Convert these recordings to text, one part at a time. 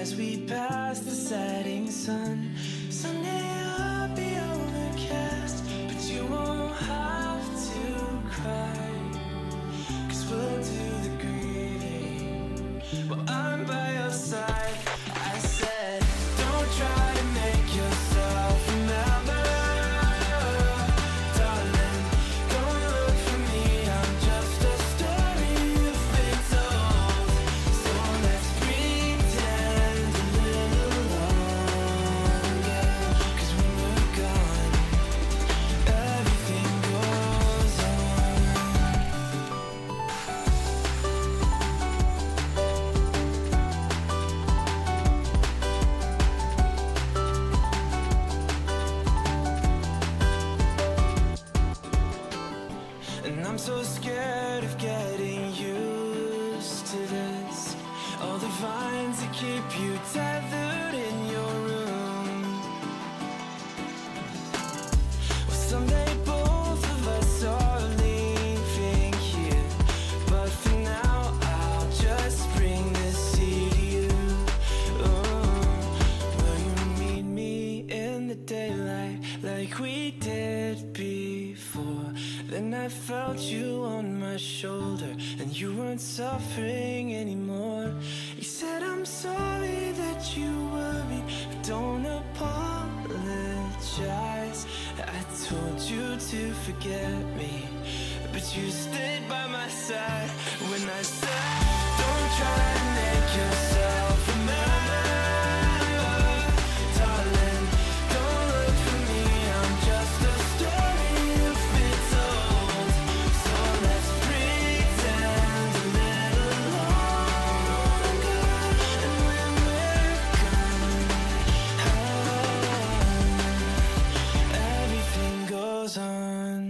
as we pass the setting sun. Someday I'll be overcast, but you won't have to cry, 'cause we'll do the grieving while I'm by your side. I said, don't try to make yourself remember, darling, don't look for me, I'm just a story you've been told. So let's pretend a little longer, 'cause when we're gone, everything goes on. And I'm so scared of getting used to this, all the vines that keep you tethered in your room. Well, someday both of us are leaving here, but for now I'll just bring this seed to you. Will you meet me in the daylight like we did before? Then I felt you on my shoulder, and you weren't suffering anymore. You said, I'm sorry that you worried, but don't apologize. I told you to forget me, but you stayed by my side when I said, don't try to make yourself remember, darling, don't look for me, I'm just a story you've been told. So let's pretend a little longer, and when we're gone, everything goes on.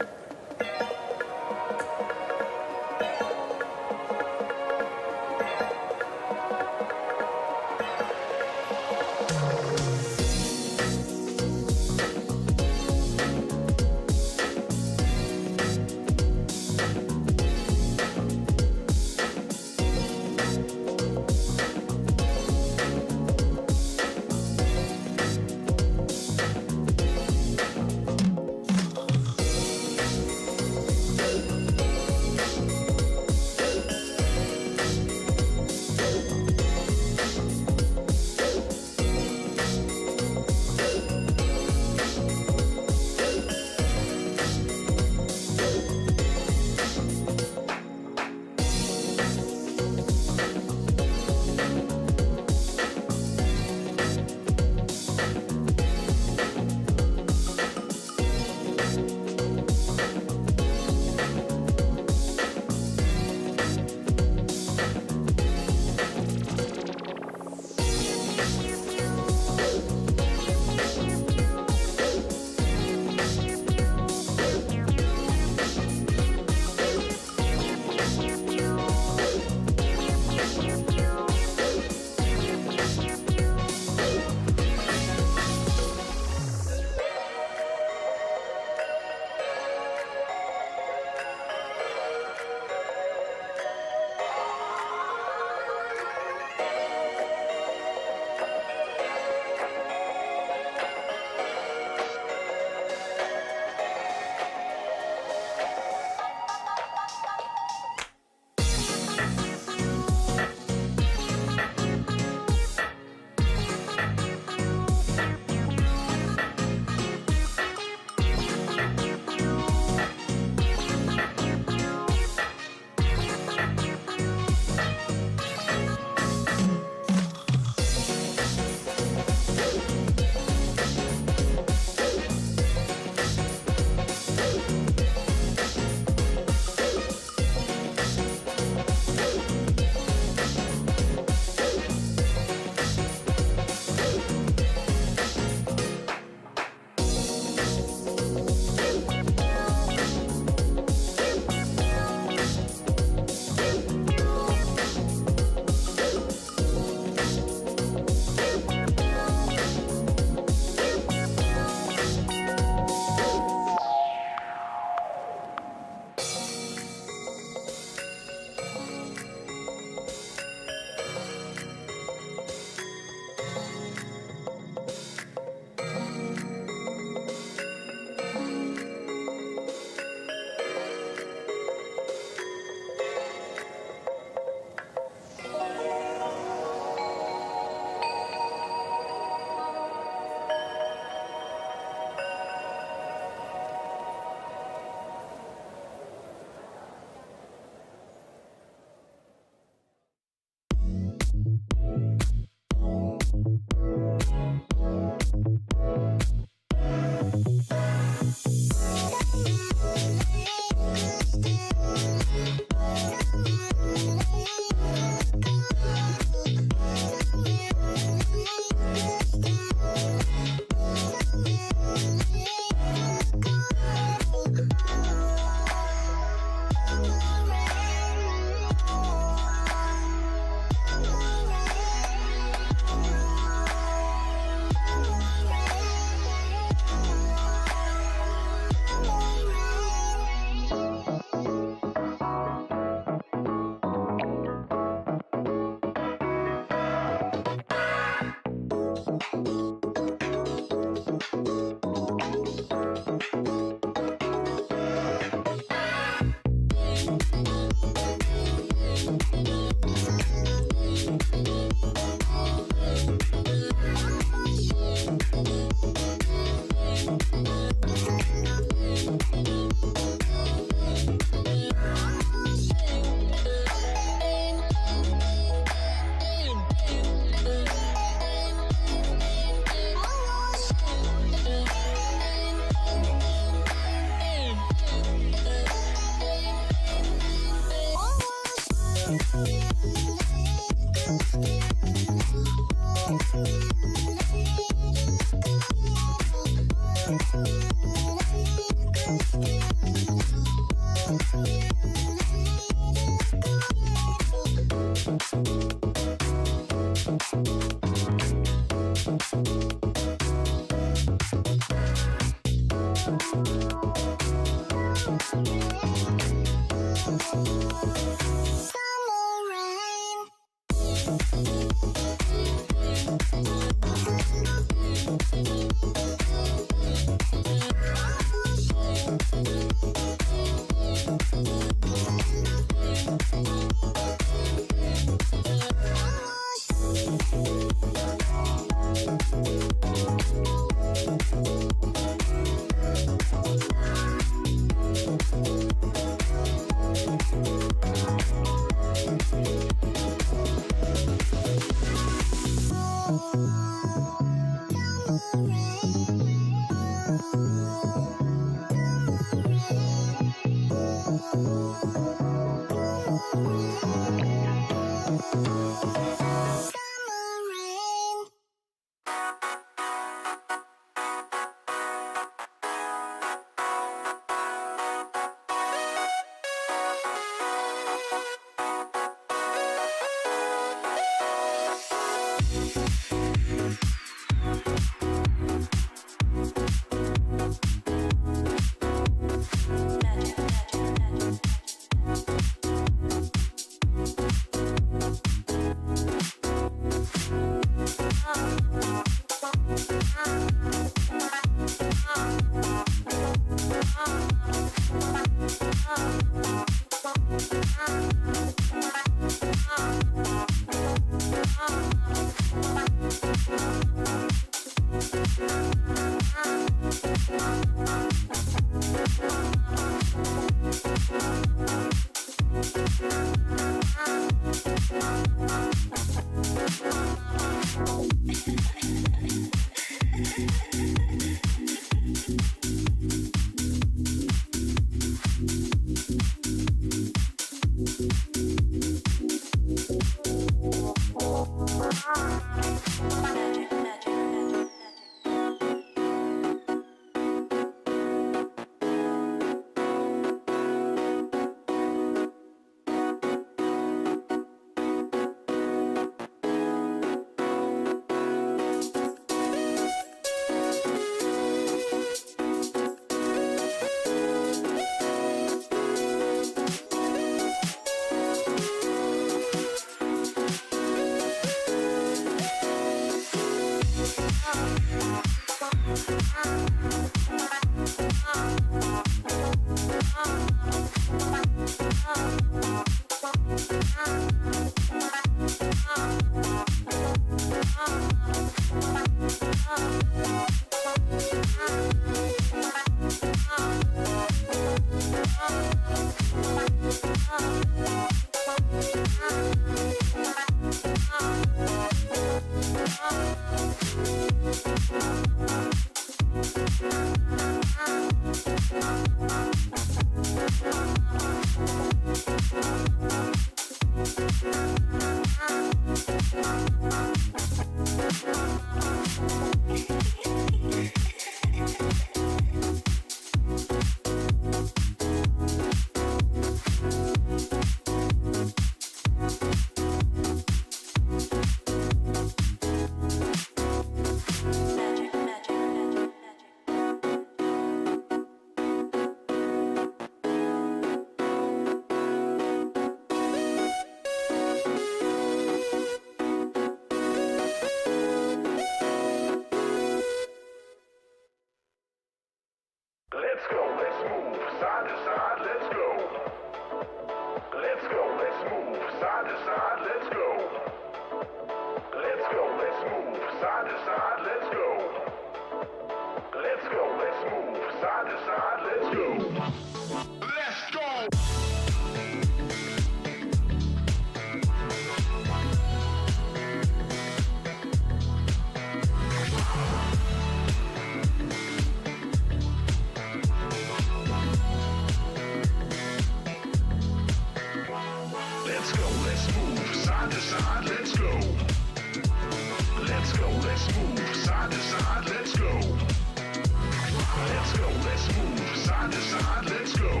side to side, let's go.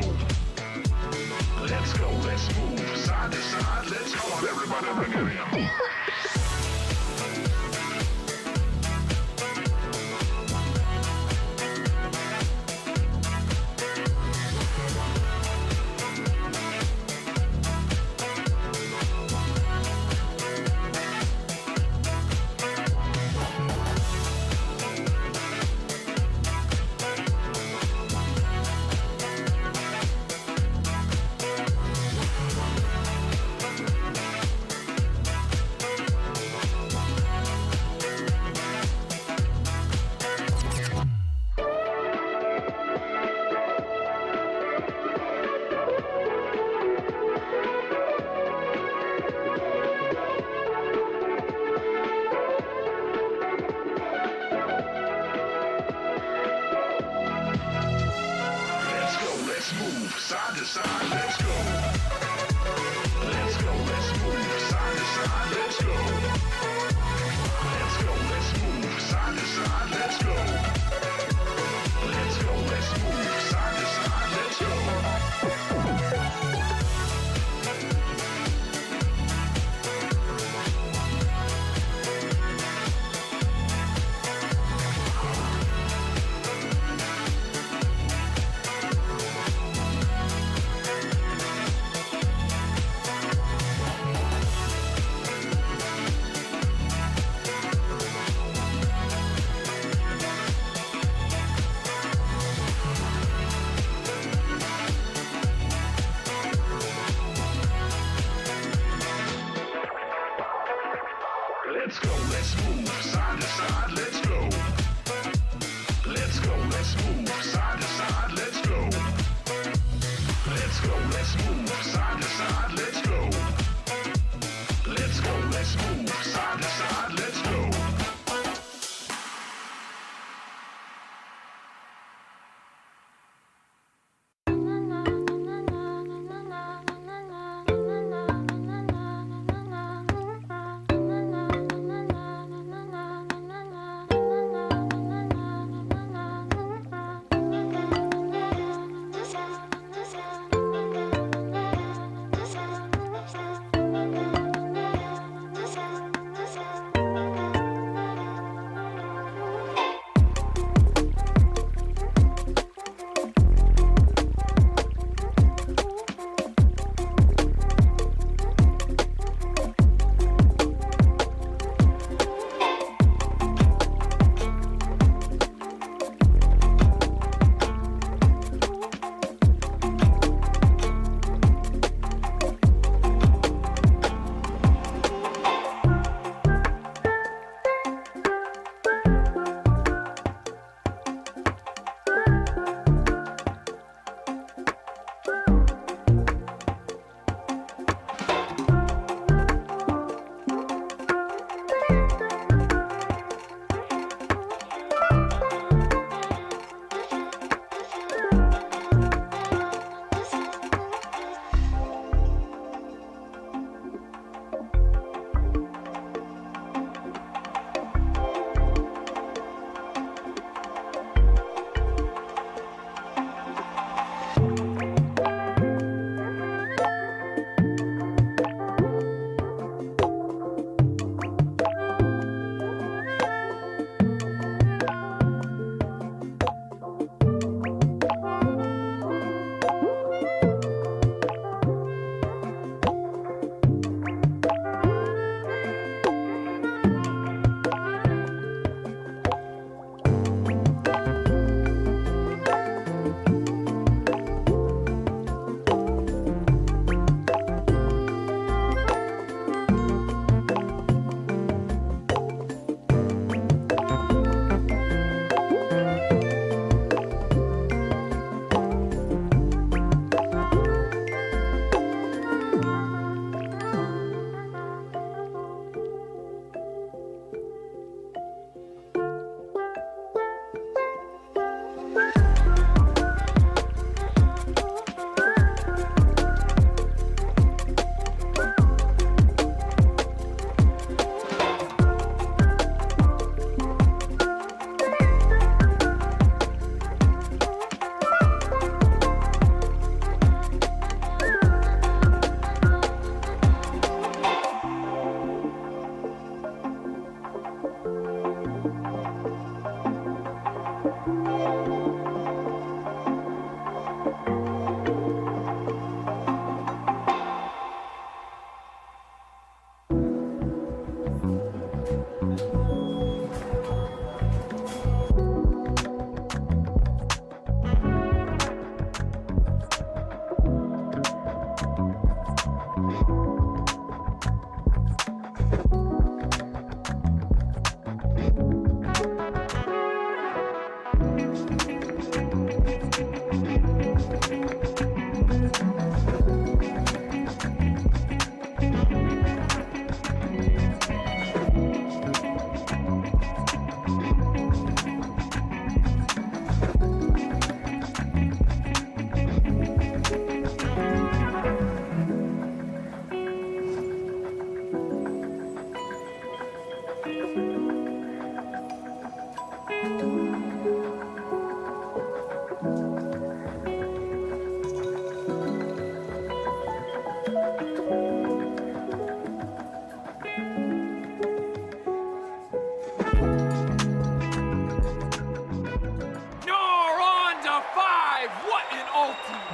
Let's go, let's move, side to side, let's go. Come on, everybody, bring it in. Side to side, let's go. Let's go, let's move. Side to side, let's go. Let's go, let's move. Side to side, let's go. Let's go, let's move. Side to side, let's go.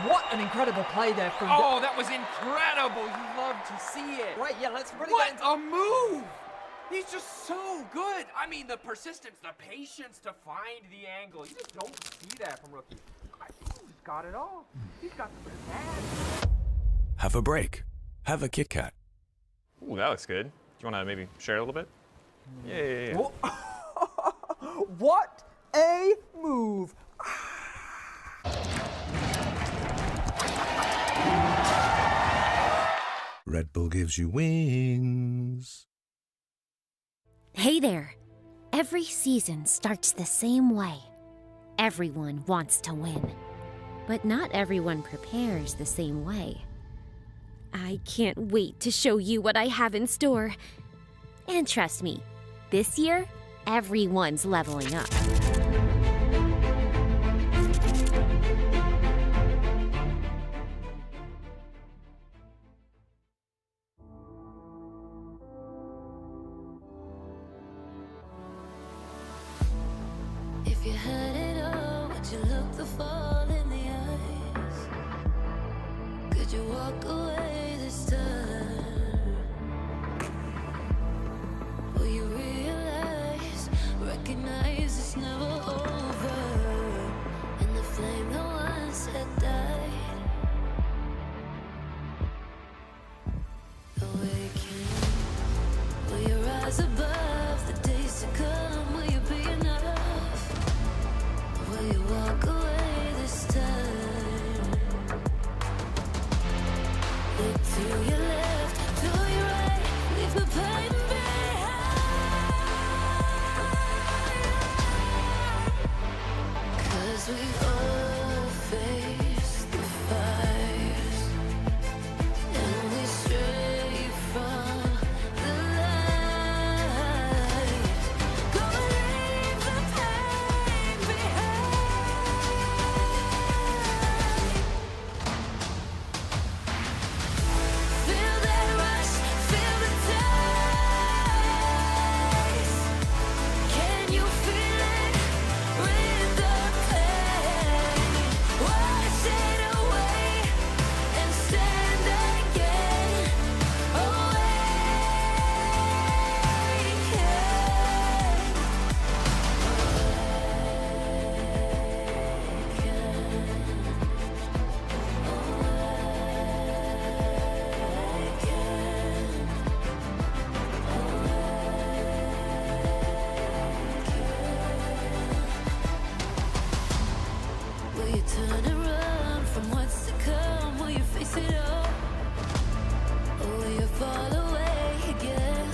What an incredible play there from Oh, that was incredible. You love to see it. Right, yeah, let's really What get into... a move! He's just so good. I mean, the persistence, the patience to find the angle. You just don't see that from rookies. He's got it all. He's got the pads. Have a break. Have a Kit Kat. Ooh, that looks good. Do you want to maybe share a little bit? Yeah. What a move! Red Bull gives you wings. Hey there. Every season starts the same way. Everyone wants to win. But not everyone prepares the same way. I can't wait to show you what I have in store. And trust me, this year, everyone's leveling up. If you had it all, would you look the fall in the eyes? Could you walk away this time? Will you realize, recognize it's never over? And the flame that once had died, awaken. Will you rise above the days to come? Will you be enough? Will you walk away this time? Look to your left, to your right, leave the pain behind. 'Cause we all face the fires, and we stray from the light. Go leave the pain behind. Feel that rush, feel the taste. Can you feel it? Rid the pain. Wash it away and stand again. Will you turn and run from what's to come? Will you face it all? Or will you fall away again?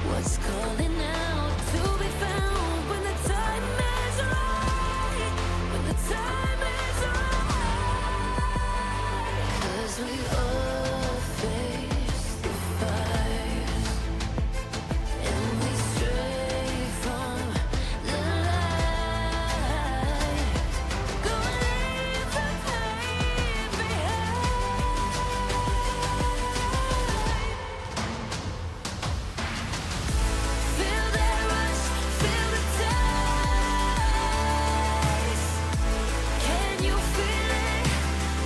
What's calling out to be found when the time is right? When the time is right. 'Cause we all face the fires, and we stray from the light. Go leave the pain behind. Feel that rush, feel the taste. Can you feel it?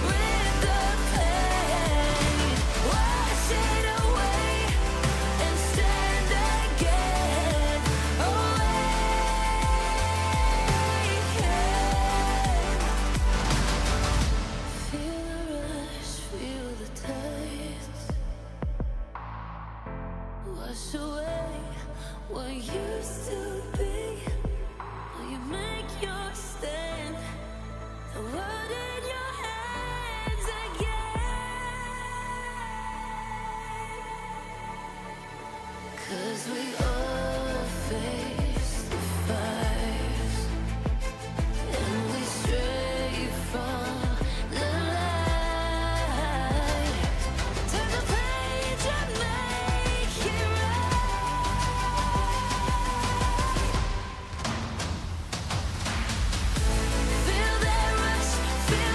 Rid the pain. Wash it away and stand again. Feel the rush, feel the taste. Wash away what used to be. Will you make your stand? The world in your hands again. 'Cause we all face the fires, and we stray from the light. Turn the page and make it right. Feel that rush, feel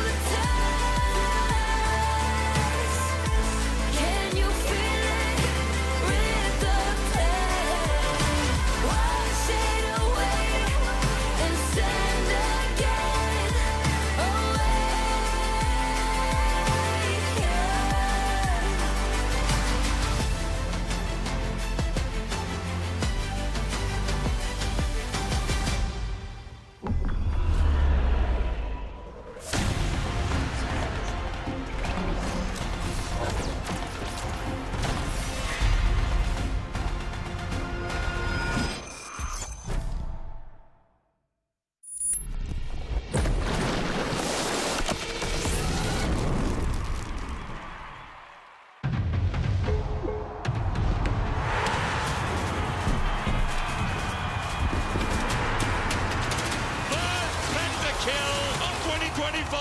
A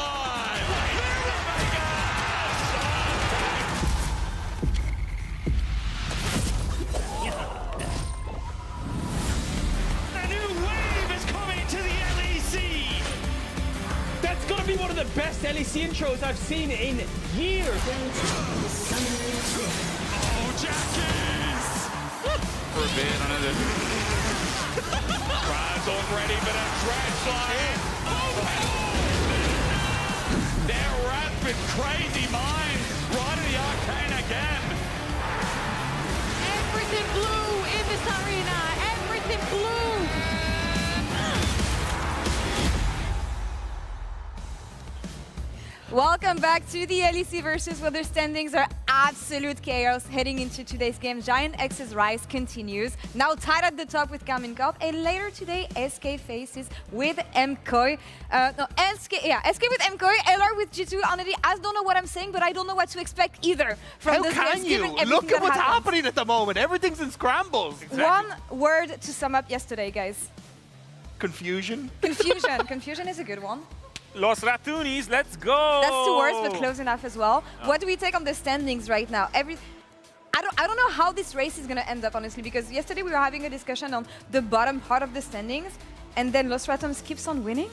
new wave is coming to the LEC! That's gonna be one of the best LEC intros I've seen in years. Oh, Jackies! For a bit, I know that. Crowd's already been a dread flying. Their rapid, crazy minds brought the arcane again. Everything blue in this arena. Everything blue. Welcome back to the LEC versus, where the standings are absolute chaos heading into today's game. Giant X's rise continues, now tied at the top with Karmin Corp, and later today SK faces with MKOI. SK with MKOI, LR with G2. Honestly, I don't know what I'm saying, but I don't know what to expect either from How this can game, you? given everything Look at that what's happened. happening at the moment. Everything's in scrambles. One word to sum up yesterday, guys. Confusion. Confusion. Confusion is a good one. Los Ratunis, let's go! That's two words, but close enough as well. What do we take on the standings right now? I don't know how this race is going to end up, honestly, because yesterday we were having a discussion on the bottom part of the standings, and then Los Ratoms keeps on winning.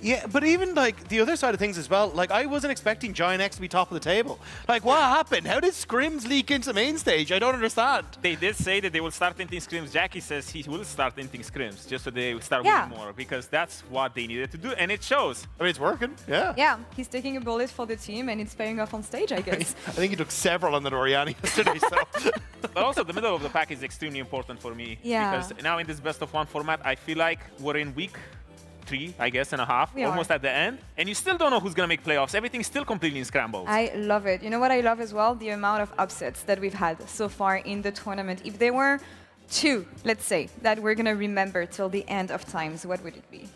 Yeah, but even like the other side of things as well, like I wasn't expecting Giant X to be top of the table. Like what happened? How did scrims leak into main stage? I don't understand. They did say that they will start inting scrims. Jackie says he will start inting scrims just so they will start Yeah. winning more, because that's what they needed to do, and it shows. I mean, it's working. Yeah. Yeah, he's taking a bullet for the team, and it's paying off on stage, I guess. I think he took several on the Noriani yesterday. So. But also the middle of the pack is extremely important for me. Yeah. Because now in this best of one format, I feel like we're in week 3, I guess, and a half, We almost are. at the end, and you still don't know who's gonna make playoffs. Everything's still completely in scrambles. I love it. You know what I love as well? The amount of upsets that we've had so far in the tournament. If there were 2, let's say, that we're going to remember till the end of times, what would it be?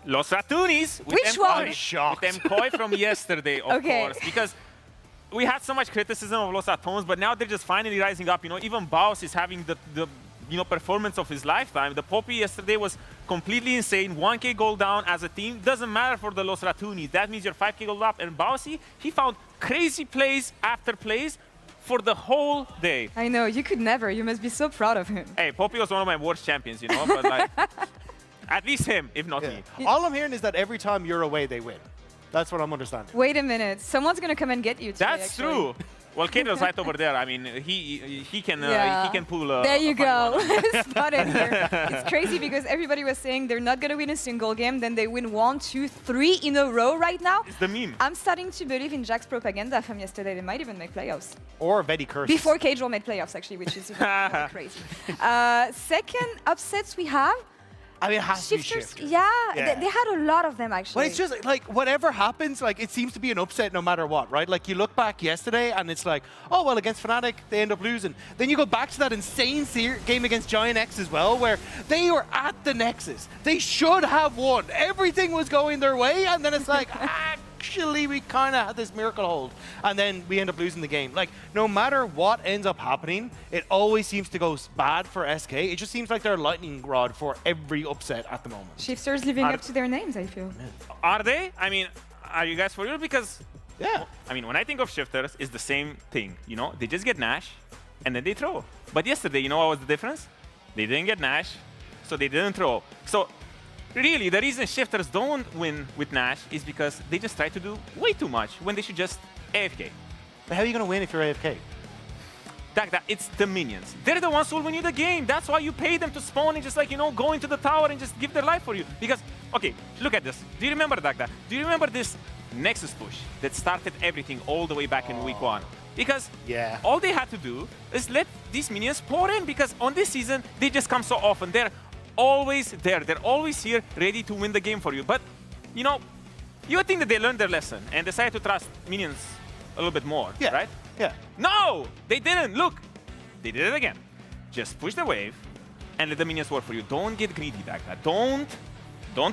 Los Ratunis with Which one? I'm shocked. With MKOI from yesterday, of Okay. course, because we had so much criticism of Los Ratones, but now they're just finally rising up. You know, even Baus is having the performance of his lifetime. The Poppy yesterday was completely insane. 1K gold down as a team. Doesn't matter for the Los Ratunis. That means you're 5K gold up. And Bausy, he found crazy plays after plays for the whole day. I know, you could never. You must be so proud of him. Hey, Poppy was one of my worst champions, you know, but like, at least him, if not me. All I'm hearing is that every time you're away, they win. That's what I'm understanding. Wait a minute. Someone's going to come and get you today, That's actually. true. Well, Kado's right over there. I mean, he can pull. There you a funny go. one. Spotted here. It's crazy because everybody was saying they're not going to win a single game. Then they win 1, 2, 3 in a row right now. It's the meme. I'm starting to believe in Jack's propaganda from yesterday. They might even make playoffs. Or Vedi Curse. Before Cajal made playoffs, actually, which is really crazy. Second upsets we have. I mean, it has to be Shifters. Shifters. Yeah, Yeah. They had a lot of them, actually. But it's just like whatever happens, like it seems to be an upset no matter what, right? Like you look back yesterday and it's like, oh well, against Fnatic they end up losing. Then you go back to that insane game against Giant X as well, where they were at the Nexus. They should have won. Everything was going their way, and then it's like, actually we kind of had this miracle hold, and then we end up losing the game. Like no matter what ends up happening, it always seems to go bad for SK. It just seems like they're a lightning rod for every upset at the moment. Shifters living up to their names, I feel. Are they? I mean, are you guys for real? Because, yeah. I mean, when I think of Shifters, it's the same thing. You know, they just get Nash, and then they throw. But yesterday, you know what was the difference? They didn't get Nash, so they didn't throw. So, really, the reason Shifters don't win with Nash is because they just try to do way too much when they should just AFK. But how are you going to win if you're AFK? It's the minions. They're the ones who will win you the game. That's why you pay them to spawn and just like, you know, go into the tower and just give their life for you. Because, okay, look at this. Do you remember Dagda? Do you remember this Nexus push that started everything all the way back in week 1? Because all they had to do is let these minions pour in, because on this season, they just come so often. They're always there. They're always here, ready to win the game for you. But, you know, you would think that they learned their lesson and decided to trust minions a little bit more, right? Yeah. No, they didn't. Look, they did it again. Just push the wave and let the minions work for you. Don't get greedy like that. Don't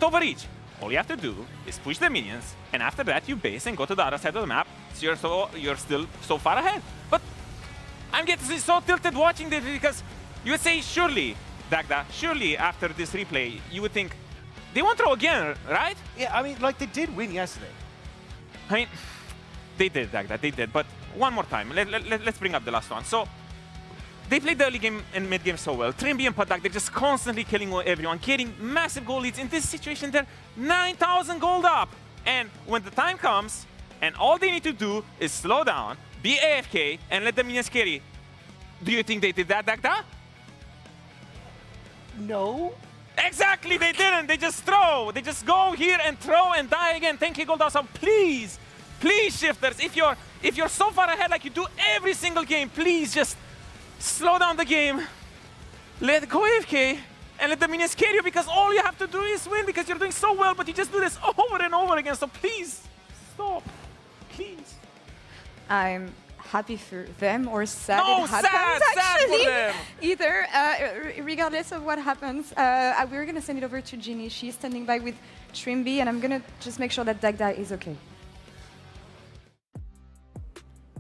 overreach. All you have to do is push the minions, and after that you base and go to the other side of the map. So you're still so far ahead. But I'm getting so tilted watching this because you would say, surely, Dagda, surely after this replay, you would think they won't throw again, right? Yeah, I mean, like, they did win yesterday. I mean, they did like that, they did. But one more time, let's bring up the last one. So, they played the early game and mid game so well. Trimby and Padak, they're just constantly killing everyone, getting massive goal leads. In this situation, they're 9,000 gold up. And when the time comes, and all they need to do is slow down, be AFK, and let the minions carry. Do you think they did that, Dagda? No. Exactly, they didn't. They just throw. They just go here and throw and die again. Thank you, Gold. So please, please, shifters, if you're so far ahead like you do every single game, please just slow down the game. Let go AFK and let the minions carry you, because all you have to do is win, because you're doing so well, but you just do this over and over again. So please, stop. Please. I'm happy for them, or sad No, it happens, sad for actually. them. Either, regardless of what happens, we're going to send it over to Ginny. She's standing by with Trimby, and I'm going to just make sure that Dagda is okay.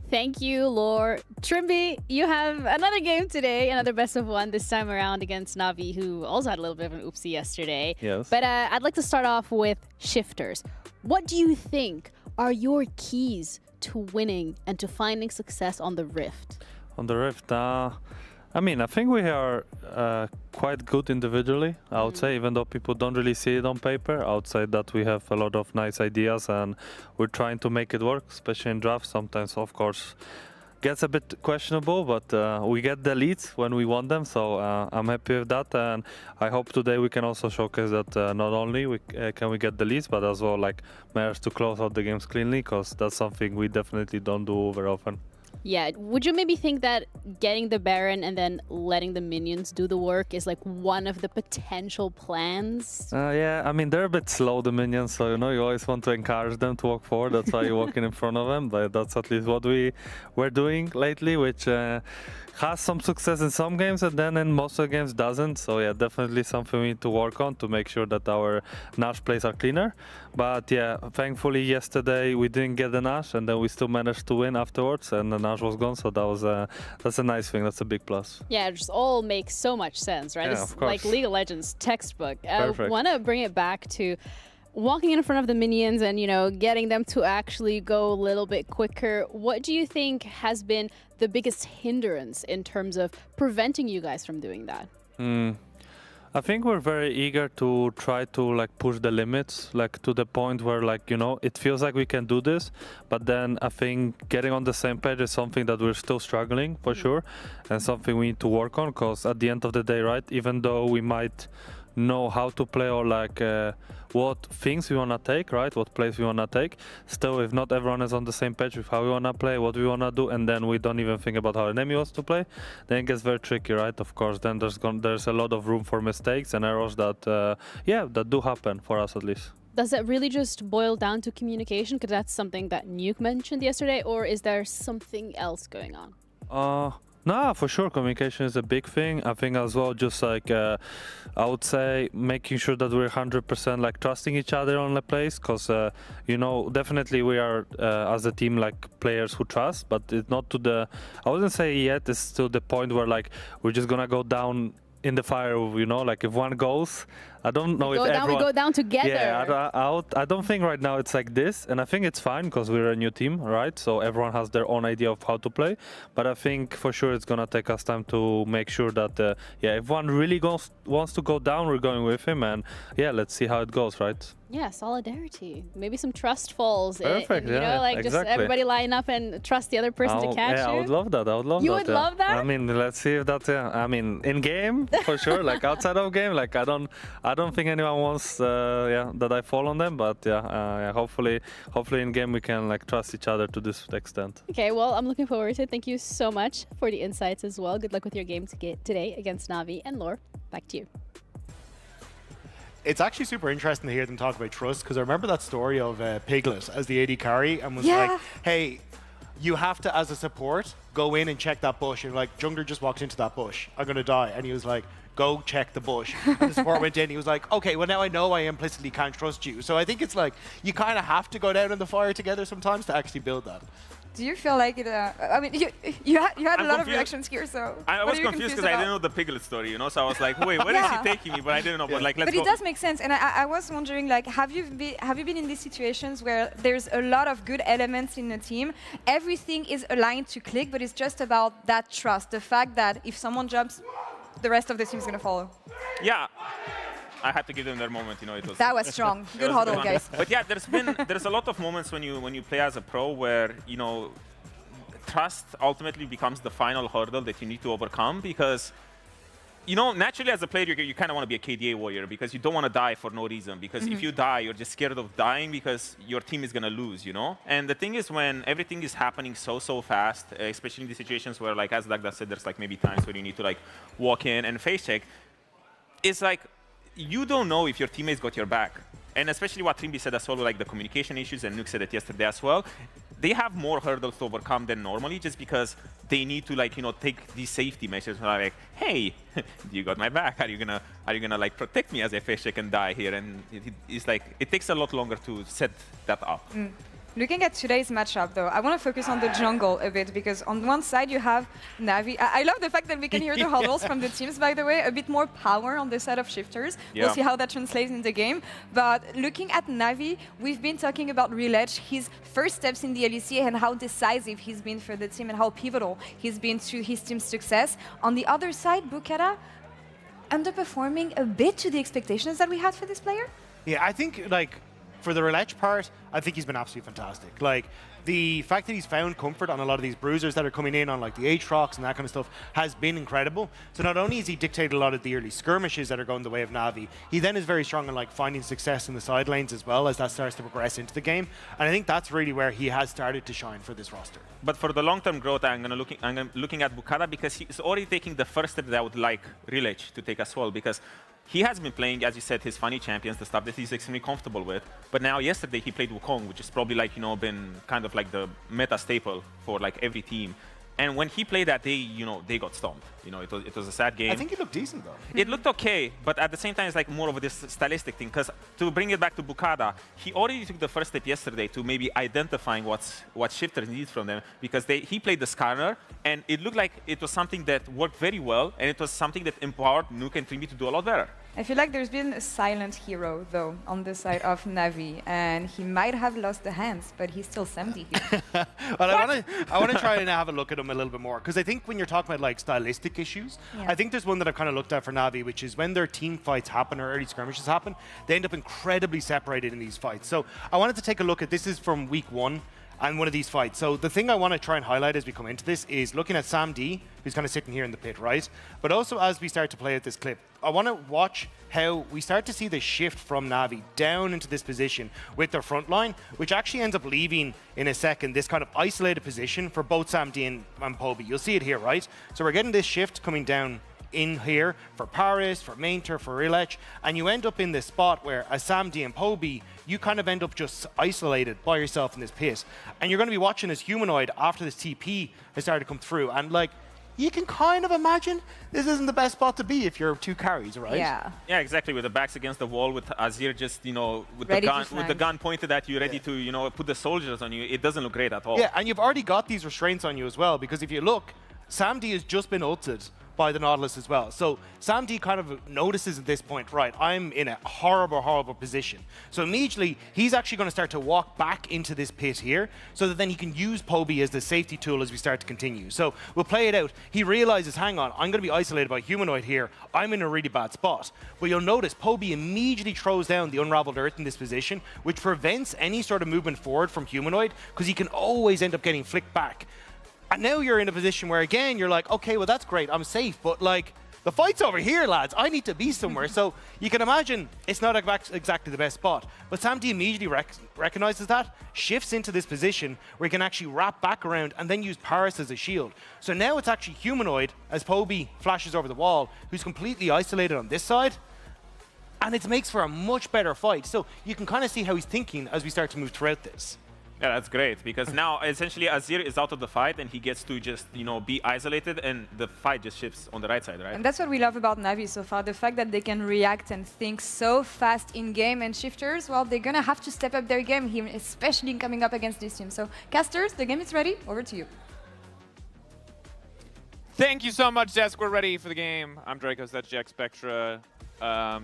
Thank you, Lore. Trimby, you have another game today, another best of one, this time around against Navi, who also had a little bit of an oopsie yesterday. Yes. But I'd like to start off with shifters. What do you think are your keys to winning and to finding success on the Rift? On the Rift, I mean, I think we are quite good individually, I would say, even though people don't really see it on paper. I would say that we have a lot of nice ideas and we're trying to make it work, especially in drafts. Sometimes, of course, gets a bit questionable, but we get the leads when we want them, so I'm happy with that. And I hope today we can also showcase that not only can we get the leads, but as well like manage to close out the games cleanly, because that's something we definitely don't do very often. Yeah, would you maybe think that getting the Baron and then letting the minions do the work is like one of the potential plans? Yeah, I mean, they're a bit slow, the minions, so you know, you always want to encourage them to walk forward. That's why you're walking in front of them, but that's at least what we're doing lately, which has some success in some games and then in most of the games doesn't. So yeah, definitely something we need to work on to make sure that our Nash plays are cleaner. But yeah, thankfully yesterday we didn't get the Nash, and then we still managed to win afterwards, and the Nash was gone, so that's a nice thing. That's a big plus. Yeah, it just all makes so much sense, right? Yeah, It's of course. like League of Legends textbook. Perfect. Want to bring it back to walking in front of the minions and, you know, getting them to actually go a little bit quicker. What do you think has been the biggest hindrance in terms of preventing you guys from doing that? I think we're very eager to try to like push the limits, like to the point where, like, you know, it feels like we can do this, but then I think getting on the same page is something that we're still struggling for sure, and something we need to work on, because at the end of the day, right, even though we might know how to play or like what things we want to take, right, what plays we want to take, still if not everyone is on the same page with how we want to play, what we want to do, and then we don't even think about how enemy wants to play, then it gets very tricky, right? Of course, then there's a lot of room for mistakes and errors that that do happen for us at least. Does that really just boil down to communication? Because that's something that Nuke mentioned yesterday, or is there something else going on? No, for sure, communication is a big thing. I think as well, just like I would say, making sure that we're 100% like trusting each other on the place, because you know, definitely we are as a team like players who trust, but it's not to the, I wouldn't say yet it's to the point where like we're just gonna go down in the fire, you know, like if one goes, I don't know if everyone... We go down together. Yeah, I don't think right now it's like this, and I think it's fine because we're a new team, right? So everyone has their own idea of how to play, but I think for sure it's gonna take us time to make sure that, if one really wants to go down, we're going with him, and yeah, let's see how it goes, right? Yeah, solidarity. Maybe some trust falls. Perfect, you know, like exactly. just everybody line up and trust the other person to catch you. I would love that. I would love that. You would love that? I mean, let's see if that's, I mean, in game, for sure, like outside of game, like I don't think anyone wants, that I fall on them, but hopefully in game we can like trust each other to this extent. Okay, well, I'm looking forward to it. Thank you so much for the insights as well. Good luck with your game today against Navi and Lore. Back to you. It's actually super interesting to hear them talk about trust, because I remember that story of Piglet as the AD carry and was like, hey, you have to, as a support, go in and check that bush. And like, Jungler just walked into that bush. I'm going to die. And he was like, go check the bush. And the support went in. He was like, okay, well, now I know I implicitly can't trust you. So I think it's like, you kind of have to go down in the fire together sometimes to actually build that. Do you feel like it? I mean, you had a I'm lot of confused. reactions here, so. I what was are you confused because I didn't know the Piglet story, you know. So I was like, wait, where is Yeah. he taking me? But I didn't know. But like, let's But go. it does make sense, and I was wondering, like, have you been in these situations where there's a lot of good elements in a team, everything is aligned to click, but it's just about that trust, the fact that if someone jumps, the rest of the team is gonna follow. Yeah. I had to give them their moment, you know. It was That was strong. it Good was huddle, fun. guys. But yeah, there's a lot of moments when you play as a pro where you know trust ultimately becomes the final hurdle that you need to overcome because you know naturally as a player you kind of want to be a KDA warrior because you don't want to die for no reason because if you die you're just scared of dying because your team is gonna lose, you know. And the thing is when everything is happening so fast, especially in the situations where like as Dagda said, there's like maybe times where you need to like walk in and face check. It's like you don't know if your teammates got your back. And especially what Trimby said as well, like the communication issues, and Nuke said it yesterday as well. They have more hurdles to overcome than normally just because they need to like, you know, take these safety measures like, hey, you got my back. Are you gonna like protect me as a face check and die here? And it's like, it takes a lot longer to set that up. Looking at today's matchup, though, I want to focus on the jungle a bit because on one side you have Navi. I love the fact that we can hear the huddles from the teams, by the way. A bit more power on the side of shifters. Yeah. We'll see how that translates in the game. But looking at Navi, we've been talking about Relech, his first steps in the LEC and how decisive he's been for the team and how pivotal he's been to his team's success. On the other side, Bukara underperforming a bit to the expectations that we had for this player. Yeah, I think like for the Relech part, I think he's been absolutely fantastic. Like the fact that he's found comfort on a lot of these bruisers that are coming in on like the Aatrox and that kind of stuff has been incredible. So not only has he dictated a lot of the early skirmishes that are going the way of Navi, he then is very strong in like finding success in the side lanes as well as that starts to progress into the game. And I think that's really where he has started to shine for this roster. But for the long-term growth, I'm looking at Bukara because he's already taking the first step that I would like Relech to take as well because he has been playing, as you said, his funny champions, the stuff that he's extremely comfortable with. But now yesterday he played Wukong, which is probably like, you know, been kind of like the meta staple for like every team. And when he played that day, you know, they got stomped. You know, it was a sad game. I think he looked decent though. It looked okay, but at the same time, it's like more of this stylistic thing. Because to bring it back to Bukada, he already took the first step yesterday to maybe identifying what shifters need from them. Because he played the scanner, and it looked like it was something that worked very well, and it was something that empowered Nuke and Trimby to do a lot better. I feel like there's been a silent hero, though, on the side of Navi, and he might have lost the hands, but he's still 70 here. Well, I want to try and have a look at him a little bit more because I think when you're talking about like stylistic issues, I think there's one that I've kind of looked at for Navi, which is when their team fights happen or early skirmishes happen, they end up incredibly separated in these fights. So I wanted to take a look at this is from week 1. And one of these fights. So the thing I want to try and highlight as we come into this is looking at Sam D, who's kind of sitting here in the pit, right? But also as we start to play out this clip, I want to watch how we start to see the shift from Navi down into this position with their front line, which actually ends up leaving in a second this kind of isolated position for both Sam D and Poby. You'll see it here, right? So we're getting this shift coming down in here for Paris, for Mainter, for Relech, and you end up in this spot where as Sam D and Poby, you kind of end up just isolated by yourself in this pit. And you're going to be watching as Humanoid after this TP has started to come through. And like, you can kind of imagine this isn't the best spot to be if you're 2 carries, right? Yeah. Yeah, exactly. With the backs against the wall, with Azir just, you know, with Ready the gun pointed at you, ready to, you know, put the soldiers on you. It doesn't look great at all. Yeah, and you've already got these restraints on you as well, because if you look, Sam D has just been ulted by the Nautilus as well. So Sam D kind of notices at this point, right, I'm in a horrible position. So immediately, he's actually going to start to walk back into this pit here, so that then he can use Poby as the safety tool as we start to continue. So we'll play it out. He realizes, hang on, I'm going to be isolated by Humanoid here. I'm in a really bad spot. But you'll notice Poby immediately throws down the Unraveled Earth in this position, which prevents any sort of movement forward from Humanoid, because he can always end up getting flicked back. And now you're in a position where, again, you're like, okay, well, that's great. I'm safe. But, like, the fight's over here, lads. I need to be somewhere. So you can imagine it's not exactly the best spot. But Sam D immediately recognizes that, shifts into this position where he can actually wrap back around and then use Paris as a shield. So now it's actually Humanoid, as Poby flashes over the wall, who's completely isolated on this side. And it makes for a much better fight. So you can kind of see how he's thinking as we start to move throughout this. Yeah, that's great, because now essentially Azir is out of the fight and he gets to just, be isolated and the fight just shifts on the right side, right? And that's what we love about Navi so far, the fact that they can react and think so fast in-game, and Shifters, well, they're gonna have to step up their game here, especially coming up against this team. So, Casters, the game is ready. Over to you. Thank you so much, Desk. We're ready for the game. I'm Dracos, that's Jack Spectra. Wow.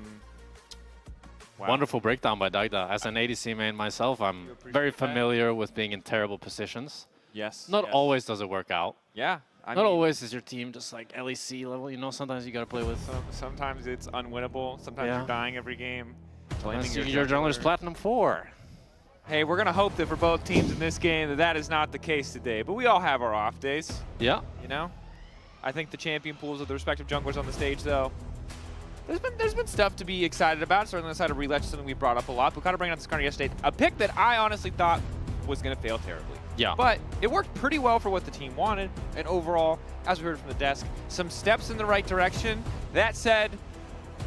Wonderful breakdown by Dagda. As an ADC main myself, I'm very familiar with being in terrible positions. Yes. Not always does it work out. Yeah. Not always is your team just like LEC level. Sometimes you got to play with. Sometimes it's unwinnable. Sometimes you're dying every game. Your jungler's Platinum 4. Hey, we're going to hope that for both teams in this game that is not the case today. But we all have our off days. Yeah. I think the champion pools of the respective junglers on the stage, though, There's been stuff to be excited about. Certainly on the side of Reletch, something we brought up a lot. We kind of bring out this card yesterday. A pick that I honestly thought was going to fail terribly. Yeah. But it worked pretty well for what the team wanted. And overall, as we heard from the desk, some steps in the right direction. That said,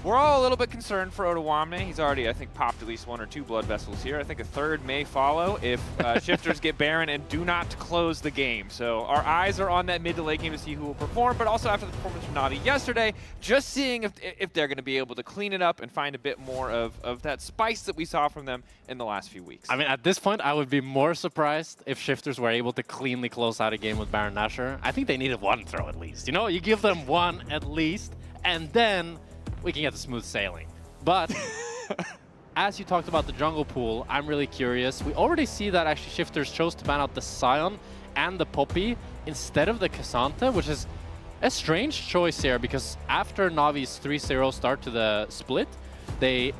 we're all a little bit concerned for Ottawamne. He's already, I think, popped at least 1 or 2 blood vessels here. I think a third may follow if Shifters get Baron and do not close the game. So our eyes are on that mid to late game to see who will perform, but also after the performance from Navi yesterday, just seeing if they're going to be able to clean it up and find a bit more of that spice that we saw from them in the last few weeks. I mean, at this point, I would be more surprised if Shifters were able to cleanly close out a game with Baron Nashor. I think they needed 1 throw at least. You give them 1 at least, and then we can get the smooth sailing. But as you talked about the jungle pool, I'm really curious. We already see that actually Shifters chose to ban out the Scion and the Poppy instead of the Cassandra, which is a strange choice here because after Navi's 3-0 start to the split, they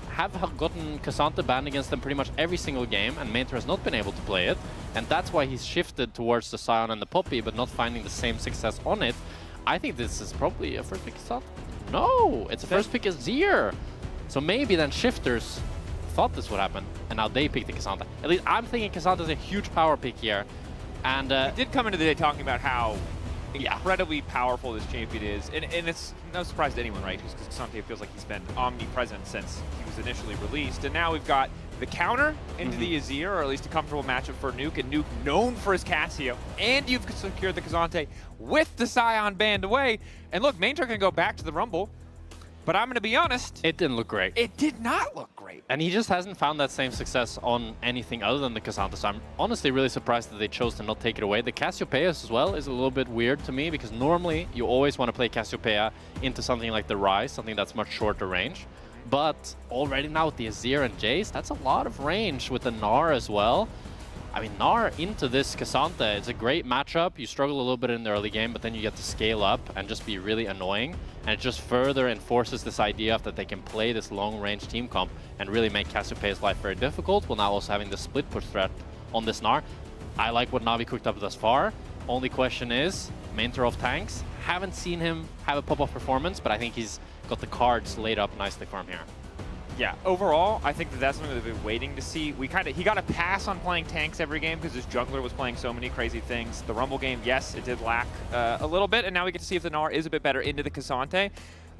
have gotten Cassandra banned against them pretty much every single game, and Mainter has not been able to play it. And that's why he's shifted towards the Scion and the Poppy, but not finding the same success on it. I think this is probably a first pick Cassandra. No, it's a first pick Azir. So maybe then Shifters thought this would happen, and now they picked the Cassandra. At least I'm thinking Cassandra is a huge power pick here. And he did come into the day talking about how incredibly powerful this champion is. And it's no surprise to anyone, right? Because Cassandra feels like he's been omnipresent since he was initially released. And now we've got the counter into the Azir, or at least a comfortable matchup for Nuke, and Nuke known for his Cassio. And you've secured the Cassandra with the Scion banned away. And look, Mainter can go back to the Rumble. But I'm going to be honest. It didn't look great. It did not look great. And he just hasn't found that same success on anything other than the Cassandra. So I'm honestly really surprised that they chose to not take it away. The Cassiopeia as well is a little bit weird to me because normally you always want to play Cassiopeia into something like the Ryze, something that's much shorter range. But already now with the Azir and Jace, that's a lot of range with the Gnar as well. I mean, Gnar into this Cassandra, it's a great matchup. You struggle a little bit in the early game, but then you get to scale up and just be really annoying. And it just further enforces this idea of that they can play this long-range team comp and really make Cassiopeia's life very difficult, while now also having the split push threat on this Gnar. I like what Navi cooked up thus far. Only question is, Mainter of tanks. Haven't seen him have a pop-off performance, but I think he's got the cards laid up nicely for him here. Yeah, overall, I think that's something that we've been waiting to see. He got a pass on playing tanks every game because his jungler was playing so many crazy things. The Rumble game, yes, it did lack a little bit, and now we get to see if the Gnar is a bit better into the Cassandra.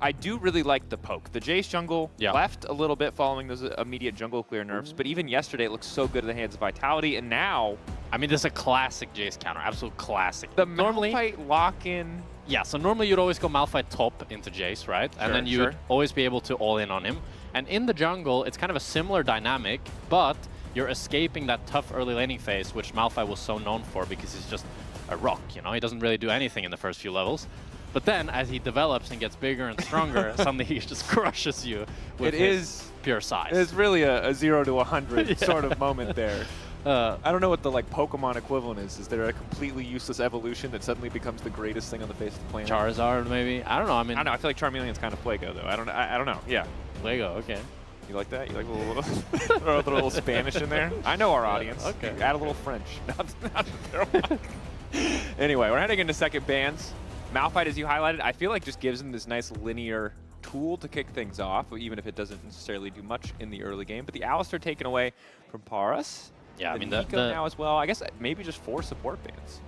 I do really like the poke. The Jace jungle left a little bit following those immediate jungle clear nerfs, but even yesterday it looked so good in the hands of Vitality, and now... I mean, this is a classic Jace counter, absolute classic. The Malphite lock-in... Yeah, so normally you'd always go Malphite top into Jace, right? And then you'd always be able to all-in on him. And in the jungle, it's kind of a similar dynamic, but you're escaping that tough early laning phase, which Malphite was so known for because he's just a rock, He doesn't really do anything in the first few levels. But then, as he develops and gets bigger and stronger, suddenly he just crushes you with his pure size. It's really a 0 to 100 sort of moment there. I don't know what the Pokemon equivalent is. Is there a completely useless evolution that suddenly becomes the greatest thing on the face of the planet? Charizard, maybe? I don't know. I mean, I don't know. I feel like Charmeleon's kind of Fuego, though. I don't know. Yeah. Fuego, okay. You like that? You like throw a little Spanish in there? I know our audience. Okay. Add a little French. Anyway, we're heading into second bans. Malphite, as you highlighted, I feel like just gives him this nice linear tool to kick things off, even if it doesn't necessarily do much in the early game. But the Alistar taken away from Paras. Yeah, I mean, Nico now as well. I guess maybe just 4 support bans.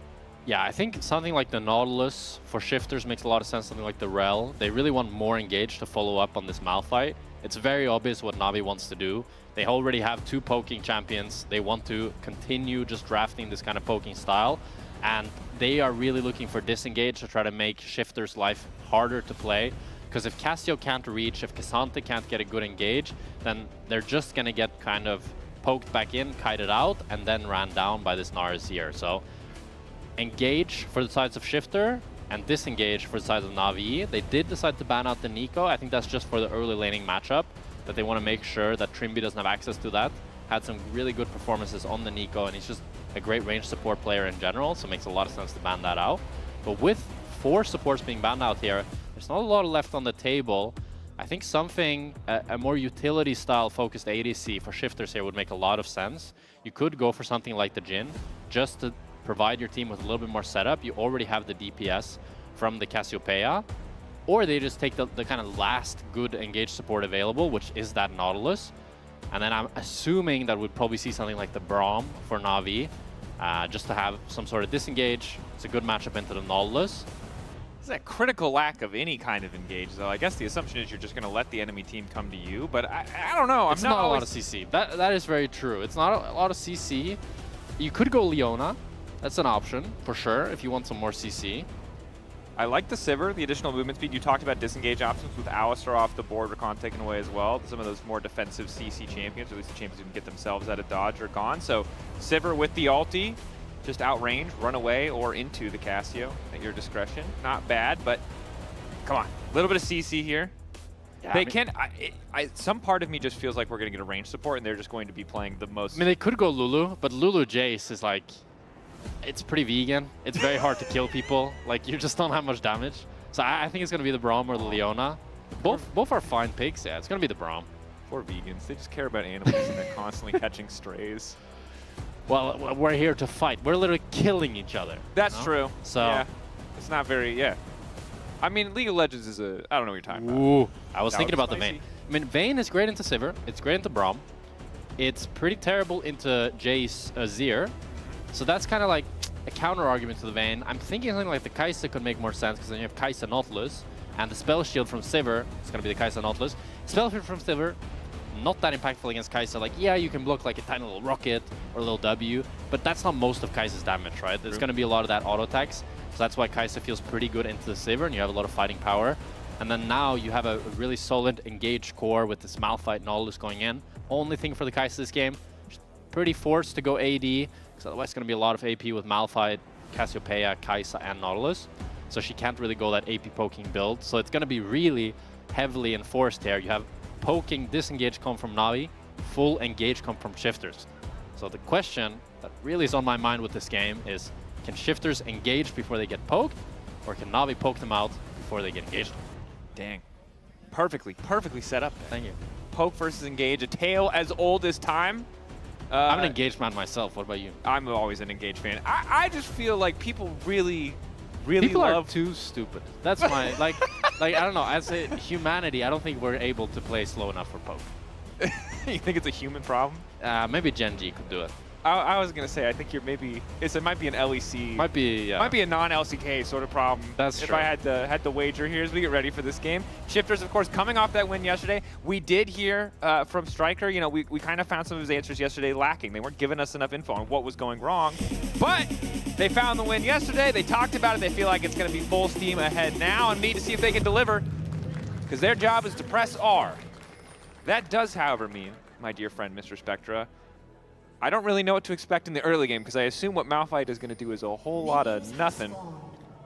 Yeah, I think something like the Nautilus for Shifters makes a lot of sense, something like the Rel. They really want more engaged to follow up on this Malphite. It's very obvious what Navi wants to do. They already have 2 poking champions. They want to continue just drafting this kind of poking style. And they are really looking for disengage to try to make Shifter's life harder to play. Because if Casio can't reach, if Cassante can't get a good engage, then they're just going to get kind of poked back in, kited out, and then ran down by this Nars here. So engage for the sides of Shifter and disengage for the sides of Na'Vi. They did decide to ban out the Nico. I think that's just for the early laning matchup, that they want to make sure that Trimby doesn't have access to that. Had some really good performances on the Nico, and he's just a great range support player in general, so it makes a lot of sense to ban that out. But with 4 supports being banned out here, there's not a lot left on the table. I think something, a more utility-style focused ADC for Shifters here would make a lot of sense. You could go for something like the Jhin, just to provide your team with a little bit more setup. You already have the DPS from the Cassiopeia. Or they just take the kind of last good engage support available, which is that Nautilus. And then I'm assuming that we'd probably see something like the Braum for Na'Vi, just to have some sort of disengage. It's a good matchup into the Nautilus. It's that critical lack of any kind of engage, though. I guess the assumption is you're just going to let the enemy team come to you, but I don't know. It's not a lot of CC. That is very true. It's not a lot of CC. You could go Leona. That's an option, for sure, if you want some more CC. I like the Sivir, the additional movement speed. You talked about disengage options with Alistar off the board, Rakan taken away as well. Some of those more defensive CC champions, or at least the champions who can get themselves out of dodge, are gone. So Sivir with the ulti, just outrange, run away, or into the Cassio at your discretion. Not bad, but come on. A little bit of CC here. Yeah, they can. Some part of me just feels like we're going to get a range support, and they're just going to be playing the most. I mean, they could go Lulu, but Lulu Jace is like, it's pretty vegan. It's very hard to kill people. Like, you just don't have much damage. So I think it's going to be the Braum or the Leona. Both are fine picks. Yeah, it's going to be the Braum. Poor vegans. They just care about animals and they're constantly catching strays. Well, we're here to fight. We're literally killing each other. That's true. So yeah, it's not very, yeah. I mean, League of Legends is a, I don't know what you're talking about. Ooh, I was thinking about the spicy. Vayne. I mean, Vayne is great into Sivir. It's great into Braum. It's pretty terrible into Jace Azir. So that's kind of like a counter argument to the Vayne. I'm thinking something like the Kai'Sa could make more sense, because then you have Kai'Sa Nautilus, and the Spell Shield from Sivir is going to be the Kai'Sa Nautilus. Spell Shield from Sivir, not that impactful against Kai'Sa. Like, yeah, you can block like a tiny little rocket or a little W, but that's not most of Kai'Sa's damage, right? There's going to be a lot of that auto attacks. So that's why Kai'Sa feels pretty good into the Sivir, and you have a lot of fighting power. And then now you have a really solid engaged core with this Malphite Nautilus going in. Only thing for the Kai'Sa this game, pretty forced to go AD, because otherwise it's going to be a lot of AP with Malphite, Cassiopeia, Kai'Sa, and Nautilus. So she can't really go that AP poking build. So it's going to be really heavily enforced here. You have poking disengage come from Na'Vi, full engage come from Shifters. So the question that really is on my mind with this game is, can Shifters engage before they get poked, or can Na'Vi poke them out before they get engaged? Dang. Perfectly set up there. Thank you. Poke versus engage, a tale as old as time. I'm an engaged man myself. What about you? I'm always an engaged fan. I just feel like people really people love... are too stupid. That's my, like I don't know, as a humanity, I don't think we're able to play slow enough for poke. You think it's a human problem? Maybe Gen G could do it. I was gonna say, I think you're maybe it might be an LEC, might be a non-LCK sort of problem. That's true. If I had to wager here as we get ready for this game. Shifters, of course, coming off that win yesterday. We did hear from Striker. You know, we kind of found some of his answers yesterday lacking. They weren't giving us enough info on what was going wrong, but they found the win yesterday. They talked about it. They feel like it's going to be full steam ahead now, and need to see if they can deliver, because their job is to press R. That does, however, mean, my dear friend, Mr. Spectra, I don't really know what to expect in the early game, because I assume what Malphite is going to do is a whole lot of nothing.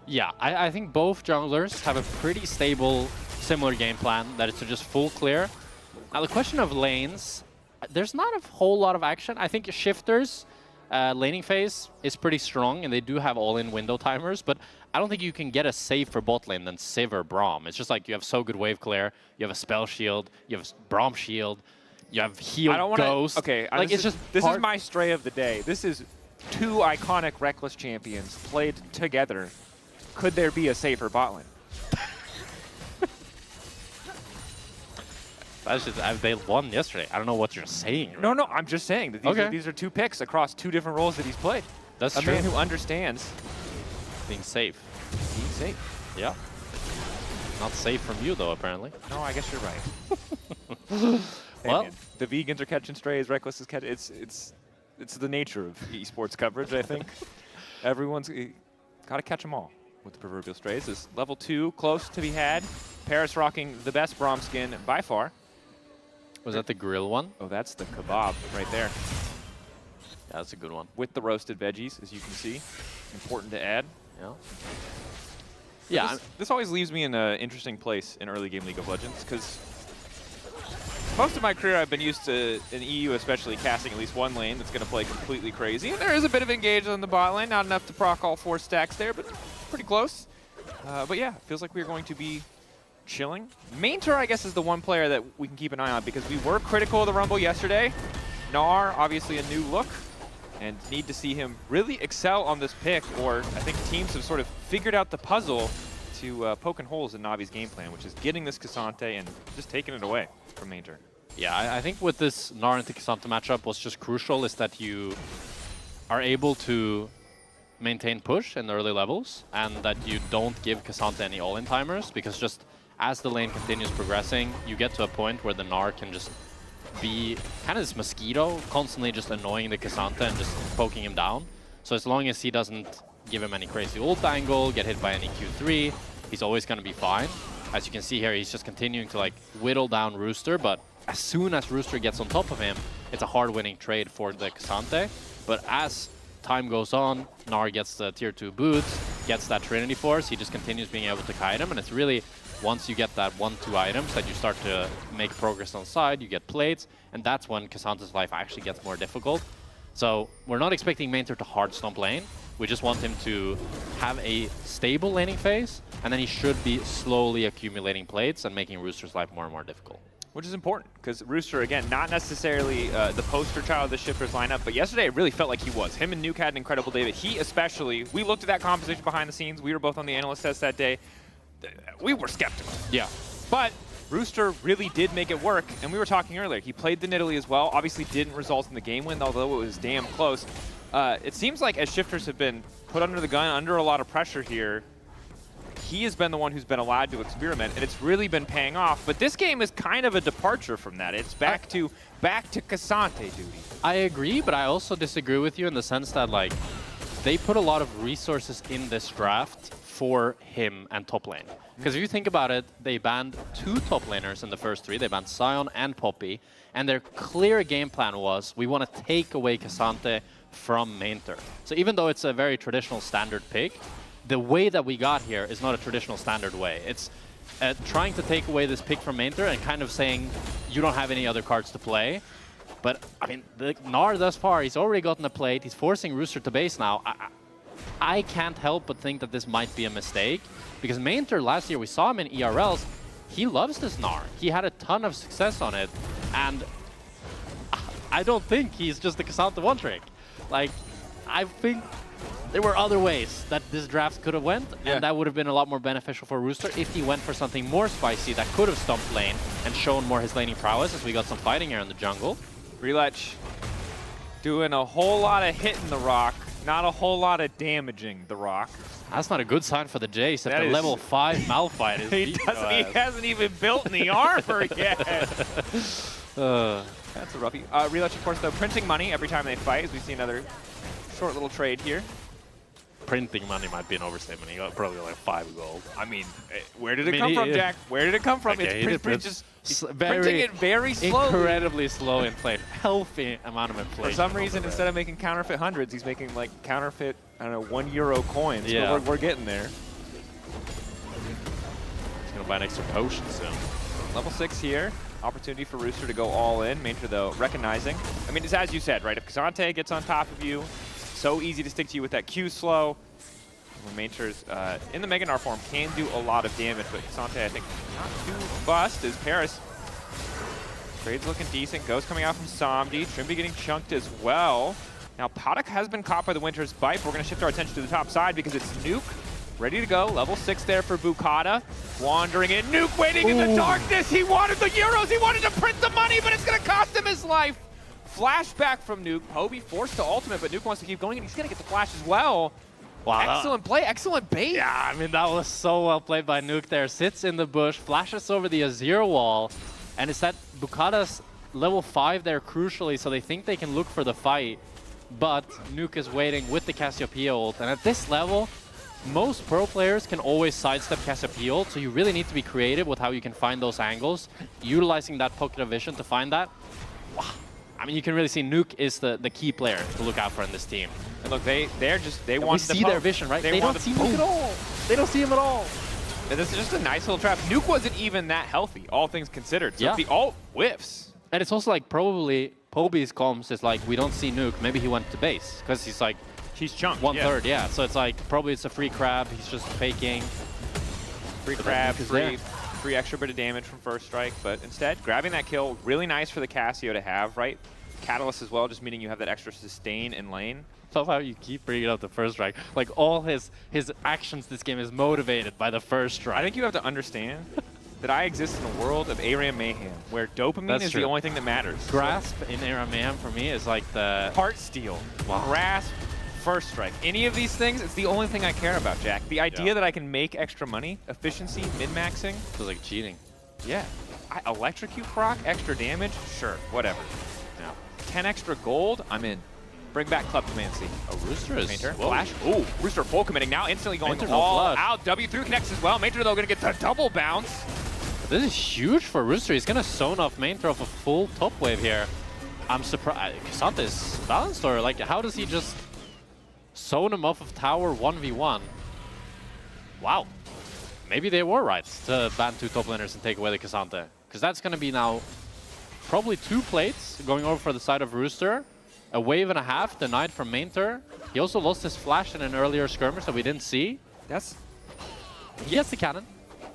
Yeah, I think both junglers have a pretty stable, similar game plan, that is to just full clear. Now, the question of lanes, there's not a whole lot of action. I think Shifters' laning phase is pretty strong, and they do have all-in window timers, but I don't think you can get a save for bot lane than Sivir Braum. It's just like you have so good wave clear, you have a spell shield, you have Braum shield, you have heal Ghost. Okay, like this is my stray of the day. This is two iconic Reckless champions played together. Could there be a safer bot lane? That's just, they won yesterday. I don't know what you're saying. Right? No, I'm just saying that these are two picks across two different roles that he's played. That's a true. man who understands being safe. Being safe. Yeah. Not safe from you, though, apparently. No, I guess you're right. Hey, Well, man, the vegans are catching strays. Reckless is catching. It's the nature of esports coverage. I think everyone's got to catch them all with the proverbial strays. Is level 2 close to be had? Paris rocking the best Braum skin by far. Was that the grill one? Oh, that's the kebab right there. Yeah, that's a good one. With the roasted veggies, as you can see. Important to add. Yeah. Yeah. This always leaves me in an interesting place in early game League of Legends, because most of my career I've been used to, in EU especially, casting at least one lane that's going to play completely crazy. And there is a bit of engage on the bot lane. Not enough to proc all 4 stacks there, but pretty close. But yeah, feels like we're going to be chilling. Mainter, I guess, is the one player that we can keep an eye on, because we were critical of the Rumble yesterday. Gnar, obviously a new look, and need to see him really excel on this pick, or I think teams have sort of figured out the puzzle to poking holes in Navi's game plan, which is getting this Cassante and just taking it away from Mainter. Yeah, I think with this Gnar and Cassante matchup, what's just crucial is that you are able to maintain push in the early levels, and that you don't give Cassante any all-in timers, because just as the lane continues progressing, you get to a point where the Gnar can just be kind of this mosquito, constantly just annoying the Cassante and just poking him down. So as long as he doesn't give him any crazy ult angle, get hit by any Q3, he's always going to be fine. As you can see here, he's just continuing to like whittle down Rooster, but as soon as Rooster gets on top of him, it's a hard winning trade for the Cassante. But as time goes on, Gnar gets the tier 2 boots, gets that Trinity Force, he just continues being able to kite him, and it's really once you get that 1-2 items that you start to make progress on side, you get plates, and that's when Cassante's life actually gets more difficult. So we're not expecting Mainter to hard stomp lane, we just want him to have a stable laning phase, and then he should be slowly accumulating plates and making Rooster's life more and more difficult. Which is important, because Rooster, again, not necessarily the poster child of the Shifters lineup, but yesterday it really felt like he was. Him and Nuke had an incredible day, but he especially, we looked at that composition behind the scenes, we were both on the analyst test that day, we were skeptical. Yeah. But Rooster really did make it work, and we were talking earlier, he played the Nidalee as well, obviously didn't result in the game win, although it was damn close. It seems like as Shifters have been put under the gun, under a lot of pressure here, he has been the one who's been allowed to experiment, and it's really been paying off. But this game is kind of a departure from that. It's back to Cassante duty. I agree, but I also disagree with you in the sense that like they put a lot of resources in this draft for him and top lane. Because if you think about it, they banned 2 top laners in the first 3. They banned Sion and Poppy, and their clear game plan was, we want to take away Cassante from Mainter. So even though it's a very traditional standard pick, the way that we got here is not a traditional standard way. It's trying to take away this pick from Mainter and kind of saying, you don't have any other cards to play. But, I mean, the Gnar thus far, he's already gotten a plate. He's forcing Rooster to base now. I can't help but think that this might be a mistake, because Mainter last year, we saw him in ERLs, he loves this Gnar. He had a ton of success on it, and I don't think he's just the Cassante one trick. Like, I think there were other ways that this draft could have went, and that would have been a lot more beneficial for Rooster if he went for something more spicy that could have stumped lane and shown more his laning prowess, as we got some fighting here in the jungle. Relech doing a whole lot of hitting the rock, not a whole lot of damaging the rock. That's not a good sign for the Jace if That the is- level 5 Malphite is He hasn't even built any armor yet. That's a roughie. Relech, of course, though, printing money every time they fight, as we see another short little trade here. Printing money might be an overstatement. He got probably like 5 gold. I mean, where did it come from, Jack? Where did it come from? Okay, It's printing it very slowly. Incredibly slow inflation. Healthy amount of inflation. For some reason, instead of making counterfeit hundreds, he's making like counterfeit, I don't know, €1 coins. Yeah. But we're getting there. He's going to buy an extra potion soon. Level 6 here. Opportunity for Rooster to go all in. Mainter, though, recognizing. I mean, it's as you said, right? If Cassante gets on top of you, so easy to stick to you with that Q slow. When Mainter's in the Mega Gnar form can do a lot of damage, but Cassante, I think, not too bust as Paris. Trade's looking decent. Ghost coming out from Somdi. Trimby getting chunked as well. Now, Paddock has been caught by the Winter's Bite. We're going to shift our attention to the top side because it's Nuke. Ready to go. Level 6 there for Bukata. Wandering in. Nuke waiting in the darkness. He wanted the Euros. He wanted to print the money, but it's going to cost him his life. Flashback from Nuke. Poby forced to ultimate, but Nuke wants to keep going, and he's going to get the flash as well. Wow, Excellent play. Excellent bait. Yeah, I mean, that was so well played by Nuke there. Sits in the bush, flashes over the Azir wall, and it's that Bukata's level 5 there crucially, so they think they can look for the fight. But Nuke is waiting with the Cassiopeia ult. And at this level, most pro players can always sidestep Cassiopeia ult, so you really need to be creative with how you can find those angles, utilizing that pocket of vision to find that. Wow. I mean, you can really see Nuke is the key player to look out for in this team. And look, they want to see their vision, right? They don't see Nuke at all. They don't see him at all. And this is just a nice little trap. Nuke wasn't even that healthy, all things considered. So if the ult whiffs. And it's also like probably Poby's comms is like, we don't see Nuke. Maybe he went to base because he's like, he's chunked. 1/3, yeah. So it's like probably it's a free crab. He's just faking. Free crab, free extra bit of damage from first strike. But instead, grabbing that kill, really nice for the Cassio to have, right? Catalyst as well, just meaning you have that extra sustain in lane. I love how you keep bringing up the first strike. Like all his actions this game is motivated by the first strike. I think you have to understand that I exist in a world of ARAM mayhem, where dopamine is the only thing that matters. Grasp in ARAM mayhem for me is like the... Heart steal, grasp, first strike. Any of these things, it's the only thing I care about, Jack. The idea that I can make extra money, efficiency, min-maxing. Feels like cheating. Yeah. Electrocute proc, extra damage, sure, whatever. Now, 10 extra gold, I'm in. Bring back Kleptomancy. Oh, Rooster is... Mainter, flash. Ooh, Rooster full committing now, instantly going all out. W through connects as well. Mainter, though, going to get the double bounce. This is huge for Rooster. He's going to zone off Mainter off a full top wave here. I'm surprised. K'Sante is balanced, or like, how does he just zone him off of tower 1v1? Wow. Maybe they were right to ban 2 top laners and take away the K'Sante. Because that's going to be now probably 2 plates going over for the side of Rooster. A wave and a half denied from Mainter. He also lost his flash in an earlier skirmish that we didn't see. He gets the cannon.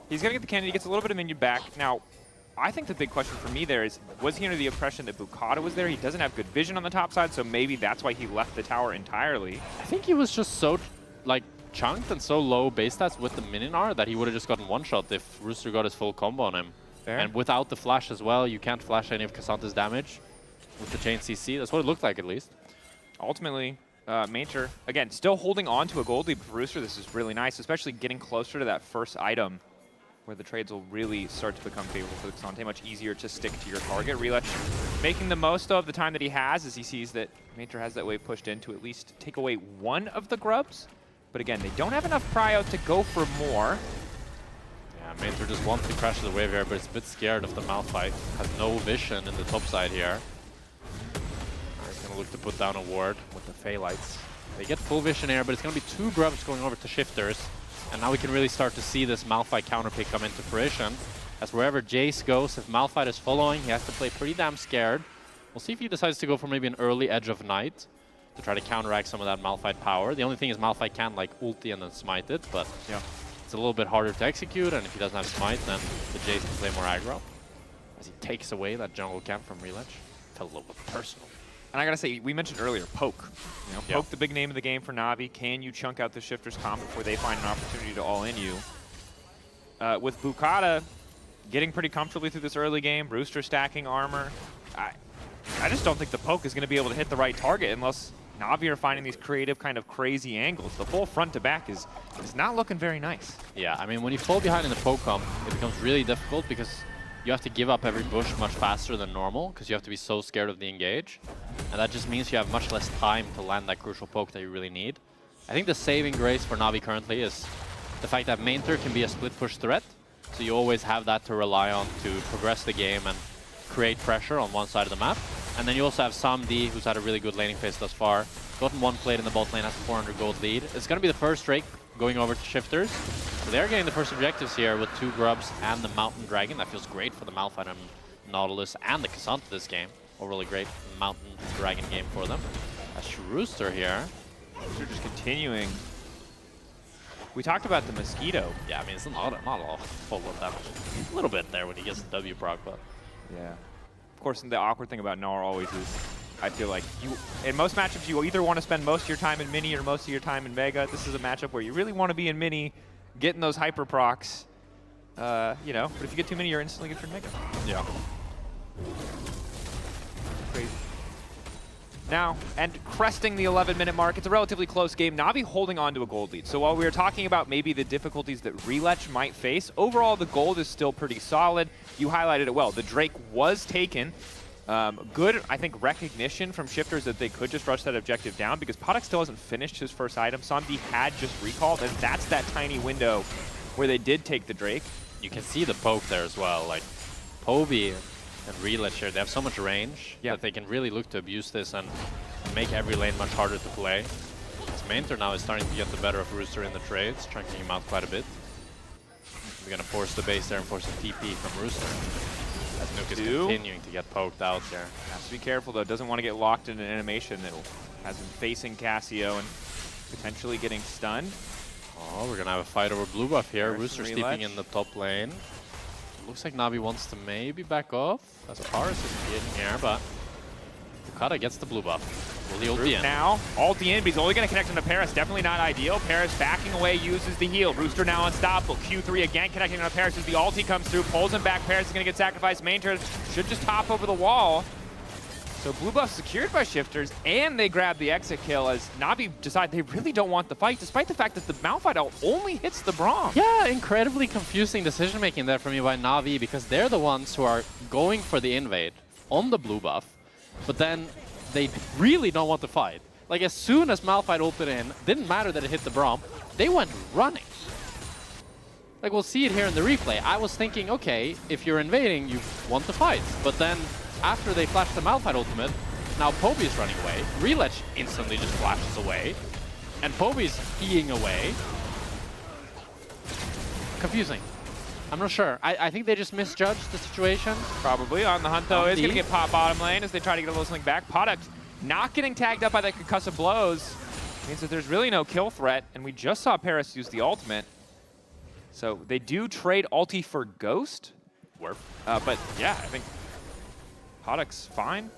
He's going to get the cannon. He gets a little bit of minion back. Now, I think the big question for me there is, was he under the impression that Bukata was there? He doesn't have good vision on the top side, so maybe that's why he left the tower entirely. I think he was just so like chunked and so low base stats with the minion R that he would have just gotten one shot if Rooster got his full combo on him. Fair. And without the flash as well, you can't flash any of K'Sante's damage with the chain CC. That's what it looked like, at least. Ultimately, Mainter, again, still holding on to a gold lead for Rooster. This is really nice, especially getting closer to that first item where the trades will really start to become favorable for the K'Sante. Much easier to stick to your target. Relech making the most of the time that he has as he sees that Mainter has that wave pushed in to at least take away one of the grubs. But again, they don't have enough prio to go for more. Yeah, Mainter just wants to crash the wave here, but it's a bit scared of the Malphite. Has no vision in the top side here. He's going to look to put down a ward with the Fey Lights. They get full vision here, but it's going to be 2 grubs going over to Shifters. And now we can really start to see this Malphite counterpick come into fruition. As wherever Jace goes, if Malphite is following, he has to play pretty damn scared. We'll see if he decides to go for maybe an early Edge of Night to try to counteract some of that Malphite power. The only thing is Malphite can like ulti and then smite it, but it's a little bit harder to execute, and if he doesn't have smite, then the Jace can play more aggro. As he takes away that jungle camp from Relech. Felt a little bit personal. And I gotta say, we mentioned earlier, Poke. You know, Poke, the big name of the game for Na'Vi. Can you chunk out the Shifter's comp before they find an opportunity to all in you? With Bukata getting pretty comfortably through this early game, Rooster stacking armor, I just don't think the Poke is going to be able to hit the right target unless Na'Vi are finding these creative kind of crazy angles. The full front to back is not looking very nice. Yeah, I mean, when you fall behind in the Poke comp, it becomes really difficult because you have to give up every bush much faster than normal because you have to be so scared of the engage. And that just means you have much less time to land that crucial poke that you really need. I think the saving grace for Na'Vi currently is the fact that Mainter can be a split push threat. So you always have that to rely on to progress the game and create pressure on one side of the map. And then you also have Samdi, who's had a really good laning phase thus far. Gotten 1 plate in the bot lane, has a 400 gold lead. It's going to be the first Drake going over to Shifters. So they're getting the first objectives here with 2 grubs and the Mountain Dragon. That feels great for the Malphite and Nautilus and the K'Sante this game. A really great Mountain Dragon game for them. That's Rooster here. Rooster just continuing. We talked about the Mosquito. Yeah, I mean, it's not all full of damage. A little bit there when he gets the W proc, but... Yeah. Of course, the awkward thing about Gnar always is, I feel like, in most matchups, you either want to spend most of your time in Mini or most of your time in Vega. This is a matchup where you really want to be in Mini, getting those hyper procs, you know, but if you get too many, you're instantly good for Mega. Yeah. Crazy. Now, and cresting the 11-minute mark, it's a relatively close game. Na'Vi holding on to a gold lead. So while we were talking about maybe the difficulties that Relech might face, overall the gold is still pretty solid. You highlighted it well. The Drake was taken. Good, I think, recognition from Shifters that they could just rush that objective down because Poddock still hasn't finished his first item. Samdi had just recalled, and that's that tiny window where they did take the Drake. You can see the poke there as well. Like, Poby and Relich here, they have so much range that they can really look to abuse this and make every lane much harder to play. Mainter now is starting to get the better of Rooster in the trades, chunking him out quite a bit. We're going to force the base there and force a TP from Rooster. As Nuke is continuing to get poked out there. Has to be careful though, doesn't want to get locked in an animation that has him facing Cassio and potentially getting stunned. Oh, we're going to have a fight over blue buff here. Rooster Relich. sleeping in the top lane. Looks like Navi wants to maybe back off as Paris is in here, but Bukata gets the blue buff. Will he ult the end? Now, ulti in, but he's only going to connect into Paris. Definitely not ideal. Paris backing away, uses the heal. Rooster now unstoppable. Q3 again connecting into Paris as the ulti comes through, pulls him back. Paris is going to get sacrificed. Mainter should just hop over the wall. So blue buff secured by Shifters, and they grab the exit kill as Navi decide they really don't want the fight, despite the fact that the Malphite ult only hits the Braum. Yeah, incredibly confusing decision-making there for me by Navi, because they're the ones who are going for the invade on the blue buff, but then they really don't want to fight. Like, as soon as Malphite ulted in, didn't matter that it hit the Braum, they went running. Like, we'll see it here in the replay. I was thinking, okay, if you're invading, you want to fight. But then, after they flashed the Malphite ultimate, now Poby is running away. Relich instantly just flashes away. And Poby's Eing away. Confusing. I'm not sure. I think they just misjudged the situation. Probably. On the hunt, though, is going to get pop bottom lane as they try to get a little swing back. Poddock not getting tagged up by the concussive blows means that there's really no kill threat, and we just saw Paris use the ultimate. So they do trade ulti for Ghost. But yeah, I think Poddock's fine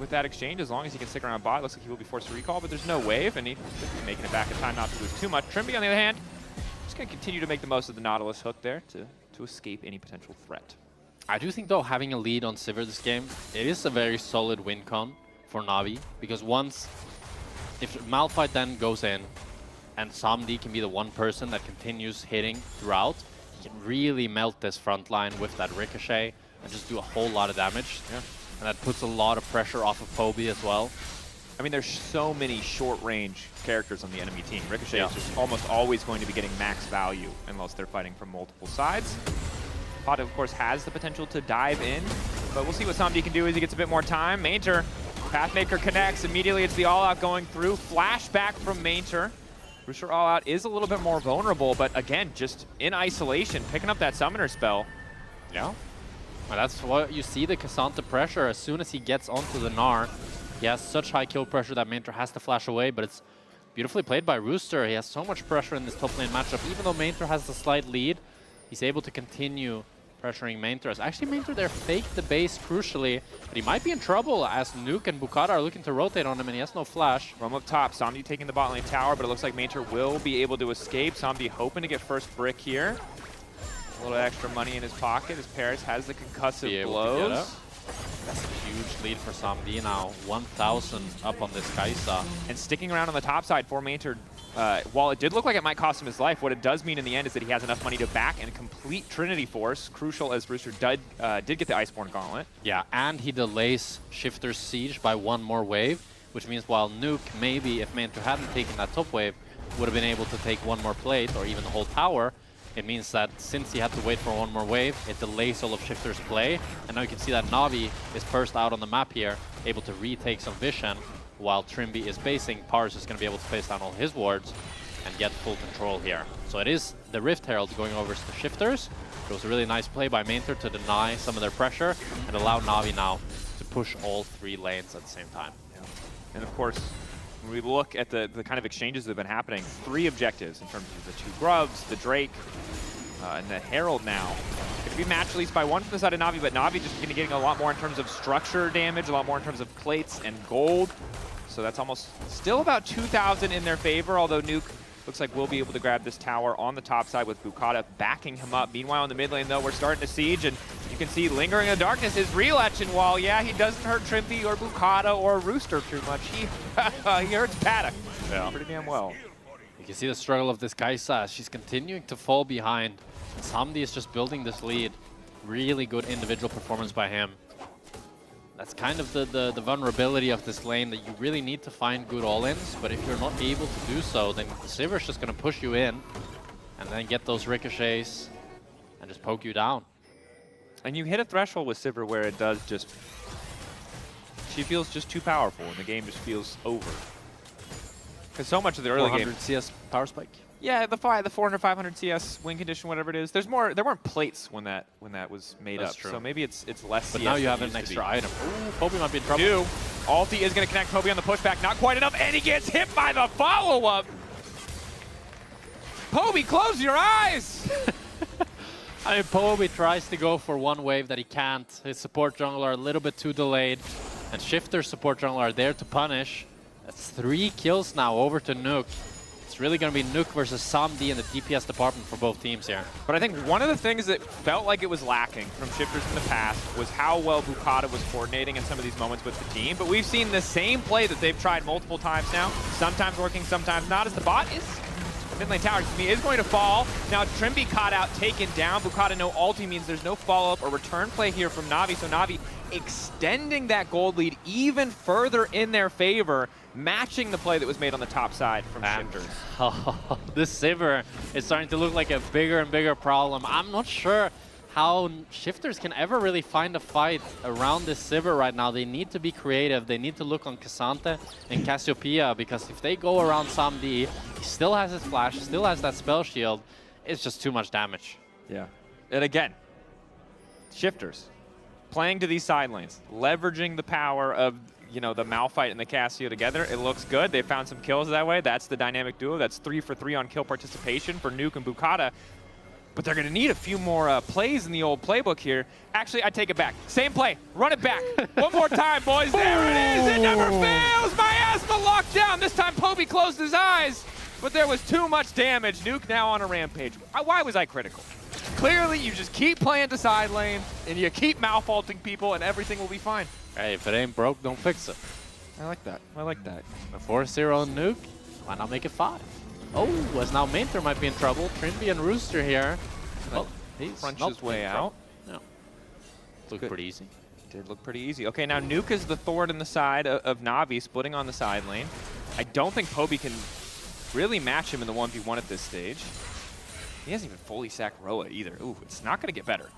with that exchange as long as he can stick around bot. Looks like he will be forced to recall, but there's no wave, and he's making it back in time not to lose too much. Trimby, on the other hand, just going to continue to make the most of the Nautilus hook there to escape any potential threat. I do think, though, having a lead on Sivir this game, it is a very solid win con for Navi, because if Malphite then goes in, and Samdi can be the one person that continues hitting throughout, he can really melt this front line with that Ricochet and just do a whole lot of damage. Yeah. And that puts a lot of pressure off of Poby as well. I mean, there's so many short-range characters on the enemy team. Ricochet is just almost always going to be getting max value unless they're fighting from multiple sides. Pod, of course, has the potential to dive in, but we'll see what Samdi can do as he gets a bit more time. Mainter, Pathmaker connects. Immediately, it's the all-out going through. Flashback from Mainter. Rooster all-out is a little bit more vulnerable, but again, just in isolation, picking up that summoner spell. Yeah. Well, that's what you see, the Cassandra pressure. As soon as he gets onto the Gnar, he has such high kill pressure that Mainter has to flash away, but it's beautifully played by Rooster. He has so much pressure in this top lane matchup. Even though Mainter has the slight lead, he's able to continue pressuring Mainter. Actually, Mainter there faked the base crucially, but he might be in trouble as Nuke and Bukata are looking to rotate on him, and he has no flash. From up top, Samdi taking the bot lane tower, but it looks like Mainter will be able to escape. Samdi hoping to get first brick here. A little extra money in his pocket as Paris has the concussive blows. That's a huge lead for Samdi now. 1,000 up on this Kai'Sa. And sticking around on the top side for Mainter, while it did look like it might cost him his life, what it does mean in the end is that he has enough money to back and complete Trinity Force, crucial as Rooster did get the Iceborne Gauntlet. Yeah, and he delays Shifter's Siege by one more wave, which means while Nuke, maybe if Mainter hadn't taken that top wave, would have been able to take one more plate or even the whole tower. It means that since he had to wait for one more wave, it delays all of Shifter's play. And now you can see that Navi is first out on the map here, able to retake some vision, while Trimby is basing. Pars is going to be able to face down all his wards and get full control here. So it is the Rift Herald going over to Shifters. It was a really nice play by Mainter to deny some of their pressure and allow Navi now to push all three lanes at the same time. Yeah. And of course, when we look at the kind of exchanges that have been happening, 3 objectives in terms of the 2 Grubs, the Drake, and the Herald now. Going to be match released by one from the side of Navi, but Navi just going to be getting a lot more in terms of structure damage, a lot more in terms of plates and gold. So that's almost still about 2,000 in their favor, although Nuke looks like we'll be able to grab this tower on the top side with Bukata backing him up. Meanwhile, in the mid lane, though, we're starting to siege, and you can see lingering in the darkness is Relich, and while, yeah, he doesn't hurt Trimby or Bukata or Rooster too much, he hurts Paddock pretty damn well. You can see the struggle of this Kai'Sa as she's continuing to fall behind. Samdi is just building this lead. Really good individual performance by him. That's kind of the vulnerability of this lane, that you really need to find good all-ins, but if you're not able to do so, then Sivir's just going to push you in and then get those ricochets and just poke you down. And you hit a threshold with Sivir where it does just... She feels just too powerful, and the game just feels over. Because so much of the early game... 400 CS power spike. Yeah, the 400, 500 CS win condition, whatever it is. There's more. There weren't plates when that was made That's up. true. So maybe it's less. But CS now you than have it an used to extra be. item. Ooh, Poby might be in trouble. Alti is going to connect Poby on the pushback. Not quite enough, and he gets hit by the follow-up. Poby, close your eyes. I mean, Poby tries to go for one wave that he can't. His support jungler are a little bit too delayed, and Shifter's support jungler are there to punish. That's 3 kills now over to Nuke. It's really going to be Nuke versus Samdi in the DPS department for both teams here. But I think one of the things that felt like it was lacking from Shifters in the past was how well Bukata was coordinating in some of these moments with the team. But we've seen the same play that they've tried multiple times now, sometimes working, sometimes not, as the bot is... Mid lane tower to me is going to fall. Now Trimby caught out, taken down. Bukata no ulti means there's no follow-up or return play here from Na'Vi. So Na'Vi extending that gold lead even further in their favor, matching the play that was made on the top side from Shifters. Oh, this Sivir is starting to look like a bigger and bigger problem. I'm not sure how Shifters can ever really find a fight around this Sivir right now. They need to be creative. They need to look on Cassante and Cassiopeia, because if they go around Samdi, he still has his flash, still has that spell shield. It's just too much damage. Yeah. And again, Shifters playing to these side lanes, leveraging the power of, you know, the Malphite and the Cassio together. It looks good. They found some kills that way. That's the dynamic duo. That's 3 for 3 on kill participation for Nuke and Bukata. But they're going to need a few more plays in the old playbook here. Actually, I take it back. Same play. Run it back. One more time, boys. There it is. It never fails. Miasma locked down. This time, Poby closed his eyes. But there was too much damage. Nuke now on a rampage. Why was I critical? Clearly, you just keep playing to side lane, and you keep mouth-faulting people, and everything will be fine. Hey, if it ain't broke, don't fix it. I like that. I like that. A 4-0 on Nuke. Why not make it 5? Oh, as now Mainter might be in trouble. Trimby and Rooster here. Well, he's Crunch not his way in out. No. Looked pretty easy. Did look pretty easy. Okay, now Nuke is the thorn in the side of Na'Vi, splitting on the side lane. I don't think Poby can really match him in the 1v1 at this stage. He hasn't even fully sacked Roa either. Ooh, it's not going to get better.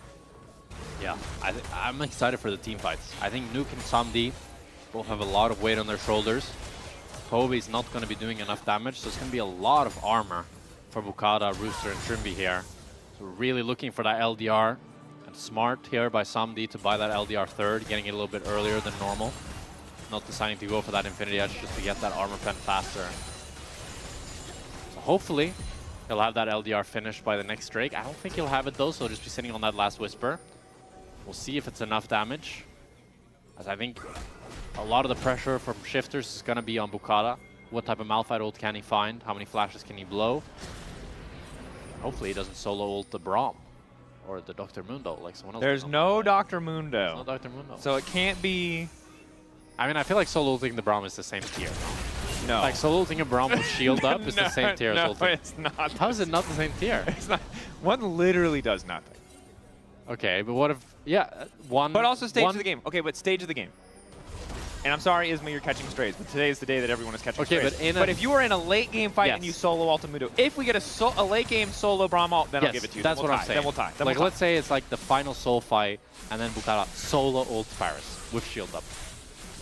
Yeah, I'm excited for the team fights. I think Nuke and Samdi both have a lot of weight on their shoulders. Poby's not going to be doing enough damage, so it's going to be a lot of armor for Bukata, Rooster, and Trimby here. So we're really looking for that LDR, and smart here by Samdi to buy that LDR third, getting it a little bit earlier than normal. Not deciding to go for that Infinity Edge just to get that armor pen faster. So hopefully he'll have that LDR finished by the next Drake. I don't think he'll have it though, so he'll just be sitting on that last Whisper. We'll see if it's enough damage, as I think a lot of the pressure from Shifters is going to be on Bukata. What type of Malphite ult can he find? How many flashes can he blow? Hopefully he doesn't solo ult the Braum or the Dr. Mundo like someone else. There's no Dr. Mundo. There's no Dr. Mundo. So it can't be... I mean, I feel like solo ulting the Braum is the same tier. No. Like solo ulting a Braum with shield up is the same tier as ulting. No, it's not. How is it not the same tier? It's not. One literally does nothing. Okay, but what if... Yeah, one... But also stage of the game. Okay, but stage of the game. And I'm sorry, Isma, you're catching strays, but today is the day that everyone is catching strays. But if you were in a late game fight and you solo Ultimundo, if we get a late game solo Braum ult, then I'll give it to you. That's what I'm saying. Then we'll tie. Like, let's say it's like the final soul fight, and then Bukata solo ult Paris with shield up,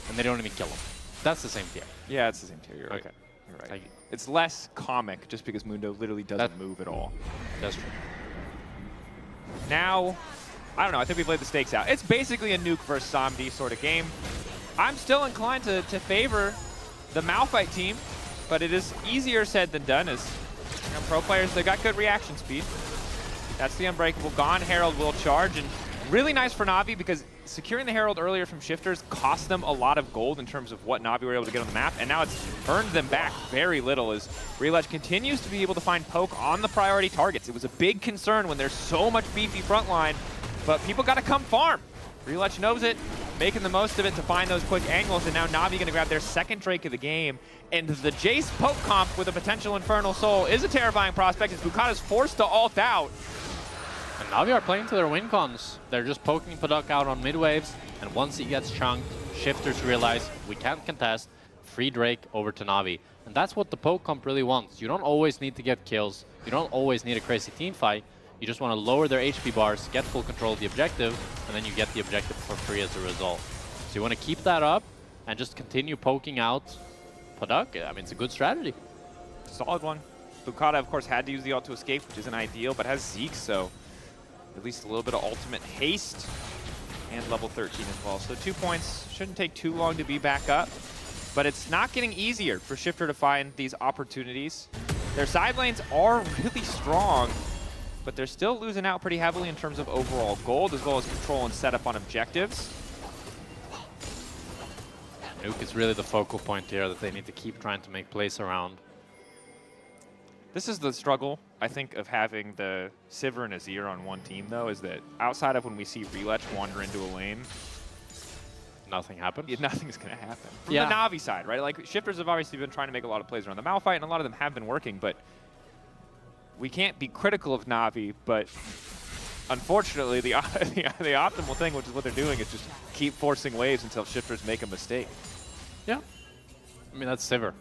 and they don't even kill him. That's the same tier. Yeah, it's the same tier. You're right. Okay. You're right. It's less comic just because Mundo literally doesn't move at all. That's true. Now, I don't know. I think we've laid the stakes out. It's basically a Nuke versus Samdi sort of game. I'm still inclined to favor the Malphite team, but it is easier said than done as pro players, they got good reaction speed. That's the Unbreakable. Gone Herald will charge, and really nice for Na'Vi because securing the Herald earlier from Shifters cost them a lot of gold in terms of what Na'Vi were able to get on the map, and now it's earned them back very little as LEC continues to be able to find poke on the priority targets. It was a big concern when there's so much beefy frontline, but people got to come farm. LEC knows it, making the most of it to find those quick angles, and now Na'Vi going to grab their second Drake of the game. And the Jace poke comp with a potential Infernal Soul is a terrifying prospect as Bukata's forced to ult out. And Navi are playing to their win cons. They're just poking Paduk out on mid waves, and once he gets chunked, Shifters realize we can't contest, free Drake over to Navi. And that's what the poke comp really wants. You don't always need to get kills. You don't always need a crazy team fight. You just want to lower their HP bars, get full control of the objective, and then you get the objective for free as a result. So you want to keep that up and just continue poking out Paduk. I mean, it's a good strategy. Solid one. Bukata, of course, had to use the ult to escape, which isn't ideal, but has Zeke, so at least a little bit of ultimate haste and level 13 as well. So 2 points. Shouldn't take too long to be back up, but it's not getting easier for Shifter to find these opportunities. Their side lanes are really strong, but they're still losing out pretty heavily in terms of overall gold, as well as control and setup on objectives. Nuke is really the focal point here that they need to keep trying to make plays around. This is the struggle, I think, of having the Sivir and Azir on one team, though, is that outside of when we see Relech wander into a lane, nothing happens? Yeah, nothing's going to happen. From the Na'Vi side, right? Like, Shifters have obviously been trying to make a lot of plays around the Malphite, and a lot of them have been working, but we can't be critical of Na'Vi, but unfortunately, the optimal thing, which is what they're doing, is just keep forcing waves until Shifters make a mistake. Yeah. I mean, that's Sivir.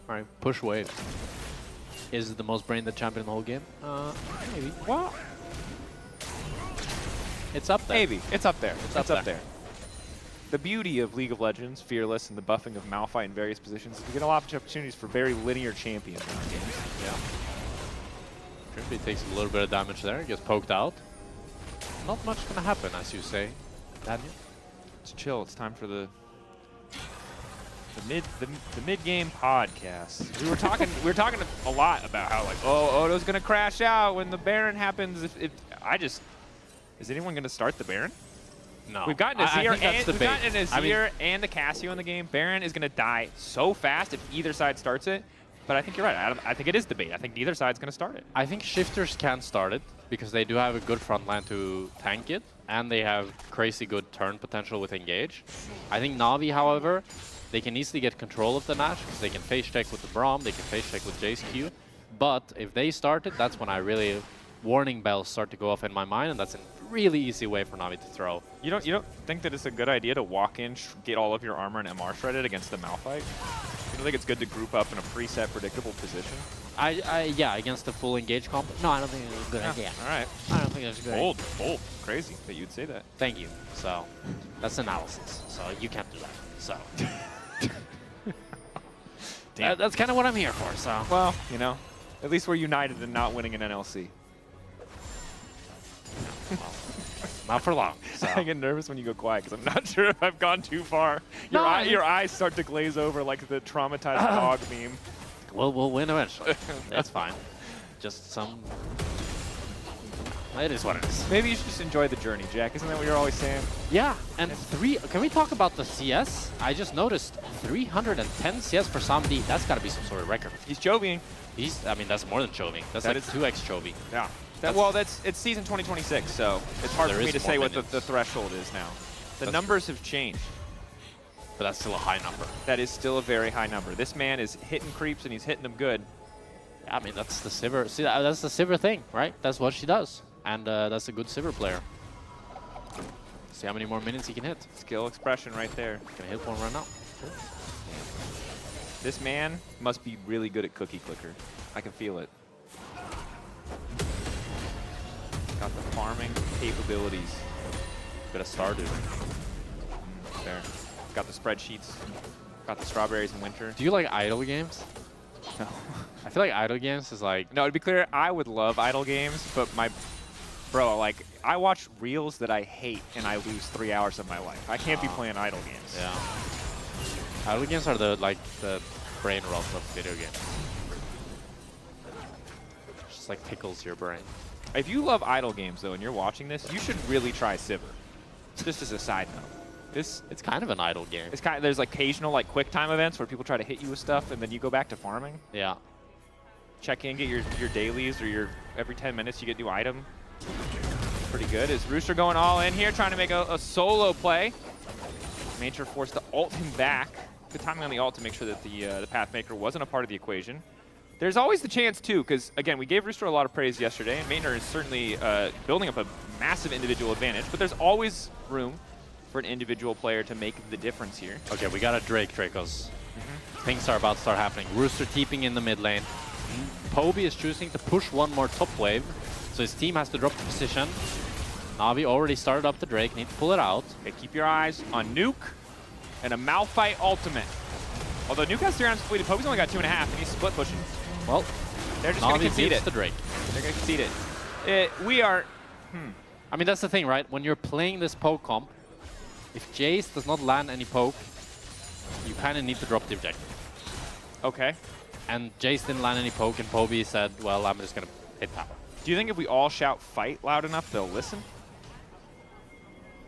All right, push wave. Is it the most brain-dead champion in the whole game? Maybe. Well, it's up there. Maybe. It's up there. It's up there. The beauty of League of Legends, Fearless, and the buffing of Malphite in various positions is we get a lot of opportunities for very linear champions in our games. Yeah. Trinity takes a little bit of damage there, gets poked out. Not much gonna happen, as you say, Daniel. It's chill. It's time for the mid-game podcast. We were talking a lot about how, like, oh, Odo's gonna crash out when the Baron happens. Is anyone gonna start the Baron? No. We've gotten Azir Azir and the Cassio in the game. Baron is gonna die so fast if either side starts it. But I think you're right, Adam. I think it is debate. I think neither side's gonna start it. I think Shifters can start it because they do have a good front line to tank it, and they have crazy good turn potential with Engage. I think Na'Vi, however, they can easily get control of the Nash because they can face check with the Braum, they can face check with Jace Q. But if they start it, that's when I really warning bells start to go off in my mind, and that's a really easy way for Na'Vi to throw. You don't think that it's a good idea to walk in, get all of your armor and MR shredded against the Malphite? You don't think it's good to group up in a preset, predictable position? Yeah, against the full Engage comp. No, I don't think it's a good idea. All right. I don't think it's a good idea. Bold. Crazy that you'd say that. Thank you. So, that's analysis. So, you can't do that. So. That's kind of what I'm here for, so. Well, you know, at least we're united in not winning an NLC. Well, not for long. So. I get nervous when you go quiet because I'm not sure if I've gone too far. Your eyes start to glaze over like the traumatized dog meme. We'll win eventually. That's fine. Just some... It is what it is. Maybe you should just enjoy the journey, Jack. Isn't that what you're always saying? Yeah, and can we talk about the CS? I just noticed 310 CS for Samdi. That's got to be some sort of record. He's Choving. I mean, that's more than Choving. That's like 2x Choving. Yeah. It's season 2026, so it's hard for me to say what the threshold is now. The numbers have changed. But that's still a high number. That is still a very high number. This man is hitting creeps, and he's hitting them good. Yeah, I mean, that's the Sivir. See, that's the Sivir thing, right? That's what she does. And that's a good Sivir player. See how many more minutes he can hit. Skill expression right there. Can hit one right now. Sure. This man must be really good at cookie clicker. I can feel it. Got the farming capabilities. Could have started. There. Got the spreadsheets. Got the strawberries in winter. Do you like idle games? No. I feel like idle games is like... No, to be clear, I would love idle games, but Bro, like, I watch reels that I hate, and I lose 3 hours of my life. I can't be playing idle games. Yeah. Idle games are the brain rot of video games. Just like tickles your brain. If you love idle games, though, and you're watching this, you should really try Sivir. Just as a side note. It's kind of an idle game. There's like occasional like quick time events where people try to hit you with stuff, and then you go back to farming. Yeah. Check in, get your dailies, or every 10 minutes you get a new item. Pretty good. Is Rooster going all in here, trying to make a solo play? Major forced to ult him back. Good timing on the ult to make sure that the Pathmaker wasn't a part of the equation. There's always the chance, too, because, again, we gave Rooster a lot of praise yesterday, and Maynard is certainly building up a massive individual advantage, but there's always room for an individual player to make the difference here. Okay, we got a Dracos. Things are about to start happening. Rooster TPing in the mid lane. Poby is choosing to push one more top wave, so his team has to drop the position. Na'Vi already started up the Drake, need to pull it out. Okay, keep your eyes on Nuke and a Malphite ultimate. Although Nuke has 3 rounds completed, Poby's only got 2.5, and he's split pushing. Well, they're just going to concede it. The Drake. They're going to concede it. We are... I mean, that's the thing, right? When you're playing this poke comp, if Jace does not land any poke, you kind of need to drop the objective. Okay. And Jace didn't land any poke, and Poby said, well, I'm just going to hit tower. Do you think if we all shout fight loud enough, they'll listen?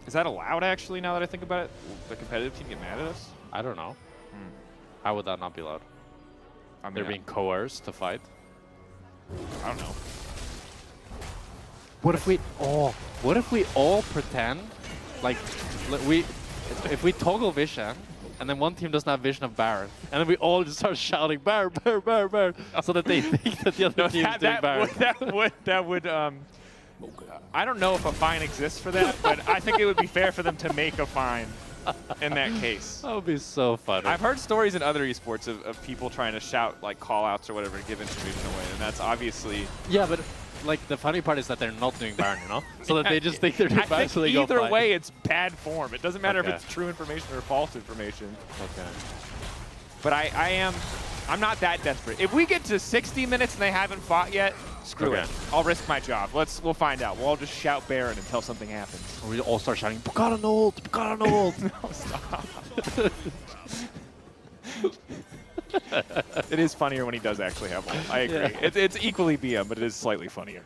Is that allowed, actually, now that I think about it? Will the competitive team get mad at us? I don't know. How would that not be allowed? I mean, They're being coerced to fight. I don't know. What if we all pretend like if we toggle vision and then one team doesn't have vision of Baron and then we all just start shouting Baron, Baron, Baron, Baron, so that they think that the other team is doing Baron. That would I don't know if a fine exists for that, but I think it would be fair for them to make a fine in that case. That would be so funny. I've heard stories in other esports of people trying to shout like call-outs or whatever to give information away, and that's obviously... Yeah, but like the funny part is that they're not doing Baron, you know? So that they just think they're doing Baron, so they go either fight. way, it's bad form. It doesn't matter if it's true information or false information. Okay. But I'm not that desperate. If we get to 60 minutes and they haven't fought yet, screw it. I'll risk my job. We'll find out. We'll all just shout Baron until something happens. Or we all start shouting, Bukata no ult, Bukata no ult. No, stop. It is funnier when he does actually have ult. I agree. Yeah. It's equally BM, but it is slightly funnier.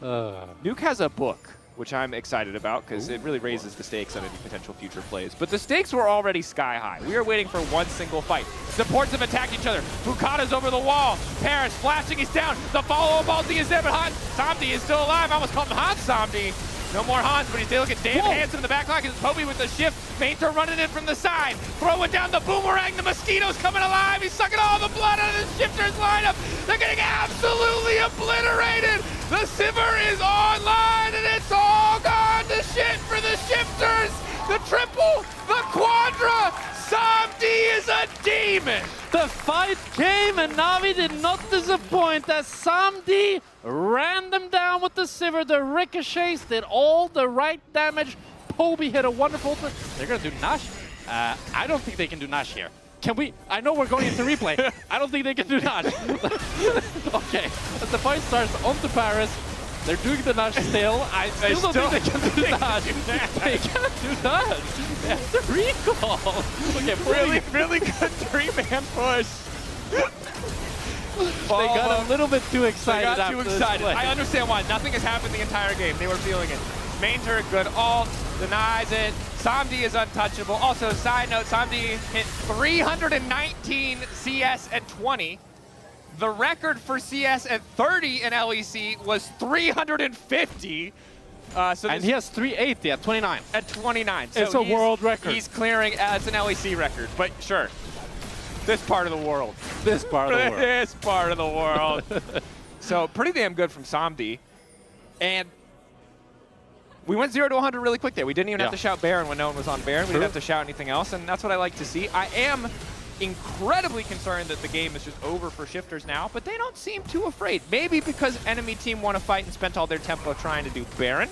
Nuke has a book, which I'm excited about because it really raises the stakes on any potential future plays. But the stakes were already sky high. We are waiting for one single fight. Supports have attacked each other. Bukata's over the wall. Paris flashing, he's down. The follow-up ulti is there, but Samdi is still alive. I almost called him Hans Samdi. No more Hans, but he's still looking damn handsome in the back line. It's Poby with the shift. Maynard running in from the side. Throwing down the boomerang. The mosquito's coming alive. He's sucking all the blood out of the Shifters lineup. They're getting absolutely obliterated. The Sivir is online, and it's all gone to shit for the Shifters. The triple, the quadra. Samdi is a demon. The fight came, and Na'Vi did not disappoint as Samdi ran them down with the Sivir. The ricochets did all the right damage. Poby hit a wonderful... They're going to do Nash. I don't think they can do Nash here. Can we? I know we're going into replay. I don't think they can do Nash. Okay, as the fight starts onto Paris, they're doing the Nash still. I still don't think they can do Nash. They can't do Nash. They have to recall. Okay, really good three-man push. They got a little bit too excited. They got too excited. I understand why. Nothing has happened the entire game. They were feeling it. Maynard, good ult, denies it. Samdi is untouchable. Also, side note, Samdi hit 319 CS at 20. The record for CS at 30 in LEC was 350. And he has 380 at 29. At 29. So it's a world record. He's clearing as an LEC record, but sure. This part of the world. This part of the world. This part of the world. So pretty damn good from Samdi. And we went 0 to 100 really quick there. We didn't even have to shout Baron when no one was on Baron. We didn't have to shout anything else, and that's what I like to see. I am incredibly concerned that the game is just over for Shifters now, but they don't seem too afraid. Maybe because enemy team want to fight and spent all their tempo trying to do Baron.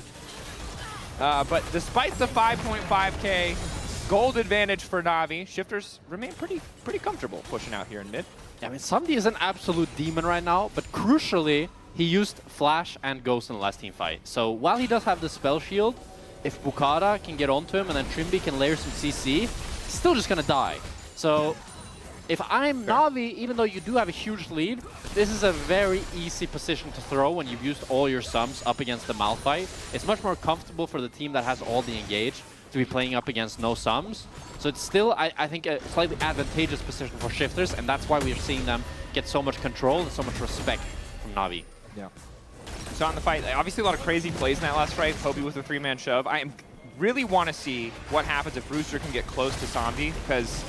But despite the 5.5k gold advantage for Na'Vi, Shifters remain pretty comfortable pushing out here in mid. Yeah, I mean, Samdi is an absolute demon right now, but crucially, he used Flash and Ghost in the last team fight. So while he does have the spell shield, if Bukata can get onto him and then Trimby can layer some CC, he's still just gonna die. So if I'm Na'Vi, even though you do have a huge lead, this is a very easy position to throw when you've used all your sums up against the Malphite. It's much more comfortable for the team that has all the engage to be playing up against no sums. So it's still, I think, a slightly advantageous position for Shifters, and that's why we're seeing them get so much control and so much respect from Na'Vi. Yeah. So on the fight, obviously a lot of crazy plays in that last fight. Poby with a three-man shove. I really want to see what happens if Rooster can get close to Samdi, because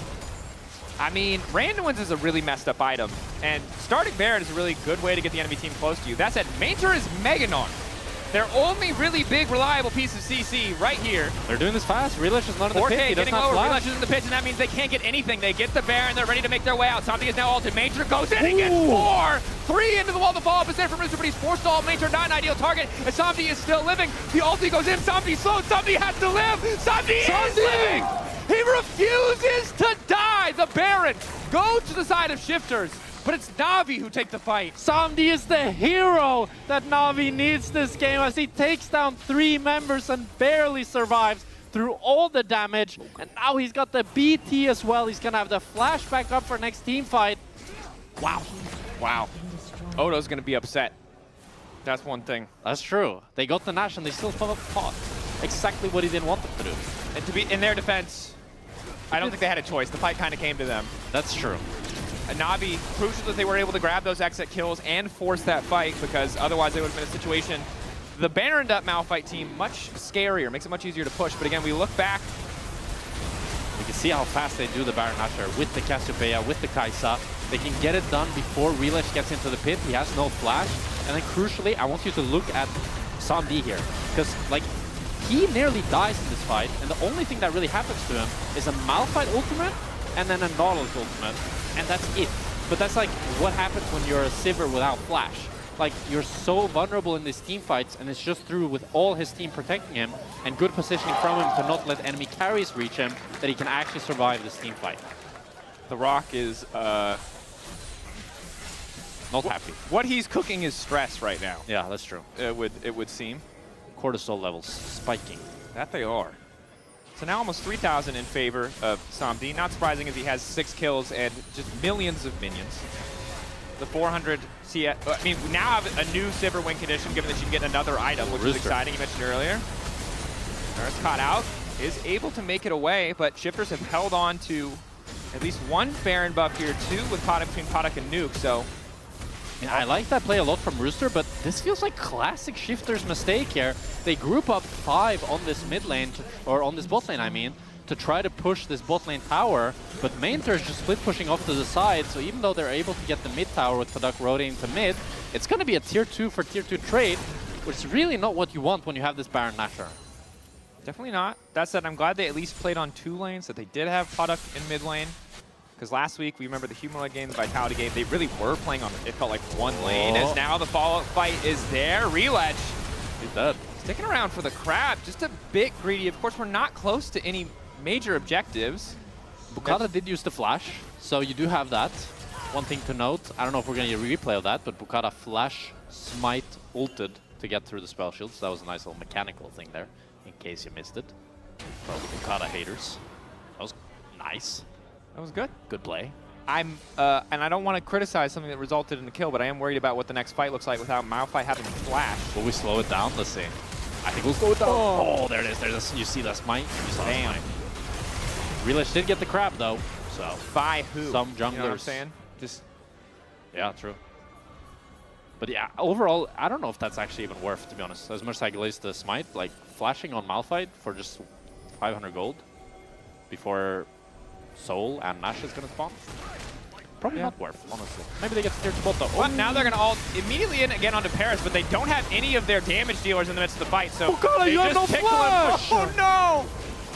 I mean, Randuin's is a really messed up item, and starting Baron is a really good way to get the enemy team close to you. That said, Mainter is Meganon. Their only really big, reliable piece of CC right here. They're doing this fast. Relish is not in the pit. He does getting not lower. flash. Relish is in the pit, and that means they can't get anything. They get the Baron. They're ready to make their way out. Something is now ulted. Mainter goes in and gets 4. 3 into the wall. The follow-up is there from Rooster, but he's forced to ult. Mainter not an ideal target, and Somdi is still living. The ulti goes in. Somdi's slow. Somdi has to live. Somdi is living. He refuses to die. The Baron goes to the side of Shifters. But it's Na'Vi who take the fight. Somdi is the hero that Na'Vi needs this game as he takes down 3 members and barely survives through all the damage. And now he's got the BT as well. He's gonna have the flashback up for next team fight. Wow. Wow. Odo's gonna be upset. That's one thing. That's true. They got the Nash and they still fought exactly what he didn't want them to do. And to be in their defense, I don't think they had a choice. The fight kind of came to them. That's true. Na'Vi, crucial that they were able to grab those exit kills and force that fight, because otherwise they would have been in a situation. The bannered up Malphite team, much scarier, makes it much easier to push. But again, we look back. We can see how fast they do the Baron Nashor with the Cassiopeia, with the Kaisa. They can get it done before Relish gets into the pit. He has no flash. And then crucially, I want you to look at Somdi here. Because, like, he nearly dies in this fight. And the only thing that really happens to him is a Malphite ultimate and then a Nautilus ultimate. And that's it. But that's like what happens when you're a Sivir without flash. Like, you're so vulnerable in these team fights, and it's just through with all his team protecting him and good positioning from him to not let enemy carries reach him that he can actually survive this team fight. The Rock is not happy. What he's cooking is stress right now. Yeah, that's true. It would seem. Cortisol levels spiking. That they are. So now almost 3,000 in favor of Somdi. Not surprising as he has 6 kills and just millions of minions. The 400 CS, I mean, we now have a new Sivir win condition, given that you can get another item, which is exciting, you mentioned earlier. Nurse caught out, is able to make it away, but Shifters have held on to at least one Baron buff here, too, with Podok between Podok and Nuke, so. Yeah, I like that play a lot from Rooster, but this feels like classic Shifters mistake here. They group up 5 on this mid lane, or on this bot lane, I mean, to try to push this bot lane tower, but Mainter is just split pushing off to the side, so even though they're able to get the mid tower with Podok rotating to mid, it's going to be a tier 2 for tier 2 trade, which is really not what you want when you have this Baron Nashor. Definitely not. That said, I'm glad they at least played on 2 lanes, that they did have Podok in mid lane. Because last week, we remember the Humanoid game, the Vitality game, they really were playing on, it felt like, 1 lane, as now the follow-up fight is there. Reledge. He's dead. Sticking around for the crab, just a bit greedy. Of course, we're not close to any major objectives. Bukata did use the flash, so you do have that. One thing to note, I don't know if we're going to get a replay of that, but Bukata flash, smite, ulted to get through the spell shields. That was a nice little mechanical thing there, in case you missed it. For all the Bukata haters. That was nice. That was good. Good play. And I don't want to criticize something that resulted in the kill, but I am worried about what the next fight looks like without Malphite having flash. Will we slow it down? Let's see. I think we'll slow it down. Oh, there it is. There's you see that smite? You saw that smite. Relish did get the crab, though. So by who? Some junglers. You know what I'm saying? Just. Yeah, true. But yeah, overall, I don't know if that's actually even worth, to be honest. As much as I glaze the smite, like flashing on Malphite for just 500 gold before Soul and Nash is going to spawn. Probably not worth, honestly. Maybe they get scared to bot though. Well, now they're going to ult immediately in again onto Paris, but they don't have any of their damage dealers in the midst of the fight, so Bukata, they you have just no tickle flash! him. Oh no!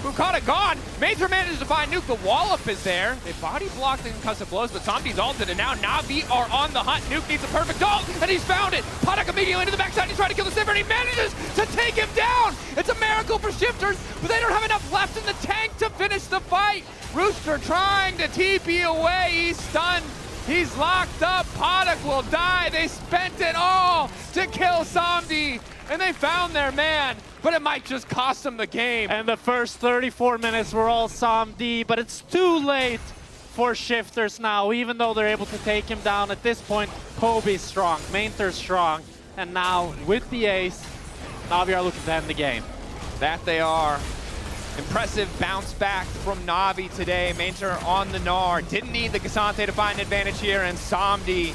Bukata gone. Mainter manages to find Nuke. The wallop is there. They body blocked the concussive blows, but Somdi's ulted, and now Na'Vi are on the hunt. Nuke needs a perfect ult, and he's found it. Podok immediately into the backside. He's trying to kill the Sivir, and he manages to take him down. It's a miracle for Shifters, but they don't have enough left in the tank to finish the fight. Rooster trying to TP away. He's stunned. He's locked up. Podok will die. They spent it all to kill Somdi, and they found their man, but it might just cost them the game. And the first 34 minutes were all Somdi, but it's too late for Shifters now, even though they're able to take him down. At this point, Kobe's strong, Mainter's strong, and now with the ace, Na'Vi are looking to end the game. That they are. Impressive bounce back from Na'Vi today. Mainter on the Gnar. Didn't need the Cassante to find an advantage here, and Somdi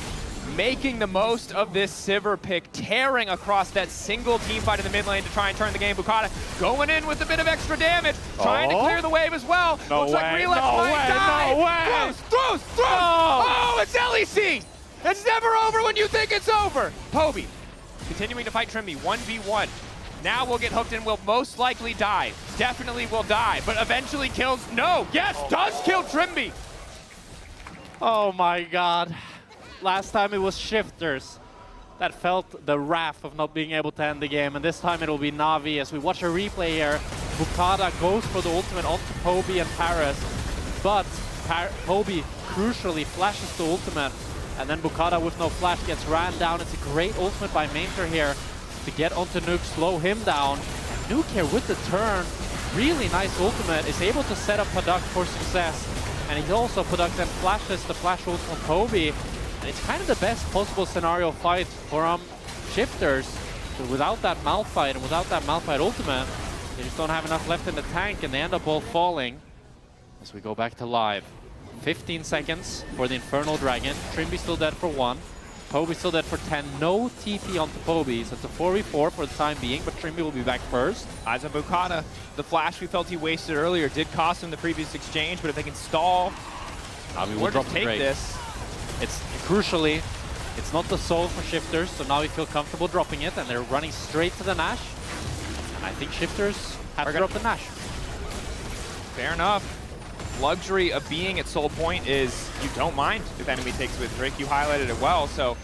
making the most of this Sivir pick, tearing across that single team fight in the mid lane to try and turn the game. Bukata going in with a bit of extra damage, trying to clear the wave as well. No Looks like way, Relapse no might way, die. no way. Throws! Oh, it's LEC! It's never over when you think it's over. Poby continuing to fight Trimby, 1v1. Now we'll get hooked and will most likely die. Definitely will die, but eventually kills. No, yes, does kill Trimby. Oh my god. Last time it was Shifters that felt the wrath of not being able to end the game, and this time it will be Na'Vi. As we watch a replay here, Bukata goes for the ultimate onto Poby and Paris, but Poby crucially flashes the ultimate, and then Bukata with no flash gets ran down. It's a great ultimate by Mainter here to get onto Nuke, slow him down. And Nuke here with the turn, really nice ultimate, is able to set up Padak for success. And he also, Padak then flashes the flash ult on Poby. And it's kind of the best possible scenario fight for Shifters. But without that Malphite and without that Malphite ultimate, they just don't have enough left in the tank, and they end up all falling. As we go back to live. 15 seconds for the Infernal Dragon. Trimby still dead for 1. Poby still dead for 10. No TP onto Poby, so it's a 4v4 for the time being, but Trimby will be back first. Eyes on Bukata. The flash we felt he wasted earlier did cost him the previous exchange, but if they can stall, Na'Vi or will drop just the take grade. this. It's crucially, it's not the soul for Shifters, so now we feel comfortable dropping it, and they're running straight to the Nash. And I think Shifters have to drop the Nash. Fair enough. Luxury of being at soul point is you don't mind if enemy takes with Drake. You highlighted it well, so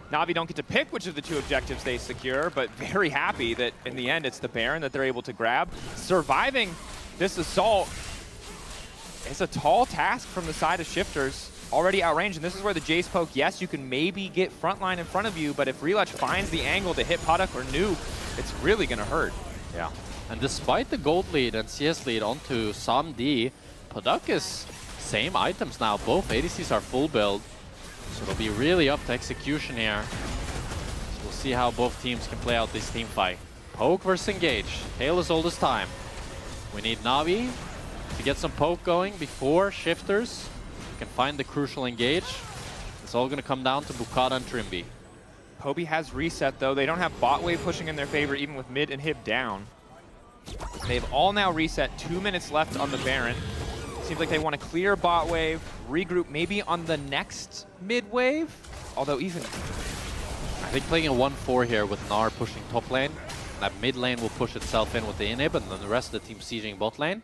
Na'Vi don't get to pick which of the two objectives they secure, but very happy that in the end it's the Baron that they're able to grab. Surviving this assault is a tall task from the side of Shifters. Already outranged, and this is where the Jace poke, yes, you can maybe get frontline in front of you, but if Relach finds the angle to hit Padak or Nuke, it's really going to hurt. Yeah. And despite the gold lead and CS lead onto Samdi, Padak is same items now. Both ADCs are full build, so it'll be really up to execution here. So we'll see how both teams can play out this team fight. Poke versus engage. Tail is all this time. We need Na'Vi to get some poke going before Shifters can find the crucial engage. It's all going to come down to Bukata and Trimby. Poby has reset though. They don't have bot wave pushing in their favor even with mid and hip down. They've all now reset. 2 minutes left on the Baron. Seems like they want to clear bot wave, regroup maybe on the next mid wave. Although even... I think playing a 1-4 here with Gnar pushing top lane, that mid lane will push itself in with the inhib, and then the rest of the team sieging bot lane.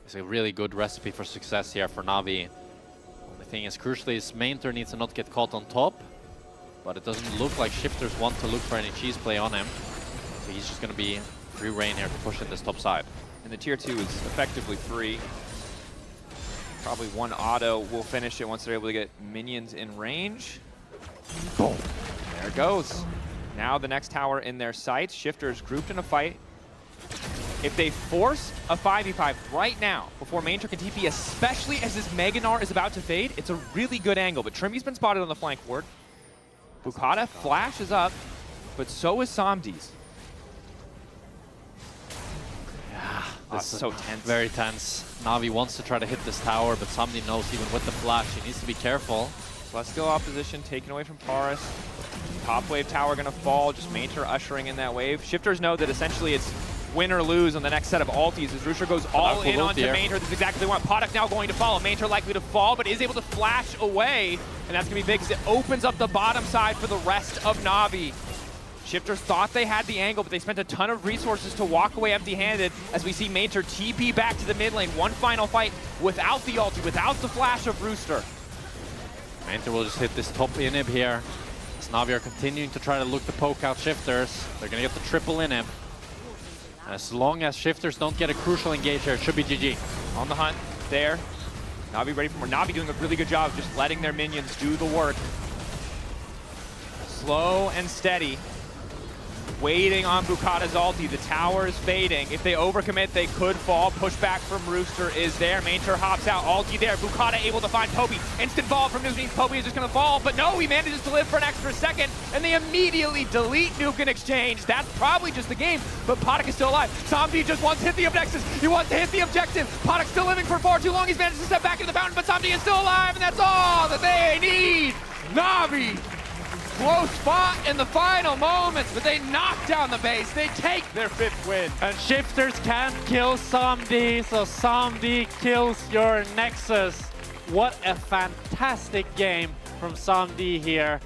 It's a really good recipe for success here for Na'Vi. The thing is, crucially, is Mainter needs to not get caught on top, but it doesn't look like Shifters want to look for any cheese play on him. So he's just going to be free reign here to push in this top side. And the tier 2 is effectively free. Probably one auto will finish it once they're able to get minions in range. Boom. There it goes. Now the next tower in their sights. Shifters grouped in a fight. If they force a 5v5 right now, before Mainter can TP, especially as this Mega Gnar is about to fade, it's a really good angle. But Trimby's been spotted on the flank ward. Bukata flashes up, but so is Samdi's. This is so tense. Very tense. Na'Vi wants to try to hit this tower, but Samdi knows even with the flash, he needs to be careful. Celestial opposition taken away from Paris. Top wave tower gonna fall, just Mainter ushering in that wave. Shifters know that essentially it's win or lose on the next set of ultis as Rusher goes all in onto Mainter. This is exactly what they want. Padak now going to follow. Mainter likely to fall, but is able to flash away. And that's gonna be big because it opens up the bottom side for the rest of Na'Vi. Shifters thought they had the angle, but they spent a ton of resources to walk away empty-handed as we see Mainter TP back to the mid lane. One final fight without the ulti, without the flash of Rooster. Mainter will just hit this top inhib here. As Na'Vi are continuing to try to look to poke out Shifters. They're going to get the triple inhib. As long as Shifters don't get a crucial engage here, it should be GG. On the hunt there. Na'Vi ready for more. Na'Vi doing a really good job of just letting their minions do the work. Slow and steady. Waiting on Bukata's ulti. The tower is fading. If they overcommit, they could fall. Pushback from Rooster is there. Mainter hops out. Ulti there. Bukata able to find Poby. Instant fall from Nuke. Poby is just going to fall. But no, he manages to live for an extra second. And they immediately delete Nuke in exchange. That's probably just the game. But Padak is still alive. Samdi just wants to hit the objectives. He wants to hit the objective. Padak still living for far too long. He's managed to step back into the fountain. But Samdi is still alive. And that's all that they need. Na'Vi close fought in the final moments, but they knock down the base. They take their 5th win. And Shifters can't kill Somdi, so Somdi kills your Nexus. What a fantastic game from Somdi here.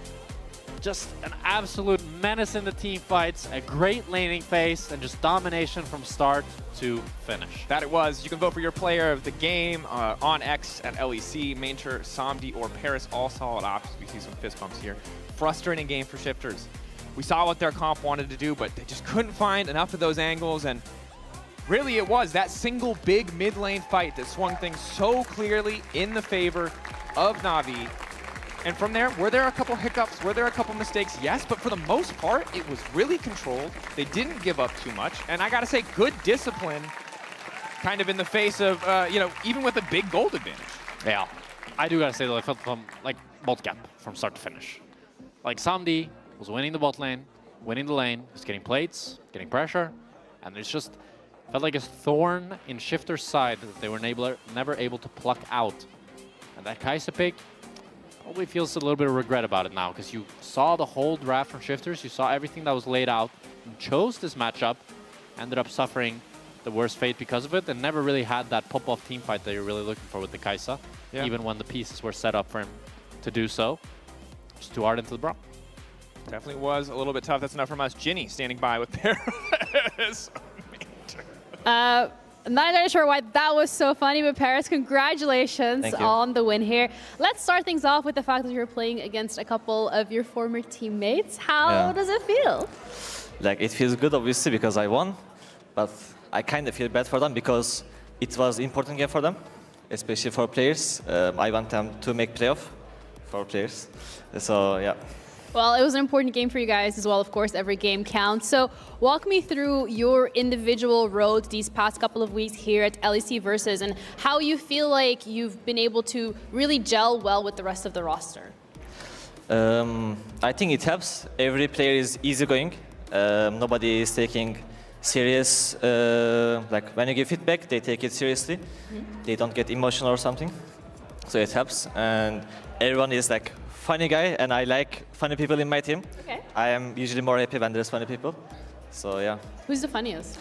Just an absolute menace in the team fights, a great laning phase, and just domination from start to finish. That it was. You can vote for your player of the game on X at LEC. Mainture, Somdi, or Paris, all solid options. We see some fist bumps here. Frustrating game for Shifters. We saw what their comp wanted to do, but they just couldn't find enough of those angles, and really it was that single big mid lane fight that swung things so clearly in the favor of Na'Vi. And from there, were there a couple hiccups? Were there a couple mistakes? Yes, but for the most part, it was really controlled. They didn't give up too much. And I gotta say, good discipline kind of in the face of, you know, even with a big gold advantage. Yeah, I do gotta say though, I felt from like both gap from start to finish. Like Somdi was winning the bot lane, winning the lane, was getting plates, getting pressure, and it's just felt like a thorn in Shifter's side that they were never able to pluck out. And that Kai'Sa pick probably feels a little bit of regret about it now, because you saw the whole draft from Shifters, you saw everything that was laid out, and chose this matchup, ended up suffering the worst fate because of it, and never really had that pop-off team fight that you're really looking for with the Kai'Sa, even when the pieces were set up for him to do so. Just too hard into the Braum. Definitely was a little bit tough. That's enough from us. Ginny standing by with Paris. I'm not entirely sure why that was so funny, but Paris, congratulations on the win here. Let's start things off with the fact that you're playing against a couple of your former teammates. How does it feel? Like, it feels good, obviously, because I won, but I kind of feel bad for them because it was an important game for them, especially for players. I want them to make playoff for players. So, yeah. Well, it was an important game for you guys as well. Of course, every game counts. So walk me through your individual road these past couple of weeks here at LEC Versus and how you feel like you've been able to really gel well with the rest of the roster. I think it helps. Every player is easygoing. Nobody is taking serious. Like when you give feedback, they take it seriously. They don't get emotional or something. So it helps. And everyone is like funny guy, and I like funny people in my team. Okay. I am usually more happy when there's funny people. So yeah. Who's the funniest?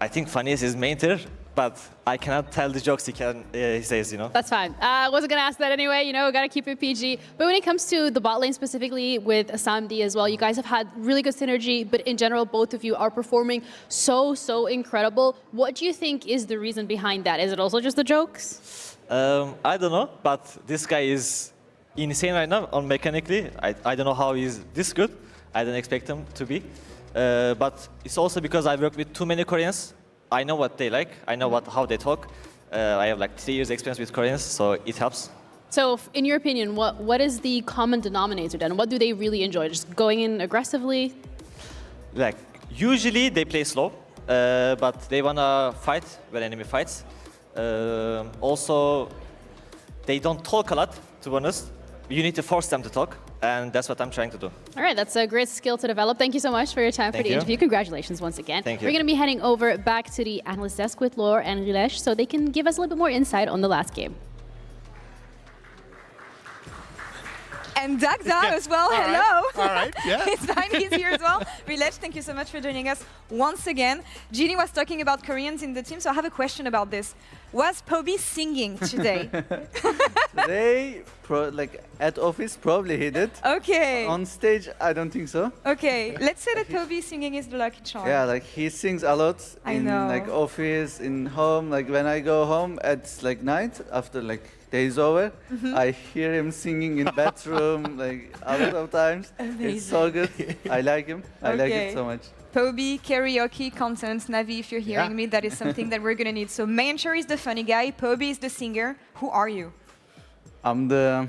I think funniest is Mainter, but I cannot tell the jokes he says, you know. That's fine. I wasn't going to ask that anyway, you know, got to keep it PG. But when it comes to the bot lane specifically with Samdi as well, you guys have had really good synergy, but in general, both of you are performing so incredible. What do you think is the reason behind that? Is it also just the jokes? I don't know, but this guy is insane right now on mechanically. I don't know how he's this good. I didn't expect him to be. But it's also because I work with too many Koreans. I know what they like. I know how they talk. I have like 3 years experience with Koreans, so it helps. So in your opinion, what is the common denominator then? What do they really enjoy? Just going in aggressively? Like, usually they play slow, but they want to fight when enemy fights. Also, they don't talk a lot, to be honest. You need to force them to talk, and that's what I'm trying to do. All right, that's a great skill to develop. Thank you so much for your time for the interview. Congratulations once again. Thank you. We're going to be heading over back to the analyst desk with Lore and Rilesh so they can give us a little bit more insight on the last game. And Dagda as well, hello. All right, yeah. It's fine, he's here as well. Rilesh, thank you so much for joining us once again. Ginny was talking about Koreans in the team, so I have a question about this. Was Poby singing today? Today, like at office, probably he did. Okay. On stage, I don't think so. Okay, let's say that Poby singing is the lucky charm. Yeah, like he sings a lot in like office, in home. Like when I go home at like night after like day's over, I hear him singing in bathroom like a lot of times. Amazing. It's so good. I like him. I like it so much. Poby, karaoke, content, Navi, if you're hearing me, that is something that we're going to need. So Maincher is the funny guy, Poby is the singer. Who are you? I'm the...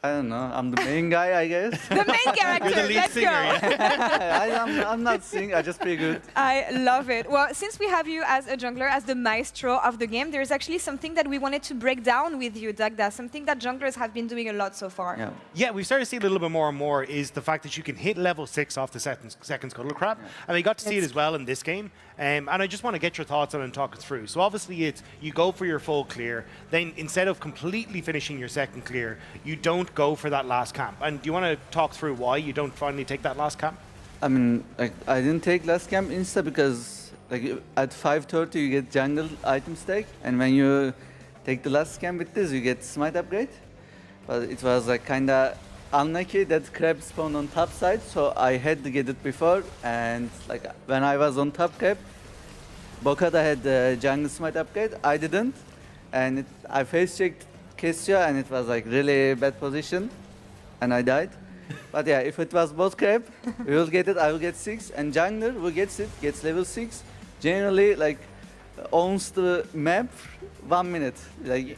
I don't know. I'm the main guy, I guess. The main character. You're the lead Let's singer, go. Yeah. I'm not singing. I just play good. I love it. Well, since we have you as a jungler, as the maestro of the game, there's actually something that we wanted to break down with you, Dagda. Something that junglers have been doing a lot so far. Yeah, we've started to see a little bit more and more is the fact that you can hit level 6 off the second Scuttle Crab. And we got to see it as well in this game. And I just want to get your thoughts on it and talk it through. So obviously it's you go for your full clear, then instead of completely finishing your second clear, you don't don't go for that last camp. And do you want to talk through why you don't finally take that last camp? I mean, like, I didn't take last camp insta because like at 5:30 you get jungle item stack, and when you take the last camp with this, you get smite upgrade. But it was like kinda unlucky that crab spawned on top side, so I had to get it before. And like when I was on top crab, Bokada had the jungle smite upgrade. I didn't, and I face checked Kessia, and it was like really bad position, and I died. But yeah, if it was both crab, we will get it. I will get 6, and jungler who gets it gets level 6. Generally, like owns the map 1 minute. Like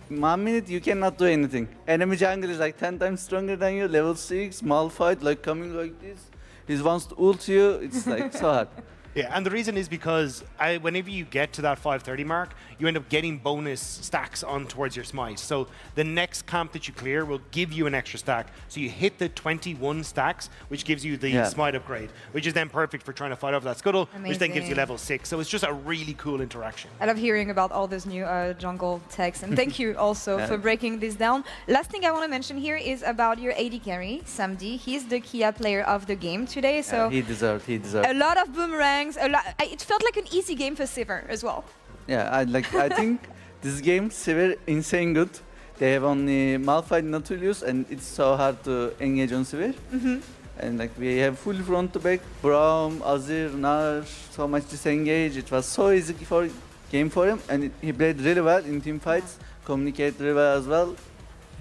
1 minute, you cannot do anything. Enemy jungle is like 10 times stronger than you. Level 6, Malphite, like coming like this. He wants to ult you. It's like so hard. Yeah, and the reason is because whenever you get to that 5:30 mark, you end up getting bonus stacks on towards your smite. So the next camp that you clear will give you an extra stack. So you hit the 21 stacks, which gives you the smite upgrade, which is then perfect for trying to fight over that scuttle, which then gives you level 6. So it's just a really cool interaction. I love hearing about all those new jungle techs, and thank you also for breaking this down. Last thing I want to mention here is about your AD carry, Samdi. He's the Kia player of the game today, so he deserved. a lot of boomerangs. It felt like an easy game for Sivir as well. Yeah, I think this game Sivir insane good. They have only Malphite, Nautilus, and it's so hard to engage on Sivir. And like we have full front to back, Braum, Azir, Nar, so much disengage. It was so easy for game for him, and he played really well in team fights, communicated really well as well,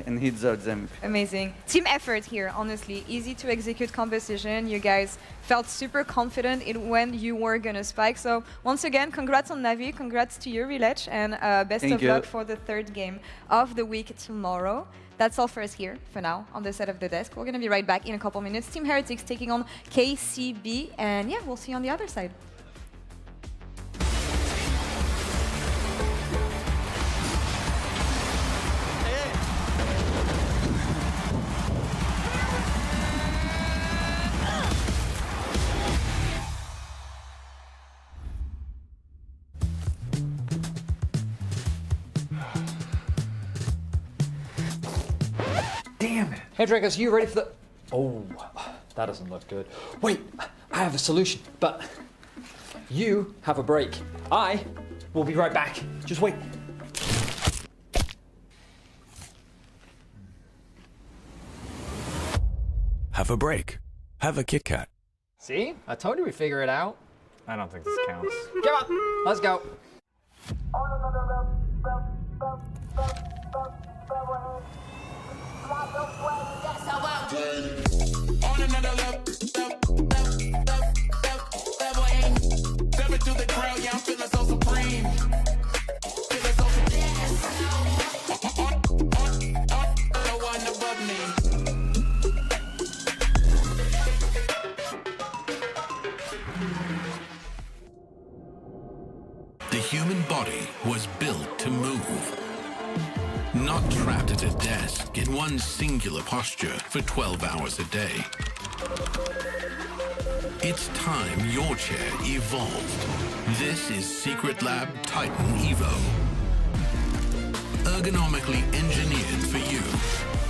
and he deserves MVP. Amazing. Team effort here, honestly. Easy to execute composition. You guys felt super confident in when you were going to spike. So once again, congrats on Navi, congrats to you, Rilech, and best of luck for the third game of the week tomorrow. That's all for us here for now on the side of the desk. We're going to be right back in a couple minutes. Team Heretics taking on KCB, and yeah, we'll see you on the other side. Damn it. Hey, Dragos, you ready for the... Oh, that doesn't look good. Wait, I have a solution, but you have a break. I will be right back. Just wait. Have a break. Have a Kit Kat. See? I told you we'd figure it out. I don't think this counts. Come on, let's go. On another level, step into the crowd, yeah, I'm feeling so supreme. Feeling so no one above me. The human body was built to move. Not trapped at a desk in one singular posture for 12 hours a day. It's time your chair evolved. This is Secret Lab Titan Evo. Ergonomically engineered for you,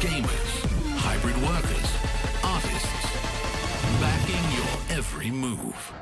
gamers, hybrid workers, artists, backing your every move.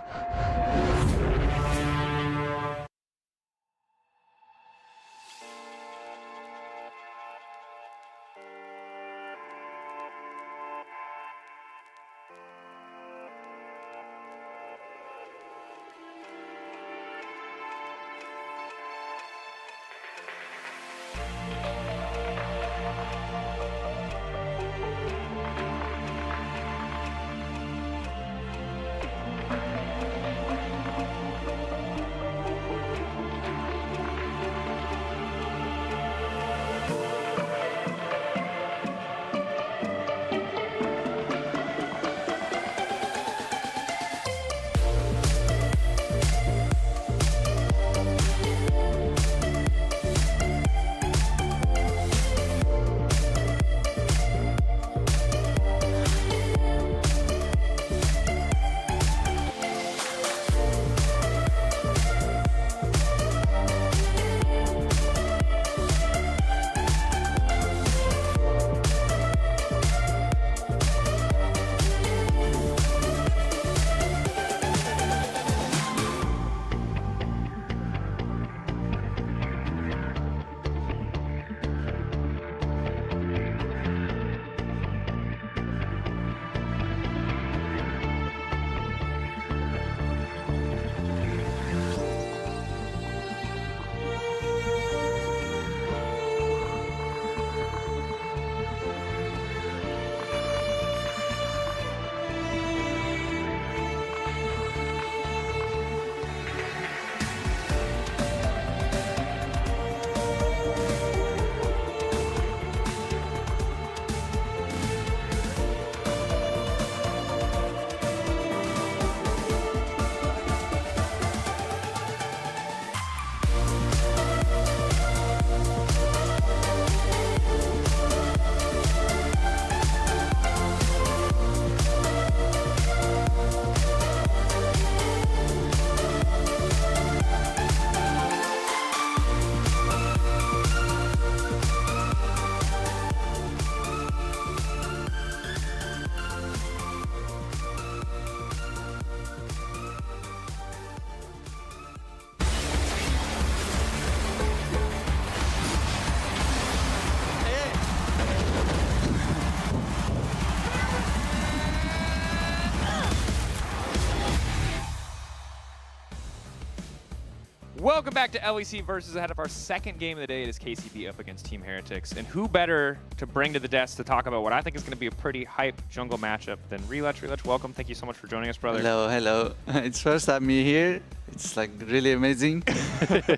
Welcome back to LEC versus ahead of our second game of the day. It is KCB up against Team Heretics. And who better to bring to the desk to talk about what I think is going to be a pretty hype jungle matchup than Relech. Relech, welcome. Thank you so much for joining us, brother. Hello, hello. It's first time me here. It's like really amazing.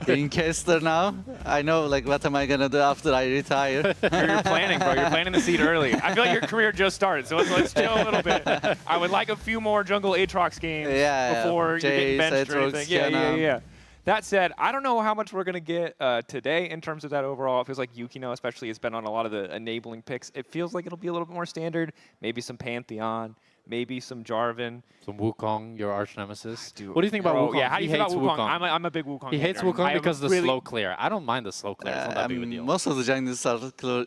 Being caster now. I know like what am I going to do after I retire. You're planning, bro. You're planting the seed early. I feel like your career just started, so let's chill a little bit. I would like a few more jungle Aatrox games before you get benched or anything. Yeah. That said, I don't know how much we're going to get today in terms of that overall. It feels like Yukino especially has been on a lot of the enabling picks. It feels like it'll be a little bit more standard. Maybe some Pantheon, maybe some Jarvan. Some Wukong, your arch nemesis. What do you think about Wukong? Yeah, how do you feel about Wukong? I'm a big Wukong He hates hater. Wukong because of the slow clear. I don't mind the slow clear. It's not that big of a deal. Most of the jungles are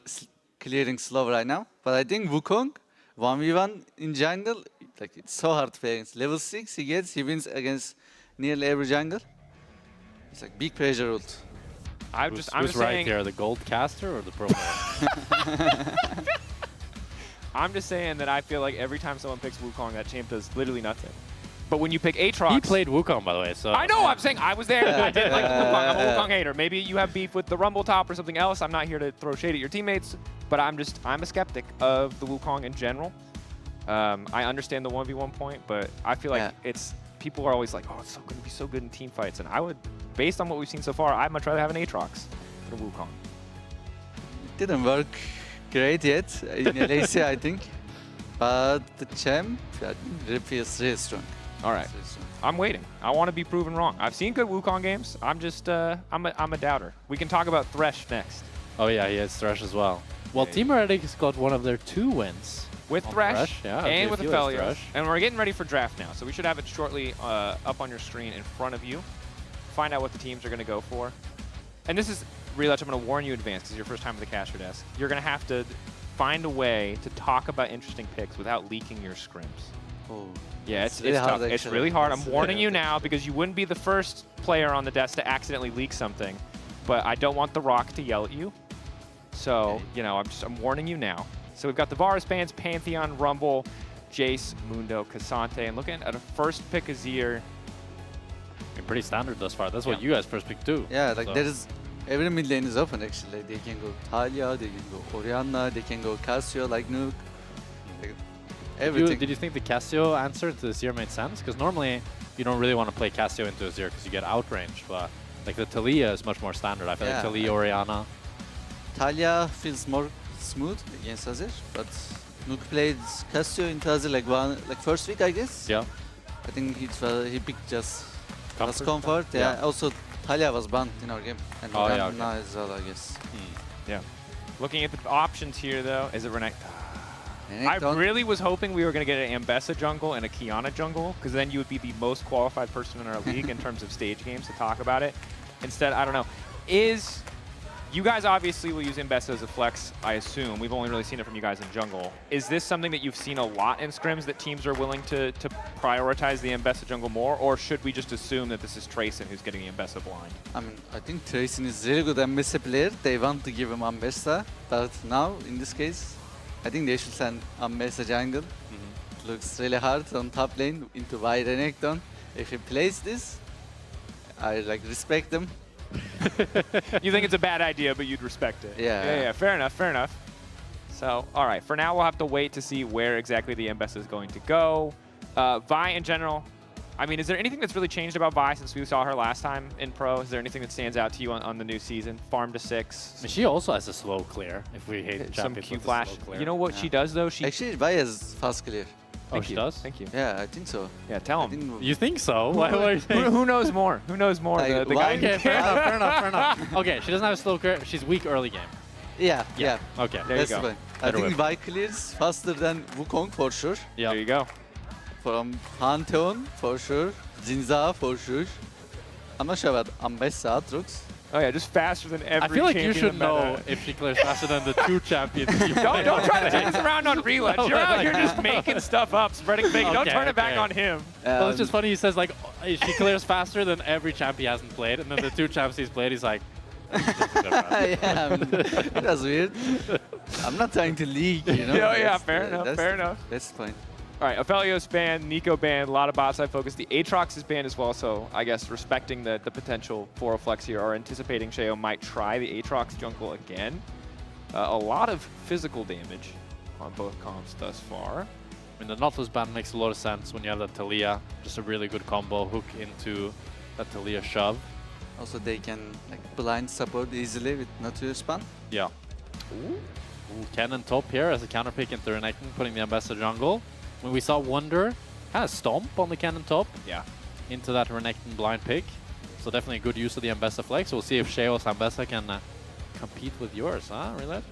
clearing slow right now. But I think Wukong, 1v1 in jungle, like it's so hard to play against. Level 6 he wins against nearly every jungle. It's like big pressure ult. I'm Who's just right saying, here, the gold caster or the pro player? I'm just saying that I feel like every time someone picks Wukong, that champ does literally nothing. But when you pick Aatrox... He played Wukong, by the way, so... I know, I'm saying I was there. I didn't like Wukong. I'm a Wukong hater. Maybe you have beef with the Rumble Top or something else. I'm not here to throw shade at your teammates, but I'm a skeptic of the Wukong in general. I understand the 1v1 point, but I feel like people are always like, oh, it's going to be so good in team fights. And I would, based on what we've seen so far, I'd much rather have an Aatrox than a Wukong. It didn't work great yet in LEC, I think. But the champ feels really strong. All right. I'm waiting. I want to be proven wrong. I've seen good Wukong games. I'm just, I'm a doubter. We can talk about Thresh next. Oh, yeah, he has Thresh as well. Well, Team Heretics got one of their 2 wins. With Thresh, yeah, and with Aphelios. Thresh. And we're getting ready for draft now, so we should have it shortly up on your screen in front of you. Find out what the teams are going to go for. And this is, Relech, I'm going to warn you in advance because it's your first time at the caster desk. You're going to have to find a way to talk about interesting picks without leaking your scrims. Oh. Yeah, it's really tough. hard, It's really hard. I'm warning you now because you wouldn't be the first player on the desk to accidentally leak something. But I don't want the Rock to yell at you. So, you know, I'm warning you now. So we've got the Varus bands, Pantheon, Rumble, Jace, Mundo, Cassante, and looking at a first pick Azir. Been pretty standard thus far. That's what you guys first picked too. Yeah, like there is, every mid lane is open actually. They can go Talia, they can go Orianna, they can go Cassio like Nuke. Like, everything. Did you think the Cassio answer to Azir made sense? Because normally you don't really want to play Cassio into Azir because you get outranged. But like the Talia is much more standard. I feel like Talia, Orianna. Talia feels more smooth against Azir, but Nuke played Cassio into Azir like first week, I guess. Yeah. I think he picked just comfort. Yeah. Also, Talia was banned in our game, and Renekton as well, I guess. Yeah. Looking at the options here, though, is it Renekton? I really was hoping we were going to get an Ambessa jungle and a Kiana jungle, because then you would be the most qualified person in our league in terms of stage games to talk about it. Instead, I don't know. You guys obviously will use Ambessa as a flex, I assume. We've only really seen it from you guys in jungle. Is this something that you've seen a lot in scrims, that teams are willing to prioritize the Ambessa jungle more, or should we just assume that this is Trayson who's getting the Ambessa blind? I mean, I think Trayson is really good Ambessa player. They want to give him Ambessa, but now, in this case, I think they should send Ambessa jungle. It looks really hard on top lane into Renekton. If he plays this, I respect him. You think it's a bad idea, but you'd respect it. Yeah. Fair enough, fair enough. So, all right, for now, we'll have to wait to see where exactly the Ambessa is going to go. Vi in general, I mean, is there anything that's really changed about Vi since we saw her last time in Pro? Is there anything that stands out to you on the new season? Farm to 6. I mean, she also has a slow clear, if we hate some Q flash. You know what she does, though? Actually, Vi has fast clear. She does? Thank you. Yeah, I think so. Yeah, tell him. You think so? Who knows more? Who knows more? Like, the guy. Okay, fair enough. Okay, she doesn't have a slow clear. She's weak early game. Yeah. Okay, there you go. Fine. I think Vi clears faster than Wukong for sure. Yeah. There you go. From Pantheon for sure. Jinza for sure. I'm not sure about Ambessa, Aatrox. Oh yeah, just faster than every I feel like you should champion know if she clears faster than the 2 champions. Don't try to turn this around on Relech. You're out here just making stuff up, spreading fake. Don't turn it back on him. Well, it's just funny. He says like she clears faster than every champ he hasn't played, and then the 2 champs he's played, he's like. Yeah, that's weird. I'm not trying to leak, you know. Fair enough. That's fine. All right, Aphelios banned, Nico banned, a lot of bot side focus. The Aatrox is banned as well, so I guess respecting the potential for a flex here or anticipating Sheo might try the Aatrox jungle again. A lot of physical damage on both comps thus far. I mean, the Nautilus ban makes a lot of sense when you have that Talia. Just a really good combo, hook into that Talia shove. Also, they can like blind support easily with Nautilus ban. Yeah. Ooh, Cannon top here as a counter pick into Renekton, putting the Ambassador jungle. When we saw Wonder kind of stomp on the Cannon top into that Renekton blind pick. So definitely a good use of the Ambassador flex. We'll see if Sheo's Ambassador can compete with yours, huh, Rillet?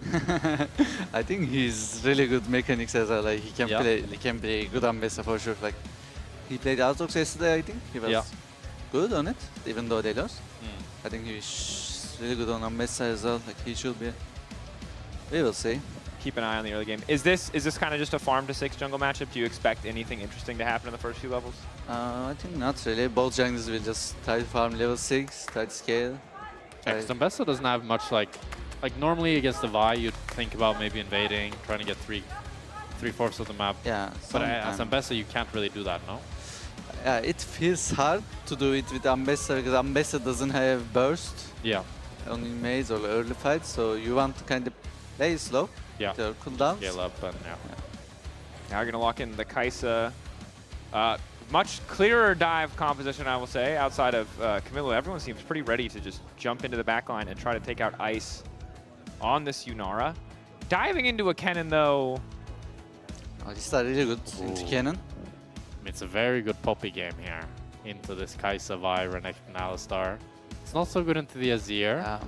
I think he's really good mechanics as well. Like he can play good Ambassador for sure. Like he played Aatrox yesterday, I think. He was good on it, even though they lost. I think he's really good on Ambassador as well. Like he should be. We will see. Keep an eye on the early game. Is this kind of just a farm to 6 jungle matchup? Do you expect anything interesting to happen in the first few levels? I think not really. Both junglers will just try to farm level 6, try to scale. Ambassador doesn't have much like normally against the Vi, you'd think about maybe invading, trying to get three-fourths of the map. Yeah. But as Ambassador, you can't really do that, no? It feels hard to do it with Ambassador because Ambassador doesn't have burst. Yeah. Only maze or early fight, so you want to kind of play slow. Yeah. Their cooldowns. Scale up and Now we're going to lock in the Kai'Sa. Much clearer dive composition, I will say, outside of Camilo. Everyone seems pretty ready to just jump into the backline and try to take out Ice on this Yunara. Diving into a Kennen, though. Oh, this is really good into Kennen. It's a very good Poppy game here into this Kai'Sa, Vi, Renekton, Alistar. It's not so good into the Azir.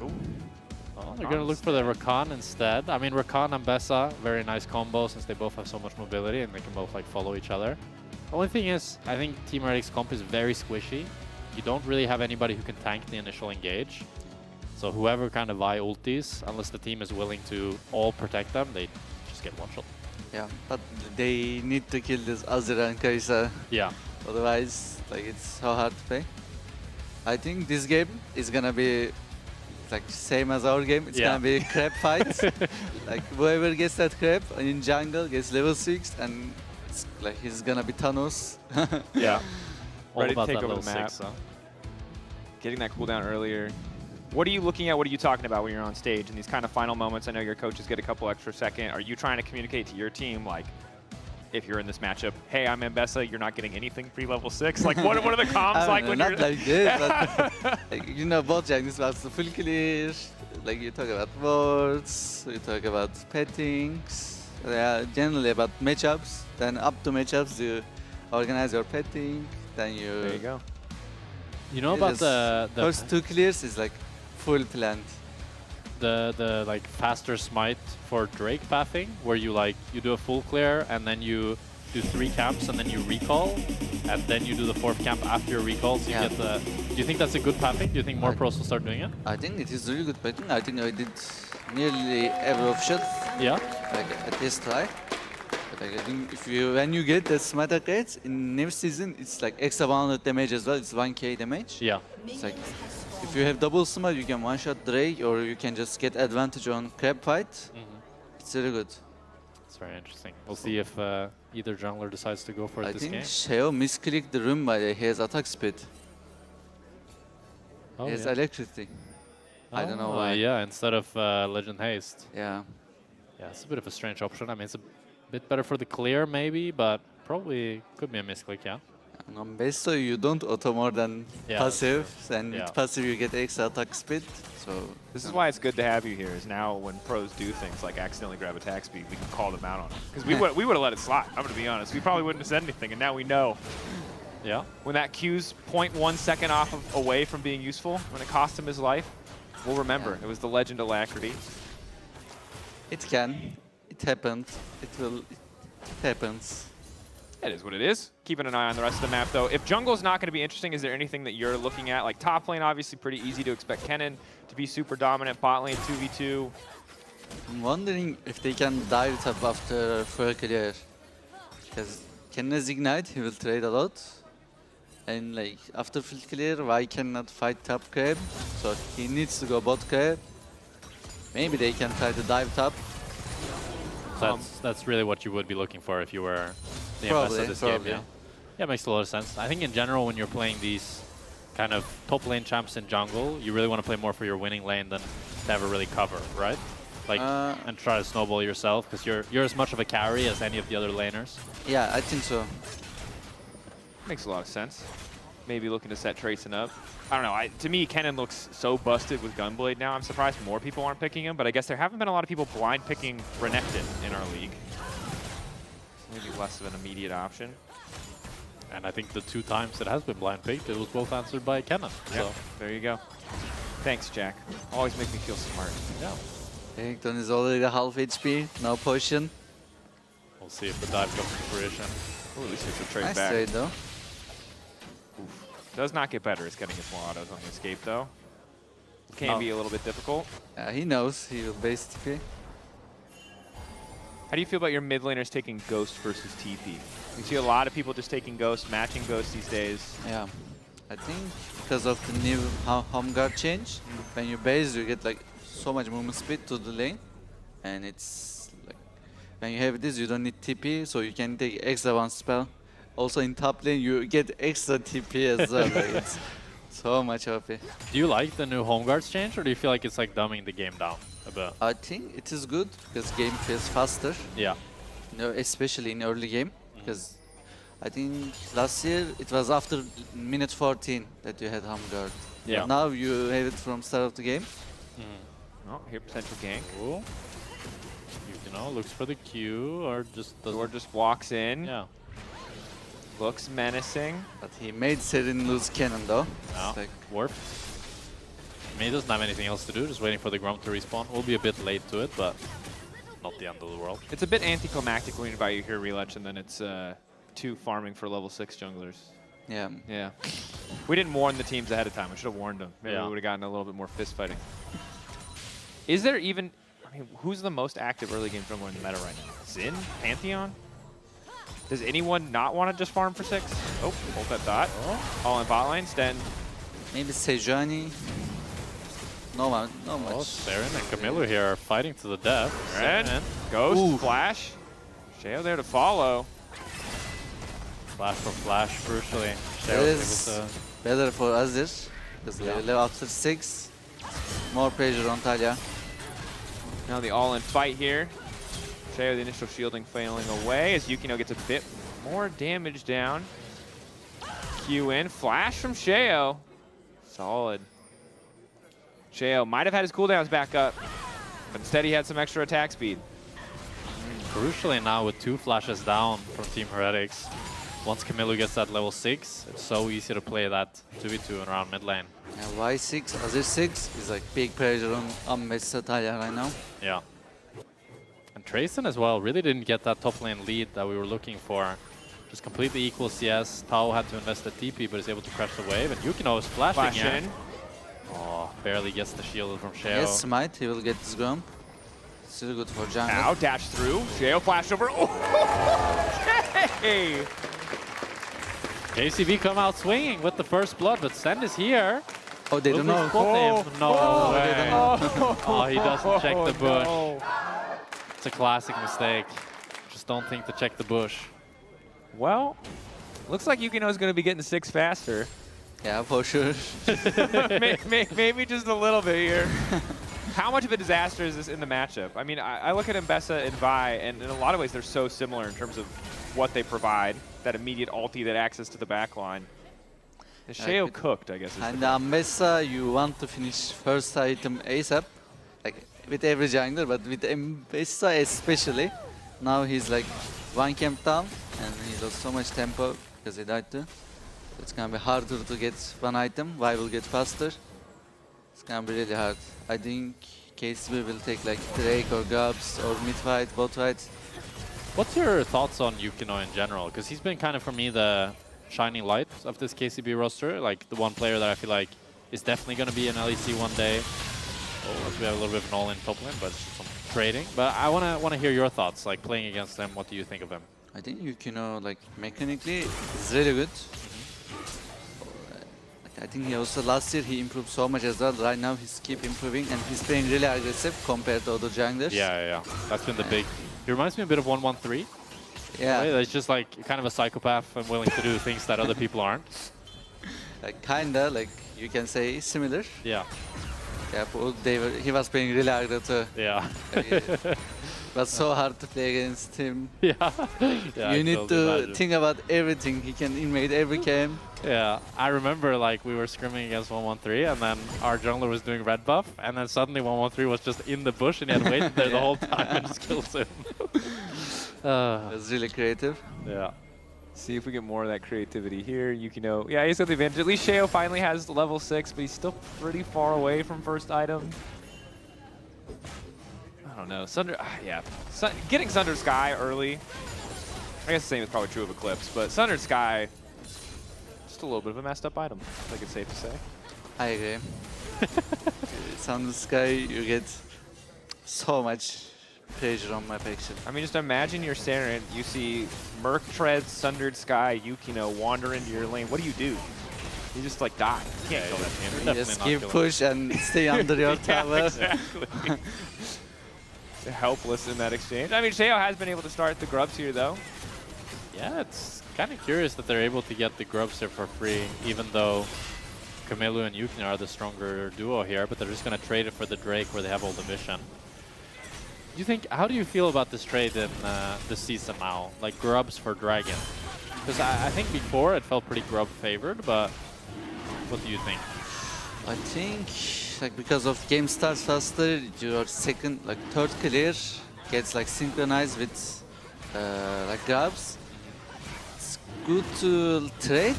Oh, they're going to look for the Rakan instead. I mean, Rakan and Bessa, very nice combo since they both have so much mobility and they can both like follow each other. The only thing is, I think Team Redic's comp is very squishy. You don't really have anybody who can tank the initial engage. So whoever kind of Vi ultis, unless the team is willing to all protect them, they just get one-shot. Yeah, but they need to kill this Azir and Kai'Sa. Yeah. Otherwise, like it's so hard to play. I think this game is gonna be like same as our game. It's gonna be a crab fight. Like whoever gets that crab in jungle gets level 6, and it's like he's gonna be Thanos. Yeah. Ready to take over the map. Getting that cooldown earlier. What are you looking at? What are you talking about when you're on stage in these kind of final moments? I know your coaches get a couple extra seconds. Are you trying to communicate to your team, like, if you're in this matchup, hey, I'm Mbessa, you're not getting anything pre-level 6? Like, what are the comms like when not you're... like this, but like, you know, both junglers about the full clear. Like, you talk about wards, you talk about pettings. Generally about matchups. Then up to matchups, you organize your petting. Then you... There you go. You know about the first 2 clears is like full planned. The like faster smite for Drake pathing, where you do a full clear and then you do 3 camps and then you recall, and then you do the 4th camp after your recall, so you get the... Do you think that's a good pathing? Do you think more pros will start doing it? I think it is really good pathing. I think I did nearly every official. Yeah. Like at least try. But like, I think when you get the smite upgrades in next season, it's like extra 100 damage as well. It's 1k damage. Yeah. It's like if you have double smite, you can one-shot Drake, or you can just get advantage on crab fight. It's really good. It's very interesting. We'll see if either jungler decides to go for it this game. I think Sheo misclicked the room by he has attack speed. Oh, he has yeah. electricity. I don't know why. Yeah, instead of Legend Haste. Yeah. Yeah, it's a bit of a strange option. I mean, it's a bit better for the clear maybe, but probably could be a misclick, yeah. On base, so you don't auto more than passive, and with passive you get extra attack speed. So this is why it's good to have you here. Is now when pros do things like accidentally grab attack speed, we can call them out on it. Because we would have let it slide. I'm gonna be honest. We probably wouldn't have said anything, and now we know. Yeah. When that Q's 0.1 second off away from being useful, when it cost him his life, we'll remember. It was the Legend Alacrity. It can. It happened. It happens. It is what it is. Keeping an eye on the rest of the map, though. If jungle's not going to be interesting, is there anything that you're looking at? Like top lane, obviously pretty easy to expect Kennen to be super dominant. Bot lane, 2v2. I'm wondering if they can dive top after full clear. Because Kennen has Ignite, he will trade a lot. And like after full clear, why cannot fight top crab? So he needs to go bot crab. Maybe they can try to dive top. That's really what you would be looking for if you were the Probably, MS of this probably. game. Yeah, it makes a lot of sense. I think in general, when you're playing these kind of top lane champs in jungle, you really want to play more for your winning lane than to ever really cover, right? Like, and try to snowball yourself, because you're as much of a carry as any of the other laners. Yeah, I think so. Makes a lot of sense. Maybe looking to set Trayson up. I don't know. To me, Kennen looks so busted with Gunblade now. I'm surprised more people aren't picking him, but I guess there haven't been a lot of people blind picking Renekton in our league. Maybe less of an immediate option. And I think the 2 times it has been blind picked, it was both answered by Kennen. Yep. So There you go. Thanks, Jack. Always make me feel smart. Yeah. Renekton is already half HP, no potion. We'll see if the dive comes to fruition. Ooh, at least it's a trade Nice back. trade though. Oof. Does not get better. It's getting his more autos on the escape, though. Can be a little bit difficult. He knows he will base TP. How do you feel about your mid laners taking Ghost versus TP? You see a lot of people just taking Ghost, matching Ghost these days. Yeah, I think because of the new home guard change, when you base, you get like so much movement speed to the lane, and it's like when you have this, you don't need TP, so you can take extra 1 spell. Also in top lane, you get extra TP as well. Like, it's so much OP. Do you like the new home guards change, or do you feel like it's like dumbing the game down a bit? I think it is good because game feels faster. Yeah. You know, especially in early game, because I think last year it was after minute 14 that you had home guard. Yeah. But now you have it from start of the game. Oh, here potential gank. Cool. You know, looks for the Q or just doesn't. Or just walks in. Yeah. Looks menacing. But he made Serin lose cannon though. No. It's like, Warp. I mean, he doesn't have anything else to do, just waiting for the Grump to respawn. We'll be a bit late to it, but not the end of the world. It's a bit anticlimactic when you invite you here relatch and then it's 2 farming for level 6 junglers. yeah. Yeah. We didn't warn the teams ahead of time. We should have warned them. Maybe Yeah. we would have gotten a little bit more fist fighting. Is there even, I mean, who's the most active early game jungler in the meta right now? Xin? Pantheon? Does anyone not want to just farm for 6? Oh, hold that dot. All in bot lane. Sten. Maybe Sejuani. No much. Oh, Serin and Camilo here are fighting to the death. Red. Serin. Ghost. Flash. Sheo there to follow. Flash for flash, crucially. It Sheo is is able to... better for Azir because they live after 6. More pressure on Talia. Now the all-in fight here. Sheo, the initial shielding failing away as Yukino gets a bit more damage down. Q in. Flash from Sheo. Solid. Sheo might have had his cooldowns back up, but instead he had some extra attack speed. Crucially now with 2 flashes down from Team Heretics, once Camilo gets that level 6, it's so easy to play that 2v2 and around mid lane. And Y6, Azir 6 is like big pressure on Mesa Talia right now. Yeah. And Trayson as well really didn't get that top lane lead that we were looking for. Just completely equal CS. Tao had to invest the TP, but is able to crash the wave. And Yukino is flashing in. Oh, barely gets the shield from Sheo. Yes, Smite, he will get this Grump. Still good for jungle. Now dash through. Sheo flash over. Oh, hey! KCB come out swinging with the first blood, but Sen is here. Oh, they don't know. No way. They don't know. Oh, he doesn't check the bush. No. It's a classic mistake. Just don't think to check the bush. Well, looks like Yukino is going to be getting 6 faster. Yeah, for sure. Maybe just a little bit here. How much of a disaster is this in the matchup? I mean, I look at Mbessa and Vi, and in a lot of ways they're so similar in terms of what they provide, that immediate ulti, that access to the back line. Is Sheo cooked, I guess. And Mbessa, you want to finish first item ASAP, like with every jungler, but with Mbessa especially. Now he's like 1 camp down, and he lost so much tempo because he died too. It's gonna be harder to get 1 item. Vi will get faster. It's gonna be really hard. I think KCB will take like Drake or Gabs or mid fight, bot fight. What's your thoughts on Yukino in general? Because he's been kind of, for me, the shining light of this KCB roster. Like, the one player that I feel like is definitely going to be an LEC one day. Oh, as we have a little bit of an all-in top lane, but some trading. But I want to hear your thoughts, like, playing against him. What do you think of him? I think Yukino, like, mechanically, is really good. I think he also last year he improved so much as well. Right now he's keep improving and he's playing really aggressive compared to other junglers. Yeah. That's been the big... He reminds me a bit of 113. Yeah. Right? It's just like kind of a psychopath and willing to do things that other people aren't. Like kinda, like you can say similar. Yeah. Yeah, but he was playing really aggressive. Yeah. It was so hard to play against him. Yeah. You need to think about everything. He can invade every game. Yeah, I remember like we were scrimming against 113 and then our jungler was doing red buff and then suddenly 113 was just in the bush and he had waited there the whole time and just kills him. It was really creative. Yeah. See if we get more of that creativity here. Yukino, yeah, he's got the advantage. At least Sheo finally has level 6, but he's still pretty far away from first item. I don't know. Getting Sundered Sky early. I guess the same is probably true of Eclipse, but Sundered Sky, just a little bit of a messed up item, I think it's safe to say. I agree. Sundered Sky, you get so much pressure on my picture. I mean, just imagine you're Saren, you see Merc Treads, Sundered Sky, Yukino wander into your lane. What do? You just like die. You can't kill that champion. You just give push and stay under your tower. Exactly. Helpless in that exchange. I mean, Sheo has been able to start the grubs here, though. Yeah, it's kind of curious that they're able to get the grubs here for free, even though Camelu and Yukino are the stronger duo here, but they're just going to trade it for the Drake where they have all the vision. How do you feel about this trade in this season now? Like grubs for dragon? Because I think before it felt pretty grub favored, but what do you think? I think like because of game starts faster, your third clear gets like synchronized with like grabs. It's good to trade,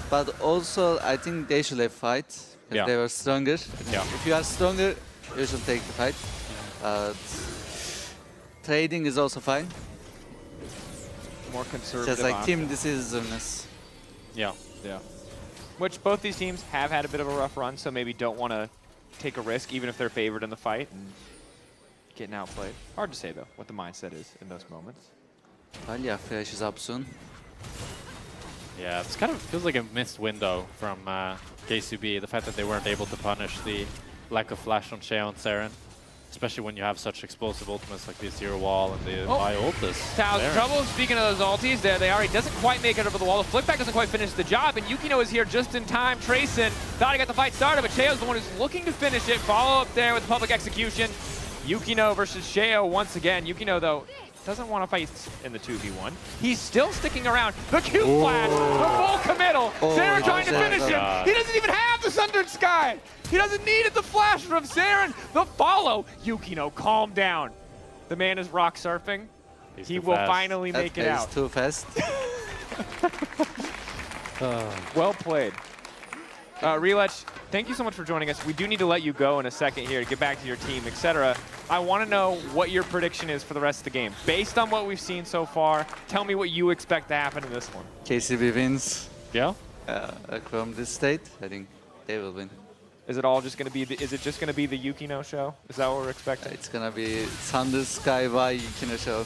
but also I think they should have fight because they were stronger. Yeah. If you are stronger, you should take the fight. Trading is also fine. More conservative. Just like team decisiveness. Yeah. Which both these teams have had a bit of a rough run, so maybe don't want to take a risk, even if they're favored in the fight and getting outplayed. Hard to say, though, what the mindset is in those moments. Well, yeah, Flash is up soon. Yeah, it's kind of feels like a missed window from KCB, the fact that they weren't able to punish the lack of flash on Sheo and Saren. Especially when you have such explosive ultimates like the Zero Wall and the My Ultis. Tao's trouble. Speaking of those ultis, there they are. He doesn't quite make it over the wall. The flick back doesn't quite finish the job, and Yukino is here just in time. Trayson thought he got the fight started, but Sheo's the one who's looking to finish it. Follow up there with the public execution. Yukino versus Sheo once again. Yukino, though, doesn't want to fight in the 2v1. He's still sticking around. The Q flash, the full committal. Saren trying to finish him. He doesn't even have the Sundered Sky. He doesn't need it. The flash from Saren. The follow. Yukino, calm down. The man is rock surfing. He will finally make it out. He's too fast. Well played. Relech, thank you so much for joining us. We do need to let you go in a second here to get back to your team, etc. I want to know what your prediction is for the rest of the game. Based on what we've seen so far, tell me what you expect to happen in this one. KCB wins. Yeah? From this state, I think they will win. Is it all just going to be is it just going to be the Yukino show? Is that what we're expecting? It's going to be Sundered Sky by Yukino show.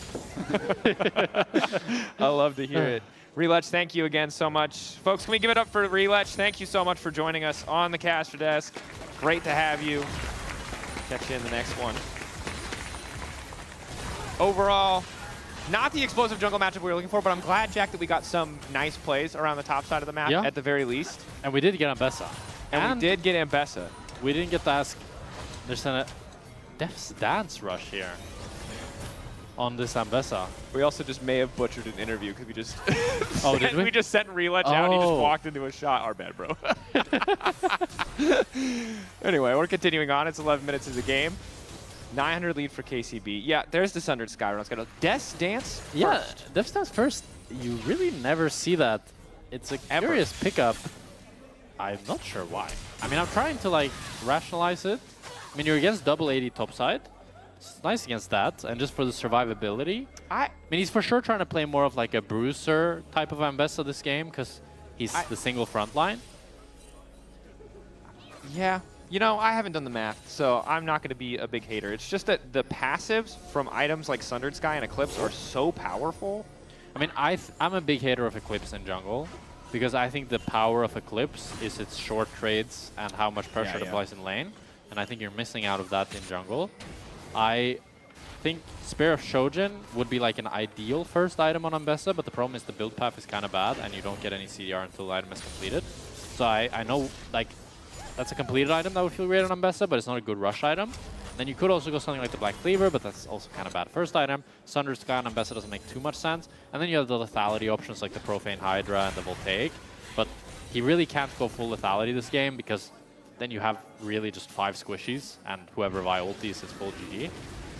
I love to hear it. Relech, thank you again so much. Folks, can we give it up for Relech? Thank you so much for joining us on the caster desk. Great to have you. Catch you in the next one. Overall, not the explosive jungle matchup we were looking for, but I'm glad, Jack, that we got some nice plays around the top side of the map at the very least. And we did get Ambessa. And we did get Ambessa. We didn't get to ask. There's a Death's Dance rush here on this Ambessa. We also just may have butchered an interview because we just did we? We just sent Relech out and he just walked into a shot. Our bad, bro. Anyway, we're continuing on. It's 11 minutes of the game. 900 lead for KCB. Yeah, there's the Sundered Sky run. It's got a Death's Dance first. Yeah, Death's Dance first. You really never see that. It's a curious pickup. I'm not sure why. I mean, I'm trying to like rationalize it. I mean, you're against double 80 topside. It's nice against that, and just for the survivability. I mean, he's for sure trying to play more of like a bruiser type of Ambessa this game because he's the single front line. Yeah. You know, I haven't done the math, so I'm not going to be a big hater. It's just that the passives from items like Sundered Sky and Eclipse are so powerful. I mean, I'm a big hater of Eclipse in jungle because I think the power of Eclipse is its short trades and how much pressure it applies in lane. And I think you're missing out of that in jungle. I think Spear of Shojin would be like an ideal first item on Ambessa, but the problem is the build path is kind of bad, and you don't get any CDR until the item is completed. So I know, like, that's a completed item that would feel great on Ambessa, but it's not a good rush item. Then you could also go something like the Black Cleaver, but that's also kind of bad first item. Sunder's Sky on Ambessa doesn't make too much sense. And then you have the lethality options like the Profane Hydra and the Voltaic. But he really can't go full lethality this game because then you have really just 5 squishies, and whoever Vi ultis is full GG.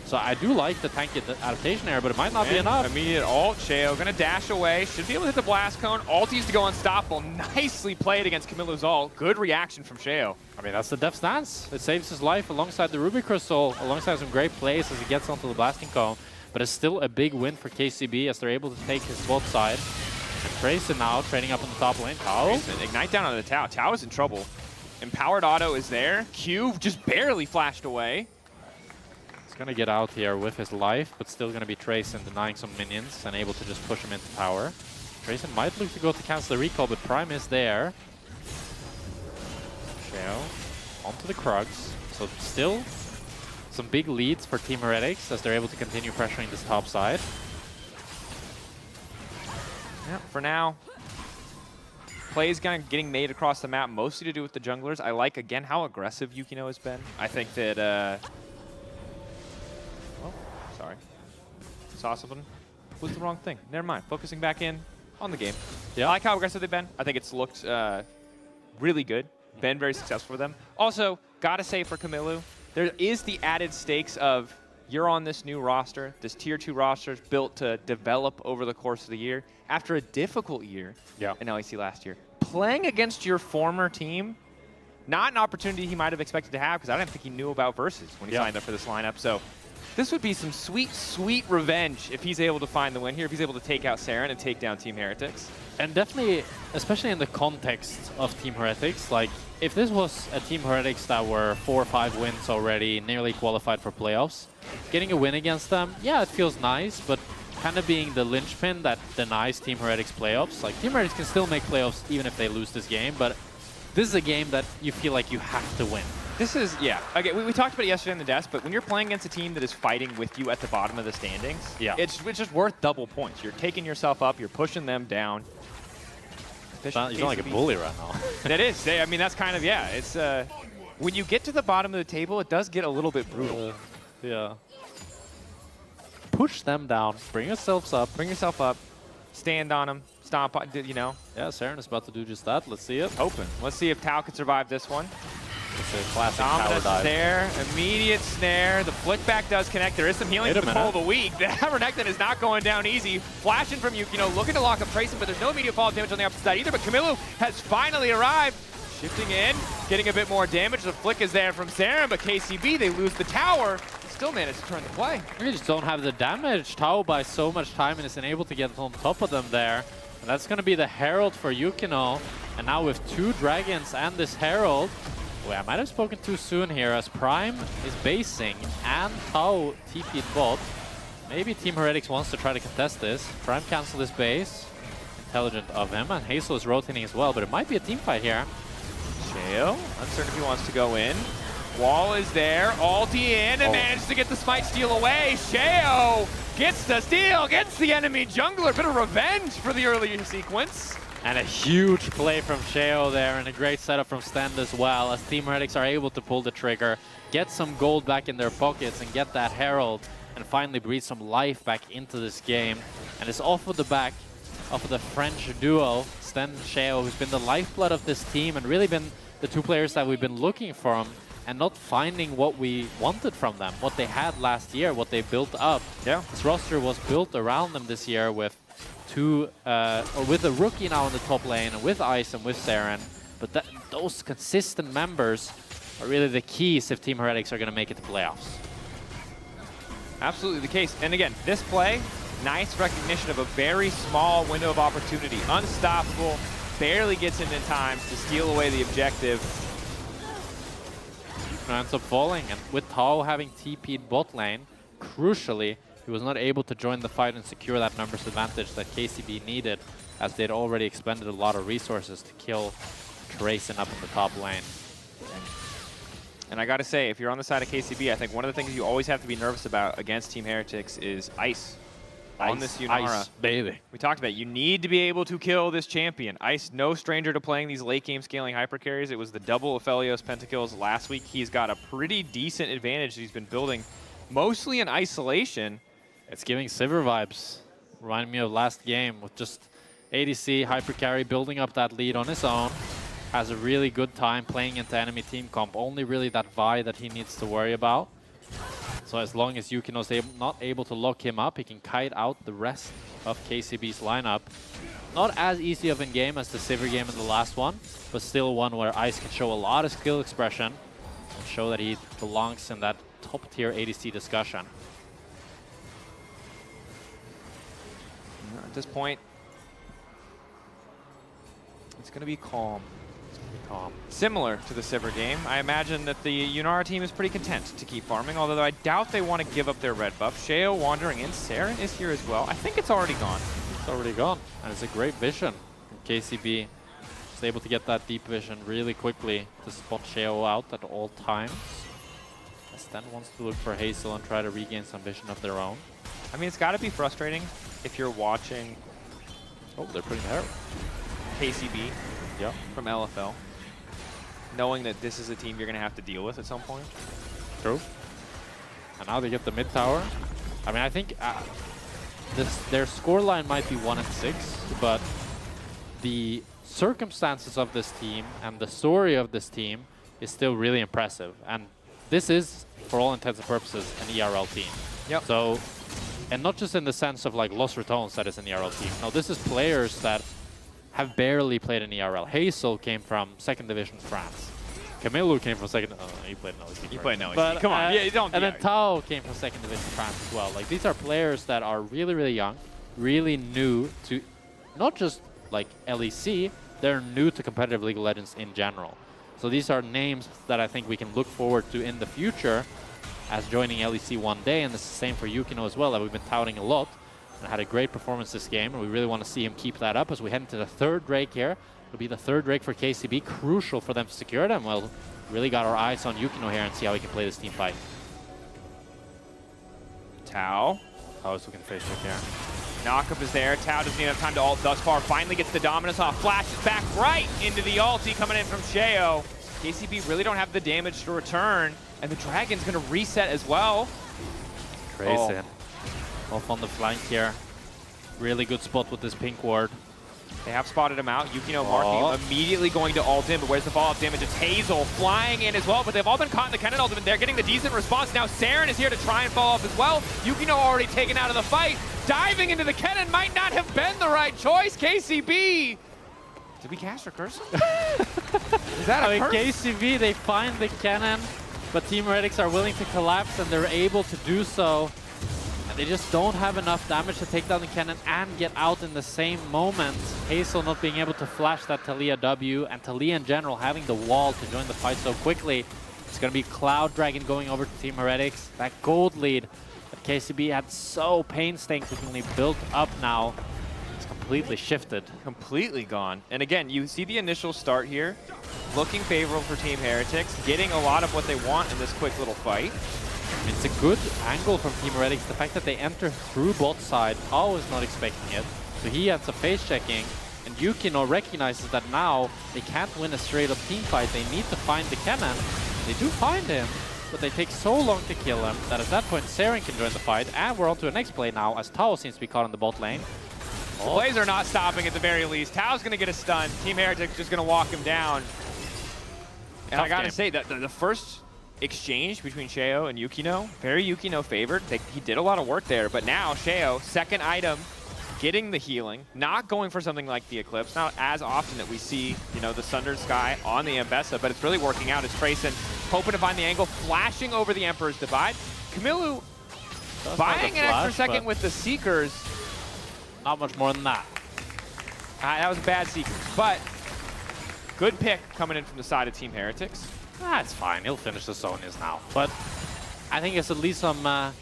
So I do like the tanky adaptation there, but it might not be enough. Immediate ult. Sheo gonna dash away. Should be able to hit the blast cone. Ultis to go unstoppable. Nicely played against Camilo's ult. Good reaction from Sheo. I mean, that's the def stance. It saves his life alongside the Ruby Crystal, alongside some great plays as he gets onto the blasting cone. But it's still a big win for KCB as they're able to take his bot side. And Trayson now trading up in the top lane. Tao. Ignite down on the Tao. Tao is in trouble. Empowered auto is there. Q just barely flashed away. Gonna get out here with his life, but still gonna be Trayson denying some minions and able to just push him into tower. Trayson might look to go to cancel the recall, but Prime is there. Sheo onto the Krugs. So still some big leads for Team Heretics as they're able to continue pressuring this top side. Yeah, for now. Plays kind of getting made across the map, mostly to do with the junglers. I like, again, how aggressive Yukino has been. I think that... Sorry. Saw something. Was the wrong thing. Never mind. Focusing back in on the game. Yeah. I like how aggressive they've been. I think it's looked really good. Been very successful for them. Also, gotta say for Camilo, there is the added stakes of you're on this new roster. This tier 2 roster is built to develop over the course of the year. After a difficult year in LEC last year, playing against your former team, not an opportunity he might have expected to have because I don't think he knew about Versus when he signed up for this lineup. So this would be some sweet, sweet revenge if he's able to find the win here, if he's able to take out Saren and take down Team Heretics. And definitely, especially in the context of Team Heretics, like, if this was a Team Heretics that were 4 or 5 wins already, nearly qualified for playoffs, getting a win against them, yeah, it feels nice, but kind of being the linchpin that denies Team Heretics playoffs. Like, Team Heretics can still make playoffs even if they lose this game, but this is a game that you feel like you have to win. This is, yeah. Okay, we talked about it yesterday in the desk, but when you're playing against a team that is fighting with you at the bottom of the standings, it's just worth double points. You're taking yourself up, you're pushing them down. You sound like a bully right now. That is. I mean, that's kind of, yeah. It's when you get to the bottom of the table, it does get a little bit brutal. Yeah. Push them down. Bring yourselves up. Bring yourself up. Stand on them. Stomp on, you know. Yeah, Saren is about to do just that. Let's see it. Open. Let's see if Tao can survive this one. It's a classic tower dive. There. Immediate snare. The flick back does connect. There is some healing for the pull of the week. The Abernectin is not going down easy. Flashing from Yukino, looking to lock up Trayson, but there's no immediate fall damage on the opposite side either. But Camilo has finally arrived. Shifting in, getting a bit more damage. The flick is there from Saren, but KCB, they lose the tower. Still managed to turn the play. We just don't have the damage. Tao buys so much time and is unable to get on top of them there. And that's going to be the Herald for Yukino. And now with 2 dragons and this Herald, I might have spoken too soon here as Prime is basing and Tao TP'd bot. Maybe Team Heretics wants to try to contest this. Prime cancel this base. Intelligent of him. And Hazel is rotating as well, but it might be a team fight here. Sheo, uncertain if he wants to go in. Wall is there, ulti in, and manages to get the smite steal away. Sheo gets the steal, gets the enemy jungler. Bit of revenge for the earlier sequence. And a huge play from Sheo there, and a great setup from Stand as well, as Team Heretics are able to pull the trigger, get some gold back in their pockets, and get that Herald, and finally breathe some life back into this game. And it's off of the back of the French duo, Stand and Sheo, who's been the lifeblood of this team, and really been the 2 players that we've been looking from, and not finding what we wanted from them, what they had last year, what they built up. Yeah. This roster was built around them this year with with a rookie now in the top lane, and with Ice and with Saren. But those consistent members are really the keys if Team Heretics are going to make it to playoffs. Absolutely the case. And again, this play, nice recognition of a very small window of opportunity. Unstoppable, barely gets in time to steal away the objective. Ends up falling, and with Tao having TP'd bot lane, crucially, he was not able to join the fight and secure that numbers advantage that KCB needed, as they'd already expended a lot of resources to kill Trayson up in the top lane. And I got to say, if you're on the side of KCB, I think one of the things you always have to be nervous about against Team Heretics is ice. On this Yunara. Ice, baby. We talked about it. You need to be able to kill this champion. Ice, no stranger to playing these late game scaling hyper carries. It was the double Aphelios pentakills last week. He's got a pretty decent advantage that he's been building, mostly in isolation. It's giving Sivir vibes. Remind me of last game with just ADC, hyper carry, building up that lead on his own. Has a really good time playing into enemy team comp. Only really that Vi that he needs to worry about. So as long as Yukino's not able to lock him up, he can kite out the rest of KCB's lineup. Not as easy of a game as the Sivir game in the last one, but still one where Ice can show a lot of skill expression and show that he belongs in that top tier ADC discussion. At this point, it's going to be calm. Similar to the Sivir game, I imagine that the Yunara team is pretty content to keep farming, although I doubt they want to give up their red buff. Sheo wandering in, Saren is here as well. I think it's already gone. It's already gone, and it's a great vision from KCB. Is able to get that deep vision really quickly to spot Sheo out at all times. Sten wants to look for Hazel and try to regain some vision of their own. I mean, it's got to be frustrating if you're watching... Oh, they're putting there. KCB from LFL. Knowing that this is a team you're going to have to deal with at some point. True. And now they get the mid tower. I mean, I think their scoreline might be 1-6, but the circumstances of this team and the story of this team is still really impressive. And this is, for all intents and purposes, an ERL team. Yep. So, and not just in the sense of like Los Ratones that is an ERL team. No, this is players that have barely played in ERL. Hazel came from 2nd Division France. Camilo came from 2nd... he played in LEC. He played in LEC. Come on. Yeah, don't. And then Tao came from 2nd Division France as well. Like, these are players that are really, really young, really new to not just like LEC, they're new to competitive League of Legends in general. So these are names that I think we can look forward to in the future as joining LEC one day, and it's the same for Yukino as well, that we've been touting a lot. And had a great performance this game, and we really want to see him keep that up as we head into the 3rd Drake here. It'll be the 3rd Drake for KCB, crucial for them to secure them. Well, really got our eyes on Yukino here and see how he can play this team fight. Tao. Tao is looking face check here. Knockup is there. Tao doesn't even have time to ult thus far. Finally gets the dominance off. Flashes back right into the ulti coming in from Sheo. KCB really don't have the damage to return, and the Dragon's going to reset as well. Trace in. Off on the flank here. Really good spot with this pink ward. They have spotted him out. Yukino marking immediately going to ult in, but where's the follow-up damage? It's Hazel flying in as well, but they've all been caught in the Kennen ultimate. They're getting the decent response. Now Saren is here to try and follow up as well. Yukino already taken out of the fight. Diving into the Kennen might not have been the right choice. KCB. Did we cast or curse? Is that a curse? KCB, they find the Kennen, but Team Heretics are willing to collapse, and they're able to do so. They just don't have enough damage to take down the Kennen and get out in the same moment. Hazel not being able to flash that Taliyah W, and Taliyah in general having the wall to join the fight so quickly. It's going to be Cloud Dragon going over to Team Heretics. That gold lead that KCB had so painstakingly built up now, it's completely shifted. Completely gone. And again, you see the initial start here. Looking favorable for Team Heretics, getting a lot of what they want in this quick little fight. It's a good angle from Team Heretics. The fact that they enter through bot side, Tao is not expecting it. So he ends up face checking, and Yukino recognizes that now they can't win a straight up team fight. They need to find the Kennen. They do find him, but they take so long to kill him that at that point Saren can join the fight. And we're on to the next play now, as Tao seems to be caught in the bot lane. The plays are not stopping at the very least. Tao's going to get a stun. Team Heretics just going to walk him down. And I got to say that the first exchange between Sheo and Yukino, very Yukino favored. He did a lot of work there, but now Sheo, 2nd item, getting the healing, not going for something like the Eclipse. Not as often that we see, you know, the Sundered Sky on the Ambessa, but it's really working out. It's Trayson hoping to find the angle, flashing over the Emperor's Divide. Camilo buying an extra second with the Seekers. Not much more than that. That was a bad Seekers, but good pick coming in from the side of Team Heretics. It's fine. He'll finish the Sonias now. But I think it's at least some... I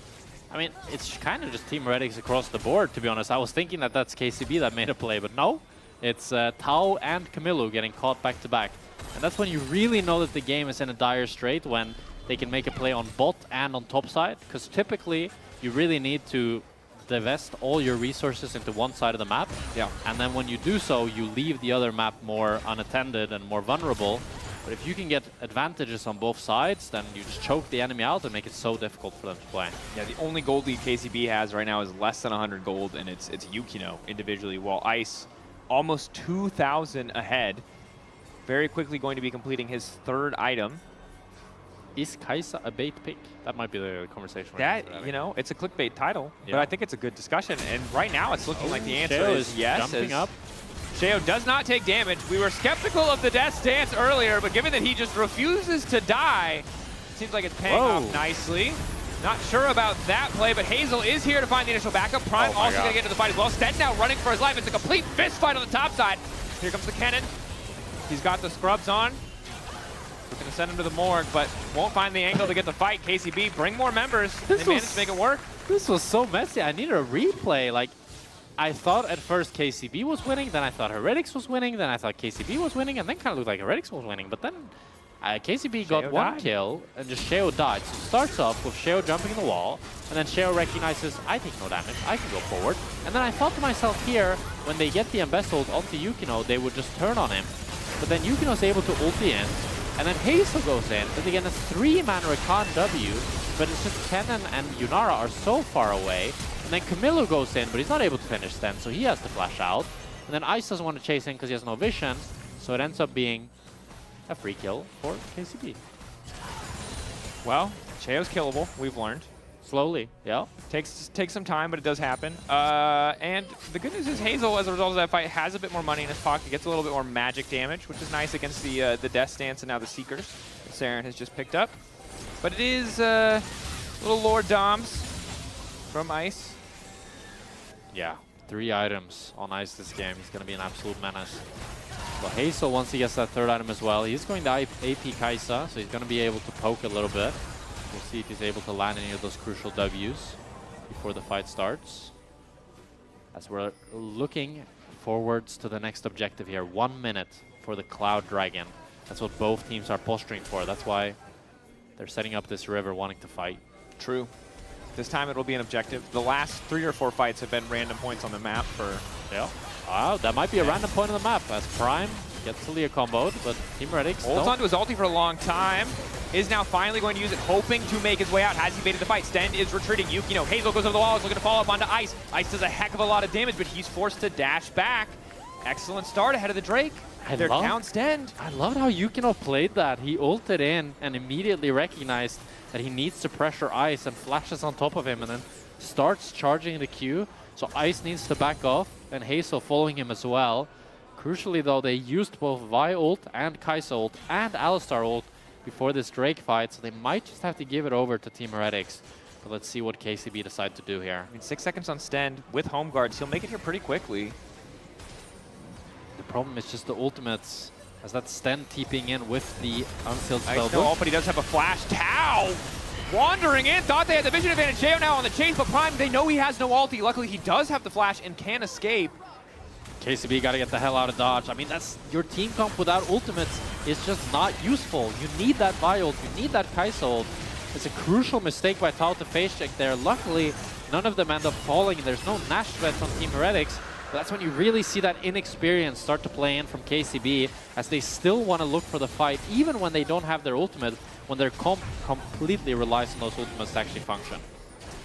mean, it's kind of just Team Heretics across the board, to be honest. I was thinking that that's KCB that made a play, but no. It's Tao and Camilo getting caught back-to-back. And that's when you really know that the game is in a dire strait, when they can make a play on bot and on top side. Because typically, you really need to divest all your resources into one side of the map. Yeah. And then when you do so, you leave the other map more unattended and more vulnerable. But if you can get advantages on both sides, then you just choke the enemy out and make it so difficult for them to play. Yeah, the only gold lead KCB has right now is less than 100 gold, and it's Yukino individually, while Ice almost 2,000 ahead. Very quickly going to be completing his third item. Is Kaisa a bait pick? That might be the conversation. That, you know, it's a clickbait title, Yeah. but I think it's a good discussion. And right now it's looking like the answer Sheo is yes. Jumping up. Sheo does not take damage. We were skeptical of the death stance earlier, but given that he just refuses to die, seems like it's paying off nicely. Not sure about that play, but Hazel is here to find the initial backup. Prime also going to get into the fight as well. Stead now running for his life. It's a complete fist fight on the top side. Here comes the cannon. He's got the scrubs on. We're going to send him to the morgue, but won't find the angle to get the fight. KCB, bring more members. They managed to make it work. This was so messy. I needed a replay. Like, I thought at first KCB was winning, then I thought Heretics was winning, then I thought KCB was winning, and then kind of looked like Heretics was winning. But then KCB got one kill, and just Sheo died. So it starts off with Sheo jumping in the wall, and then Sheo recognizes, I take no damage, I can go forward. And then I thought to myself here, when they get the embezzled onto Yukino, they would just turn on him. But then Yukino's able to ulti in, and then Hazel goes in, and again, a 3-mana Rakan W, but it's just Kennen and Yunara are so far away. And then Camilo goes in, but he's not able to finish then, so he has to flash out. And then Ice doesn't want to chase in because he has no vision, so it ends up being a free kill for KCB. Well, Sheo's killable, we've learned. Slowly, yeah. Takes some time, but it does happen. And the good news is Hazel, as a result of that fight, has a bit more money in his pocket, gets a little bit more magic damage, which is nice against the Death Stance and now the Seekers that Saren has just picked up. But it is little Lord Doms from Ice. Yeah, 3 items on Ice this game. He's going to be an absolute menace. Well, Hazel, once he gets that 3rd item as well, he's going to AP Kaisa, so he's going to be able to poke a little bit. We'll see if he's able to land any of those crucial Ws before the fight starts. As we're looking forwards to the next objective here. 1 minute for the Cloud Dragon. That's what both teams are posturing for. That's why they're setting up this river wanting to fight. True. This time it will be an objective. The last 3 or 4 fights have been random points on the map for... Yeah. Wow, that might be a random point on the map as Prime gets the Leah comboed, but Team Heretics holds onto his ulti for a long time. Is now finally going to use it, hoping to make his way out. Has evaded the fight. Sten is retreating. Yukino, Hazel goes over the wall, is looking to follow up onto Ice. Ice does a heck of a lot of damage, but he's forced to dash back. Excellent start ahead of the Drake. They're down Sten. I loved how Yukino played that. He ulted in and immediately recognized that he needs to pressure Ice and flashes on top of him and then starts charging the Q. So Ice needs to back off and Hazel following him as well. Crucially though, they used both Vi ult and Kaisa ult and Alistar ult before this Drake fight, so they might just have to give it over to Team Heretics. But let's see what KCB decide to do here. I mean, 6 seconds on Sten with home guards. He'll make it here pretty quickly. The problem is just the ultimates, as that Sten TPing in with the unsealed spell. No ult, but he does have a flash. Tau! Wandering in, thought they had the vision advantage. Sheo now on the chase, but Prime, they know he has no ulti. Luckily, he does have the flash and can escape. KCB got to get the hell out of dodge. I mean, that's your team comp without ultimates is just not useful. You need that Vi ult, you need that Kaisa ult. It's a crucial mistake by Tao to face check there. Luckily, none of them end up falling. There's no Nash threats on Team Heretics. But that's when you really see that inexperience start to play in from KCB, as they still want to look for the fight, even when they don't have their ultimate, when their comp completely relies on those ultimates to actually function.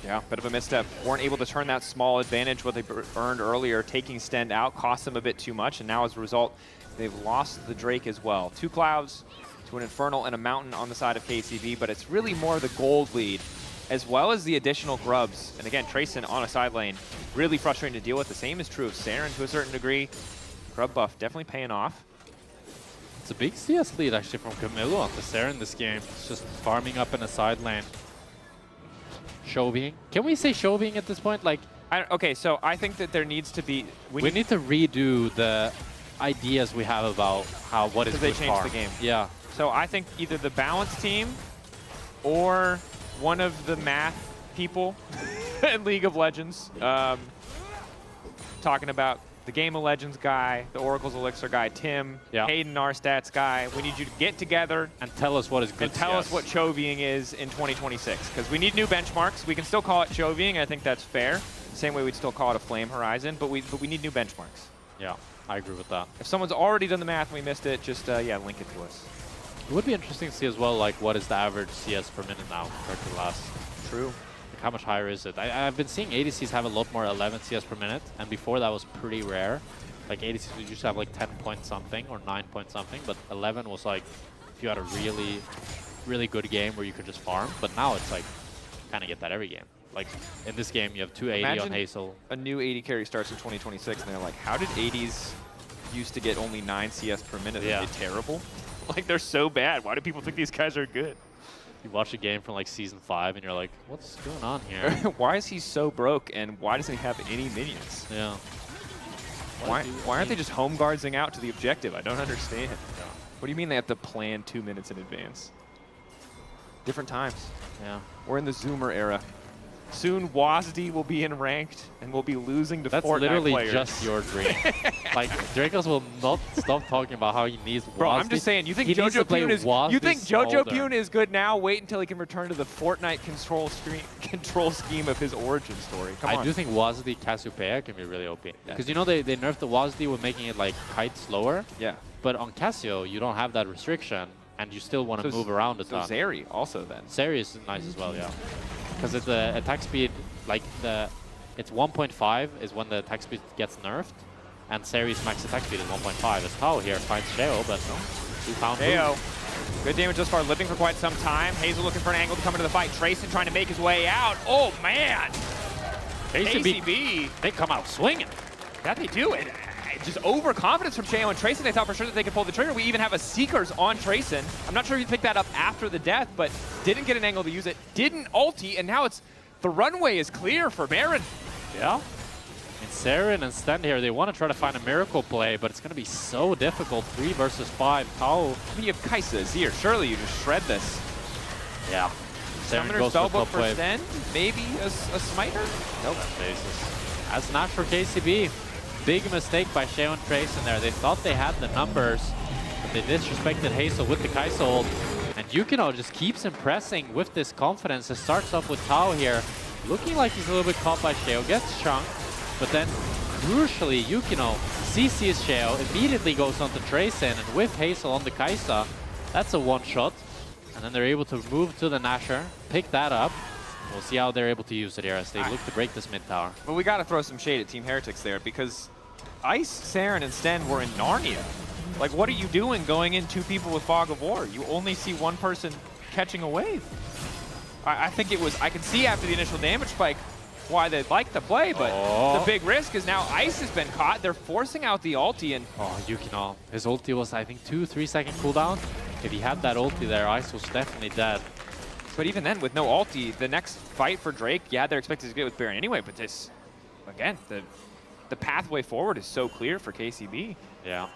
Yeah, bit of a misstep. Weren't able to turn that small advantage what they earned earlier. Taking Sten out cost them a bit too much, and now as a result, they've lost the Drake as well. 2 clouds to an Infernal and a Mountain on the side of KCB, but it's really more the gold lead, as well as the additional grubs. And again, Trayson on a side lane, really frustrating to deal with. The same is true of Saren to a certain degree. Grub buff definitely paying off. It's a big CS lead actually from Camilo onto Saren this game. It's just farming up in a side lane. Shoving. Can we say shoving at this point? Like, okay, so I think that there needs to be... We need to redo the ideas we have about what is good they changed farm. the game. Yeah. So I think either the balance team or one of the math people in League of Legends talking about the Game of Legends guy, the Oracle's Elixir guy, Tim, Hayden, our stats guy. We need you to get together and tell us what is good. And tell us what Chovying is in 2026, because we need new benchmarks. We can still call it Chovying. I think that's fair. Same way we'd still call it a Flame Horizon, but we need new benchmarks. Yeah, I agree with that. If someone's already done the math and we missed it, just yeah, link it to us. It would be interesting to see as well, like what is the average CS per minute now compared to last. True. Like, how much higher is it? I've been seeing ADCs have a lot more 11 CS per minute, and before that was pretty rare. Like ADCs would used to have like 10 point something or 9 point something, but 11 was like if you had a really, really good game where you could just farm. But now it's like kind of get that every game. Like in this game, you have 280 Imagine on Hazel. A new 80 carry starts in 2026, and they're like, how did 80s used to get only 9 CS per minute? Yeah. Are they terrible? Like, they're so bad. Why do people think these guys are good? You watch a game from like season 5, and you're like, what's going on here? Why is he so broke, and why doesn't he have any minions? Yeah. Why aren't they just home guardsing out to the objective? I don't understand. Yeah. What do you mean they have to plan 2 minutes in advance? Different times. Yeah. We're in the Zoomer era. Soon, WASD will be in ranked, and we'll be losing to That's Fortnite literally players. just your dream. Like, Dracos will not stop talking about how he needs WASD. Bro, I'm just saying, you think JoJo Pune is good now? Wait until he can return to the Fortnite control scheme of his origin story. Come on. I do think WASD Cassiopeia can be really OP. Because you know they nerfed the WASD with making it like kite slower. Yeah. But on Cassio, you don't have that restriction, and you still want to move around a ton. So Zeri also then. Zeri is nice as well, yeah. Because it's the attack speed, like it's 1.5 is when the attack speed gets nerfed, and Zeri's max attack speed is 1.5. As Tao here finds Sheo, but no, he found Sheo. Good damage thus far, living for quite some time. Hazel looking for an angle to come into the fight. Trayson trying to make his way out. Oh man! KCB. They come out swinging. That they do it. Just overconfidence from Sheo and Trayson. They thought for sure that they could pull the trigger. We even have a Seekers on Trayson. I'm not sure if he picked that up after the death, but didn't get an angle to use it. Didn't ulti, and now it's the runway is clear for Baron. Yeah. And Saren and Sten here, they want to try to find a miracle play, but it's going to be so difficult. 3 versus 5. Tao. I mean, you have Kaisa, Zir. Surely you just shred this. Yeah. Summoner spellbook for Sten. Maybe a smiter? Nope. That's not for KCB. Big mistake by Sheo and Trayson there. They thought they had the numbers, but they disrespected Hazel with the Kaisa ult. And Yukino just keeps impressing with this confidence. It starts off with Tao here, looking like he's a little bit caught by Sheo, gets chunked, but then crucially Yukino CCs Sheo, immediately goes onto Trayson, and with Hazel on the Kaisa, that's a one-shot. And then they're able to move to the Nashor, pick that up. We'll see how they're able to use it here as they look to break this mid tower. But we got to throw some shade at Team Heretics there, because Ice, Saren, and Sten were in Narnia. Like, what are you doing going in 2 people with Fog of War? You only see 1 person catching a wave. I think it was, I can see after the initial damage spike why they'd like to play, but the big risk is now Ice has been caught. They're forcing out the ulti, and Yukino, his ulti was, I think, 2-3 second cooldown. If he had that ulti there, Ice was definitely dead. But even then, with no ulti, the next fight for Drake, yeah, they're expected to get with Baron anyway, but this, again, the pathway forward is so clear for KCB. Yeah.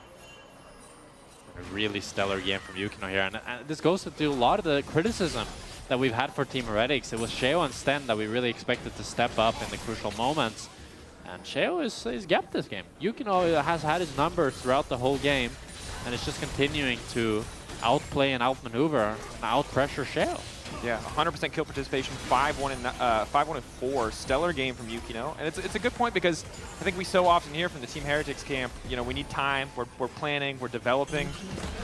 A really stellar game from Yukino here. And this goes into a lot of the criticism that we've had for Team Heretics. It was Sheo and Sten that we really expected to step up in the crucial moments. And Sheo is gapped this game. Yukino has had his numbers throughout the whole game, and it's just continuing to outplay and outmaneuver and outpressure Sheo. Yeah, 100% kill participation, 5-1 and 4. Stellar game from Yukino. And it's a good point, because I think we so often hear from the Team Heretics camp, you know, we need time, we're planning, we're developing.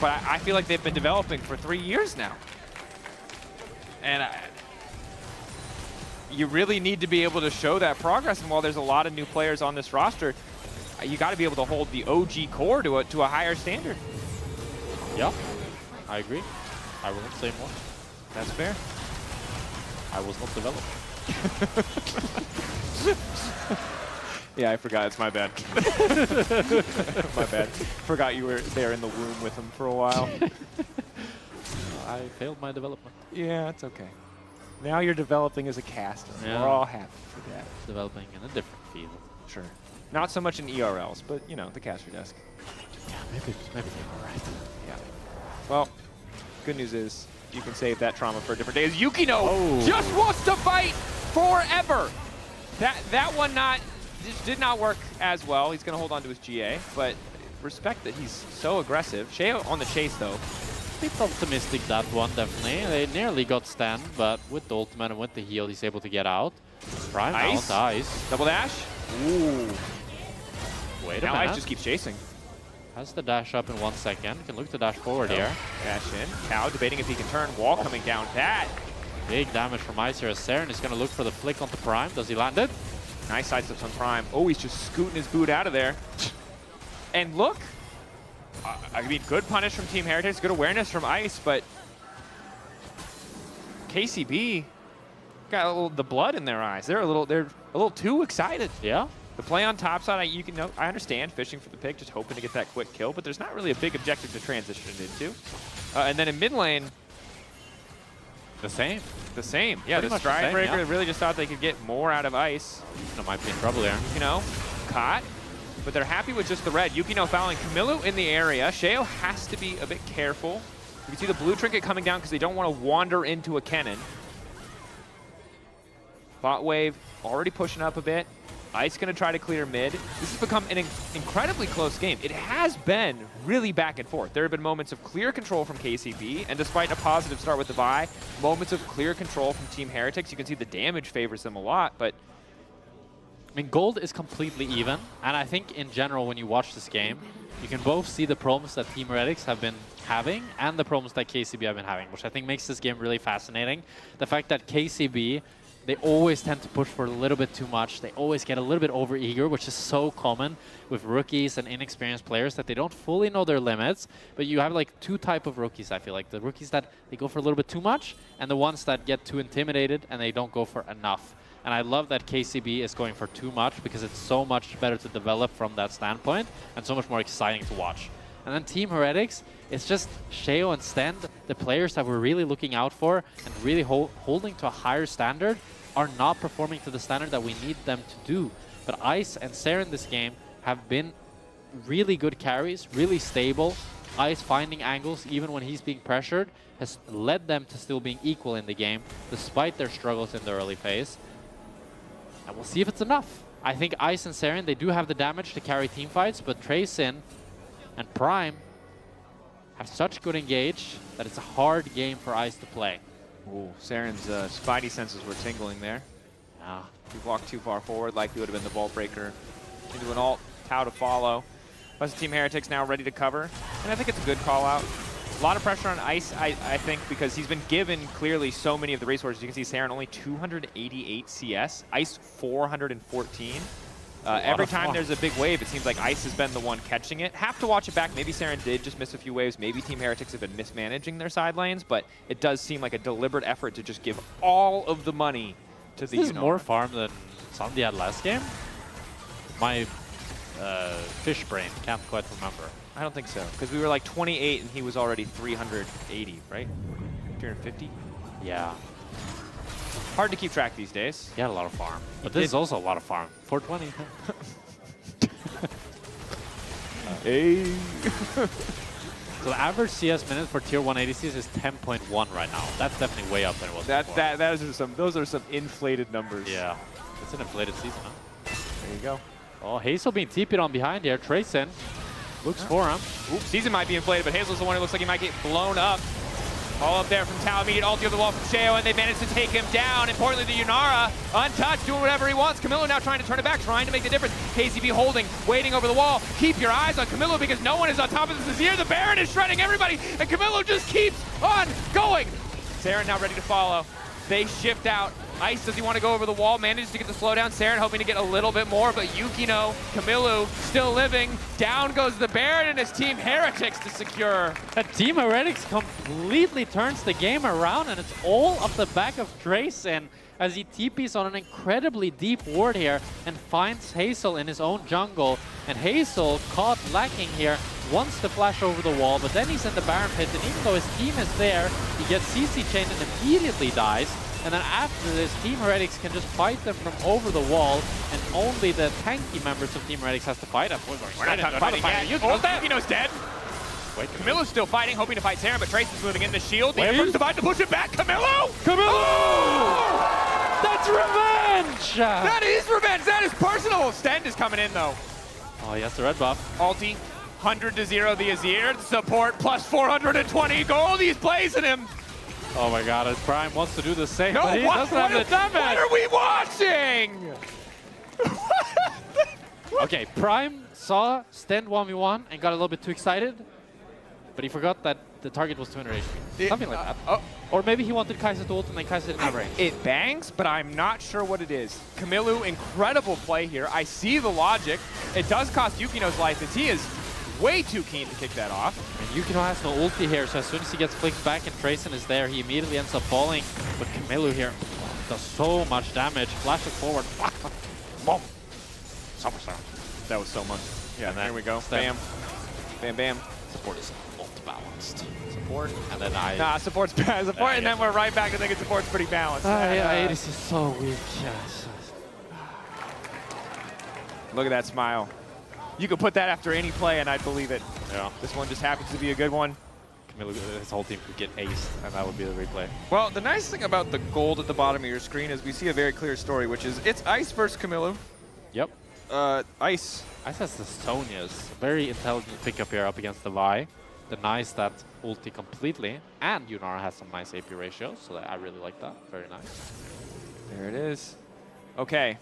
But I feel like they've been developing for 3 years now. And you really need to be able to show that progress. And while there's a lot of new players on this roster, you got to be able to hold the OG core to a higher standard. Yeah, I agree. I will not say more. That's fair. I was not developed. Yeah, I forgot. It's my bad. My bad. Forgot you were there in the womb with him for a while. I failed my development. Yeah, it's okay. Now you're developing as a caster. Yeah. We're all happy for that. Developing in a different field. Sure. Not so much in ERLs, but, you know, the caster desk. Yeah, maybe they're all right. Yeah. Well, good news is you can save that trauma for a different day. Yukino just wants to fight forever. That one not just did not work as well. He's going to hold on to his GA, but respect that he's so aggressive. Sheo on the chase, though. A bit optimistic, that one, definitely. They nearly got stunned, but with the ultimate and with the heal, he's able to get out. Prime Ice. out, Ice. Double dash. Ooh. Wait a now minute. Ice just keeps chasing. Has the dash up in 1 second. Can look to dash forward here. Dash in. Cow debating if he can turn. Wall coming down. That. Big damage from Ice here as Saren is going to look for the flick onto Prime. Does he land it? Nice sidesteps on Prime. Oh, he's just scooting his boot out of there. And look. I mean, good punish from Team Heretics. Good awareness from Ice, but KCB got a little the blood in their eyes. They're a little too excited. Yeah. The play on top side, I understand fishing for the pick, just hoping to get that quick kill, but there's not really a big objective to transition into. And then in mid lane, the same. The same. Yeah, Pretty the much the Stride same, Breaker yeah. really just thought they could get more out of Ice. Yukino might be in trouble here. Yukino caught, but they're happy with just the red. Yukino fouling Camilo in the area. Sheo has to be a bit careful. You can see the blue trinket coming down because they don't want to wander into a cannon. Bot wave already pushing up a bit. Ice going to try to clear mid. This has become an incredibly close game. It has been really back and forth. There have been moments of clear control from KCB, and despite a positive start with the Vi, moments of clear control from Team Heretics. You can see the damage favors them a lot, but I mean, gold is completely even, and I think in general, when you watch this game, you can both see the problems that Team Heretics have been having and the problems that KCB have been having, which I think makes this game really fascinating. The fact that KCB, they always tend to push for a little bit too much. They always get a little bit over-eager, which is so common with rookies and inexperienced players that they don't fully know their limits. But you have like two type of rookies, I feel like. The rookies that they go for a little bit too much, and the ones that get too intimidated and they don't go for enough. And I love that KCB is going for too much because it's so much better to develop from that standpoint and so much more exciting to watch. And then Team Heretics, it's just Sheo and Stend, the players that we're really looking out for and really holding to a higher standard, are not performing to the standard that we need them to do. But Ice and Saren this game have been really good carries, really stable. Ice finding angles even when he's being pressured has led them to still being equal in the game, despite their struggles in the early phase. And we'll see if it's enough. I think Ice and Saren, they do have the damage to carry team fights, but Tracin and Prime have such good engage that it's a hard game for Ice to play. Ooh, Saren's spidey senses were tingling there. Yeah. He walked too far forward, likely would have been the Vault Breaker into an ult. Tau to follow. Plus Team Heretics now ready to cover. And I think it's a good call out. A lot of pressure on Ice, I think, because he's been given clearly so many of the resources. You can see Saren only 288 CS, Ice 414. Every time there's a big wave, it seems like Ice has been the one catching it. Have to watch it back. Maybe Saren did just miss a few waves. Maybe Team Heretics have been mismanaging their side lanes, but it does seem like a deliberate effort to just give all of the money to the This is Unova. more farm than Sandy had last game? My fish brain can't quite remember. I don't think so, because we were like 28 and he was already 380, right? 350? Yeah. Hard to keep track these days. He had a lot of farm. But this is also a lot of farm. 420. Hey. So the average CS minutes for tier 1 ADCs is 10.1 right now. That's definitely way up than it was before. Those are some inflated numbers. Yeah. It's an inflated season, huh? There you go. Oh, Hazel being TP'd on behind here. Tracin looks for him. Oops, season might be inflated, but Hazel's the one who looks like he might get blown up. All up there from Tau, immediate ulti of the wall from Sheo, and they managed to take him down. Importantly, the Yunara, untouched, doing whatever he wants. Camilo now trying to turn it back, trying to make the difference. KCB holding, waiting over the wall. Keep your eyes on Camilo because no one is on top of this here. The Baron is shredding everybody, and Camilo just keeps on going. Saren now ready to follow. They shift out. Ice, does he want to go over the wall? Manages to get the slowdown. Saren hoping to get a little bit more, but Yukino, Camilo still living. Down goes the Baron and his Team Heretics to secure. Team Heretics completely turns the game around, and it's all off the back of Tracin as he TPs on an incredibly deep ward here and finds Hazel in his own jungle. And Hazel, caught lacking here, wants to flash over the wall, but then he's in the Baron pit, and even though his team is there, he gets CC chained and immediately dies. And then after this, Team Heretics can just fight them from over the wall, and only the tanky members of Team Heretics has to fight. We're not done fighting yet. Yukino's dead. Wait, Camilo's still fighting, hoping to fight Saren, but Tracin's moving in the shield. The Wait. Emperor's about to push it back. Camilo! Camilo! That's revenge! revenge! That is revenge! That is personal! Stend is coming in, though. Oh, he has the red buff. Alti, 100 to 0 the Azir. Support plus 420 gold. He's blazing him. Oh my god, his Prime wants to do the same, No, but he doesn't have the damage. What are we watching? Okay, Prime saw Stend 1v1 and got a little bit too excited, but he forgot that the target was 200 HP. Something like that. Or maybe he wanted Kai'Sa to ult and then Kai'Sa didn't have range. It bangs, but I'm not sure what it is. Camillu, incredible play here. I see the logic. It does cost Yukino's life as he is way too keen to kick that off. And Yukino has no ulti here, so as soon as he gets flicked back and Trayson is there, he immediately ends up falling. But Camillu here does so much damage. Flashes forward. Boom. Superstar. That was so much. Yeah, and here we go. Stend. Bam. Bam, bam. Support is ult balanced. Support. And then I... Nah, support's bad. Support, and then we're right back to thinking support's pretty balanced. yeah, this is so weak. Look at that smile. You could put that after any play and I'd believe it. Yeah. This one just happens to be a good one. Camillu, his whole team could get aced, and that would be the replay. Well, the nice thing about the gold at the bottom of your screen is we see a very clear story, which is it's Ice versus Camillu. Yep. Ice. Ice has the Sonias. Very intelligent pickup here up against the Vi. The nice that ulti completely, and Yunara has some nice AP ratios, so I really like that. Very nice. There it is. Okay.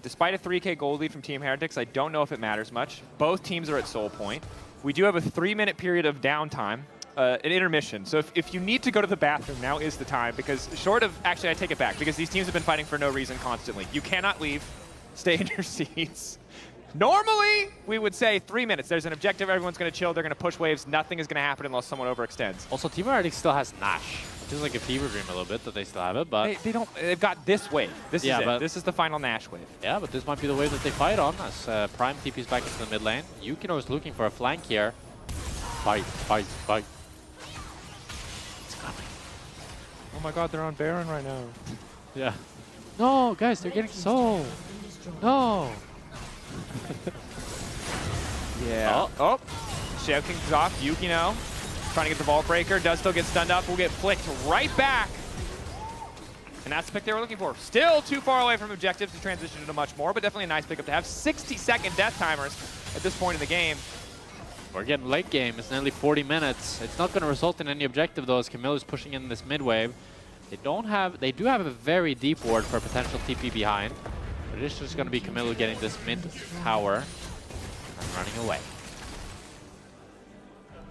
Despite a 3K gold lead from Team Heretics, I don't know if it matters much. Both teams are at soul point. We do have a 3-minute period of downtime, an intermission. So if you need to go to the bathroom, now is the time, because short of, actually I take it back, because these teams have been fighting for no reason constantly. You cannot leave, stay in your seats. Normally, we would say 3 minutes. There's an objective, everyone's going to chill, they're going to push waves, nothing is going to happen unless someone overextends. Also, Team Heretics still has Nash. It feels like a fever dream a little bit that they still have it, but... They've got this wave. This is it. But This is the final Nash wave. Yeah, but this might be the wave that they fight on, as Prime TP's back into the mid lane. Yukino is looking for a flank here. Fight. It's coming. Oh my god, they're on Baron right now. Yeah. No, guys, they're getting soul. No. Yeah. Oh. Shadow King's off. Yukino trying to get the Vault Breaker. Does still get stunned up. Will get flicked right back. And that's the pick they were looking for. Still too far away from objectives to transition into much more, but definitely a nice pickup to have. 60-second death timers at this point in the game. We're getting late game. It's nearly 40 minutes. It's not going to result in any objective, though, as Camillu's pushing in this mid wave. They do have a very deep ward for a potential TP behind. But it's just going to be Camillu getting this mid tower and running away.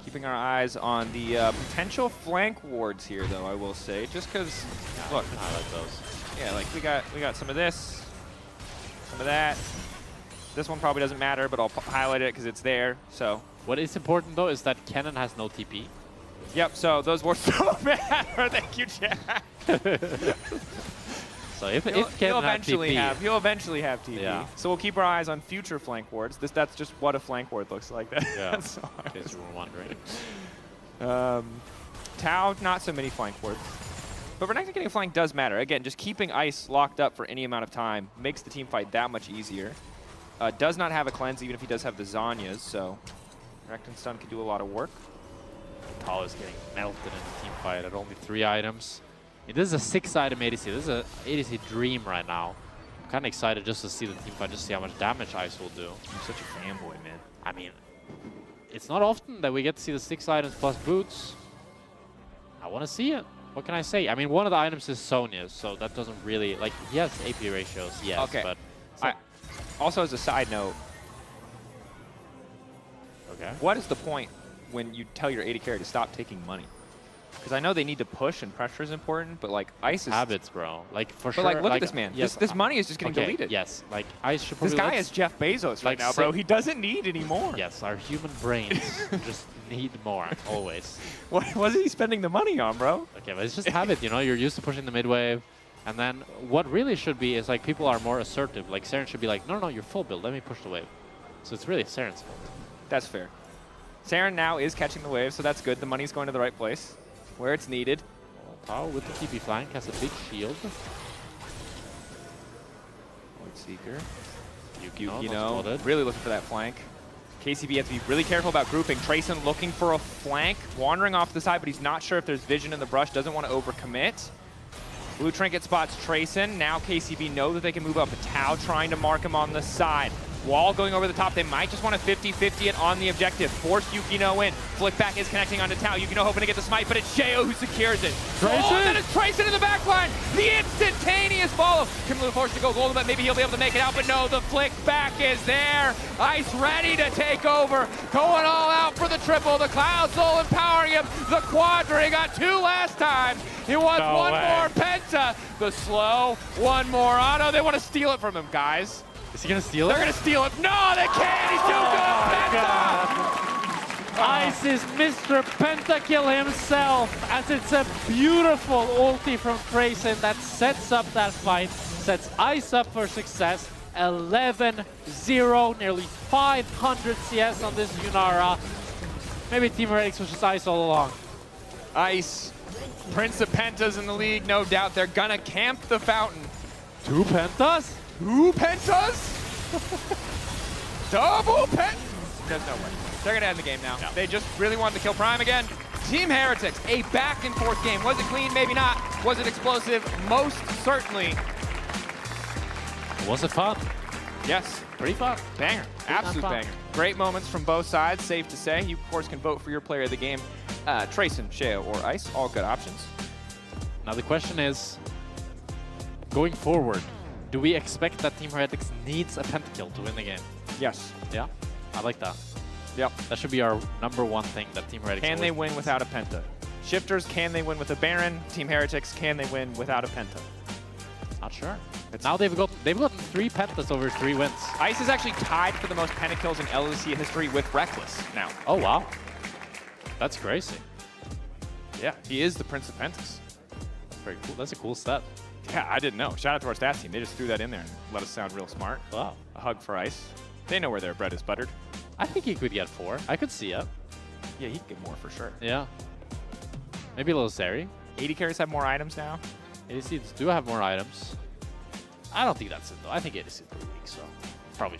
Keeping our eyes on the potential flank wards here, though, I will say, just because, look, highlight those. Yeah, like we got some of this, some of that. This one probably doesn't matter, but I'll highlight it because it's there. So what is important though is that Kennen has no TP. Yep. So those wards don't matter. Thank you, Jack. So if he'll eventually have TP. Yeah. So we'll keep our eyes on future flank wards. That's just what a flank ward looks like. Yeah. In case you were wondering. Tau, not so many flank wards. But Renekton getting a flank does matter. Again, just keeping Ice locked up for any amount of time makes the team fight that much easier. Does not have a cleanse, even if he does have the Zanyas, so Renekton stun can do a lot of work. Tal is getting melted in the team fight at only 3 items. This is a 6-item ADC. This is an ADC dream right now. I'm kind of excited just to see the team fight, just to see how much damage Ice will do. I'm such a fanboy, man. I mean, it's not often that we get to see the 6 items plus boots. I want to see it. What can I say? I mean, one of the items is Sonya's, so that doesn't really, like, he has AP ratios, yes, okay. But... Also, as a side note, okay, what is the point when you tell your AD carry to stop taking money? Because I know they need to push and pressure is important, but like Ice is habits, bro. Like for but sure. Like look at this man. Yes, this money is just getting deleted. Yes, like Ice should probably. This guy is Jeff Bezos right now, bro. He doesn't need any more. Yes, our human brains just need more always. What is he spending the money on, bro? Okay, but it's just habit. You know, you're used to pushing the mid wave. And then what really should be is like people are more assertive. Like Saren should be like, no, you're full build. Let me push the wave. So it's really Saren's fault. That's fair. Saren now is catching the wave, so that's good. The money's going to the right place, where it's needed. Tao with the TP flank has a big shield. Void Seeker. Yukino, really looking for that flank. KCB has to be really careful about grouping. Trayson looking for a flank, wandering off the side, but he's not sure if there's vision in the brush. Doesn't want to overcommit. Blue Trinket spots Trayson. Now KCB know that they can move up. Tao trying to mark him on the side. Wall going over the top. They might just want to 50-50 it on the objective. Force Yukino in. Flick back is connecting onto Tao. Yukino hoping to get the smite, but it's Sheo who secures it. Trayson! Oh, that is Trayson in the back line. The instantaneous follow. Kimberly forced to go golden, but maybe he'll be able to make it out. But no, the flick back is there. Ice ready to take over. Going all out for the triple. The Cloud Soul empowering him. The quadra. He got 2 last time. He wants one more penta. The slow, one more auto. They want to steal it from him, guys. Is he going to steal it? They're going to steal it. No, they can't. He's too good. Penta! Ice is Mr. Pentakill himself, as it's a beautiful ulti from Trayson that sets up that fight, sets Ice up for success. 11-0, nearly 500 CS on this Yunara. Maybe Team Heretics was just Ice all along. Ice, Prince of Pentas in the league, no doubt. They're going to camp the fountain. 2 pentas? 2 pentas? Double pent. There's no way. They're going to end the game now. No. They just really wanted to kill Prime again. Team Heretics, a back and forth game. Was it clean? Maybe not. Was it explosive? Most certainly. Was it fun? Yes. Pretty fun. Banger. Absolute banger. Great moments from both sides, safe to say. You, of course, can vote for your player of the game. Trayson, Sheo, or Ice. All good options. Now the question is, going forward, do we expect that Team Heretics needs a pentakill to win the game? Yes. Yeah? I like that. Yep. That should be our #1 thing that Team Heretics Can they win without a penta? Shifters, can they win with a Baron? Team Heretics, can they win without a penta? Not sure. Now they've gotten 3 pentas over 3 wins. Ice is actually tied for the most pentakills in LEC history with Reckless now. Oh, wow. That's crazy. Yeah, he is the Prince of Pentas. That's very cool. That's a cool stat. Yeah, I didn't know. Shout out to our stats team. They just threw that in there and let us sound real smart. Wow. A hug for Ice. They know where their bread is buttered. I think he could get 4. I could see it. Yeah, he could get more for sure. Yeah. Maybe a little Sari. 80 carries have more items now. ADCs do have more items. I don't think that's it, though. I think ADC is pretty weak, so probably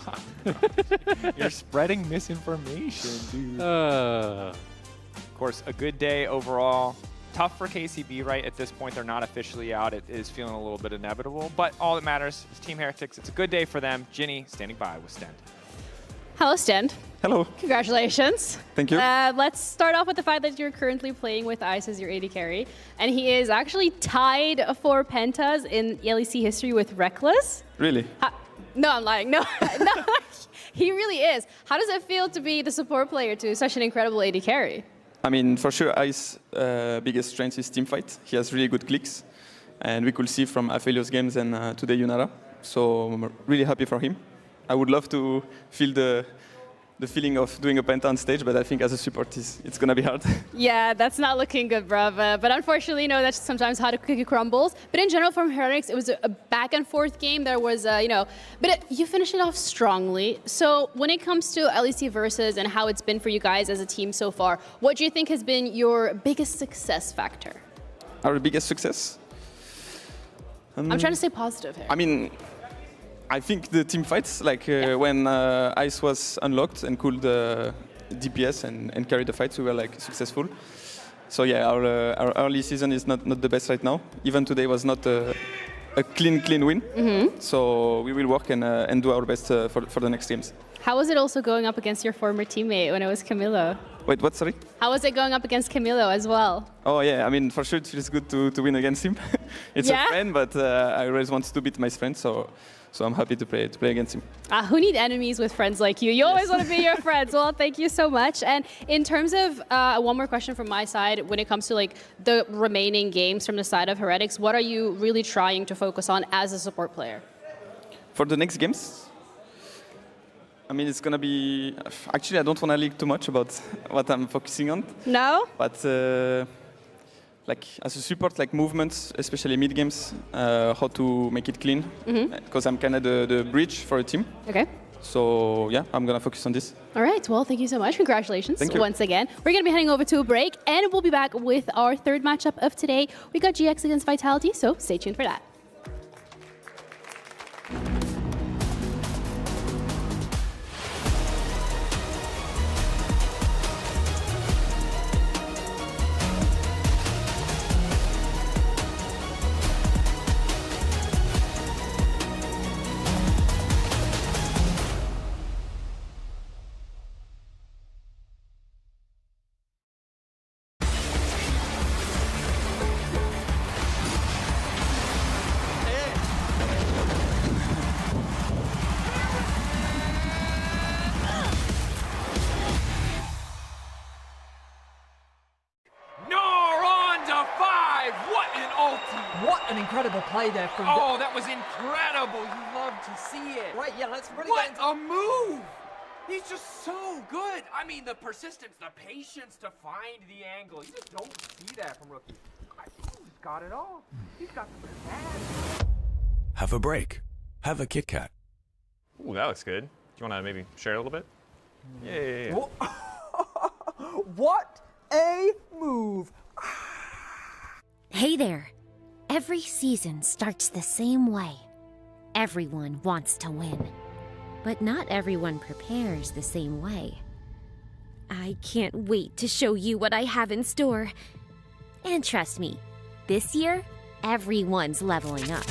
not. You're spreading misinformation, dude. Of course, a good day overall. Tough for KCB, right? At this point, they're not officially out. It is feeling a little bit inevitable, but all that matters is Team Heretics. It's a good day for them. Ginny standing by with Stend. Hello, Stend. Hello. Congratulations. Thank you. Let's start off with the fact that you're currently playing with Ice as your AD carry, and he is actually tied for pentas in LEC history with Reckless. Really? No, I'm lying. No, no, he really is. How does it feel to be the support player to such an incredible AD carry? I mean, for sure, Ice's biggest strength is teamfight. He has really good clicks, and we could see from Aphelios games and today Yunara. So I'm really happy for him. I would love to feel the feeling of doing a penta on stage, but I think as a support, it's going to be hard. Yeah, that's not looking good, bruv. But unfortunately, you know, that's sometimes how the cookie crumbles. But in general, from Heretics, it was a back and forth game. There was, but you finished it off strongly. So when it comes to LEC versus and how it's been for you guys as a team so far, what do you think has been your biggest success factor? Our biggest success? I'm trying to stay positive here. I mean, I think the team fights, like when Ice was unlocked and could DPS and carry the fights, we were like successful. So yeah, our early season is not the best right now. Even today was not a clean win. Mm-hmm. So we will work and do our best for the next games. How was it also going up against your former teammate when it was Camilo? Wait, what, sorry? How was it going up against Camilo as well? Oh yeah, I mean, for sure it feels good to win against him. It's a friend, but I always want to beat my friend, so I'm happy to play against him. Who need enemies with friends like you? You always want to be your friends. Well, thank you so much. And in terms of one more question from my side, when it comes to like the remaining games from the side of Heretics, what are you really trying to focus on as a support player? For the next games? I mean, it's going to be... Actually, I don't want to leak too much about what I'm focusing on. No? But like as a support, like movements, especially mid games, how to make it clean, because I'm kind of the bridge for a team. Okay. So yeah, I'm gonna focus on this. All right. Well, thank you so much. Congratulations Thank you. once again. We're gonna be heading over to a break, and we'll be back with our third matchup of today. We got GX against Vitality, so stay tuned for that. incredible play there from... Oh, that was incredible. You love to see it. Right, yeah, let's really What get into... a move! He's just so good. I mean, the persistence, the patience to find the angle. You just don't see that from rookies. He's got it all. He's got the bad. Have a break. Have a Kit Kat. Ooh, that looks good. Do you want to maybe share a little bit? Yeah. What a move! Hey there. Every season starts the same way. Everyone wants to win. But not everyone prepares the same way. I can't wait to show you what I have in store. And trust me, this year, everyone's leveling up.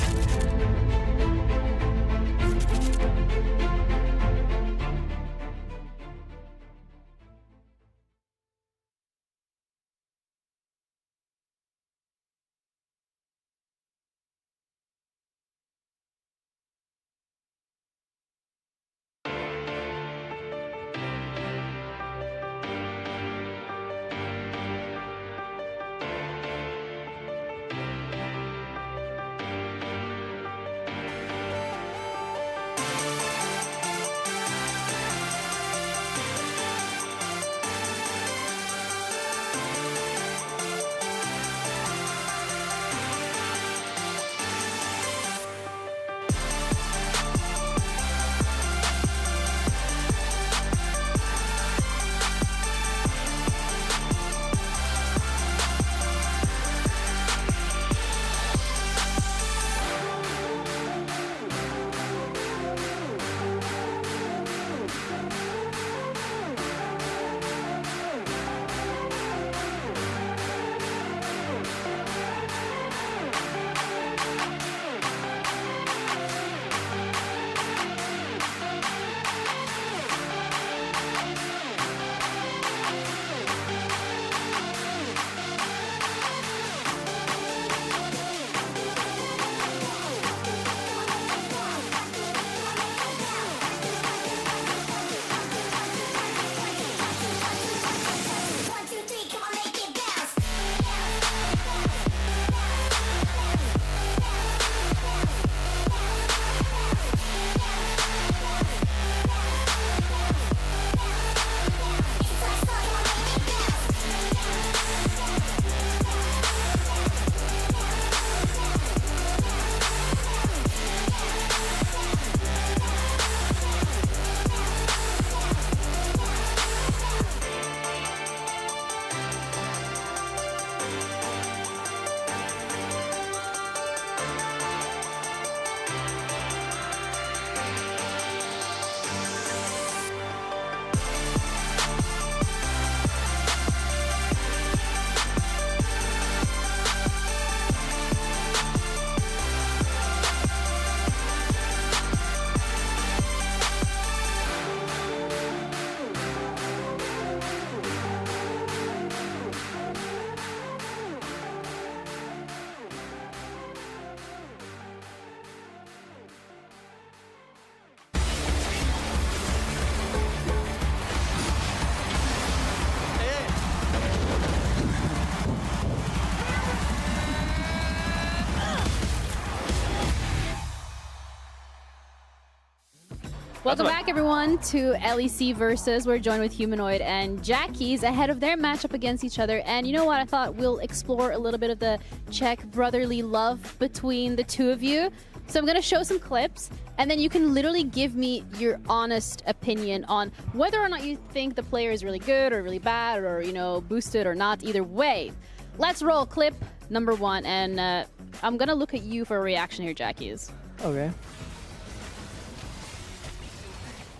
Welcome back, everyone, to LEC Versus. We're joined with Humanoid and Jackies ahead of their matchup against each other. And you know what? I thought we'll explore a little bit of the Czech brotherly love between the two of you. So I'm going to show some clips, and then you can literally give me your honest opinion on whether or not you think the player is really good or really bad or, you know, boosted or not. Either way. Let's roll clip number one, and I'm going to look at you for a reaction here, Jackies. Okay.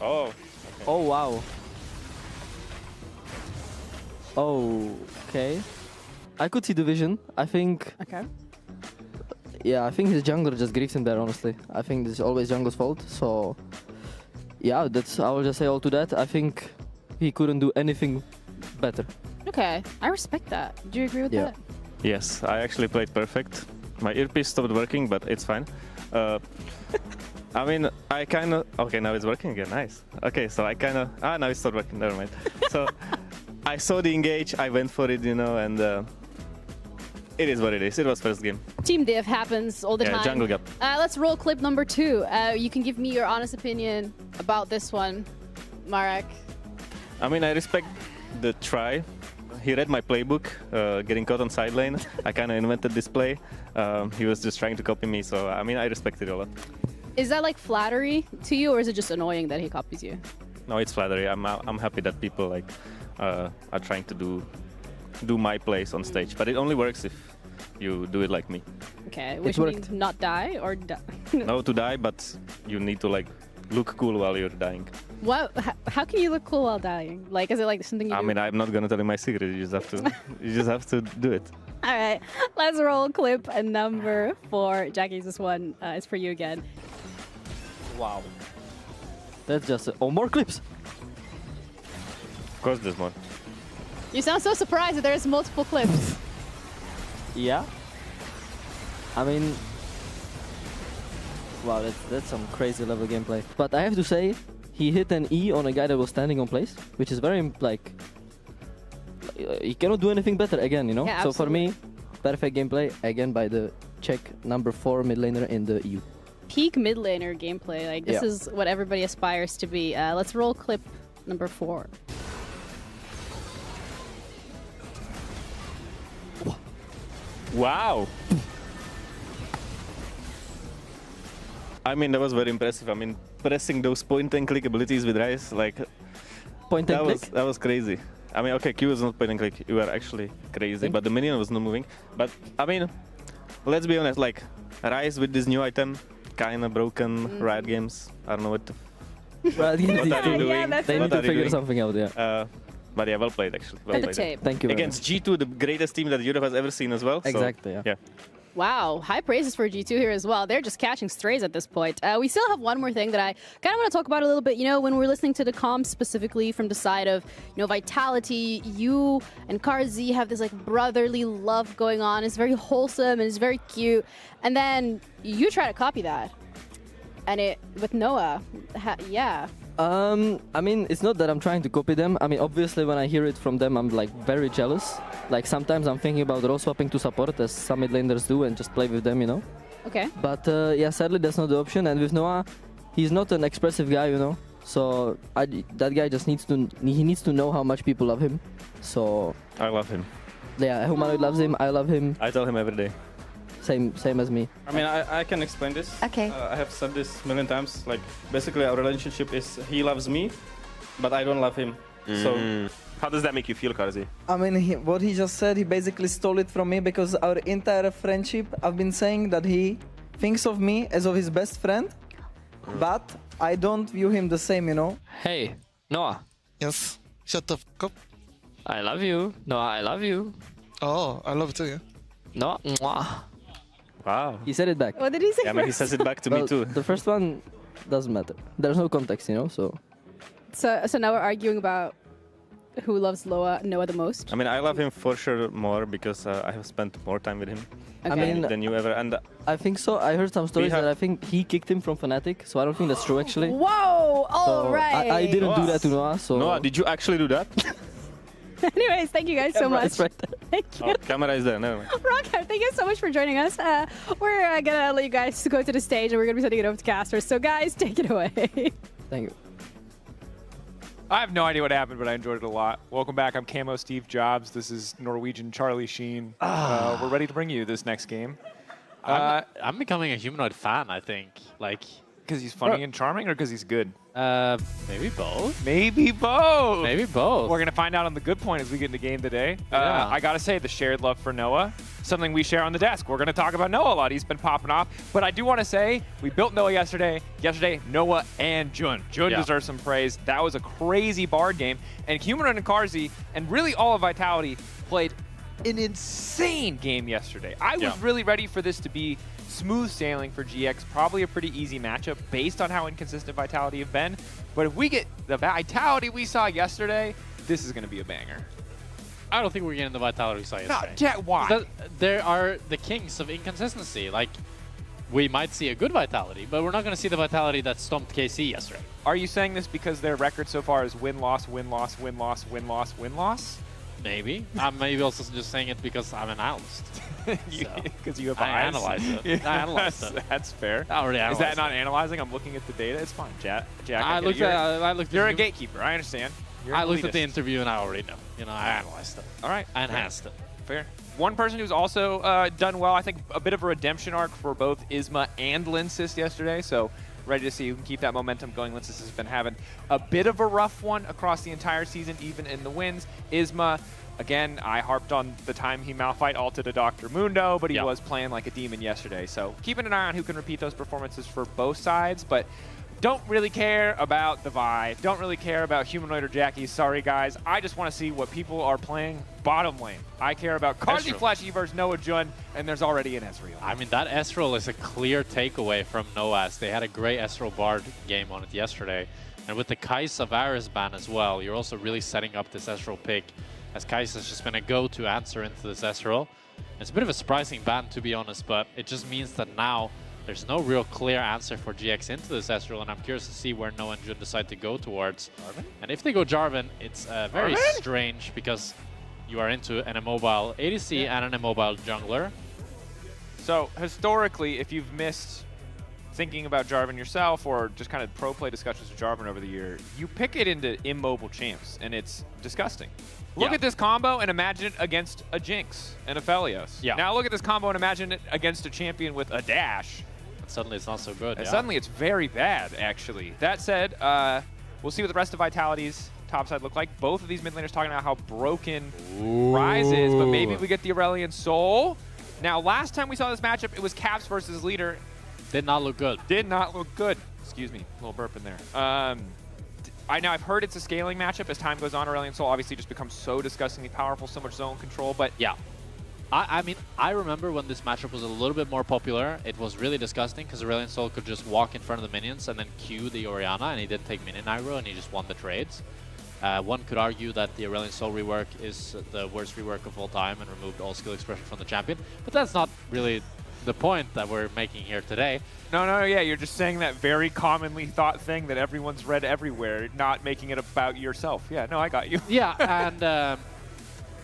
Oh. Okay. Oh, wow. Okay. I could see the vision. I think... Okay. Yeah, I think his jungler just griefed him there, honestly. I think this is always jungler's fault, so... Yeah, that's... I will just say all to that. I think he couldn't do anything better. Okay, I respect that. Do you agree with that? Yes, I actually played perfect. My earpiece stopped working, but it's fine. I mean, I kind of... Okay, now it's working again. Nice. Okay, so I kind of... now it's not working. Never mind. So I saw the engage. I went for it, you know, and It is what it is. It was first game. Team diff happens all the time. Jungle gap. Let's roll clip number 2. You can give me your honest opinion about this one, Marek. I mean, I respect the try. He read my playbook, getting caught on side lane. I kind of invented this play. He was just trying to copy me, so I mean, I respect it a lot. Is that like flattery to you, or is it just annoying that he copies you? No, it's flattery. I'm happy that people like are trying to do my plays on stage, but it only works if you do it like me. Okay, which means not die or die? No, to die, but you need to like look cool while you're dying. What? How can you look cool while dying? Like, is it like something you do? I mean, I'm not gonna tell you my secret. You just have to do it. All right, let's roll clip number 4. Jackie, this one is for you again. Wow. That's just more clips. Of course, there's more. You sound so surprised that there's multiple clips. Yeah. I mean, wow, that's some crazy level gameplay. But I have to say, he hit an E on a guy that was standing on place, which is very like, he cannot do anything better again, you know. Yeah, so for me, perfect gameplay again by the Czech number 4 mid laner in the EU. Peak mid laner gameplay. Like this Yeah. is what everybody aspires to be. Let's roll clip number 4. Wow. I mean, that was very impressive. I mean, pressing those point and click abilities with Ryze, like point and click. That was crazy. I mean, okay, Q was not point and click. You were actually crazy, but the minion was not moving. But I mean, let's be honest. Like Ryze with this new item, kinda broken. Riot Games. I don't know what. Riot Games what are you doing? Yeah, they need to figure something out. Yeah. But yeah, well played actually. Well Good played. tape. Thank you very Against G2, the greatest team that Europe has ever seen as well. so, Exactly, yeah. Wow, high praises for G2 here as well. They're just catching strays at this point. We still have one more thing that I kind of want to talk about a little bit. You know, when we're listening to the comms specifically from the side of, you know, Vitality, you and Karzi have this like brotherly love going on. It's very wholesome and it's very cute. And then you try to copy that. And it, with Noah, yeah. I mean, it's not that I'm trying to copy them. I mean, obviously, when I hear it from them, I'm like very jealous. Like sometimes I'm thinking about role swapping to support, as some mid laners do, and just play with them, you know. Okay. But yeah, sadly, that's not the option. And with Noah, he's not an expressive guy, you know. So that guy just needs to know how much people love him. So I love him. Yeah, Humanoid loves him. I love him. I tell him every day. Same as me. I mean, I can explain this. Okay. I have said this a million times. Like, basically, our relationship is he loves me, but I don't love him. So, how does that make you feel, Karzi? I mean, what he just said, he basically stole it from me because our entire friendship, I've been saying that he thinks of me as of his best friend, but I don't view him the same, you know? Hey, Noah. Yes. Shut the fuck up. I love you. Noah, I love you. Oh, I love it too, yeah. Noah. Mwah. Wow. He said it back. What did he say? Yeah, I mean, he says it back to me too. The first one doesn't matter. There's no context, you know, so. So now we're arguing about who loves Noah the most. I mean, I love him for sure more because I have spent more time with him Okay. than you ever. And I think so. I heard some stories that I think he kicked him from Fnatic, so I don't think that's true actually. Whoa! All So right. I didn't do that to Noah, so. Noah, did you actually do that? Anyways, thank you guys so Camera much. is right there. Thank you. Oh, camera is there. Never mind. Rocket, thank you so much for joining us. We're gonna let you guys go to the stage and we're gonna be sending it over to casters. So guys, take it away. Thank you. I have no idea what happened, but I enjoyed it a lot. Welcome back. I'm Camo Steve Jobs. This is Norwegian Charlie Sheen. We're ready to bring you this next game. I'm becoming a humanoid fan, I think. Like, because he's funny and charming, or because he's good? Maybe both. Maybe both. Maybe both. We're gonna find out on the good point as we get into game today. Yeah. I gotta say, the shared love for Noah, something we share on the desk. We're gonna talk about Noah a lot. He's been popping off. But I do want to say, we built Noah yesterday. Noah and Jun. Jun deserves some praise. That was a crazy Bard game. And Humanoid and Karzi, and really all of Vitality, played an insane game yesterday. I was really ready for this to be smooth sailing for GX, probably a pretty easy matchup based on how inconsistent Vitality have been. But if we get the Vitality we saw yesterday, this is going to be a banger. I don't think we're getting the Vitality we saw yesterday. Why? There are the kings of inconsistency. Like, we might see a good Vitality, but we're not going to see the Vitality that stomped KC yesterday. Are you saying this because their record so far is win-loss, win-loss, win-loss, win-loss, win-loss? Maybe. I'm maybe also just saying it because I'm an analyst. Because you have I eyes. analyze it. I analyze it. That's fair. I already Is that analyzed not it. analyzing? I'm looking at the data. It's fine, Jack. I looked at You're a gatekeeper. I understand. You're I an looked at the elitist. interview and I already know. You know, I analyzed it. All right. I enhanced it. Fair. One person who's also done well, I think a bit of a redemption arc for both Isma and Linsys yesterday, so ready to see who can keep that momentum going. Linsys has been having a bit of a rough one across the entire season, even in the wins. Isma, again, I harped on the time he Malphite ulted a Dr. Mundo, but he was playing like a demon yesterday, so keeping an eye on who can repeat those performances for both sides, but don't really care about the Vi, don't really care about Humanoid or Jackie, sorry guys. I just want to see what people are playing bottom lane. I care about Carzzy Ezreal. Flashy versus Noah Jun, and there's already an Ezreal. I mean, that Ezreal is a clear takeaway from Noaz. They had a great Ezreal Bard game on it yesterday. And with the Kai'Sa Varus ban as well, you're also really setting up this Ezreal pick, as Kai'Sa's just been a go-to answer into this Ezreal. It's a bit of a surprising ban, to be honest, but it just means that now there's no real clear answer for GX into this Ezreal, and I'm curious to see where Noah and Jun decide to go towards. Jarvan? And if they go Jarvan, it's very Jarvan? strange because you are into an immobile ADC and an immobile jungler. So historically, if you've missed thinking about Jarvan yourself or just kind of pro play discussions with Jarvan over the year, you pick it into immobile champs, and it's disgusting. Look at this combo and imagine it against a Jinx and a Felios. Yeah. Now look at this combo and imagine it against a champion with a dash. And suddenly it's not so good. And suddenly it's very bad, actually. That said, we'll see what the rest of Vitality's topside look like. Both of these mid laners talking about how broken Ryze is, but maybe we get the Aurelion Soul. Now, last time we saw this matchup, it was Caps versus Leader. Did not look good. Did not look good. Excuse me, a little burp in there. I've heard it's a scaling matchup as time goes on. Aurelion Soul obviously just becomes so disgustingly powerful, so much zone control, but yeah. I mean, I remember when this matchup was a little bit more popular, it was really disgusting because Aurelion Soul could just walk in front of the minions and then Q the Orianna, and he didn't take minion aggro, and he just won the trades. One could argue that the Aurelion Soul rework is the worst rework of all time and removed all skill expression from the champion, but that's not really the point that we're making here today. No, yeah, you're just saying that very commonly thought thing that everyone's read everywhere, not making it about yourself. Yeah, no, I got you. Yeah, and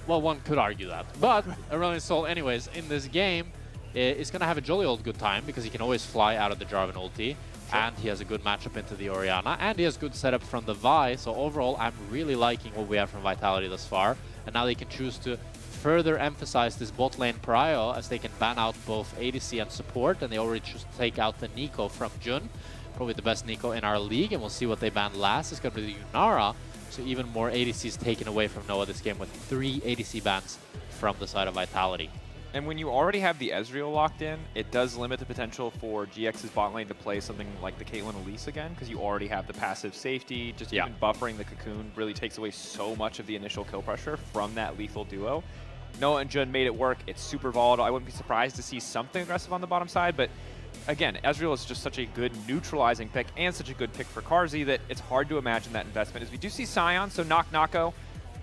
well, one could argue that. But Aurelion Soul, anyways, in this game, is going to have a jolly old good time because he can always fly out of the Jarvan ulti, and he has a good matchup into the Orianna, and he has good setup from the Vi. So overall, I'm really liking what we have from Vitality thus far, and now they can choose to further emphasize this bot lane prio as they can ban out both ADC and support, and they already choose to take out the Nico from Jun, probably the best Nico in our league, and we'll see what they ban last. It's going to be the Yunara, so even more ADCs taken away from Noah this game with 3 ADC bans from the side of Vitality. And when you already have the Ezreal locked in, it does limit the potential for GX's bot lane to play something like the Caitlyn Elise again, because you already have the passive safety. Just even buffering the Cocoon really takes away so much of the initial kill pressure from that lethal duo. Noah and Jun made it work. It's super volatile. I wouldn't be surprised to see something aggressive on the bottom side, but again, Ezreal is just such a good neutralizing pick and such a good pick for Carzzy that it's hard to imagine that investment. As we do see Sion, so Nako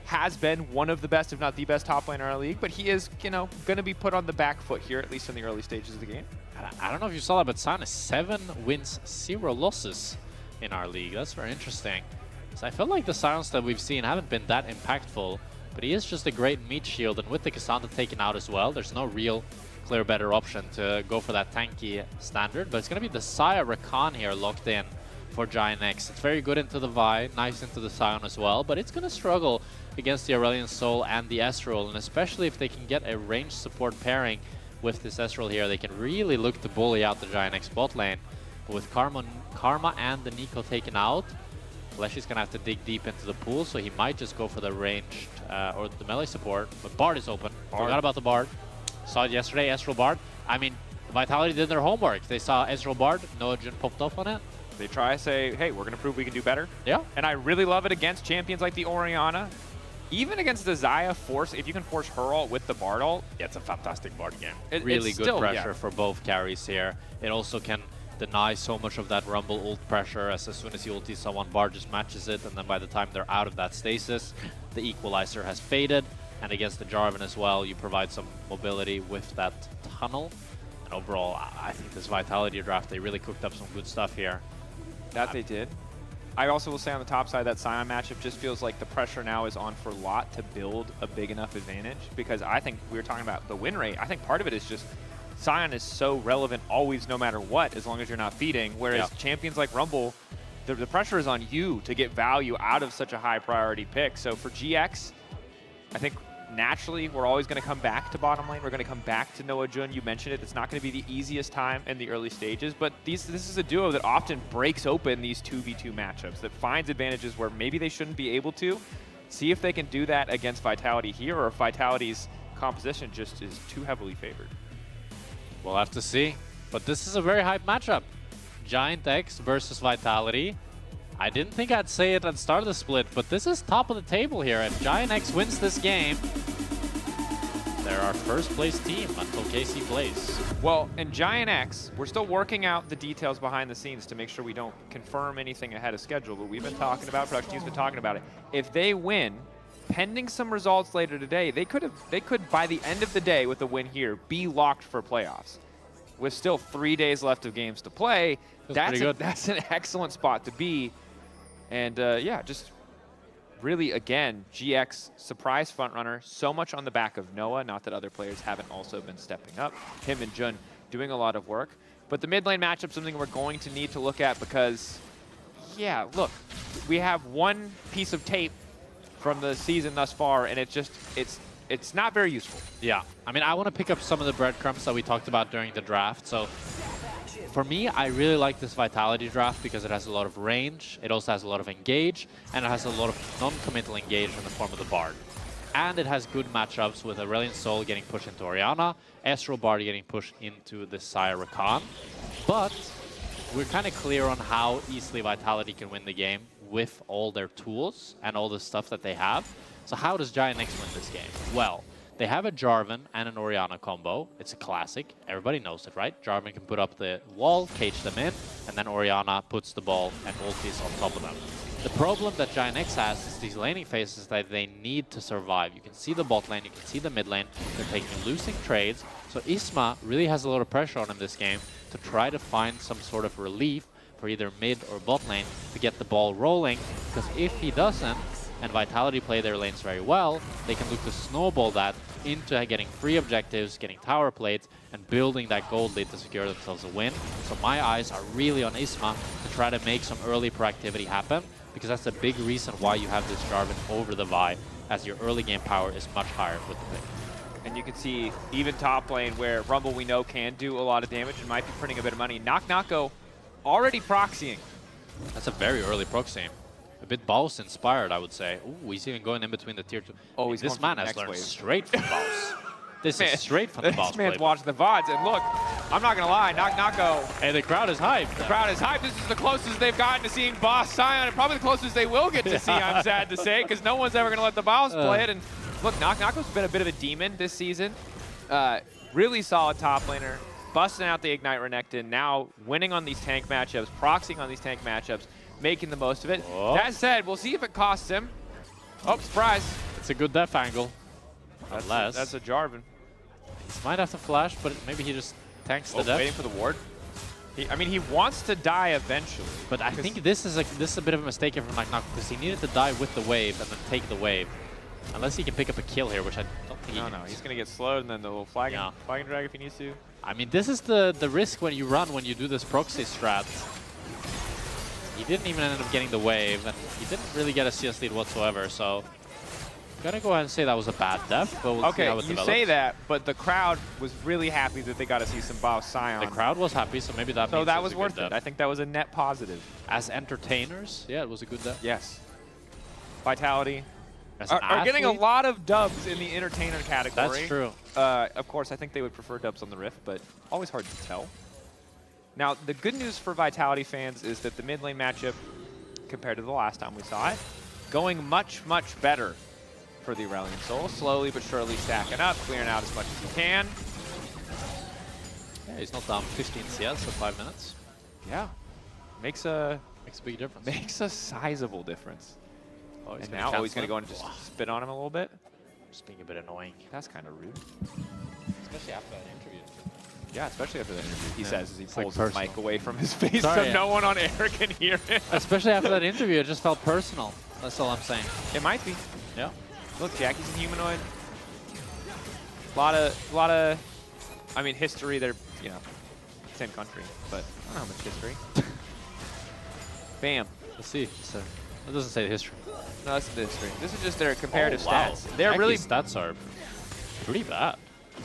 has been one of the best, if not the best top laner in our league, but he is, you know, going to be put on the back foot here, at least in the early stages of the game. I don't know if you saw that, but Sion is 7 wins, 0 losses in our league. That's very interesting. So I feel like the Sions that we've seen haven't been that impactful, but he is just a great meat shield, and with the Cassandra taken out as well, there's no real clear better option to go for that tanky standard, but it's going to be the Saya Rakan here locked in for Giant X. It's very good into the Vi, nice into the Sion as well, but it's going to struggle against the Aurelion Soul and the Ezreal, and especially if they can get a ranged support pairing with this Ezreal here, they can really look to bully out the Giant X bot lane. But with Karma and the Nico taken out, Fleshy's going to have to dig deep into the pool, so he might just go for the ranged or the melee support. But Bard is open. Forgot about the Bard. Saw it yesterday, Ezreal Bard. I mean, Vitality did their homework. They saw Ezreal Bard, Noah Jun popped off on it. They try to say, hey, we're going to prove we can do better. Yeah. And I really love it against champions like the Orianna. Even against the Xayah force, if you can force her ult with the Bard ult, it's a fantastic Bard game. Really good pressure for both carries here. It also can deny so much of that Rumble ult pressure, as soon as you ulti someone, Bard just matches it, and then by the time they're out of that stasis, the equalizer has faded. And against the Jarvan as well, you provide some mobility with that tunnel. And overall, I think this Vitality draft, they really cooked up some good stuff here. That they did. I also will say on the top side, that Sion matchup just feels like the pressure now is on for Lot to build a big enough advantage, because I think we were talking about the win rate. I think part of it is just Sion is so relevant always, no matter what, as long as you're not feeding, whereas champions like Rumble, the pressure is on you to get value out of such a high priority pick. So for GX, I think naturally we're always going to come back to bottom lane. We're going to come back to Noah Jun. You mentioned it. It's not going to be the easiest time in the early stages, but this is a duo that often breaks open these 2v2 matchups, that finds advantages where maybe they shouldn't be able to. See if they can do that against Vitality here, or if Vitality's composition just is too heavily favored. We'll have to see. But this is a very hype matchup. Giant X versus Vitality. I didn't think I'd say it at the start of the split, but this is top of the table here. If Giant X wins this game, they're our first place team until KC plays. Well, in Giant X, we're still working out the details behind the scenes to make sure we don't confirm anything ahead of schedule, but we've been talking about it, production team's been talking about it. If they win, pending some results later today, they could by the end of the day with a win here be locked for playoffs. With still 3 days left of games to play, that's an excellent spot to be. And yeah, just really, again, GX surprise frontrunner, so much on the back of Noah. Not that other players haven't also been stepping up. Him and Jun doing a lot of work. But the mid lane matchup, something we're going to need to look at because, yeah, look, we have one piece of tape from the season thus far, and it's not very useful. Yeah, I mean, I want to pick up some of the breadcrumbs that we talked about during the draft. So for me, I really like this Vitality draft because it has a lot of range, it also has a lot of engage, and it has a lot of non-committal engage in the form of the Bard. And it has good matchups with Aurelion Sol getting pushed into Orianna, Ezreal Bard getting pushed into the Sire Rakan. But we're kind of clear on how easily Vitality can win the game with all their tools and all the stuff that they have. So how does Giant X win this game? Well, they have a Jarvan and an Orianna combo. It's a classic. Everybody knows it, right? Jarvan can put up the wall, cage them in, and then Orianna puts the ball and ultis on top of them. The problem that Giant X has is these laning phases that they need to survive. You can see the bot lane, you can see the mid lane. They're taking losing trades. So Isma really has a lot of pressure on him this game to try to find some sort of relief for either mid or bot lane to get the ball rolling. Because if he doesn't, and Vitality play their lanes very well, they can look to snowball that into getting free objectives, getting tower plates, and building that gold lead to secure themselves a win. So my eyes are really on Isma to try to make some early proactivity happen, because that's a big reason why you have this Jarvan over the Vi, as your early game power is much higher with the pick. And you can see even top lane where Rumble we know can do a lot of damage and might be printing a bit of money. Nako already proxying. That's a very early proxy. A bit Baus inspired, I would say. Ooh, he's even going in between the tier 2. Oh, he's this man has learned wave. Straight from Baus. This is straight from the Baus. This man's watching the VODs, and look, I'm not gonna lie, Nako. Hey, the crowd is hyped. The crowd is hyped. This is the closest they've gotten to seeing Boss Sion, and probably the closest they will get to see, I'm sad to say, because no one's ever gonna let the Baus play it. And look, Nako's been a bit of a demon this season. Really solid top laner, busting out the Ignite Renekton, now winning on these tank matchups, proxying on these tank matchups, making the most of it. Oh. That said, we'll see if it costs him. Oh, surprise. It's a good def angle. That's a Jarvan. He might have to flash, but maybe he just tanks the def. Waiting for the ward. I mean, he wants to die eventually. But I think this is a bit of a mistake here from Nako, because he needed to die with the wave and then take the wave. Unless he can pick up a kill here, which I don't think he can. No, he's going to get slowed and then the little flagging drag if he needs to. I mean, this is the risk when you run, when you do this proxy strat. He didn't even end up getting the wave, and he didn't really get a CS lead whatsoever, so I'm gonna go ahead and say that was a bad def, but we'll see how it develops. You say that, but the crowd was really happy that they got to see some Baus Sion. The crowd was happy, so maybe that means that was a worth good it. def. I think that was a net positive. As entertainers, yeah, it was a good def. Yes. Vitality are getting a lot of dubs in the entertainer category. That's true. Of course, I think they would prefer dubs on the Rift, but always hard to tell. Now, the good news for Vitality fans is that the mid lane matchup, compared to the last time we saw it, going much, much better for the Aurelion Sol. Slowly but surely stacking up, clearing out as much as he can. Yeah, he's not down 15 CS for 5 minutes. Yeah. Makes a big difference. Makes a sizable difference. Oh, and now he's going to go and just spit on him a little bit. Just being a bit annoying. That's kind of rude. Especially after that interview. Yeah, especially after that interview, he says as he pulls like his mic away from his face Sorry, so no one on air can hear it. Especially after that interview, it just felt personal. That's all I'm saying. It might be. Yeah. Look, Jackie's a humanoid. A lot of, I mean, history. They're, you know, same country, but I don't know how much history. Bam. Let's see. So, it doesn't say the history. No, that's the history. This is just their comparative wow. stats. They're Jackie's really stats are pretty bad.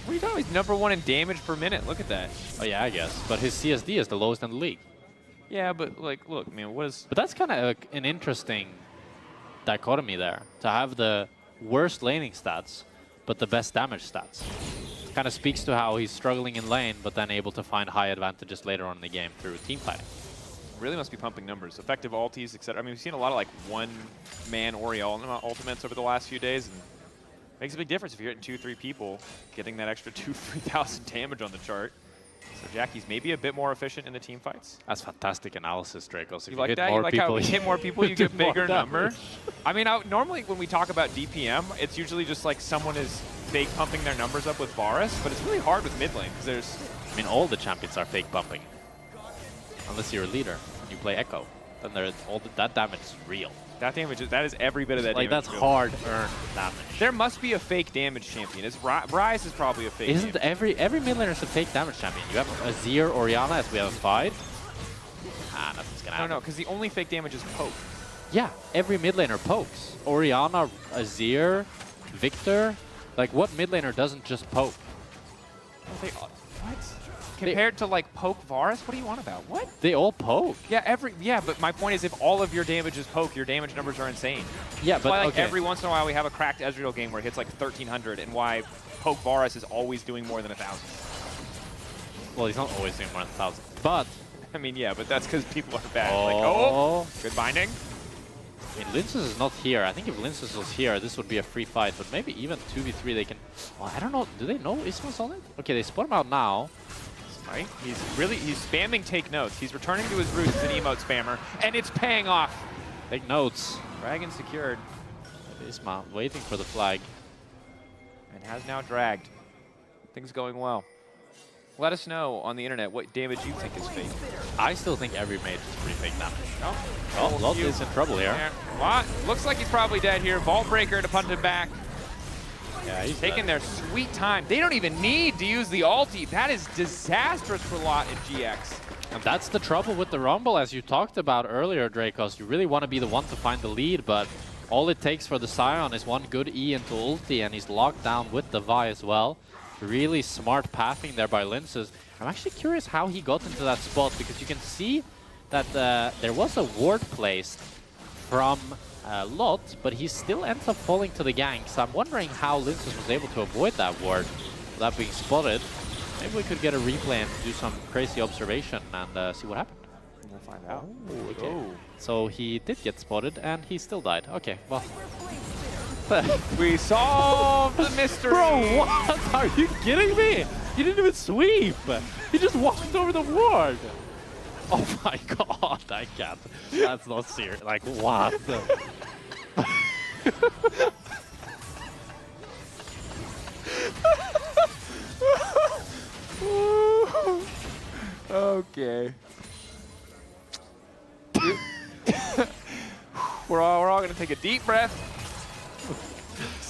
What are you talking about? He's #1 in damage per minute. Look at that. Oh yeah, I guess. But his CSD is the lowest in the league. Yeah, but like, look, man, what is? But that's kind of an interesting dichotomy there. To have the worst laning stats, but the best damage stats. Kind of speaks to how he's struggling in lane, but then able to find high advantages later on in the game through team fighting. Really must be pumping numbers. Effective ultis, etc. I mean, we've seen a lot of like one-man Oriole ultimates over the last few days, and makes a big difference if you're hitting 2-3 people, getting that extra 2,000-3,000 damage on the chart. So Jackie's maybe a bit more efficient in the team fights. That's fantastic analysis, Dracos. You like that? You like how you hit more people, you get bigger number? I mean, normally when we talk about DPM, it's usually just like someone is fake pumping their numbers up with Varus, but it's really hard with mid lane because there's... I mean, all the champions are fake pumping. Unless you're a leader and you play Echo. Then that damage is real. That damage, that is every bit of that like damage. That's hard-earned damage. There must be a fake damage champion. Ryze is probably a fake Isn't champion. every mid laner is a fake damage champion? You have Azir, Orianna, as we have 5. Nothing's gonna happen. No, because the only fake damage is poke. Yeah, every mid laner pokes. Orianna, Azir, Victor. Like, what mid laner doesn't just poke? What? Compared to like poke Varus? What do you want about? What? They all poke. Yeah, but my point is if all of your damage is poke, your damage numbers are insane. Yeah, That's but why, like, okay. every once in a while we have a cracked Ezreal game where it hits like 1,300 and why poke Varus is always doing more than 1,000. Well, he's not always doing more than 1,000. But... I mean, yeah, but that's because people are bad. Oh. Like, oh, good binding. I mean, Linces is not here. I think if Linces was here, this would be a free fight. But maybe even 2v3 they can... Well, I don't know. Do they know Isma's on it? Okay, they spot him out now. Right? He's spamming take notes. He's returning to his roots as an emote spammer, and it's paying off. Take notes. Dragon secured. Isma waiting for the flag. And has now dragged. Things going well. Let us know on the internet what damage you think is fake. I still think every mage is pretty fake damage. Oh, Lot is in trouble here. Lot looks like he's probably dead here. Vault Breaker to punt him back. Yeah, he's taking their sweet time. They don't even need to use the ulti. That is disastrous for Lot and GX. And that's the trouble with the Rumble, as you talked about earlier, Dracos. You really want to be the one to find the lead, but all it takes for the Scion is one good E into ulti, and he's locked down with the Vi as well. Really smart pathing there by Linces. I'm actually curious how he got into that spot, because you can see that there was a ward placed from Lot, but he still ends up falling to the gank. So I'm wondering how Linces was able to avoid that ward without being spotted. Maybe we could get a replay and do some crazy observation and see what happened. We'll find out. Oh, okay. So he did get spotted and he still died. Okay, well. We solved the mystery. Bro, what? Are you kidding me? He didn't even sweep. He just walked over the ward. Oh my god, I can't. That's not serious. Like, what? Okay. we're all going to take a deep breath.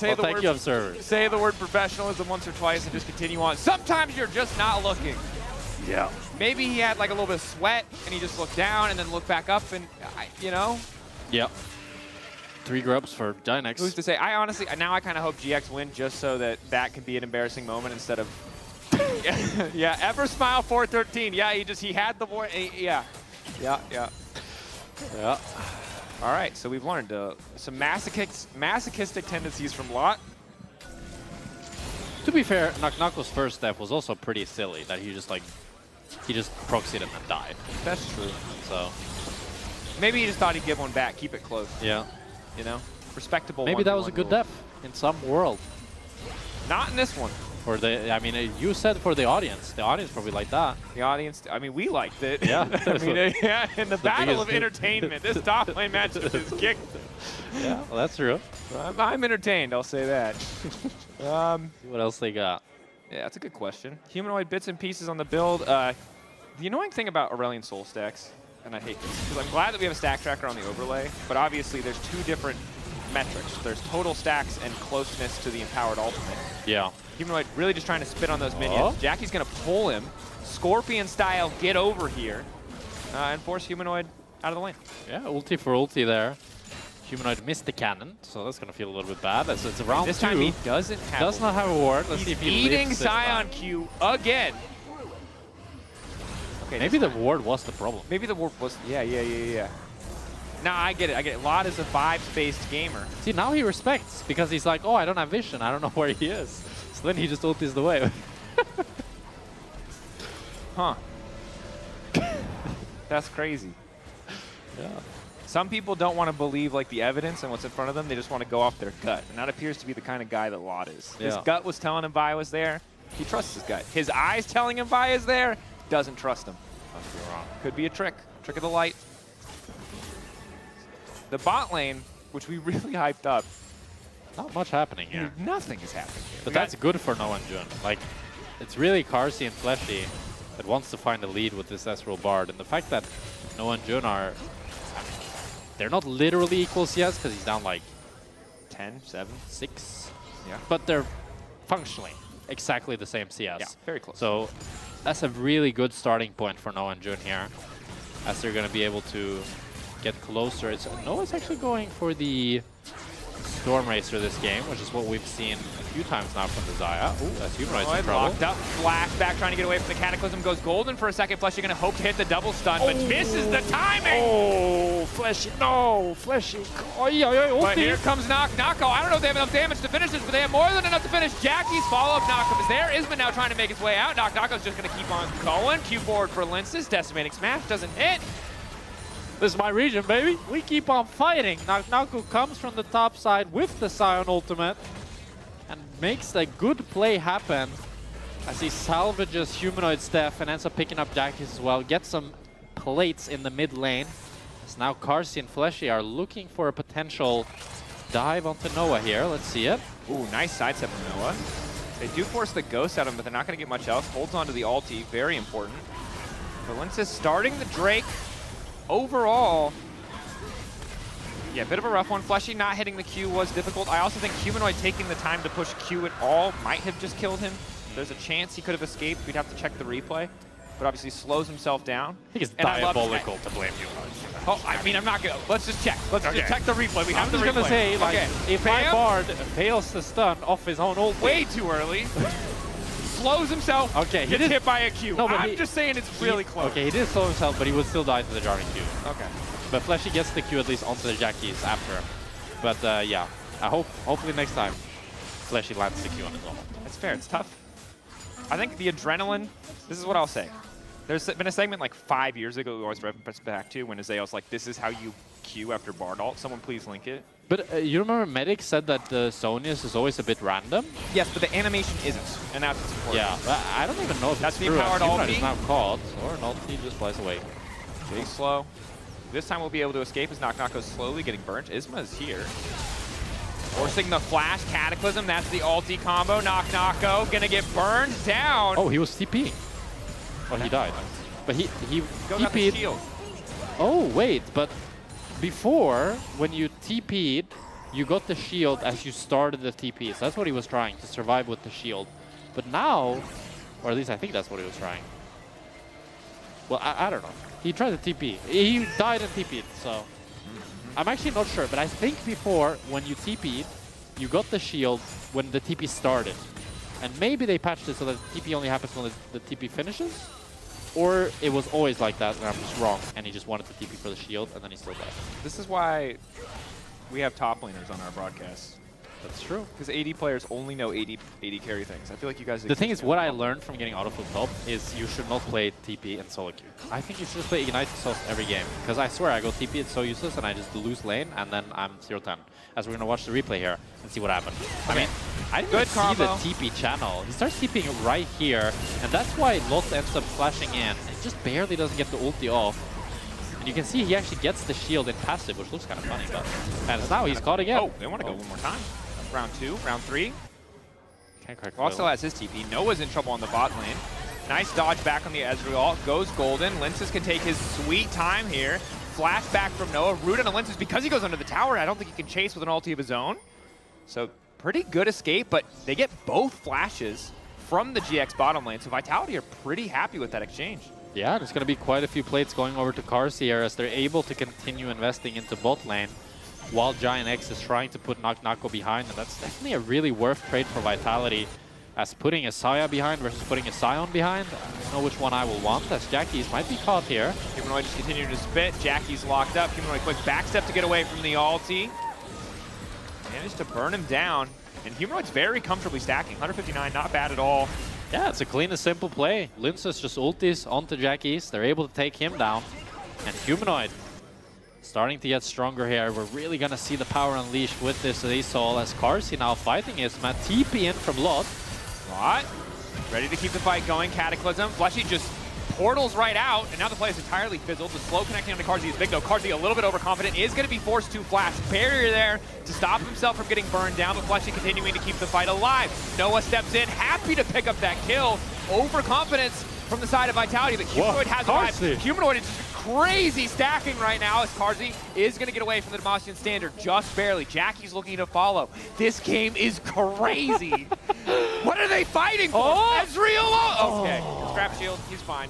Well, thank you, observers. Say the word professionalism once or twice and just continue on. Sometimes you're just not looking. Yeah. Maybe he had like a little bit of sweat and he just looked down and then looked back up and, you know. Yep. 3 grubs for Dynex. Who's to say? I honestly, now I kind of hope GX win just so that can be an embarrassing moment instead of, yeah, ever smile 413. Yeah, he had the voice. Yeah. All right, so we've learned some masochistic tendencies from Lot. To be fair, Naknako's first step was also pretty silly, that he just proxied and then died. That's true. So maybe he just thought he'd give one back, keep it close. Yeah. You know, respectable. Maybe that was a good depth in some world. Not in this one. For the, I mean, you said for the audience. The audience probably liked that. The audience, I mean, we liked it. Yeah. I mean, yeah, in the battle of entertainment, this top lane matchup is kicked. Yeah, well, that's true. I'm entertained, I'll say that. See what else they got. Yeah, that's a good question. Humanoid bits and pieces on the build. The annoying thing about Aurelion Soul stacks, and I hate this, because I'm glad that we have a stack tracker on the overlay, but obviously there's two different metrics. There's total stacks and closeness to the empowered ultimate. Yeah. Humanoid really just trying to spit on those minions. Jackie's going to pull him, Scorpion style, get over here, and force Humanoid out of the lane. Yeah, ulti for ulti there. Humanoid missed the cannon, so that's going to feel a little bit bad. It's round This 2. time he does not have a ward. Let's see if he eating lives this Scion time. Q again. Okay, Maybe the ward was the problem. Maybe the ward was, yeah. No, I get it. Lot is a vibes-based gamer. See, now he respects, because he's like, oh, I don't have vision. I don't know where he is. So then he just ultis the way. Huh. That's crazy. Yeah. Some people don't want to believe like the evidence and what's in front of them. They just want to go off their gut. And that appears to be the kind of guy that Lot is. His gut was telling him Vi was there. He trusts his gut. His eyes telling him Vi is there. Doesn't trust him. Must be wrong. Could be a trick. Trick of the light. The bot lane, which we really hyped up. Not much happening here. Nothing is happening here. But that's good for Noah and Jun. Like, it's really Carsey and Fleshy that wants to find a lead with this Ezreal Bard. And the fact that Noah and Jun are... They're not literally equal CS, because he's down like 10, 7, 6. Yeah. But they're functionally exactly the same CS. Yeah, very close. So that's a really good starting point for Noah and Jun here, as they're going to be able to get closer. Noah's actually going for the Storm Racer this game, which is what we've seen a few times now from the Xayah. Ooh, that's Humanoid's in trouble. Locked up, flashback, trying to get away from the Cataclysm, goes golden for a second. Fleshy gonna hope to hit the double stun, but misses the timing! Oh, Fleshy, no, Fleshy. But here comes Knocko. I don't know if they have enough damage to finish this, but they have more than enough to finish. Jackie's follow-up knockup is there. Isma now trying to make his way out. Knocko's just gonna keep on going. Q forward for Linces. Decimating Smash doesn't hit. This is my region, baby. We keep on fighting. Naku comes from the top side with the Scion ultimate and makes a good play happen as he salvages Humanoid Steph and ends up picking up Jackie's as well. Gets some plates in the mid lane. So now Carsey and Fleshy are looking for a potential dive onto Noah here. Let's see it. Ooh, nice sidestep from Noah. They do force the Ghost at him, but they're not going to get much else. Holds on to the ulti, very important. Valentis starting the Drake. Overall, yeah, bit of a rough one. Fleshy not hitting the Q was difficult. I also think Humanoid taking the time to push Q at all might have just killed him. There's a chance he could have escaped. We'd have to check the replay, but obviously slows himself down. I think it's diabolical to blame Humanoid. Oh, I mean, I'm not going to. Let's just check. Let's just check the replay. We have the replay. I'm just going to say, like, if my Bam. Bard fails to stun off his own ult, way too early. Slows himself, gets hit by a Q. No, I'm just saying it's really close. Okay, he did slow himself, but he would still die to the Jarvan Q. Okay. But Fleshy gets the Q at least onto the Jackies after. But yeah, hopefully next time Fleshy lands the Q on his own. That's fair, it's tough. I think the adrenaline, this is what I'll say. There's been a segment like 5 years ago we always reference back to when Azael's like, this is how you Q after Bard ult. Someone please link it. But you remember Medic said that the Sonius is always a bit random? Yes, but the animation isn't, and that's what's important. Yeah, I don't even know if that's it's the true. empowered Humanoid ulti. is now caught, or an ulti just flies away. Pretty slow. This time we'll be able to escape as Knock goes slowly getting burnt. Isma is here. Forcing the flash Cataclysm, that's the ulti combo. Knocko gonna get burned down. Oh, he was TPing. Oh, he died. But he TP'd. Shield. Oh, wait, but before, when you TP'd, you got the shield as you started the TP. So that's what he was trying, to survive with the shield. But now, or at least I think that's what he was trying. Well, I don't know. He tried to TP. He died and TP'd, so... I'm actually not sure, but I think before, when you TP'd, you got the shield when the TP started. And maybe they patched it so that TP only happens when the TP finishes? Or it was always like that and I'm just wrong and he just wanted to TP for the shield and then he still died. This is why we have top laners on our broadcasts. That's true. Because AD players only know AD carry things. I feel like you guys... The thing is, what I learned from getting auto-flip top is you should not play TP and solo queue. I think you should just play Ignite Sauce every game. Because I swear, I go TP, it's so useless, and I just lose lane, and then I'm 0-10. As we're going to watch the replay here and see what happened. I mean, I didn't even see the TP channel. He starts TPing right here, and that's why Lot ends up flashing in. It just barely doesn't get the ulti off. And you can see he actually gets the shield in passive, which looks kind of funny. But and now he's caught again. Oh, they want to go one more time. Round 2, round 3. Also has his TP. Noah's in trouble on the bot lane. Nice dodge back on the Ezreal. Goes Golden. Linces can take his sweet time here. Flash back from Noah. Root on the Linces. Because he goes under the tower, I don't think he can chase with an ulti of his own. So pretty good escape, but they get both flashes from the GX bottom lane. So Vitality are pretty happy with that exchange. Yeah, there's going to be quite a few plates going over to Carsey here as they're able to continue investing into bot lane while Giant X is trying to put Nako behind. And that's definitely a really worth trade for Vitality, as putting a Saya behind versus putting a Sion behind. I don't know which one I will want, as Jackie's might be caught here. Humanoid just continuing to spit. Jackie's locked up. Humanoid quick backstep to get away from the ulti. Managed to burn him down. And Humanoid's very comfortably stacking. 159, not bad at all. Yeah, it's a clean and simple play. Linces just ultis onto Jackie's. They're able to take him down. And Humanoid starting to get stronger here. We're really going to see the power unleashed with this Azol as Carsey now fighting Isma. TP in from Lot. Lot ready to keep the fight going. Cataclysm. Fleshy just portals right out, and now the play is entirely fizzled. The slow connecting onto Carsey is big, though. Carsey a little bit overconfident, is going to be forced to flash. Barrier there to stop himself from getting burned down, but Fleshy continuing to keep the fight alive. Noah steps in, happy to pick up that kill. Overconfidence from the side of Vitality, but Humanoid has arrived. Humanoid is just crazy stacking right now as Carsey is going to get away from the Demacian standard just barely. Jackie's looking to follow. This game is crazy. What are they fighting for? Ezreal! Okay, scrap shield, he's fine.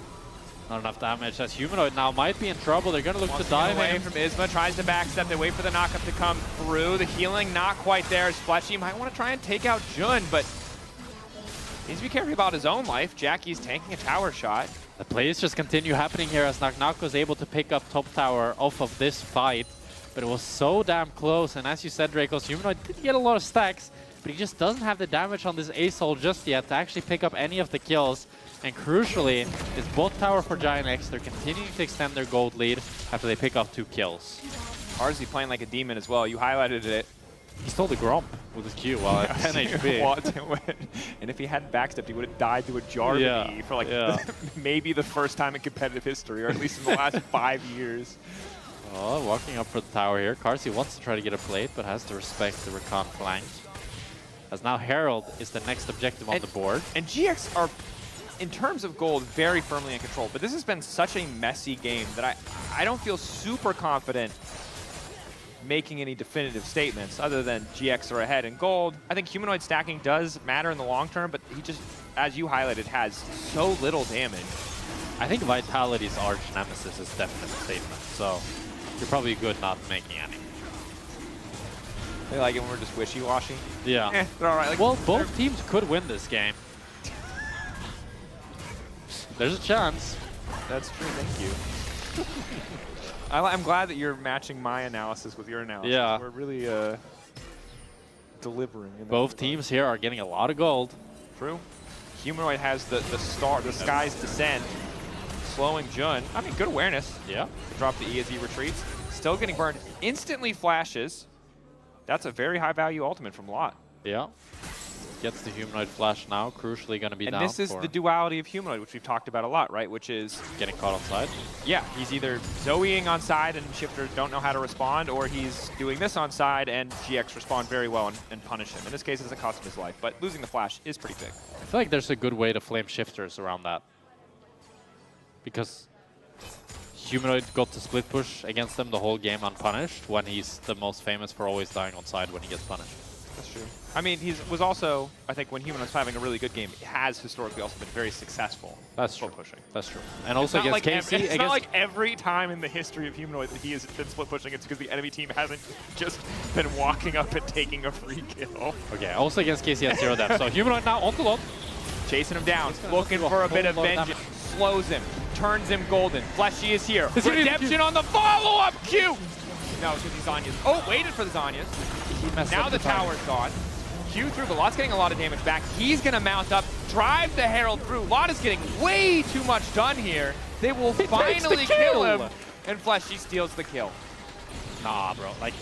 Not enough damage as Humanoid now might be in trouble. They're going to look to dive away in. From Isma, tries to backstep. They wait for the knockup to come through. The healing not quite there as Fleshy might want to try and take out Jun, but needs to be careful about his own life. Jackie's tanking a tower shot. The plays just continue happening here as Nako is able to pick up top tower off of this fight. But it was so damn close, and as you said, Dracos, Humanoid did get a lot of stacks, but he just doesn't have the damage on this Azol just yet to actually pick up any of the kills. And crucially, it's bot tower for Giant X. They're continuing to extend their gold lead after they pick up 2 kills. Carsey playing like a demon as well. You highlighted it. He stole the Gromp with his Q while at 10 HP. And if he hadn't backstepped, he would have died to a Jarvan for like maybe the first time in competitive history, or at least in the last 5 years. Oh, walking up for the tower here. Carsey wants to try to get a plate, but has to respect the Rakan flank. As now Herald is the next objective on the board. And GX are, in terms of gold, very firmly in control. But this has been such a messy game that I don't feel super confident making any definitive statements other than GX are ahead in gold. I think Humanoid stacking does matter in the long term, but he just, as you highlighted, has so little damage. I think Vitality's arch nemesis is definitely a statement, so you're probably good not making any. They like it when we're just wishy-washy? Yeah. They're all right. Like, well, both teams could win this game. There's a chance. That's true, thank you. I'm glad that you're matching my analysis with your analysis. Yeah. We're really delivering. Both teams here are getting a lot of gold. True. Humanoid has the sky's descent, slowing Jun. I mean, good awareness. Yeah. Drop the E as he retreats. Still getting burned. Instantly flashes. That's a very high value ultimate from Lot. Yeah. Gets the Humanoid flash now, crucially going to be down. And this is the duality of Humanoid, which we've talked about a lot, right? Which is getting caught on side. Yeah, he's either Zoeing on side and shifters don't know how to respond, or he's doing this on side and GX respond very well and punish him. In this case, it doesn't cost him his life, but losing the flash is pretty big. I feel like there's a good way to flame shifters around that. Because Humanoid got to split push against them the whole game unpunished, when he's the most famous for always dying on side when he gets punished. That's true. I mean, he was also, I think, when Humanoid's having a really good game, has historically also been very successful. That's true. Pushing. That's true. And also against Casey, it's not like every time in the history of Humanoid that he has been split pushing, it's because the enemy team hasn't just been walking up and taking a free kill. Okay, also against Casey at 0 death. So Humanoid now on the lot. Chasing him down, looking for a bit of vengeance. Slows him, turns him golden. Fleshy is here. Redemption on the follow-up Q! No, it's because he's Zanya's. Oh, waited for the Zanyas. Now the tower's gone. Q through, but Lot's getting a lot of damage back. He's going to mount up, drive the Herald through. Lot is getting way too much done here. They will finally kill him. And Fleshy steals the kill. Nah, bro. Like,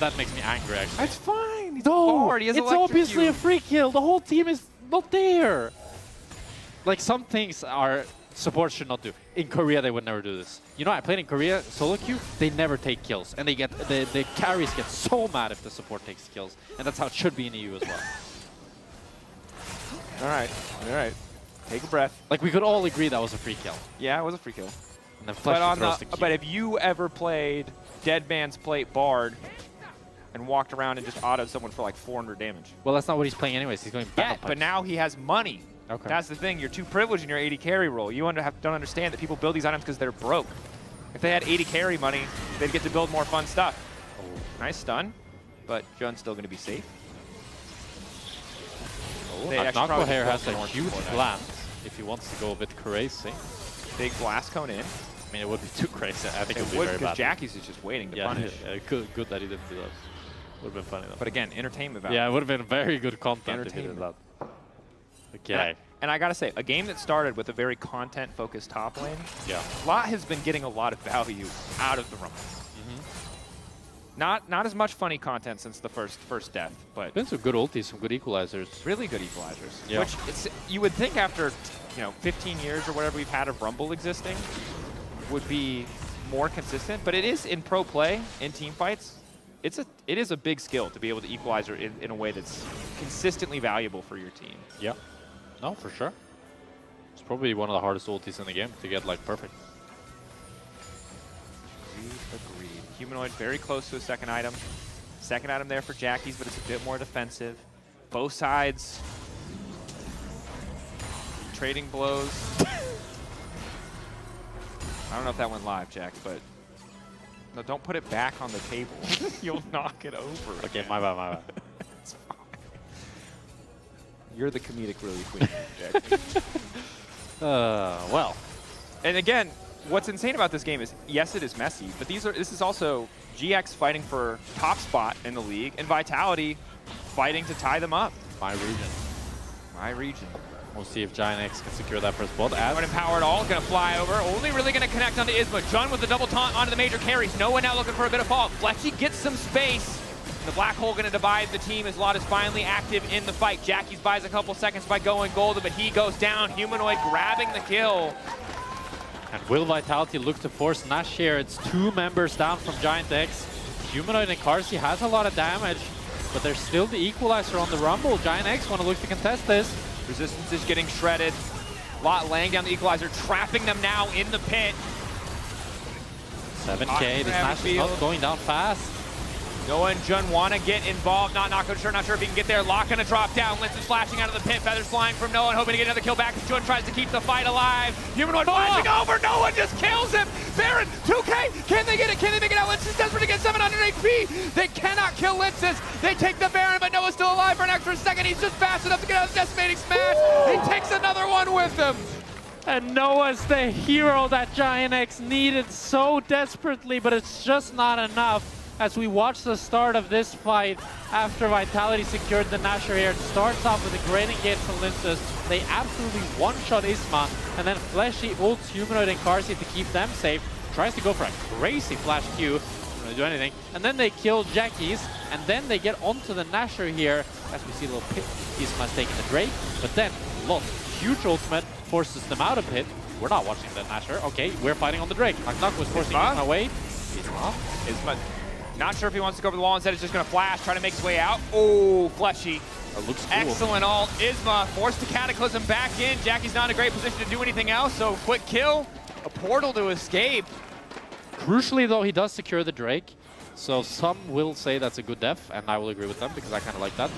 that makes me angry, actually. It's fine. He's no, bored. He has it's obviously a free kill. The whole team is not there. Like, some things are support should not do. In Korea, they would never do this. You know, I played in Korea, solo queue, they never take kills. And they get the carries get so mad if the support takes kills. And that's how it should be in EU as well. All right. All right. Take a breath. Like, we could all agree that was a free kill. Yeah, it was a free kill. And then Flesh throws the key. But have you ever played Dead Man's Plate Bard and walked around and just autoed someone for like 400 damage? Well, that's not what he's playing anyways. He's going back. Yeah, but now he has money. Okay. That's the thing. You're too privileged in your 80 carry role. You don't understand that people build these items because they're broke. If they had 80 carry money, they'd get to build more fun stuff. Oh. Nice stun, but Jun's still going to be safe. Knocknako here has a huge blast if he wants to go a bit crazy. Big blast cone in. I mean, it would be too crazy. I think it would be very bad. Because Jackie's is just waiting to punish. Yeah, good that he didn't do that. Would have been funny though. But again, entertainment value. Yeah, it would have been very good content if he did that. Okay. And I gotta say, a game that started with a very content-focused top lane, yeah, Lot has been getting a lot of value out of the Rumble. Not as much funny content since the first death, but been some good ultis, some good equalizers. Really good equalizers. Yeah. Which you would think after 15 years or whatever we've had of Rumble existing would be more consistent, but it is in pro play, in team fights. It is a big skill to be able to equalize in a way that's consistently valuable for your team. Yeah. No, for sure. It's probably one of the hardest ultis in the game to get like perfect. Agreed. Humanoid very close to a second item. Second item there for Jackie's, but it's a bit more defensive. Both sides trading blows. I don't know if that went live, Jack, but no, don't put it back on the table. You'll knock it over. Okay, again. my bad. It's fine. You're the comedic relief queen, Jack. Well. And again, what's insane about this game is, yes, it is messy, but this is also GX fighting for top spot in the league, and Vitality fighting to tie them up. My region. My region. We'll see if Giant X can secure that first spot. Not empowered all, gonna fly over. Only really gonna connect onto Isma. Jun with the double taunt onto the major carries. No one now looking for a bit of fall. Fletchy gets some space. The black hole gonna divide the team as Lot is finally active in the fight. Jackie's buys a couple seconds by going golden, but he goes down. Humanoid grabbing the kill. And will Vitality look to force Nash here? It's 2 members down from Giant X. Humanoid and Carsey has a lot of damage, but there's still the equalizer on the Rumble. Giant X want to look to contest this. Resistance is getting shredded. Lot laying down the equalizer, trapping them now in the pit. 7K, this Nash is not going down fast. Noah and Jun want to get involved. Not sure if he can get there. Lock gonna drop down. Linz is flashing out of the pit. Feathers flying from Noah, hoping to get another kill back. Jun tries to keep the fight alive. Humanoid flashing over. Noah just kills him. Baron, 2K. Can they get it? Can they make it out? Linz is desperate to get 700 HP. They cannot kill Linz. They take the Baron, but Noah's still alive for an extra second. He's just fast enough to get out of the decimating smash. He takes another one with him. And Noah's the hero that Giant X needed so desperately, but it's just not enough. As we watch the start of this fight, after Vitality secured the Nasher here, it starts off with a great engage from Linces. They absolutely one-shot Isma, and then Fleshy ults Humanoid and Carsey to keep them safe. Tries to go for a crazy flash Q, doesn't really do anything. And then they kill Jackie's, and then they get onto the Nasher here, as we see a little pit. Isma's taking the Drake, but then Lot, huge ultimate, forces them out of pit. We're not watching the Nasher. Okay, we're fighting on the Drake. Knock was forcing Isma away. Isma. Not sure if he wants to go over the wall. Instead, he's just going to flash, try to make his way out. Oh, Fleshy. That looks cool. Excellent ult. Isma forced the Cataclysm back in. Jackie's not in a great position to do anything else, so quick kill. A portal to escape. Crucially, though, he does secure the Drake. So some will say that's a good def, and I will agree with them because I kind of like that.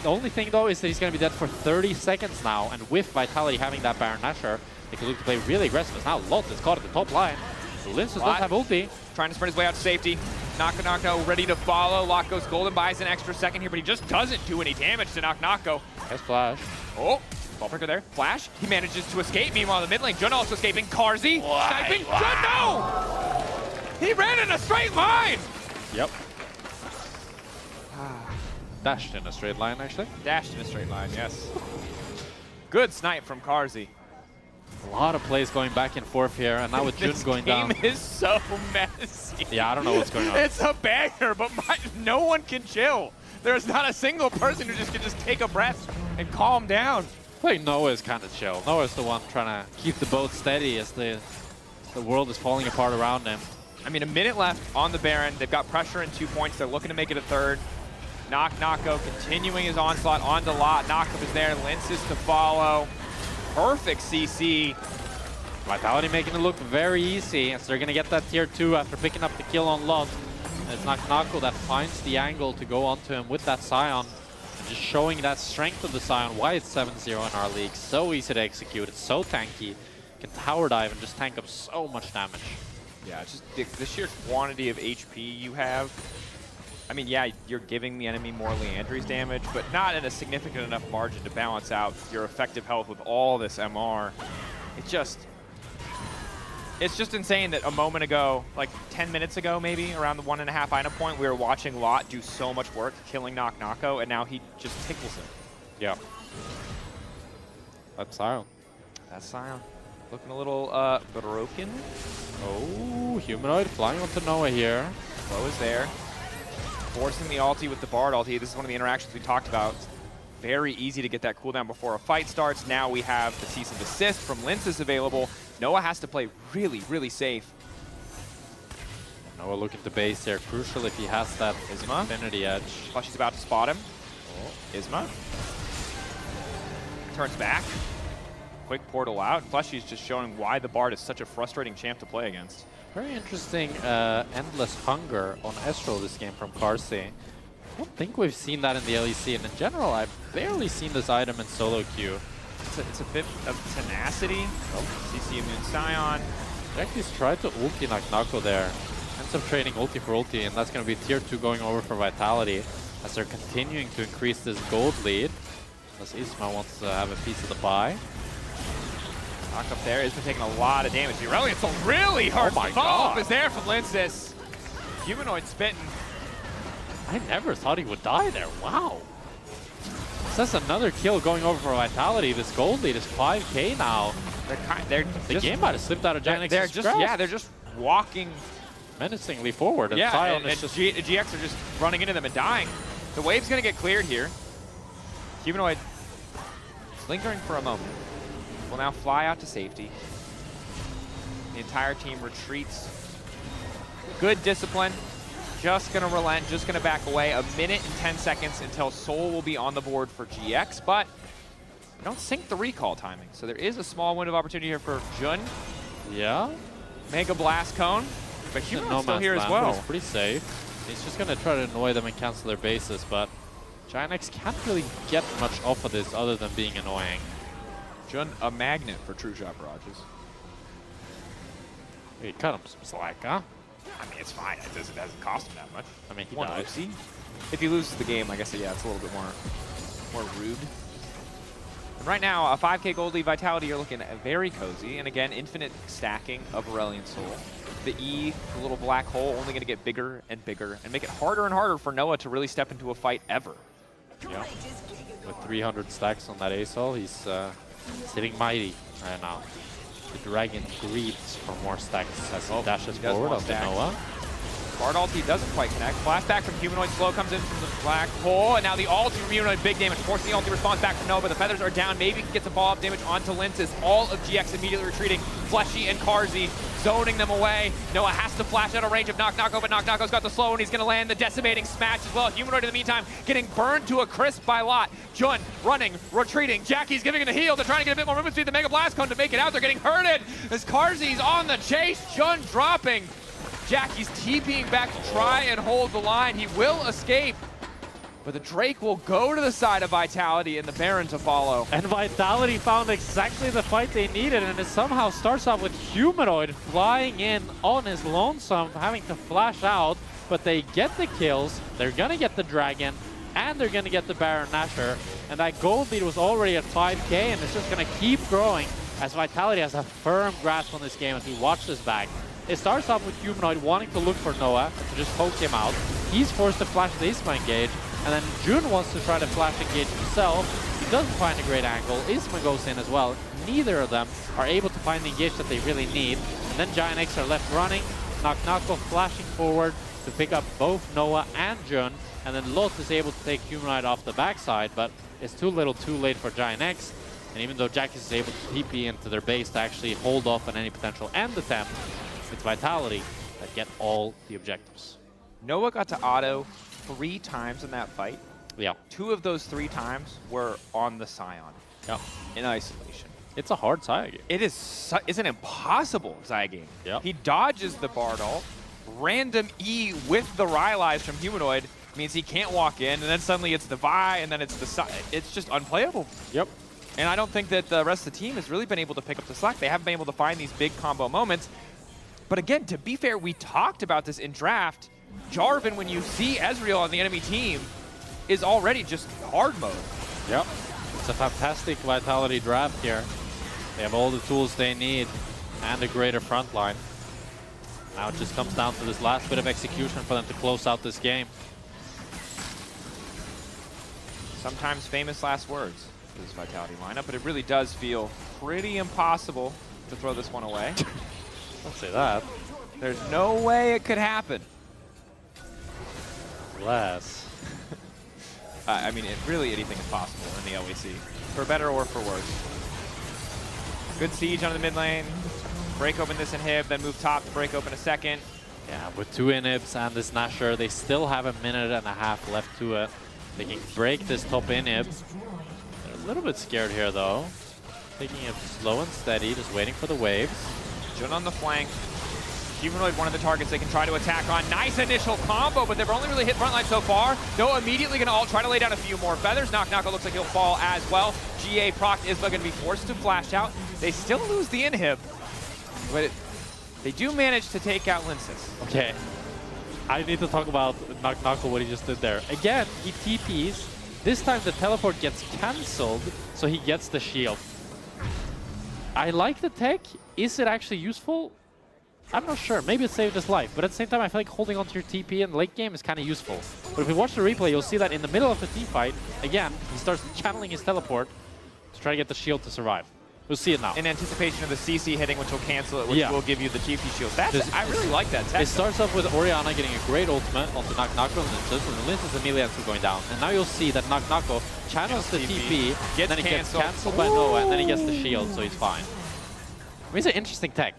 The only thing, though, is that he's going to be dead for 30 seconds now. And with Vitality having that Baron Nashor, they can look to play really aggressive. As now Lot is caught at the top line. Linces does have ulti. Trying to sprint his way out to safety. Knock-Knocko ready to follow. Lot goes golden, buys an extra second here, but he just doesn't do any damage to Knock-Knocko. Nice flash. Oh, ball breaker there. Flash. He manages to escape. Meanwhile, in the mid lane, Jun also escaping. Carsey sniping. Jun, no! He ran in a straight line! Yep. Dashed in a straight line, actually. Dashed in a straight line, yes. Good snipe from Carsey. A lot of plays going back and forth here, and now with Jun going down. This game is so messy. Yeah, I don't know what's going on. It's a banger, but no one can chill. There's not a single person who can just take a breath and calm down. I think Noah is kind of chill. Noah's the one trying to keep the boat steady as the world is falling apart around him. I mean, a minute left on the Baron. They've got pressure in 2 points. They're looking to make it a third. Nako continuing his onslaught onto Lot. Nako is there, Linces to follow. Perfect CC. Vitality making it look very easy, as they're going to get that tier 2 after picking up the kill on Lot. It's Nako that finds the angle to go onto him with that Scion. And just showing that strength of the Scion, why it's 7-0 in our league. So easy to execute, it's so tanky. You can tower dive and just tank up so much damage. Yeah, just the sheer quantity of HP you have. I mean, yeah, you're giving the enemy more Leandry's damage, but not in a significant enough margin to balance out your effective health with all this MR. It's just insane that a moment ago, like 10 minutes ago maybe, around the 1.5 item point, we were watching Lot do so much work killing Nako, and now he just tickles him. Yeah. That's Sion. That's Sion. Looking a little broken. Oh, Humanoid flying onto Noah here. Flo is there. Forcing the ulti with the Bard ulti. This is one of the interactions we talked about. Very easy to get that cooldown before a fight starts. Now we have the cease and desist from Linces available. Noah has to play really, really safe. Noah looking to base there. Crucial if he has that Isma. Infinity Edge. Flushy's about to spot him. Oh. Isma. Turns back. Quick portal out. Flushy's just showing why the Bard is such a frustrating champ to play against. Very interesting Endless Hunger on Estro this game from Carsey. I don't think we've seen that in the LEC, and in general, I've barely seen this item in solo queue. It's a bit of tenacity. Oh, CC immune Scion. Jackie's tried to ulti Nako there. Ends up trading ulti for ulti, and that's going to be tier 2 going over for Vitality as they're continuing to increase this gold lead. As Isma wants to have a piece of the pie. Knock up there. Isma taking a lot of damage. Aurelian's a really hard follow-up is there from Linces. Humanoid spitting. I never thought he would die there. Wow. So that's another kill going over for Vitality. This gold lead is 5k now. The game might have slipped out of Giant grasp. They're just walking menacingly forward. And and GX are just running into them and dying. The wave's going to get cleared here. Humanoid lingering for a moment. Will now fly out to safety. The entire team retreats. Good discipline. Just going to relent, just going to back away. 1 minute and 10 seconds until Soul will be on the board for GX, but we don't sync the recall timing. So there is a small window of opportunity here for Jun. Yeah. Mega Blast Cone, but Humanoid's still here as well. He's pretty safe. He's just going to try to annoy them and cancel their bases, but Giant X can't really get much off of this other than being annoying. Jun, a magnet for true shot barrages. He cut him some slack, huh? I mean, it's fine. It doesn't cost him that much. I mean, he dies. If he loses the game, I guess, yeah, it's a little bit more rude. And right now, a 5k gold lead Vitality, you're looking at very cozy. And again, infinite stacking of Aurelion Soul. The E, the little black hole, only going to get bigger and bigger and make it harder and harder for Noah to really step into a fight ever. Yeah. With 300 stacks on that ASOL, he's sitting mighty right now. The dragon grieves for more stacks as he dashes forward onto Noah. Bard ulti doesn't quite connect. Flashback from Humanoid. Slow comes in from the black hole, and now the ulti from Humanoid, big damage. Forcing the ulti response back from Noah, but the feathers are down. Maybe he can get some follow-up damage onto Linces. All of GX immediately retreating. Fleshy and Carsey zoning them away. Noah has to flash out of range of Nako, but Nako's got the slow, and he's going to land the decimating smash as well. Humanoid in the meantime getting burned to a crisp by Lot. Jun running, retreating. Jackie's giving it a heal. They're trying to get a bit more movement speed. The Mega Blast Cone to make it out. They're getting hurted as Carsey's on the chase. Jun dropping. Jackie's TPing back to try and hold the line. He will escape, but the Drake will go to the side of Vitality and the Baron to follow. And Vitality found exactly the fight they needed, and it somehow starts off with Humanoid flying in on his lonesome, having to flash out, but they get the kills, they're gonna get the Dragon, and they're gonna get the Baron Nashor, and that gold lead was already at 5k, and it's just gonna keep growing as Vitality has a firm grasp on this game as we watch this back. It starts off with Humanoid wanting to look for Noah to just poke him out. He's forced to flash the Isma engage, and then Jun wants to try to flash engage himself. He doesn't find a great angle. Isma goes in as well. Neither of them are able to find the engage that they really need. And then Giant X are left running. Nako flashing forward to pick up both Noah and Jun. And then Lot is able to take Humanoid off the backside, but it's too little too late for Giant X. And even though Jack is able to TP into their base to actually hold off on any potential end attempt, it's Vitality that get all the objectives. Noah got to auto 3 times in that fight. Yeah. 2 of those 3 times were on the Scion. Yep. In isolation. It's a hard Xayah game. It is it's an impossible Xayah game. Yep. He dodges the Bardal. Random E with the Rylai's from Humanoid means he can't walk in, and then suddenly it's the Vi, and then it's the it's just unplayable. Yep. And I don't think that the rest of the team has really been able to pick up the slack. They haven't been able to find these big combo moments. But again, to be fair, we talked about this in draft. Jarvan, when you see Ezreal on the enemy team, is already just hard mode. Yep. It's a fantastic Vitality draft here. They have all the tools they need and a greater front line. Now it just comes down to this last bit of execution for them to close out this game. Sometimes famous last words for this Vitality lineup, but it really does feel pretty impossible to throw this one away. Don't say that. There's no way it could happen. Unless. I mean, really anything is possible in the LEC, for better or for worse. Good siege on the mid lane. Break open this inhib, then move top to break open a second. Yeah, with 2 inhibs and this Nashor, they still have a minute and a half left to it. They can break this top inhib. They're a little bit scared here, though. Taking it slow and steady, just waiting for the waves. Jun on the flank. Humanoid, one of the targets they can try to attack on. Nice initial combo, but they've only really hit frontline so far. Noah immediately going to ult, try to lay down a few more feathers. Knock looks like he'll fall as well. GA proc Isma going to be forced to flash out. They still lose the inhib, but they do manage to take out Linsis. Okay. I need to talk about Knock, what he just did there. Again, he TPs. This time the teleport gets cancelled, so he gets the shield. I like the tech. Is it actually useful? I'm not sure. Maybe it saved his life, but at the same time, I feel like holding onto your TP in the late game is kind of useful. But if you watch the replay, you'll see that in the middle of the team fight, again, he starts channeling his teleport to try to get the shield to survive. We'll see it now. In anticipation of the CC hitting, which will cancel it, which will give you the TP shield. I really like that tech. It starts off with Orianna getting a great ultimate onto Knock and Linsis, and the Linsis immediately ends up going down. And now you'll see that Knock channels the TP, then he gets cancelled by Noah, and then he gets the shield, so he's fine. I mean, it's an interesting tech.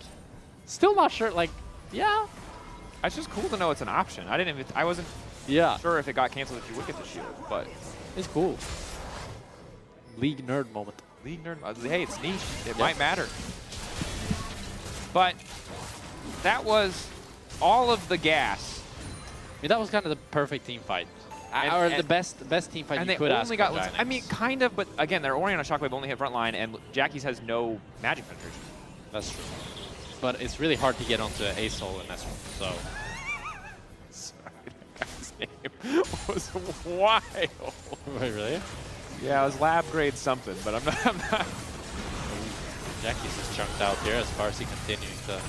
Still not sure, like, yeah. It's just cool to know it's an option. I wasn't sure if it got canceled if you would get the shield, but it's cool. League nerd moment. League nerd, hey, it's niche. It might matter. But that was all of the gas. I mean, that was kind of the perfect team fight. Or the best team fight you could ask for. I mean, kind of, but again, their Orianna Shockwave only hit frontline, and Jackie's has no magic penetration. That's true. But it's really hard to get onto Asol and Nestor, so. Sorry, that guy's name was wild. Wait, really? Yeah, it was lab grade something, but I'm not. Jackie's just chunked out here as far as he continuing to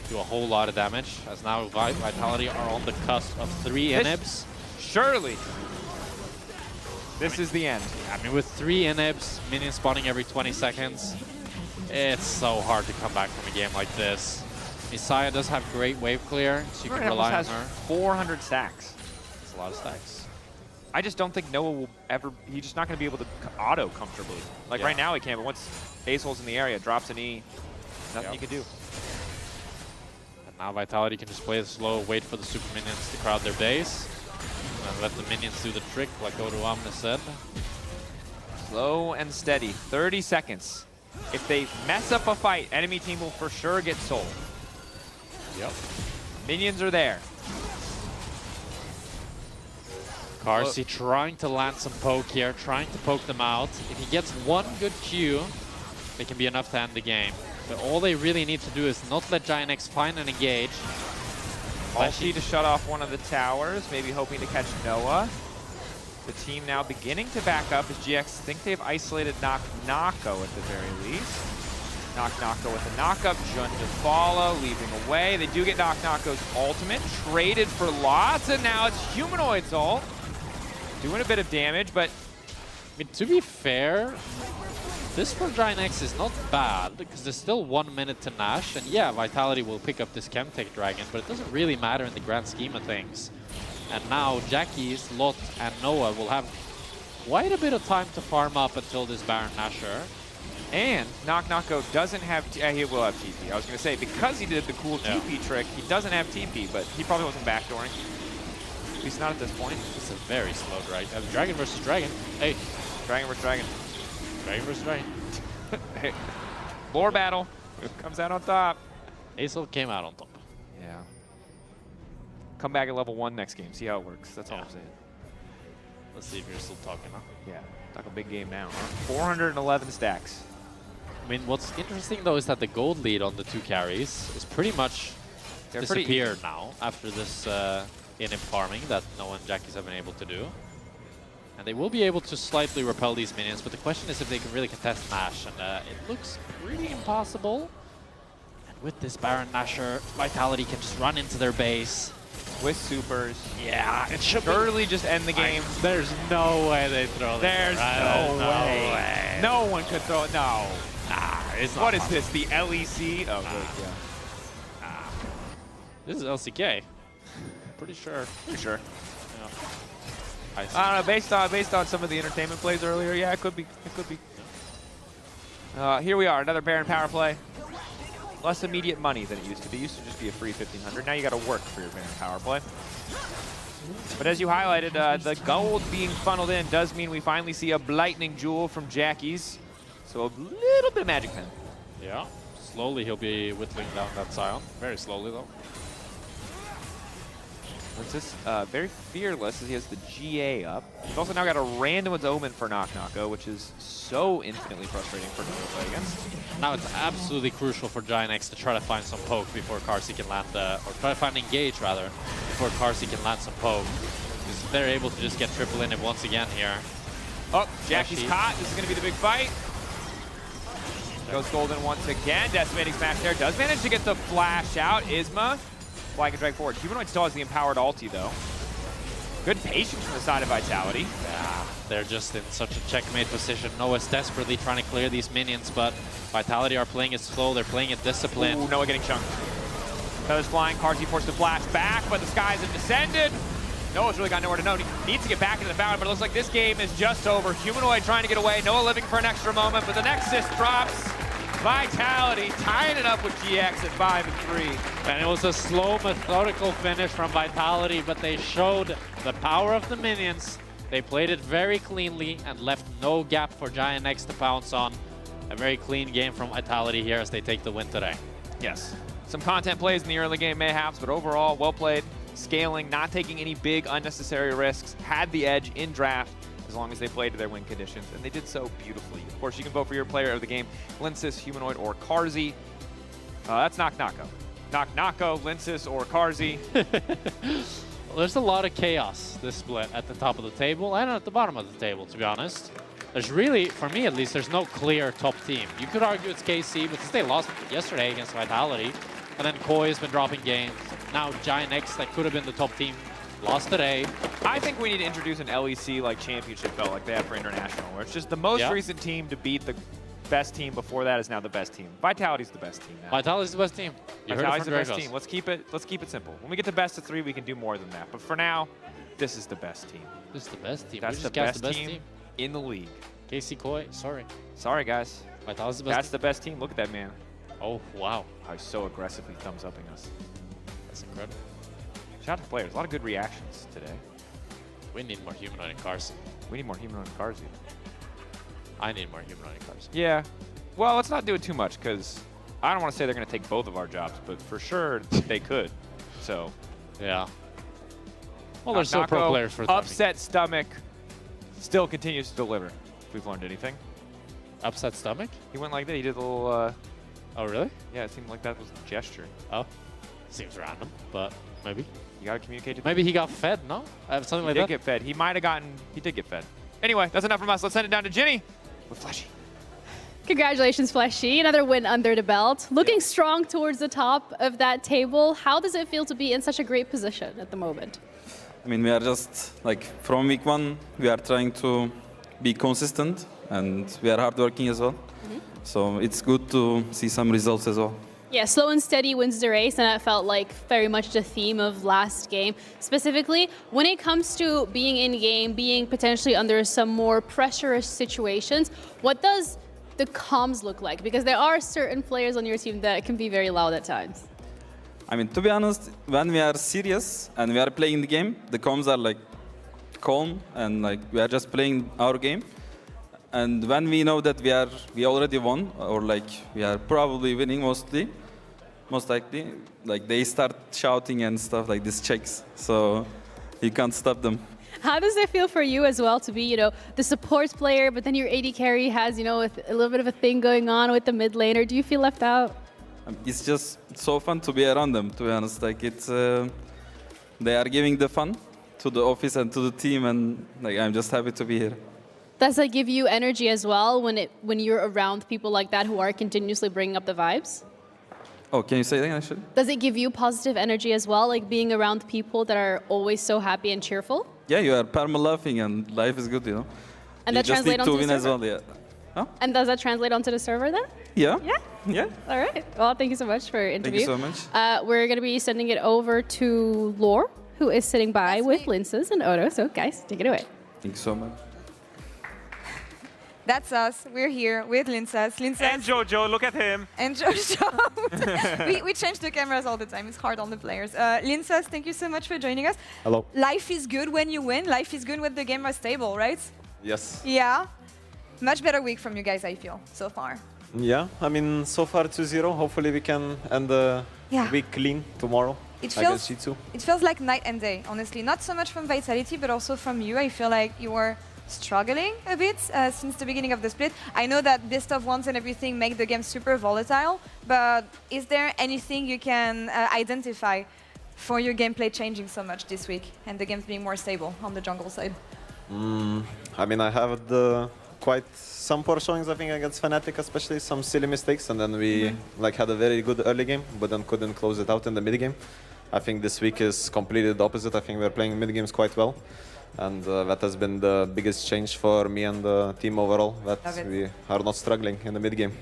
do a whole lot of damage, as now Vitality are on the cusp of 3 inhibs. Surely. This is the end. I mean, with 3 inhibs, minions spawning every 20 seconds, it's so hard to come back from a game like this. Messiah does have great wave clear, so you can rely on her. 400 stacks. That's a lot of stacks. I just don't think Noah will ever, he's just not going to be able to auto comfortably. Like right now he can, but once Asol's in the area, drops an E, nothing you can do. And now Vitality can just play it slow, wait for the super minions to crowd their base, and let the minions do the trick, like Oruamne said. Slow and steady, 30 seconds. If they mess up a fight, enemy team will for sure get sold. Yep. Minions are there. Carsey trying to land some poke here, trying to poke them out. If he gets one good Q, it can be enough to end the game. But all they really need to do is not let Giant X find and engage. Ulti to shut off one of the towers, maybe hoping to catch Noah. The team now beginning to back up as GX think they've isolated Knock-Knocko at the very least. Knock-Knocko with a knock-up, Jun to follow, leaving away. They do get Knock-Knocko's ultimate, traded for lots, and now it's Humanoid's ult. Doing a bit of damage, but I mean, to be fair, this for Giant X is not bad, because there's still 1 minute to Nash, and yeah, Vitality will pick up this Chemtech Dragon, but it doesn't really matter in the grand scheme of things. And now Jackie's, Lot, and Noah will have quite a bit of time to farm up until this Baron Nashor. And Knock-Knocko doesn't have, he will have TP. I was going to say, because he did the cool TP trick, he doesn't have TP, but he probably wasn't backdooring. At least not at this point. It's a very slow drag. Dragon versus Dragon. Hey. Dragon versus Dragon. Dragon versus Dragon. Hey. Lore battle. Who comes out on top? Aesol came out on top. Yeah. Come back at level 1 next game. See how it works. That's all I'm saying. Let's see if you're still talking, huh? Yeah. Talk a big game now. 411 stacks. I mean, what's interesting though is that the gold lead on the 2 carries is pretty much disappeared now after this in-app farming that no one Jackies have been able to do. And they will be able to slightly repel these minions, but the question is if they can really contest Nash, and it looks pretty impossible. And with this Baron Nashor, Vitality can just run into their base. With supers. Yeah, it should surely just end the game. There's no way they throw There's no way. No one could throw it. No. Nah, it's not What is possible. this? The LEC? Oh, good. Yeah. This is LCK. Pretty sure. Pretty sure. Yeah. I don't know. Based on some of the entertainment plays earlier, yeah, it could be. It could be. Here we are, another Baron power play. Less immediate money than it used to be. It used to just be a free 1,500. Now you got to work for your Baron power play. But as you highlighted, the gold being funneled in does mean we finally see a Lightning Jewel from Jackies. So a little bit of Magic Pen. Yeah. Slowly he'll be whittling down that Scion. Very slowly though. Princess, very fearless as he has the GA up. He's also now got a Random's Omen for Knock-Knocko, which is so infinitely frustrating for him to play against. Now it's absolutely crucial for Giant X to try to find some poke before Carsey can land, or try to find engage rather, before Carsey can land some poke. Because they're able to just get triple in it once again here. Oh, Jackie's caught. This is going to be the big fight. Goes golden once again. Decimating smash there. Does manage to get the flash out. Isma. Flag and drag forward. Humanoid still has the empowered ulti though. Good patience from the side of Vitality. Yeah, they're just in such a checkmate position. Noah's desperately trying to clear these minions, but Vitality are playing it slow. They're playing it disciplined. Ooh, Noah getting chunked. Feathers flying. Carsey forced to flash back, but the skies have descended. Noah's really got nowhere to go. He needs to get back into the battle, but it looks like this game is just over. Humanoid trying to get away. Noah living for an extra moment, but the Nexus drops. Vitality tying it up with GX at 5 and 3. And it was a slow, methodical finish from Vitality, but they showed the power of the minions. They played it very cleanly and left no gap for Giant X to pounce on. A very clean game from Vitality here as they take the win today. Yes. Some content plays in the early game mayhaps, but overall, well played. Scaling, not taking any big unnecessary risks. Had the edge in draft as long as they played to their win conditions, and they did so beautifully. Of course, you can vote for your player of the game, Linsis, Humanoid, or Carsey. That's Knock-Knocko. Knock-Knocko, Linsis, or Carsey. Well, there's a lot of chaos this split at the top of the table and at the bottom of the table, to be honest. There's really, for me at least, there's no clear top team. You could argue it's KC, but since they lost yesterday against Vitality, and then Koi has been dropping games. Now Giant X, that could have been the top team, lost today. I think we need to introduce an LEC like championship belt like they have for International, where it's just the most recent team to beat the best team before that is now the best team. Vitality's the best team now. Vitality's the best team. Vitality's the best team. Let's keep it simple. When we get to best of 3, we can do more than that. But for now, this is the best team. This is the best team. That's the best team in the league. KC Koi, sorry. Sorry, guys. Vitality's the best That's the best team. Look at that man. Oh, wow. How he's so aggressively thumbs-upping us. That's incredible. Shout out to players. A lot of good reactions today. We need more Humanoid and Carsey. We need more Humanoid and Carsey. I need more Humanoid and Carsey. Yeah. Well, let's not do it too much, because I don't want to say they're going to take both of our jobs, but for sure they could. So. Yeah. Well, there's still pro players for that. Upset stomach still continues to deliver, if we've learned anything. Upset stomach? He went like that. He did a little... oh, really? Yeah, it seemed like that was a gesture. Oh. Seems random, but maybe. You gotta communicate to maybe he got fed, no? Something like that? He did get fed. He might have gotten... He did get fed. Anyway, that's enough from us. Let's send it down to Ginny with Fleshy. Congratulations, Fleshy. Another win under the belt. Looking strong towards the top of that table. How does it feel to be in such a great position at the moment? I mean, we are just, like, from week 1, we are trying to be consistent, and we are hardworking as well. So it's good to see some results as well. Yeah, slow and steady wins the race, and that felt like very much the theme of last game. Specifically, when it comes to being in-game, being potentially under some more pressurous situations, what does the comms look like? Because there are certain players on your team that can be very loud at times. I mean, to be honest, when we are serious and we are playing the game, the comms are like calm and like we are just playing our game. And when we know that we already won or like we are probably winning most likely, like they start shouting and stuff like this checks. So you can't stop them. How does it feel for you as well to be, you know, the support player, but then your AD carry has, you know, a little bit of a thing going on with the mid laner? Do you feel left out? It's just so fun to be around them, to be honest. Like it's, they are giving the fun to the office and to the team, and like I'm just happy to be here. Does that give you energy as well when you're around people like that who are continuously bringing up the vibes? Oh, can you say that actually? Does it give you positive energy as well, like being around people that are always so happy and cheerful? Yeah, you are perma-laughing and life is good, you know. And you that just translate need to onto the win as server? well, yeah. Huh? And does that translate onto the server then? Yeah. Yeah? Yeah. All right. Well, thank you so much for your interview. Thank you so much. We're going to be sending it over to Lore, who is sitting by with Linces and Odo. So, guys, take it away. Thank you so much. That's us. We're here with Linces. And Jojo, look at him. And Jojo. we change the cameras all the time. It's hard on the players. Linces, thank you so much for joining us. Hello. Life is good when you win. Life is good when the game is stable, right? Yes. Yeah. Much better week from you guys, I feel, so far. Yeah, I mean, so far 2-0. Hopefully we can end the week clean tomorrow against G2. It feels like night and day, honestly. Not so much from Vitality, but also from you. I feel like you were struggling a bit since the beginning of the split. I know that best of ones and everything make the game super volatile, but is there anything you can identify for your gameplay changing so much this week and the games being more stable on the jungle side? I mean, I have quite some poor showings, I think, against Fnatic, especially some silly mistakes, and then we like had a very good early game, but then couldn't close it out in the mid game. I think this week is completely the opposite. I think we're playing mid games quite well, and that has been the biggest change for me and the team overall, that we are not struggling in the mid game.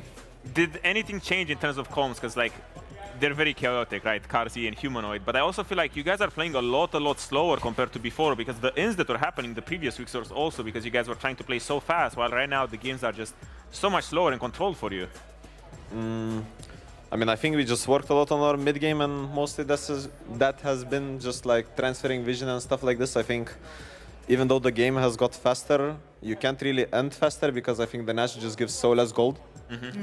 Did anything change in terms of comms? Because like they're very chaotic, right? Karzi and Humanoid. But I also feel like you guys are playing a lot slower compared to before, because the ins that were happening the previous weeks was also because you guys were trying to play so fast, while right now the games are just so much slower and controlled for you. I mean, I think we just worked a lot on our mid game, and mostly that has been just like transferring vision and stuff like this. I think even though the game has got faster, you can't really end faster because I think the Nash just gives so less gold.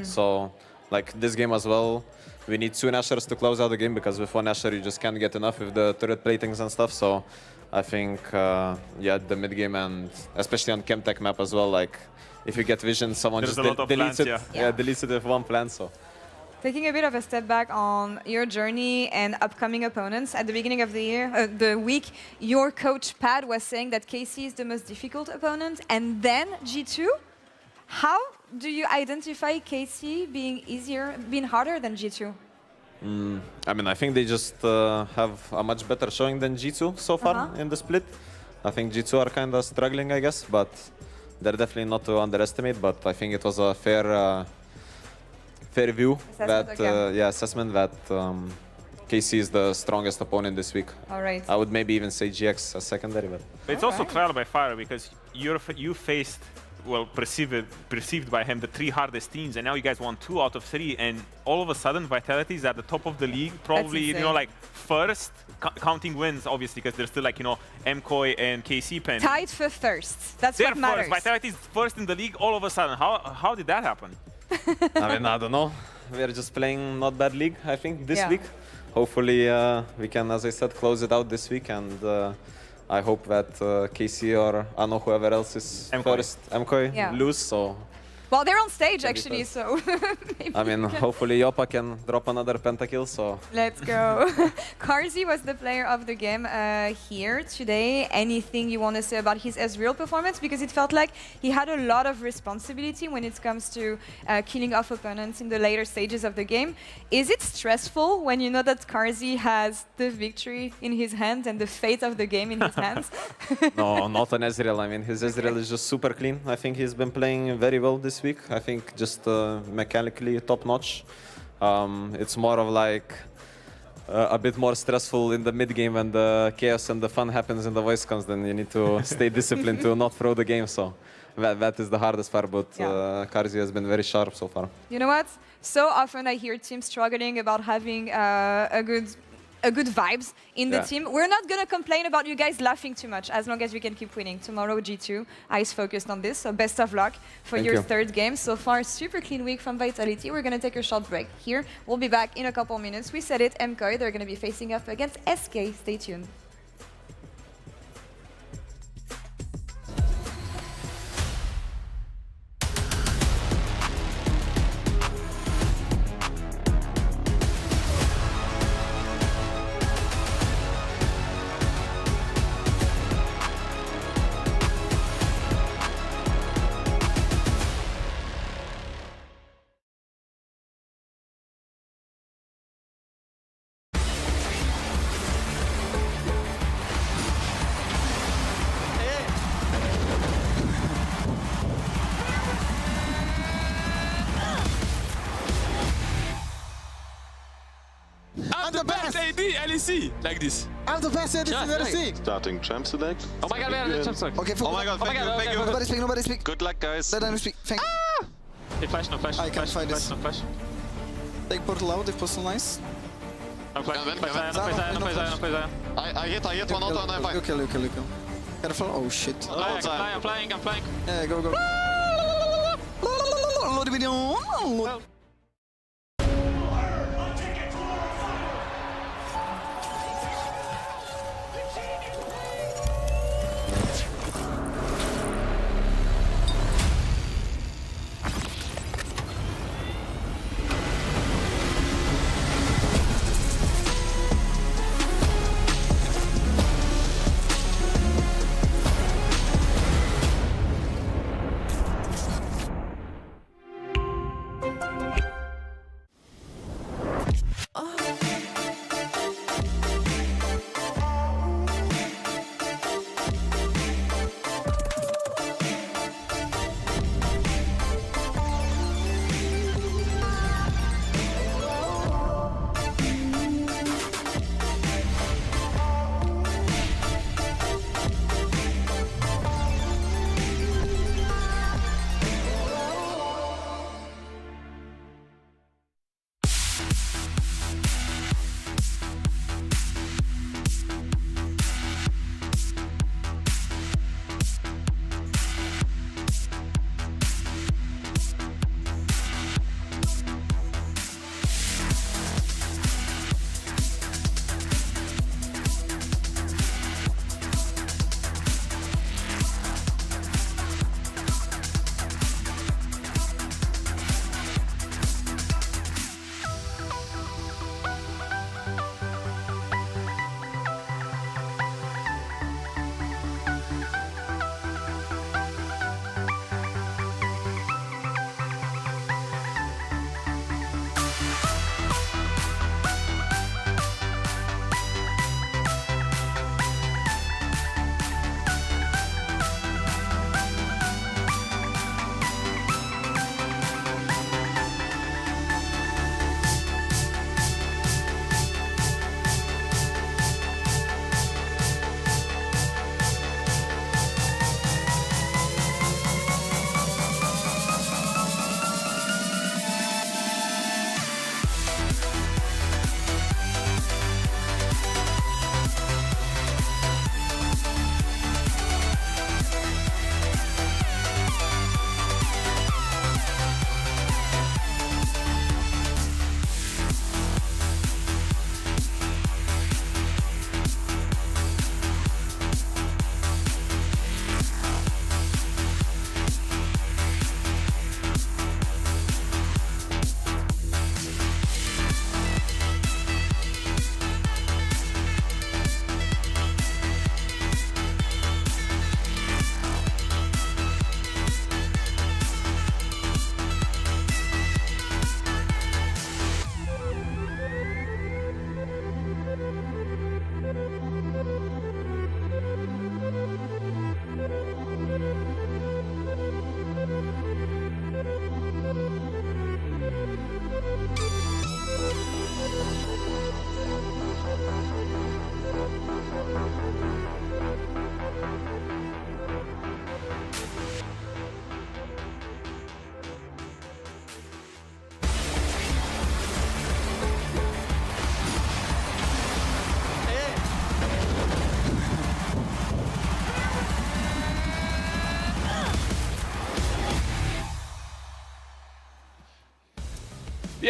So like this game as well, we need 2 Nashers to close out the game, because with 1 Nasher you just can't get enough with the turret platings and stuff. So I think, yeah, the mid game, and especially on Chemtech map as well, like if you get vision, someone just deletes it. Yeah, deletes it with 1 plant. So. Taking a bit of a step back on your journey and upcoming opponents, at the beginning of the year, the week, your coach Pad was saying that KC is the most difficult opponent, and then G2. How do you identify KC being harder than G2? I mean, I think they just have a much better showing than G2 so far in the split. I think G2 are kind of struggling, I guess, but they're definitely not to underestimate. But I think it was a fair view assessment that KC is the strongest opponent this week. All right. I would maybe even say GX as secondary, but it's also trial by fire, because you faced, well, perceived by him the 3 hardest teams, and now you guys won 2 out of 3, and all of a sudden Vitality is at the top of the league, probably, you know, like first, counting wins obviously, because there's still like, you know, MKOI and KC pending. Tied for first. That's They're what matters. First. Vitality is first in the league all of a sudden. How did that happen? I mean, I don't know. We're just playing not bad league, I think, this week. Hopefully we can, as I said, close it out this week, and I hope that KC or Ano, whoever else is first, MKOI, lose. So. Well, they're on stage actually, so maybe. I mean, hopefully Yopa can drop another pentakill. So. Let's go. Karzi was the player of the game here today. Anything you want to say about his Ezreal performance? Because it felt like he had a lot of responsibility when it comes to killing off opponents in the later stages of the game. Is it stressful when you know that Karzi has the victory in his hands and the fate of the game in his hands? No, not on Ezreal. I mean, his Ezreal is just super clean. I think he's been playing very well this week. I think just mechanically top notch. It's more of like a bit more stressful in the mid game when the chaos and the fun happens and the voice comes. Then you need to stay disciplined to not throw the game. So that is the hardest part. But Karzi has been very sharp so far. You know what? So often I hear teams struggling about having a good a good vibes in the Yeah. team. We're not going to complain about you guys laughing too much as long as we can keep winning. Tomorrow, G2 is focused on this, so best of luck for Thank your you. third game. So far, super clean week from Vitality. We're going to take a short break here. We'll be back in a couple minutes. We said it, MKOI, they're going to be facing up against SK. Stay tuned. I'm the best AD LEC like this. I'm the best AD in LEC. Starting champ select. Oh my god, we have a champ select. Okay, Oh my god, thank you, thank you. Nobody speak, nobody speak. Good luck, guys. Let them speak. Thank you. Hey, flash, no flash. I can't fight this. No flash. Take portal out if possible, nice. No flash. Come in, No come in. play Zion, no play Zion, no play Zion. I hit one auto and I'm fine. You kill. Careful. Oh shit. I'm flying. Yeah, go. Load the video.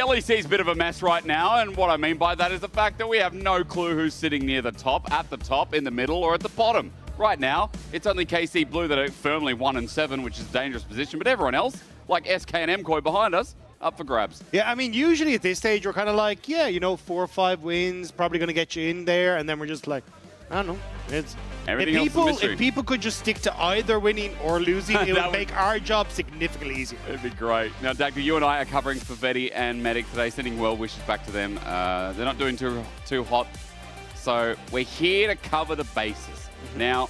LEC's a bit of a mess right now, and what I mean by that is the fact that we have no clue who's sitting near the top, at the top, in the middle, or at the bottom. Right now, it's only KC Blue that are firmly 1 and 7, which is a dangerous position, but everyone else, like SK and MKOI behind us, up for grabs. Yeah, I mean, usually at this stage, we're kind of like, yeah, you know, 4 or 5 wins, probably going to get you in there, and then we're just like, I don't know. It's if people could just stick to either winning or losing, it would make our job significantly easier. It'd be great. Now, Dagda, you and I are covering for Veti and Medic today, sending well wishes back to them. They're not doing too hot, so we're here to cover the bases. Now,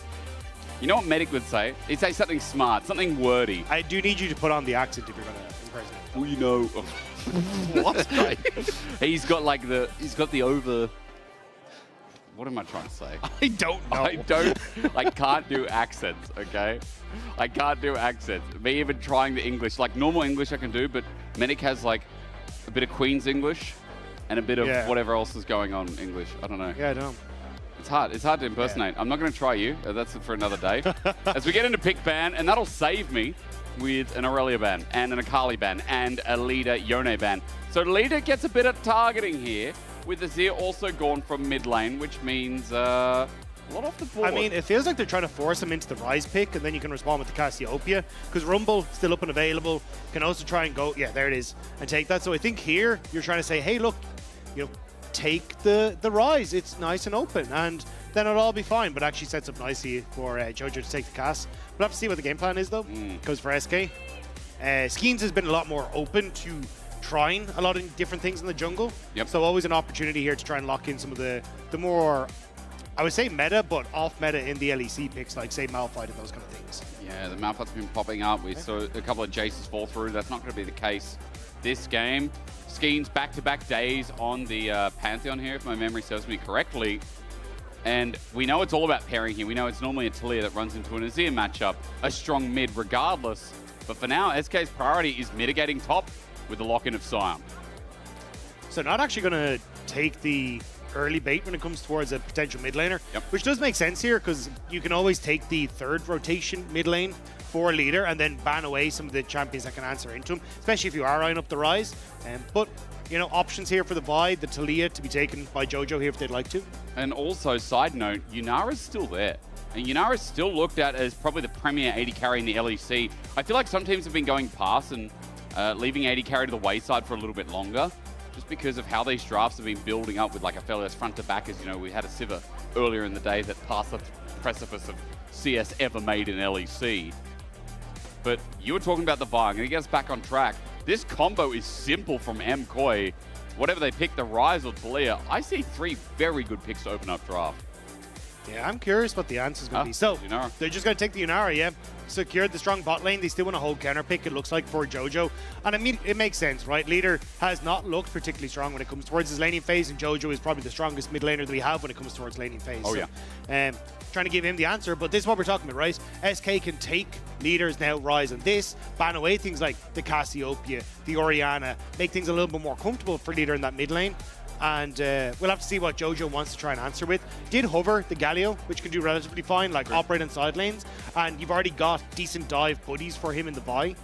you know what Medic would say? He'd say something smart, something wordy. I do need you to put on the accent if you're going to impersonate. Well, you know. What? He's got like he's got the over. What am I trying to say? I don't know. I can't do accents, okay? I can't do accents. Me even trying the English, like normal English I can do, but Medic has like a bit of Queen's English and a bit of whatever else is going on in English. I don't know. Yeah, I know. It's hard. It's hard to impersonate. I'm not going to try you. That's for another day. As we get into pick ban, and that'll save me with an Aurelia ban and an Akali ban and a leader Yone ban. So leader gets a bit of targeting here, with Azir also gone from mid lane, which means a lot off the board. I mean, it feels like they're trying to force him into the Rise pick, and then you can respond with the Cassiopeia, because Rumble still up and available, can also try and go, yeah, there it is, and take that. So I think here you're trying to say, hey, look, you know, take the Rise. It's nice and open, and then it'll all be fine, but actually sets up nicely for Jojo to take the cast. We'll have to see what the game plan is, though, because for SK, Skeens has been a lot more open to trying a lot of different things in the jungle. So always an opportunity here to try and lock in some of the more, I would say meta, but off meta in the LEC picks, like say Malphite and those kind of things. Yeah, the Malphite's been popping up. We saw a couple of Jaces fall through. That's not going to be the case this game. Skeens back-to-back days on the Pantheon here, if my memory serves me correctly. And we know it's all about pairing here. We know it's normally a Talia that runs into an Azir matchup, a strong mid regardless. But for now, SK's priority is mitigating top with the lock-in of Sion. So not actually going to take the early bait when it comes towards a potential mid laner, which does make sense here, because you can always take the third rotation mid lane for a leader and then ban away some of the champions that can answer into him, especially if you are eyeing up the Rise. But, you know, options here for the Vi, the Talia to be taken by Jojo here if they'd like to. And also, side note, Yunara's still there. And Yunara's still looked at as probably the premier AD carry in the LEC. I feel like some teams have been going past and leaving AD carry to the wayside for a little bit longer, just because of how these drafts have been building up with like a Aphelios front to back. As you know, we had a Sivir earlier in the day that passed the precipice of CS ever made in LEC. But you were talking about the Vi. I'm going to get us back on track. This combo is simple from MKOI. Whatever they pick, the Rise or Talia, I see 3 very good picks to open up draft. Yeah, I'm curious what the answer's going to be. So, they're just going to take the Yunara, yeah. Secured the strong bot lane. They still want to hold counter pick, it looks like, for Jojo. And I mean, it makes sense, right? Leader has not looked particularly strong when it comes towards his laning phase, and Jojo is probably the strongest mid laner that we have when it comes towards laning phase. Oh, so, yeah. Trying to give him the answer, but this is what we're talking about, right? SK can take leaders now, Rise on this, ban away things like the Cassiopeia, the Orianna, make things a little bit more comfortable for leader in that mid lane. And we'll have to see what Jojo wants to try and answer with. Did hover the Galio, which can do relatively fine, like operate on side lanes. And you've already got decent dive buddies for him in the Vi.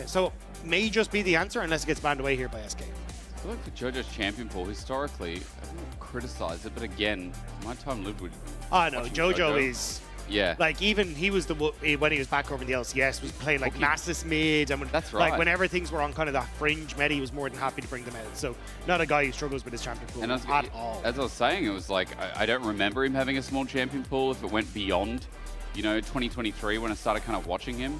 So may just be the answer unless it gets banned away here by SK. I feel like for Jojo's champion pool, historically, I don't criticize it, but again, my time lived with no, Jojo is... Yeah. Like, even he was when he was back over in the LCS, was playing like Nasus mid. And that's right. Like, whenever things were on kind of that fringe meta, he was more than happy to bring them out. So, not a guy who struggles with his champion pool at all. As I was saying, it was like, I don't remember him having a small champion pool if it went beyond, you know, 2023 when I started kind of watching him.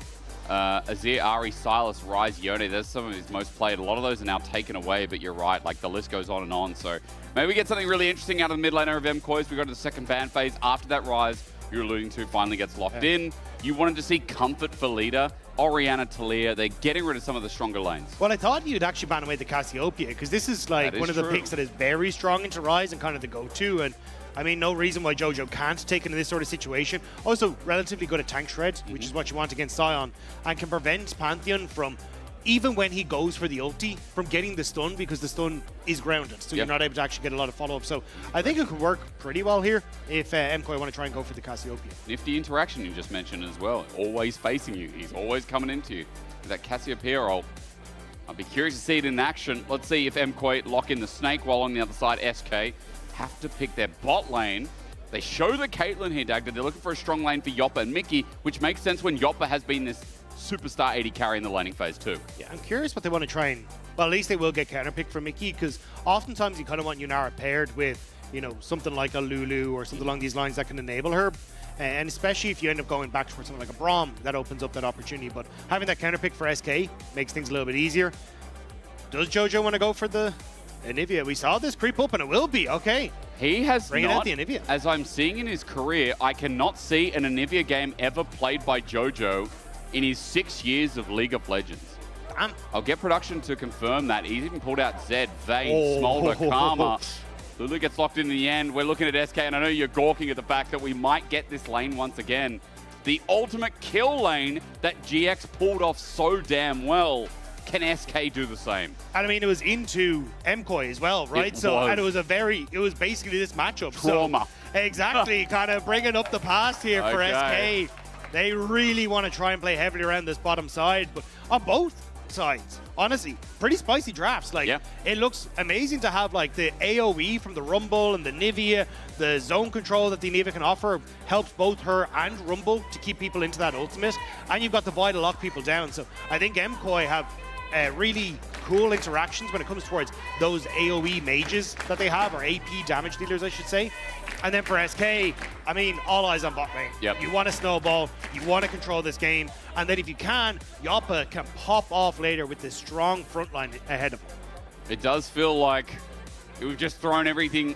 Azir, Ari, Silas, Rise, Yone, there's some of his most played. A lot of those are now taken away, but you're right, like the list goes on and on. So maybe we get something really interesting out of the mid laner of MKOI as we go to the second ban phase. After that Rise, you're alluding to, finally gets locked in. You wanted to see comfort for leader. Orianna, Talia, they're getting rid of some of the stronger lanes. Well, I thought you'd actually ban away the Cassiopeia, because this is like one of the picks that is very strong into Rise and kind of the go-to. And I mean, no reason why Jojo can't take into this sort of situation. Also, relatively good at tank shred, which is what you want against Sion, and can prevent Pantheon from, even when he goes for the ulti, from getting the stun, because the stun is grounded, so you're not able to actually get a lot of follow-up. So I think it could work pretty well here if MKOI want to try and go for the Cassiopeia. Nifty interaction you just mentioned as well. Always facing you. He's always coming into you. That Cassiopeia ult, I'll be curious to see it in action. Let's see if MKoi lock in the snake while on the other side, SK have to pick their bot lane. They show the Caitlyn here, Dagda. They're looking for a strong lane for Yoppa and Mickey, which makes sense when Yoppa has been this superstar AD carry in the laning phase too. Yeah, I'm curious what they want to try and... Well, at least they will get counterpick for Mickey, because oftentimes you kind of want Yunara paired with, you know, something like a Lulu or something along these lines that can enable her. And especially if you end up going back towards something like a Braum, that opens up that opportunity. But having that counterpick for SK makes things a little bit easier. Does Jojo want to go for the Anivia? We saw this creep up, and it will be. Okay. He has Bringing not, out the Anivia. as I'm seeing in his career, I cannot see an Anivia game ever played by Jojo in his 6 years of League of Legends. I'll get production to confirm that. He's even pulled out Zed, Vayne, Smolder, Karma. Lulu gets locked in the end. We're looking at SK, and I know you're gawking at the fact that we might get this lane once again. The ultimate kill lane that GX pulled off so damn well. Can SK do the same? And I mean, it was into MKoi as well, right? And it was basically this matchup. Trauma. So, exactly, kind of bringing up the past here for Okay. SK. They really want to try and play heavily around this bottom side, but on both sides, honestly, pretty spicy drafts. Like, it looks amazing to have like the AoE from the Rumble and the Nivea, the zone control that the Nivea can offer helps both her and Rumble to keep people into that ultimate, and you've got the Vi to lock people down. So I think MKoi have really cool interactions when it comes towards those AoE mages that they have, or AP damage dealers, I should say. And then for SK, I mean, all eyes on bot lane. Yep. You want to snowball, you want to control this game, and then if you can, Yoppa can pop off later with this strong front line ahead of him. It does feel like we've just thrown everything,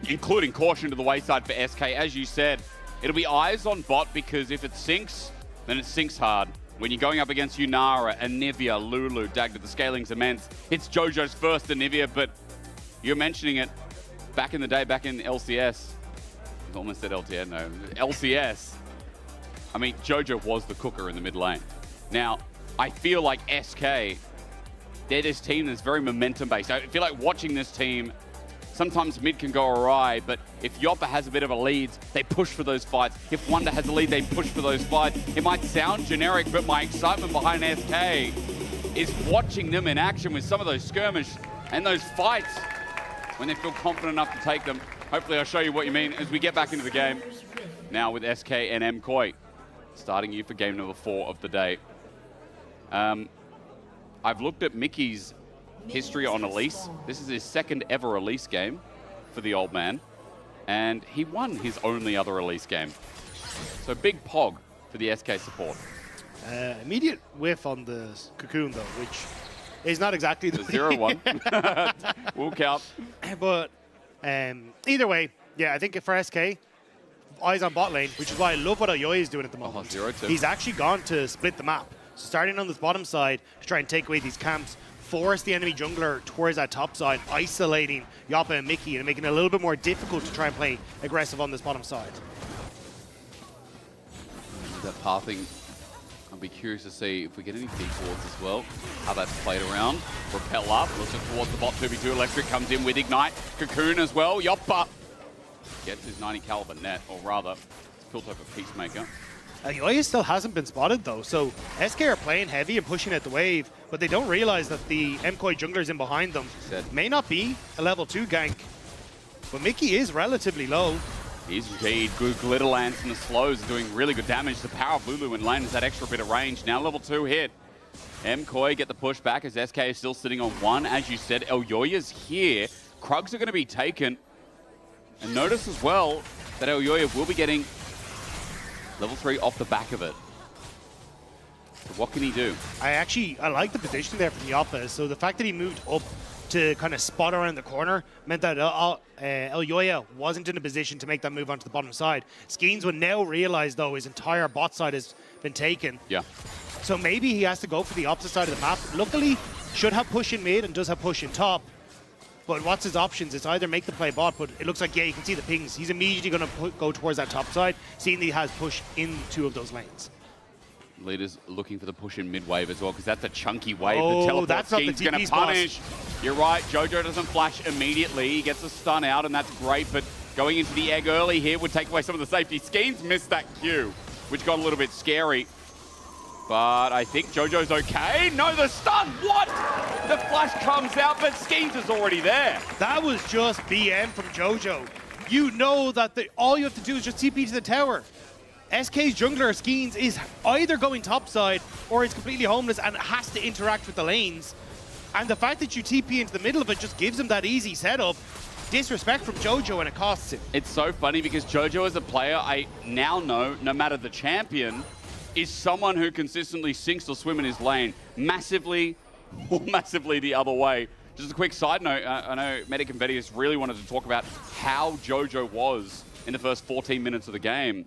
including caution, to the wayside for SK. As you said, it'll be eyes on bot, because if it sinks, then it sinks hard. When you're going up against Yunara, Anivia, Lulu, Dagda, the scaling's immense. It's Jojo's first Anivia, but you're mentioning it back in the day, back in LCS. I almost said LTN, no. LCS. I mean, Jojo was the cooker in the mid lane. Now, I feel like SK, they're this team that's very momentum-based. I feel like watching this team, sometimes mid can go awry, but if Yoppa has a bit of a lead, they push for those fights. If Wonder has a lead, they push for those fights. It might sound generic, but my excitement behind SK is watching them in action with some of those skirmish and those fights when they feel confident enough to take them. Hopefully I'll show you what you mean as we get back into the game. Now with SK and MKoi, starting you for game number 4 of the day. I've looked at Mickey's history on Elise. This is his second ever Elise game for the old man, and he won his only other Elise game. So big pog for the SK support. Immediate whiff on the Cocoon though, which is not exactly the 0-1. We'll count. But either way, yeah, I think for SK, eyes on bot lane, which is why I love what Ayoy is doing at the moment. 0-2. He's actually gone to split the map. So starting on this bottom side to try and take away these camps, force the enemy jungler towards that top side, isolating Yoppa and Mickey and making it a little bit more difficult to try and play aggressive on this bottom side. The pathing, I'll be curious to see if we get any defaults as well, how that's played around. Repel up, looks towards the bot 2v2. Electric comes in with Ignite. Cocoon as well. Yoppa gets his 90 caliber net, or rather, it's built up a Peacemaker. Ayoya still hasn't been spotted though, so SK are playing heavy and pushing at the wave, but they don't realize that the MKoi junglers in behind them may not be a level 2 gank. But Mickey is relatively low. He's indeed. Good Glitter Lance and the slows are doing really good damage. The power of Lulu in lane is that extra bit of range. Now level 2 hit. MKoi get the push back as SK is still sitting on 1. As you said, Elyoya's here. Krugs are going to be taken. And notice as well that Elyoya will be getting level 3 off the back of it. So what can he do? I like the position there from Yoppa. So the fact that he moved up to kind of spot around the corner meant that Elyoya wasn't in a position to make that move onto the bottom side. Skeens would now realize, though, his entire bot side has been taken. Yeah. So maybe he has to go for the opposite side of the map. Luckily, should have push in mid and does have push in top. But what's his options? It's either make the play bot, but it looks like, yeah, you can see the pings. He's immediately going to go towards that top side, seeing that he has push in 2 of those lanes. Leader's looking for the push in mid-wave as well, because that's a chunky wave. Oh, the teleport that's not the scheme's going TP to spot. punish. You're right, Jojo doesn't flash immediately. He gets a stun out, and that's great, but going into the egg early here would take away some of the safety. Skeens missed that Q, which got a little bit scary. But I think Jojo's okay. No, the stun. What? The flash comes out, but Skeens is already there. That was just BM from Jojo. You know that all you have to do is just TP to the tower. SK's jungler, Skeens, is either going topside or is completely homeless and has to interact with the lanes. And the fact that you TP into the middle of it just gives him that easy setup. Disrespect from Jojo, and it costs him. It's so funny because Jojo as a player, I now know, no matter the champion, is someone who consistently sinks or swim in his lane massively or massively the other way. Just a quick side note, I know Medic and Vedius really wanted to talk about how Jojo was in the first 14 minutes of the game.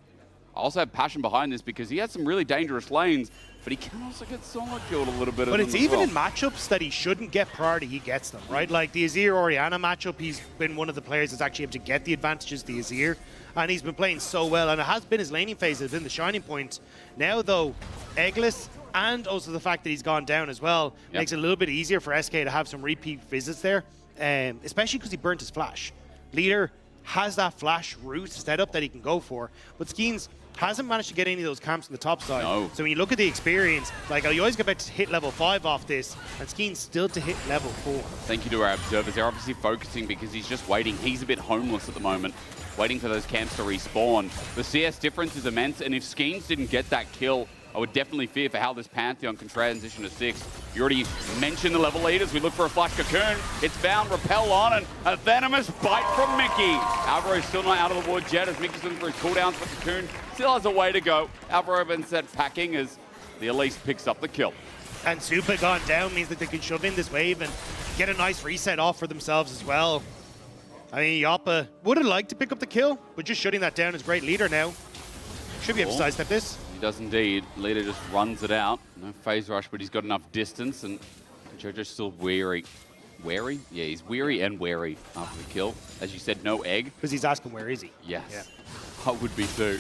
I also have passion behind this because he had some really dangerous lanes, but he can also get solo killed a little bit. But it's even in matchups that he shouldn't get priority, he gets them, right? Like the Azir-Orianna matchup, he's been one of the players that's actually able to get the advantages, the Azir, and he's been playing so well, and it has been his laning phase has been the shining point. Now, though, Eggless and also the fact that he's gone down as well makes it a little bit easier for SK to have some repeat visits there, especially because he burnt his flash. Leader has that flash route setup that he can go for, but Skeens hasn't managed to get any of those camps on the top side. No. So when you look at the experience, like you always get back to hit level 5 off this, and Skeens still to hit level 4. Thank you to our observers. They're obviously focusing because he's just waiting. He's a bit homeless at the moment, waiting for those camps to respawn. The CS difference is immense, and if Skeens didn't get that kill, I would definitely fear for how this Pantheon can transition to 6. You already mentioned the level leaders. We look for a Flash Cocoon. It's found, repel on, and a venomous bite from Mickey. Alvaro's still not out of the woods yet as Mickey's looking for his cooldowns, but Cocoon still has a way to go. Alvaro then said packing as the Elise picks up the kill. And Super gone down means that they can shove in this wave and get a nice reset off for themselves as well. I mean, Yoppa would have liked to pick up the kill, but just shutting that down is great leader now. Should be able to sidestep this. He does indeed. Leader just runs it out. No phase rush, but he's got enough distance, and Jojo's still weary. Wary? Yeah, he's weary and wary after the kill. As you said, no egg. Because he's asking, where is he? Yes. Yeah. I would be too.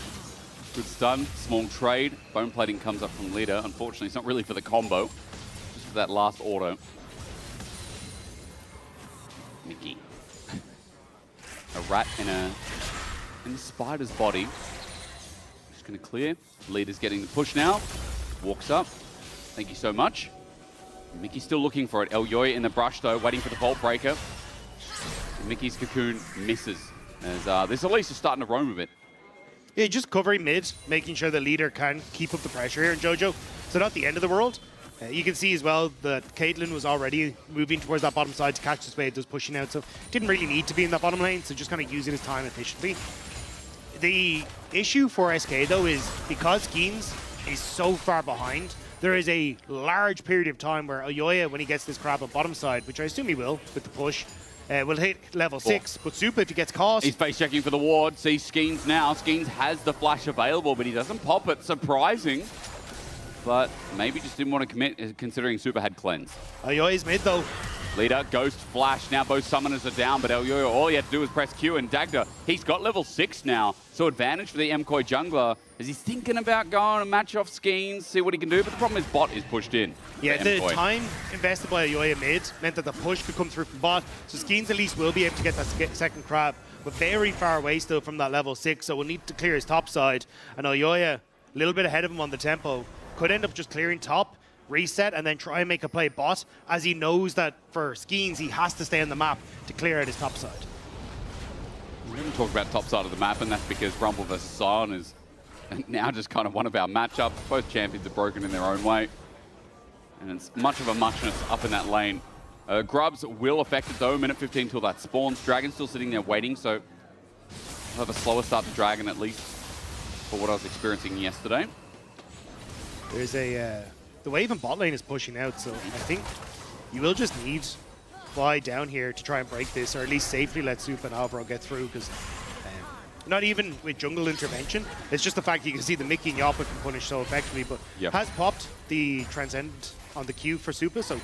Good stun, small trade. Bone plating comes up from Leader. Unfortunately, it's not really for the combo, just for that last auto. Mickey. A rat in a spider's body. Just going to clear. Leader's getting the push now. Walks up. Thank you so much. Mickey's still looking for it. Elyoy in the brush, though, waiting for the Vault Breaker. Mickey's Cocoon misses. As this Elise is starting to roam a bit. Yeah, just covering mid, making sure the leader can keep up the pressure here in Jojo. So not the end of the world. You can see as well that Caitlyn was already moving towards that bottom side to catch this wave, just pushing out. So didn't really need to be in that bottom lane, so just kind of using his time efficiently. The issue for SK, though, is because Skeens is so far behind, there is a large period of time where Oyoya, when he gets this crab on bottom side, which I assume he will with the push, will hit level 6. But Super, if he gets caught... He's face checking for the ward. Sees Skeens now. Skeens has the flash available, but he doesn't pop it. Surprising. But maybe just didn't want to commit, considering Super had cleanse. Oyoya's mid, though. Leader, Ghost, Flash. Now both summoners are down, but Elyoya, all he had to do was press Q, and Dagda, he's got level 6 now. So advantage for the MKOI jungler as he's thinking about going to match off Skeens, see what he can do, but the problem is bot is pushed in. Yeah, the time invested by Oyoya mid meant that the push could come through from bot, so Skeens at least will be able to get that second crab, but very far away still from that level 6, so we'll need to clear his top side, and Oyoya, a little bit ahead of him on the tempo, could end up just clearing top, reset, and then try and make a play bot, as he knows that for Skeens, he has to stay on the map to clear out his top side. We haven't talked about top side of the map, and that's because Rumble vs. Sion is now just kind of one of our matchups. Both champions are broken in their own way, and it's much of a muchness up in that lane. Grubs will affect it, though. Minute 15 till that spawns. Dragon's still sitting there waiting, so we'll have a slower start to Dragon, at least, for what I was experiencing yesterday. There's a... the wave in bot lane is pushing out, so I think you will just need fly down here to try and break this, or at least safely let Supa and Alvaro get through, because not even with jungle intervention, it's just the fact you can see the Mickey and Yoppa can punish so effectively, but has popped the Transcendent on the Q for Supa, so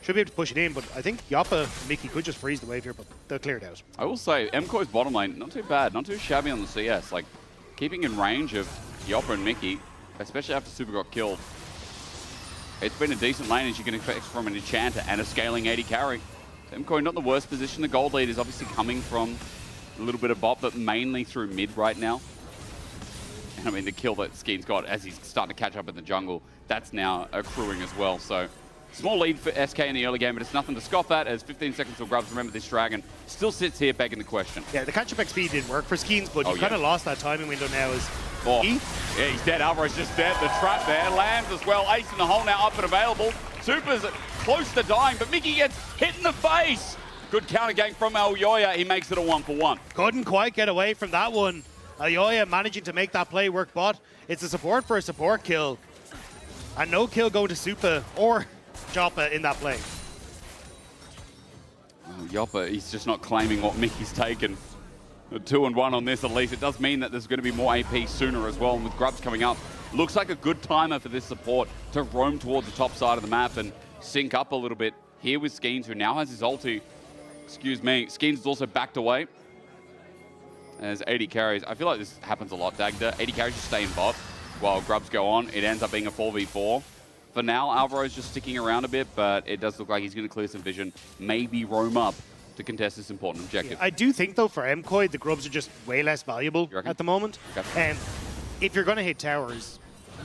should be able to push it in, but I think Yoppa and Mickey could just freeze the wave here, but they'll clear it out. I will say, MKOI's bottom lane, not too bad, not too shabby on the CS, like keeping in range of Yoppa and Mickey, especially after Supa got killed. It's been a decent lane, as you can expect from an Enchanter and a scaling 80 carry. MKOI not in the worst position. The gold lead is obviously coming from a little bit of bot, but mainly through mid right now. And I mean, the kill that Skeen's got as he's starting to catch up in the jungle, that's now accruing as well. So small lead for SK in the early game, but it's nothing to scoff at as 15 seconds till Grubs. Remember, this Dragon still sits here begging the question. Yeah, the catch-up XP didn't work for Skeens, but you kind of lost that timing window now. Yeah, he's dead. Alvaro's just dead. The trap there lands as well. Ace in the hole now up and available. Super's close to dying, but Mickey gets hit in the face. Good counter gang from Elyoya. He makes it a 1-for-1. Couldn't quite get away from that one. Elyoya managing to make that play work, but it's a support for a support kill. And no kill going to Supa or Joppa in that play. Oh, Joppa, he's just not claiming what Mickey's taken. A 2-1 on this at least. It does mean that there's going to be more AP sooner as well. And with Grubs coming up, looks like a good timer for this support to roam towards the top side of the map and sync up a little bit here with Skeens, who now has his ulti. Excuse me. Skeens is also backed away as 80 carries. I feel like this happens a lot, Dagda. 80 carries just stay in bot while Grubs go on. It ends up being a 4v4. For now, Alvaro's just sticking around a bit, but it does look like he's going to clear some vision, maybe roam up to contest this important objective. Yeah, I do think, though, for MKOI, the Grubs are just way less valuable at the moment. Okay. And if you're going to hit towers,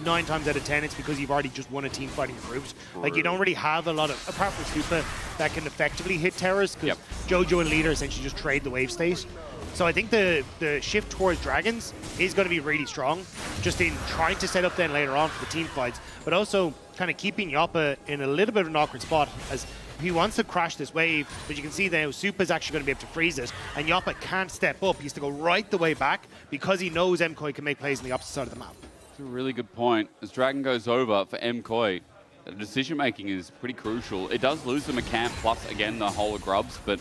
9 times out of 10, it's because you've already just won a team fighting groups. Like, you don't really have a lot of, apart from Supa, that can effectively hit towers, because Jojo and Leader essentially just trade the wave state. So I think the shift towards Dragons is going to be really strong, just in trying to set up then later on for the team fights, but also kind of keeping Joppa in a little bit of an awkward spot as he wants to crash this wave, but you can see now Supa's actually going to be able to freeze it, and Joppa can't step up. He has to go right the way back because he knows MKOI can make plays on the opposite side of the map. That's a really good point. As Dragon goes over for MKOI, the decision-making is pretty crucial. It does lose them a camp, plus, again, the whole of Grubs, but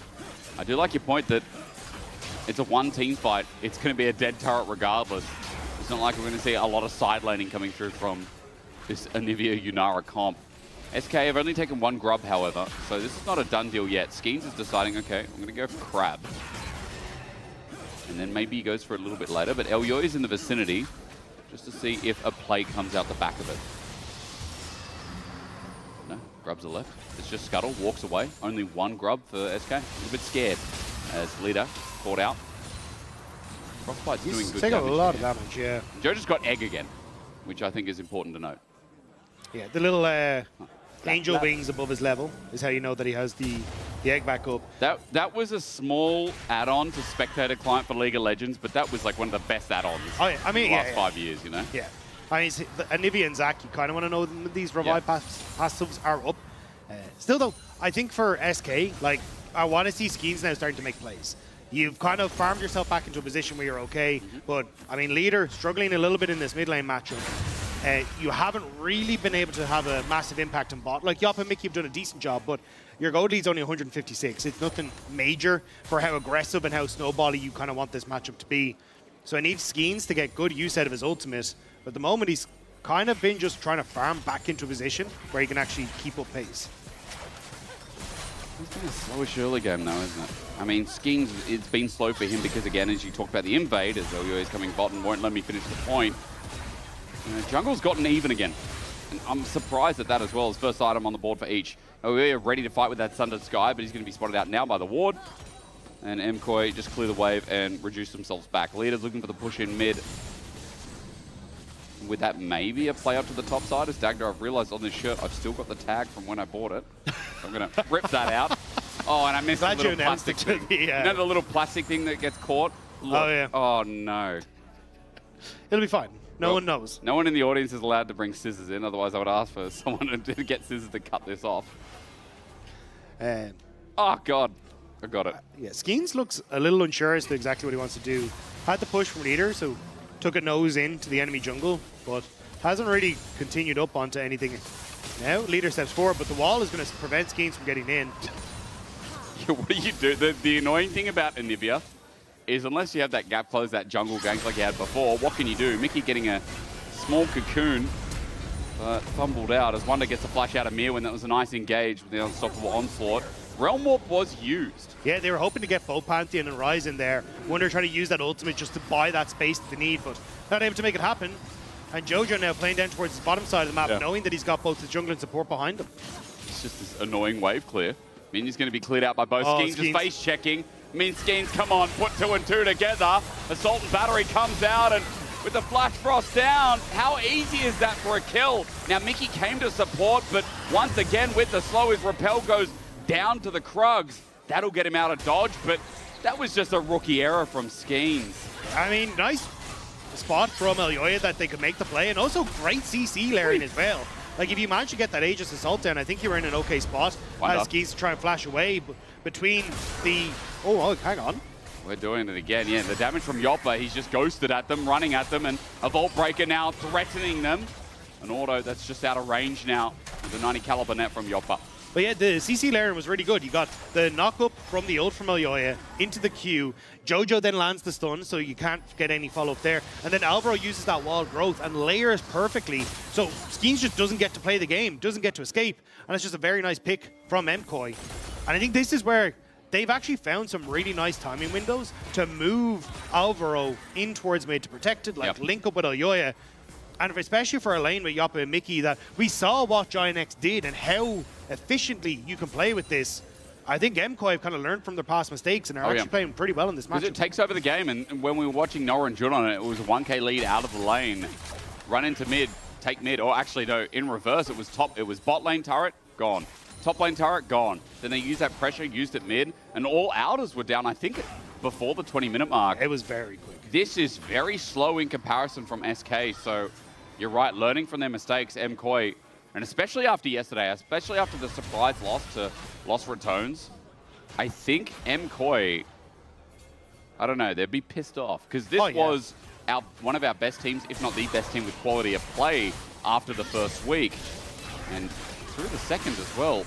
I do like your point that it's a one-team fight. It's going to be a dead turret regardless. It's not like we're going to see a lot of side laning coming through from this Anivia Yunara comp. SK have only taken 1 Grub, however, so this is not a done deal yet. Skeens is deciding, okay, I'm going to go for Crab. And then maybe he goes for it a little bit later, but Elyoya is in the vicinity just to see if a play comes out the back of it. No, Grubs are left. It's just Scuttle, walks away. Only 1 Grub for SK. A little bit scared as Leader caught out. Frostbite's doing good taking damage. a lot of damage, yeah. Jojo's got Egg again, which I think is important to note. Yeah, the little angel wings above his level is how you know that he has the egg back up. That was a small add-on to Spectator Client for League of Legends, but that was like one of the best add-ons in the last 5 years, you know? Yeah. I mean, Anivia and Zach, you kind of want to know when these revive passives are up. Still, though, I think for SK, like, I want to see Skeens now starting to make plays. You've kind of farmed yourself back into a position where you're okay, but, I mean, Leader struggling a little bit in this mid lane matchup. You haven't really been able to have a massive impact on bot. Like, Yop and Mickey have done a decent job, but your gold lead's only 156. It's nothing major for how aggressive and how snowbally you kind of want this matchup to be. So I need Skeens to get good use out of his ultimate. But at the moment, he's kind of been just trying to farm back into a position where he can actually keep up pace. It's been a slowish early game, though, isn't it? I mean, Skeens, it's been slow for him because, again, as you talked about the invade, as Elyoya is coming bot and won't let me finish the point. Jungle's gotten even again. And I'm surprised at that as well, as first item on the board for each. Elyoya ready to fight with that Sundered Sky, but he's going to be spotted out now by the ward. And MKOI just clear the wave and reduce themselves back. Leader's looking for the push in mid. With that, maybe a play up to the top side. As Dagda, I've realized on this shirt, I've still got the tag from when I bought it. So I'm going to rip that out. Oh, and I missed the little plastic thing. You know the little plastic thing that gets caught? Look. Oh, yeah. Oh, no. It'll be fine. No one knows. No one in the audience is allowed to bring scissors in. Otherwise, I would ask for someone to get scissors to cut this off. Oh, God. I got it. Yeah, Skeens looks a little unsure as to exactly what he wants to do. Had the push from Leader, so took a nose into the enemy jungle, but hasn't really continued up onto anything. Now, Leader steps forward, but the wall is going to prevent Skeens from getting in. What do you do? The annoying thing about Anivia is unless you have that gap close, that jungle gank like you had before, what can you do? Mickey getting a small cocoon, but fumbled out as Wonder gets a flash out of Mir when that was a nice engage with the unstoppable onslaught. Realm Warp was used. Yeah, they were hoping to get both Pantheon and Ryze in there. Wonder trying to use that ultimate just to buy that space that they need, but not able to make it happen. And Jojo now playing down towards the bottom side of the map, knowing that he's got both the jungle and support behind him. It's just this annoying wave clear. Minion's going to be cleared out by both. Skeens just face checking. Means Skeens, come on, put 2 and 2 together. Assault and Battery comes out, and with the Flash Frost down. How easy is that for a kill? Now, Mickey came to support, but once again with the slow, his rappel goes down to the Krugs. That'll get him out of dodge, but that was just a rookie error from Skeens. I mean, nice spot from Elyoya that they could make the play, and also great CC layering as well. Like, if you manage to get that Aegis Assault down, I think you're in an okay spot. As Skeens to try and flash away between the... Oh, hang on. We're doing it again, yeah. The damage from Yoppa, he's just ghosted at them, running at them, and a Vault Breaker now threatening them. An auto that's just out of range now with the 90 caliber net from Yoppa. But yeah, the CC layering was really good. You got the knock-up from the ult from Elyoya into the Q. Jojo then lands the stun, so you can't get any follow-up there. And then Alvaro uses that wall growth and layers perfectly. So Skeens just doesn't get to play the game, doesn't get to escape. And it's just a very nice pick from MKOI. And I think this is where they've actually found some really nice timing windows to move Alvaro in towards mid to protect it, like link up with Elyoya. And especially for a lane with Yoppa and Mickey, that we saw what Giant X did and how efficiently you can play with this. I think MKOI have kind of learned from their past mistakes and are actually playing pretty well in this match. It takes over the game, and when we were watching Nora and Jun on it, it was a 1K lead out of the lane. Run into mid, take mid, or actually no, in reverse, it was bot lane turret, gone. Top lane turret, gone. Then they used that pressure, used it mid, and all outers were down, I think, before the 20-minute mark. It was very quick. This is very slow in comparison from SK, so you're right, learning from their mistakes, MKOI, and especially after yesterday, especially after the surprise loss to Lost Retones, I think MKOI, I don't know, they'd be pissed off, because this was one of our best teams, if not the best team with quality of play after the first week, and through the second as well.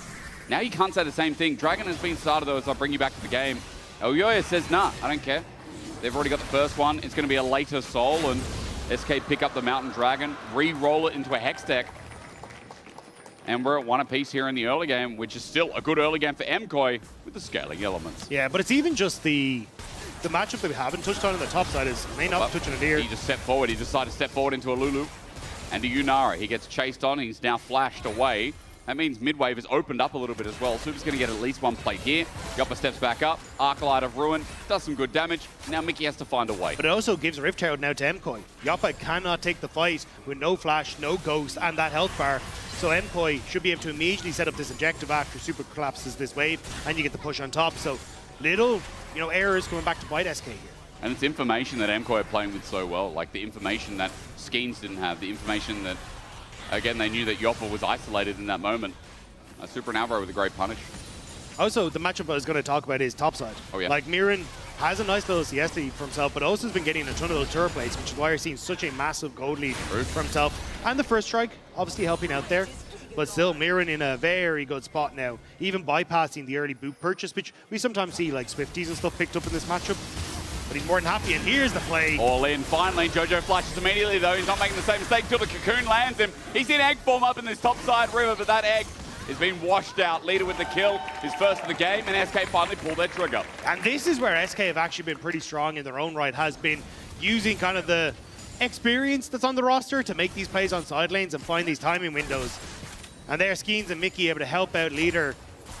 Now you can't say the same thing. Dragon has been started though, as I bring you back to the game. Elyoya says, nah, I don't care. They've already got the first one. It's going to be a later Soul, and SK pick up the Mountain Dragon, re-roll it into a Hex deck. And we're at one apiece here in the early game, which is still a good early game for MKOI with the scaling elements. Yeah, but it's even just the matchup that we haven't touched on the top side is may not be touching it here. He just stepped forward. He decided to step forward into a Lulu and a Yunara. He gets chased on. He's now flashed away. That means mid-wave has opened up a little bit as well. Super's going to get at least one plate here. Yoppa steps back up. Arclight of Ruin does some good damage. Now Mickey has to find a way. But it also gives Rift Herald now to MKOI. Yoppa cannot take the fight with no flash, no ghost, and that health bar. So MKOI should be able to immediately set up this objective after Super collapses this wave, and you get the push on top. So little, errors coming back to bite SK here. And it's information that MKOI are playing with so well, like the information that Skeens didn't have, the information that, again, they knew that Yoppa was isolated in that moment. Super and Alvaro with a great punish. Also, the matchup I was going to talk about is topside. Oh, yeah. Like, Mirren has a nice little CS lead for himself, but also has been getting a ton of those turret plates, which is why you're seeing such a massive gold lead for himself. And the first strike, obviously helping out there. But still, Mirren in a very good spot now, even bypassing the early boot purchase, which we sometimes see like Swifties and stuff picked up in this matchup. But he's more than happy, and here's the play. All in. Finally, Jojo flashes immediately, though. He's not making the same mistake till the cocoon lands him. He's in egg form up in this topside river, but that egg is being washed out. Leader with the kill, his first of the game, and SK finally pull their trigger. And this is where SK have actually been pretty strong in their own right, has been using kind of the experience that's on the roster to make these plays on side lanes and find these timing windows. And there, Skeens and Mickey able to help out Leader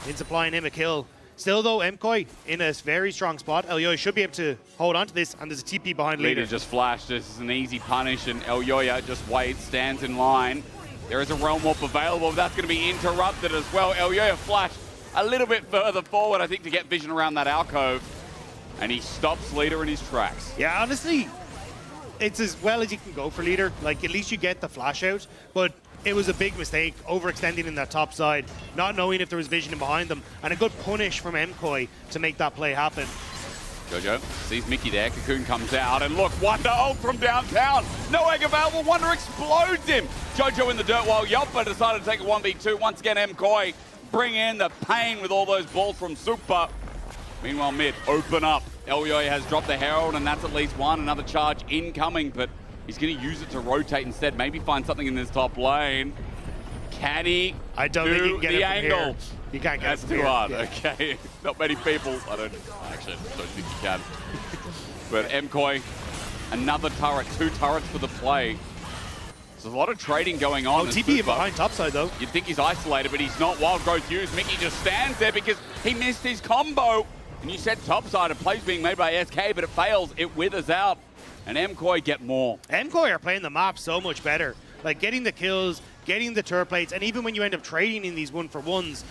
in supplying him a kill. Still, though, MKOI in a very strong spot. Elyoya should be able to hold on to this, and there's a TP behind Leader. Leader just flashed. This is an easy punish, and Elyoya just waits, stands in line. There is a Realm Warp available, but that's going to be interrupted as well. Elyoya flashed a little bit further forward, I think, to get vision around that alcove. And he stops Leader in his tracks. Yeah, honestly, it's as well as you can go for Leader. Like, at least you get the flash out, but it was a big mistake, overextending in that top side, not knowing if there was vision in behind them, and a good punish from MKOI to make that play happen. Jojo sees Mickey there, Cocoon comes out, and look, Wonder ult from downtown. No egg available, Wonder explodes him. Jojo in the dirt while Yoppa decided to take a 1v2. Once again, MKOI bring in the pain with all those balls from Super. Meanwhile, mid, open up. Elyoya has dropped the Herald, and that's at least one. Another charge incoming, but he's going to use it to rotate instead, maybe find something in this top lane. Can he I don't think he can get the it from angle? Here. You can't get That's it from too here. hard, Yeah. okay. Not many people, actually, I don't think you can. But MKOI, another turret, 2 turrets for the play. There's a lot of trading going on. Oh, TP behind topside, though. You'd think he's isolated, but he's not. Wild Growth used. Mickey just stands there because he missed his combo. And you said topside, a play's being made by SK, but it fails. It withers out. and MKOI get more. MKOI are playing the map so much better. Like getting the kills, getting the turret plates, and even when you end up trading in these 1-for-1s,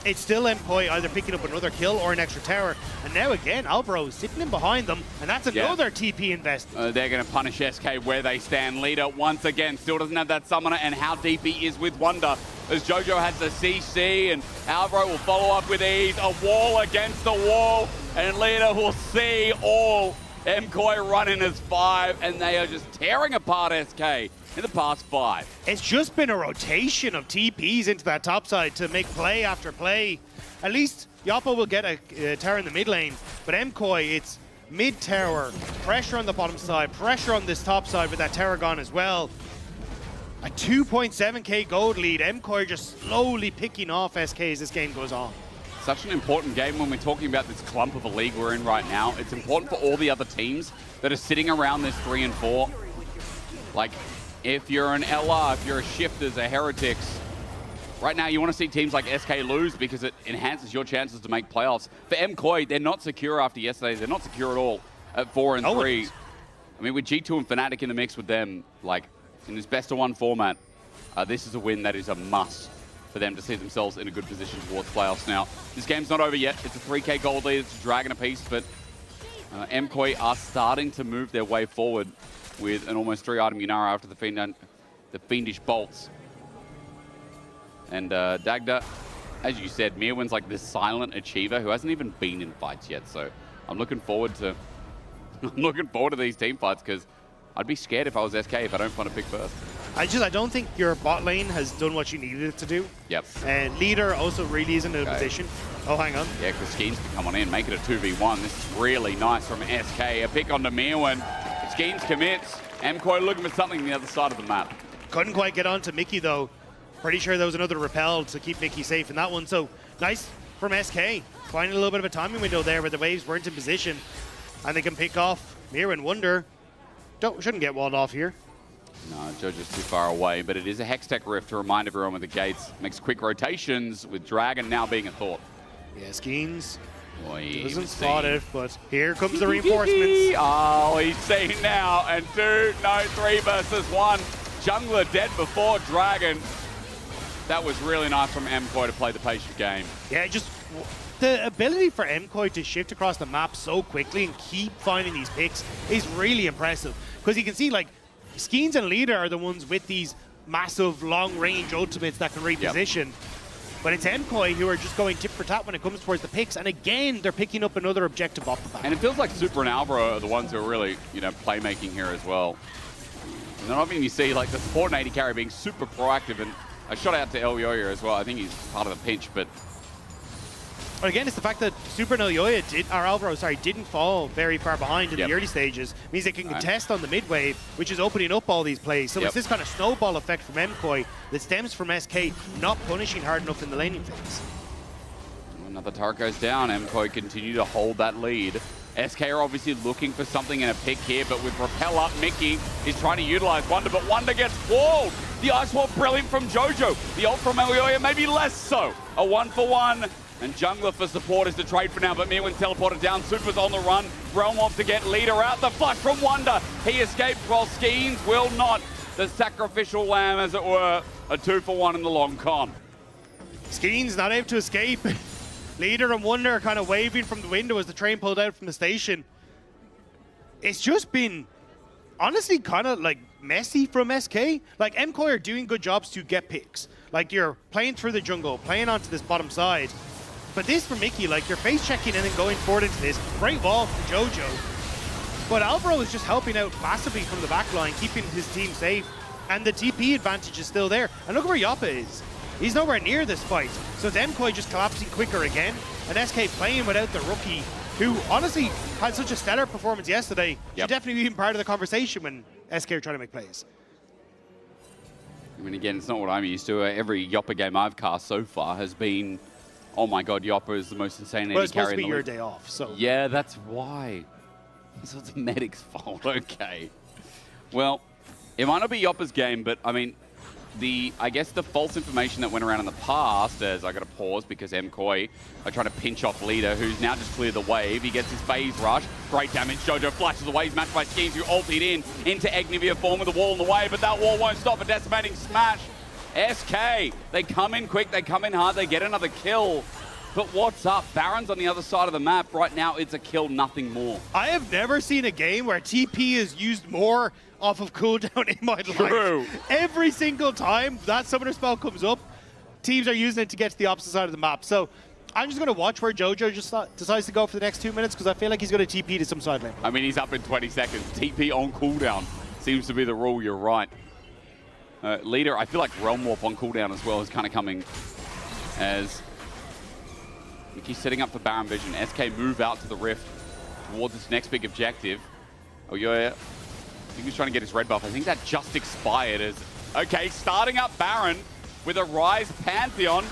it's still MKOI either picking up another kill or an extra tower. And now again, Alvaro is sitting in behind them, and that's another TP investment. They're going to punish SK where they stand. Leader once again still doesn't have that summoner, and how deep he is with Wonder. As Jojo has the CC, and Alvaro will follow up with ease. A wall against the wall, and Leader will see all. MKOI running as 5, and they are just tearing apart SK in the past 5. It's just been a rotation of TPs into that top side to make play after play. At least Yoppo will get a tower in the mid lane, but MKOI, it's mid tower, pressure on the bottom side, pressure on this top side with that tower gone as well. A 2.7k gold lead. MKOI just slowly picking off SK as this game goes on. Such an important game when we're talking about this clump of a league we're in right now. It's important for all the other teams that are sitting around this 3 and 4. Like, if you're an LR, if you're a Shifters, a Heretics, right now you want to see teams like SK lose because it enhances your chances to make playoffs. For MKOI, they're not secure after yesterday. They're not secure at all at 4 and 3. I mean, with G2 and Fnatic in the mix with them, like, in this best-of-1 format, this is a win that is a must for them to see themselves in a good position towards playoffs. Now, this game's not over yet. It's a 3k gold lead. It's a dragon apiece, but MKOI are starting to move their way forward with an almost 3-item Yunara after the Fiendish Bolts. And Dagda, as you said, Mirwin's like this silent achiever who hasn't even been in fights yet. So I'm looking forward to these team fights, because I'd be scared if I was SK if I don't find a pick first. I don't think your bot lane has done what you needed it to do. Yep. And Leader also really isn't in a position. Oh, hang on. Yeah, because Skeens can come on in, make it a 2v1. This is really nice from SK. A pick onto Mirwin. Skeens commits. MKOI looking for something on the other side of the map. Couldn't quite get on to Mickey, though. Pretty sure there was another repel to keep Mickey safe in that one. So nice from SK. Finding a little bit of a timing window there where the waves weren't in position. And they can pick off Mirwin. Wonder. Shouldn't get walled off here. No, Jojo's too far away, but it is a Hextech Rift to remind everyone with the gates. Makes quick rotations with Dragon now being a thought. Yeah, Skeens doesn't spot it, but here comes the reinforcements. Oh, he's seen now, and 2, no, 3 versus 1. Jungler dead before Dragon. That was really nice from MKOI to play the patient game. Yeah, just the ability for MKOI to shift across the map so quickly and keep finding these picks is really impressive. Because you can see, like, Skeens and Leader are the ones with these massive long-range ultimates that can reposition. Yep. But it's MKOI who are just going tit for tat when it comes towards the picks. And again, they're picking up another objective off the bat. And it feels like Super and Alvaro are the ones who are really, playmaking here as well. And then often you see, like, the support and AD carry being super proactive. And a shout out to El Yoyo as well. I think he's part of the pinch, but... But again, it's the fact that Super and Elyoya didn't fall very far behind in the early stages. Means they can contest on the mid wave, which is opening up all these plays. So it's this kind of snowball effect from MKOI that stems from SK not punishing hard enough in the laning phase. Another turret goes down. MKOI continue to hold that lead. SK are obviously looking for something in a pick here, but with Repel up, Mickey is trying to utilize Wonder, but Wonder gets walled. The Ice Wall brilliant from Jojo. The ult from Elyoya maybe less so. A 1-for-1. And Jungler for support is the trade for now, but Mirwin teleported down. Super's on the run. Realm wants to get Leader out. The flash from Wonder. He escaped while Skeens will not. The sacrificial lamb, as it were. A 2-for-1 in the long con. Skeens not able to escape. Leader and Wonder are kind of waving from the window as the train pulled out from the station. It's just been, honestly, kind of like messy from SK. Like, MKOI are doing good jobs to get picks. Like, you're playing through the jungle, playing onto this bottom side. But this for Mickey, like, you're face checking and then going forward into this. Great wall from Jojo. But Alvaro is just helping out massively from the back line, keeping his team safe. And the TP advantage is still there. And look where Yoppa is. He's nowhere near this fight. So it's MKOI just collapsing quicker again. And SK playing without the rookie, who honestly had such a stellar performance yesterday. Should definitely be part of the conversation when SK are trying to make plays. I mean, again, it's not what I'm used to. Every Yoppa game I've cast so far has been, oh my god, Yoppa is the most insane AD carry in the league. Well, it's supposed to be your day off, so... Yeah, that's why. So it's Medic's fault, okay. Well, it might not be Yoppa's game, but, I mean, I guess the false information that went around in the past, as I got to pause because MKoi are trying to pinch off Leader, who's now just cleared the wave. He gets his phase rush. Great damage. Jojo flashes away. He's matched by Schemes, who ulted in into Egnivia form with the wall in the way, but that wall won't stop a decimating smash. SK, they come in quick, they come in hard, they get another kill. But what's up? Baron's on the other side of the map. Right now, it's a kill, nothing more. I have never seen a game where TP is used more off of cooldown in my life. Every single time that summoner spell comes up, teams are using it to get to the opposite side of the map. So I'm just going to watch where Jojo just decides to go for the next 2 minutes because I feel like he's going to TP to some side lane. I mean, he's up in 20 seconds. TP on cooldown seems to be the rule, you're right. Leader, I feel like Realm Warp on cooldown as well is kind of coming as Mickey's setting up for Baron Vision. SK move out to the Rift towards this next big objective. Oh, yeah. I think he's trying to get his red buff. I think that just expired as... Okay, starting up Baron with a Rise Pantheon.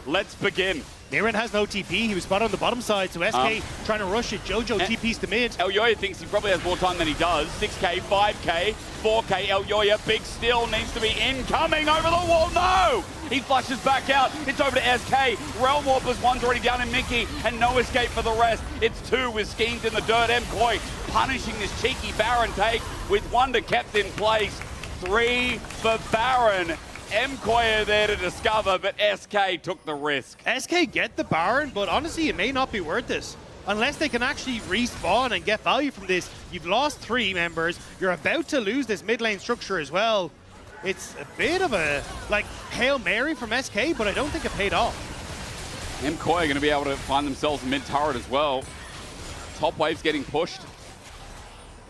Let's begin. Miran has no TP. He was spotted on the bottom side, so SK trying to rush it. Jojo TP's to mid. Elyoya thinks he probably has more time than he does. 6k, 5k, 4k. Elyoya, big steal, needs to be incoming over the wall. No! He flushes back out. It's over to SK. Realm Warpers, one's already down in Mickey, and no escape for the rest. It's 2 with Schemes in the dirt. MKoi punishing this cheeky Baron take with Wonder kept in place. 3 for Baron. MKoi are there to discover, but SK took the risk. SK get the Baron, but honestly, it may not be worth this. Unless they can actually respawn and get value from this. You've lost 3 members. You're about to lose this mid lane structure as well. It's a bit of a, like, Hail Mary from SK, but I don't think it paid off. MKoi are going to be able to find themselves mid-turret as well. Top wave's getting pushed.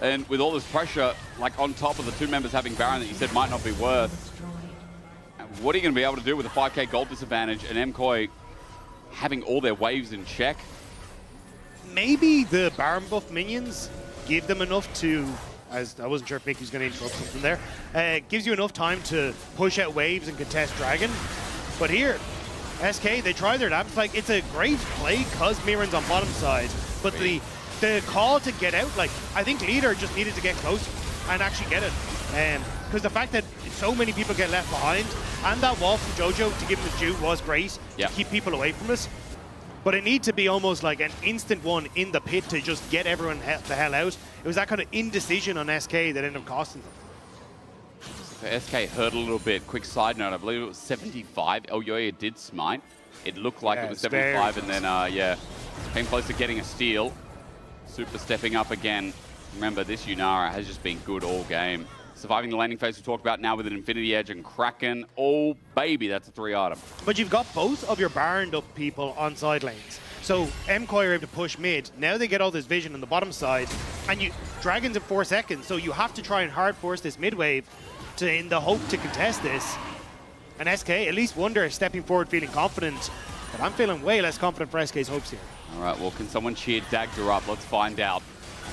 And with all this pressure, like on top of the 2 members having Baron that you said might not be worth, what are you going to be able to do with a 5k gold disadvantage and MKoi having all their waves in check? Maybe the Baron buff minions give them enough to, as I wasn't sure if Mickey was going to interrupt something there, gives you enough time to push out waves and contest Dragon. But here, SK, they try their damage. Like, it's a great play because Miran's on bottom side, but the call to get out, like, I think Leader just needed to get closer and actually get it. Because the fact that so many people get left behind, and that wall from Jojo to give him his due was great to keep people away from us. But it needs to be almost like an instant one in the pit to just get everyone the hell out. It was that kind of indecision on SK that ended up costing them. So SK hurt a little bit. Quick side note, I believe it was 75. Elyoya did smite. It looked like it was 75, and then, came close to getting a steal. Super stepping up again. Remember, this Yunara has just been good all game. Surviving the landing phase we talked about now with an Infinity Edge and Kraken. Oh, baby, that's a 3 item. But you've got both of your Baroned up people on side lanes. So MKoi are able to push mid. Now they get all this vision on the bottom side. And Dragon's in 4 seconds, so you have to try and hard force this mid wave in the hope to contest this. And SK, at least Wonder, stepping forward feeling confident. But I'm feeling way less confident for SK's hopes here. All right, well, can someone cheer Dagda up? Let's find out.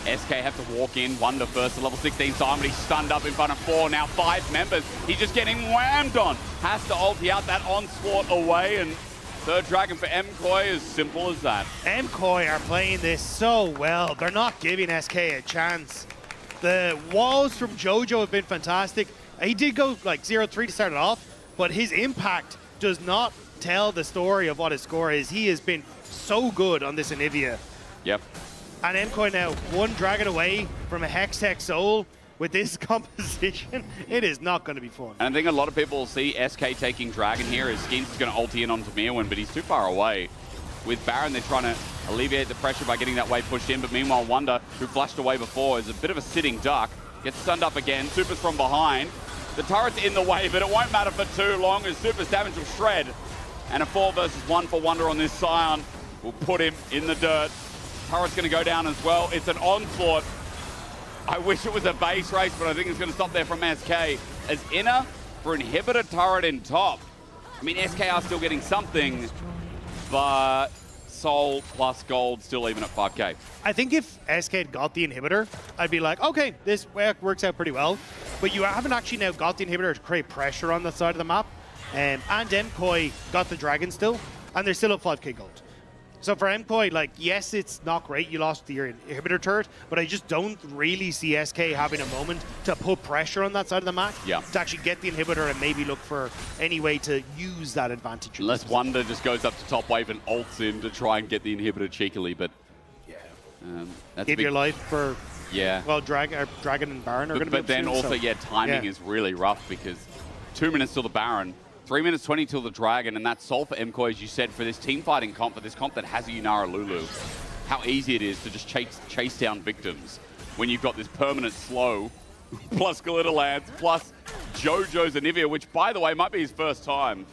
SK have to walk in. Wonder first to level 16 Simon. He's stunned up in front of 4. Now 5 members. He's just getting whammed on. Has to ulti out that onslaught away. And third Dragon for MKoi, as simple as that. MKoi are playing this so well. They're not giving SK a chance. The walls from Jojo have been fantastic. He did go like 0-3 to start it off, but his impact does not tell the story of what his score is. He has been so good on this Anivia. Yep. And MKoi now 1 Dragon away from a Hextech Soul. With this composition, it is not going to be fun. And I think a lot of people see SK taking Dragon here as Schemes is going to ulti in onto Mirwin, but he's too far away. With Baron, they're trying to alleviate the pressure by getting that wave pushed in, but meanwhile, Wonder, who flashed away before, is a bit of a sitting duck. Gets stunned up again. Super's from behind. The turret's in the way, but it won't matter for too long as Super's damage will shred. And a 4 versus 1 for Wonder on this Scion will put him in the dirt. Turret's going to go down as well. It's an onslaught. I wish it was a base race, but I think it's going to stop there from SK. As Inner for Inhibitor turret in top. I mean, SK are still getting something, but Soul plus Gold still even at 5k. I think if SK had got the Inhibitor, I'd be like, okay, this works out pretty well. But you haven't actually now got the Inhibitor to create pressure on the side of the map. And MKoi got the Dragon still, and they're still at 5k Gold. So for MKOI, like, yes, it's not great. You lost your inhibitor turret, but I just don't really see SK having a moment to put pressure on that side of the map to actually get the inhibitor and maybe look for any way to use that advantage. Unless Wonder just goes up to top wave and ults in to try and get the inhibitor cheekily, but that's Give your life for well, Dragon and Baron are going to be. But then soon, also, so. timing is really rough because 2 minutes till the Baron. 3 minutes 20 till the Dragon, and that's all for MKOI, as you said, for this team fighting comp, for this comp that has a Yunara Lulu. How easy it is to just chase down victims when you've got this permanent slow, plus Glitter Lance, plus JoJo's Anivia, which, by the way, might be his first time.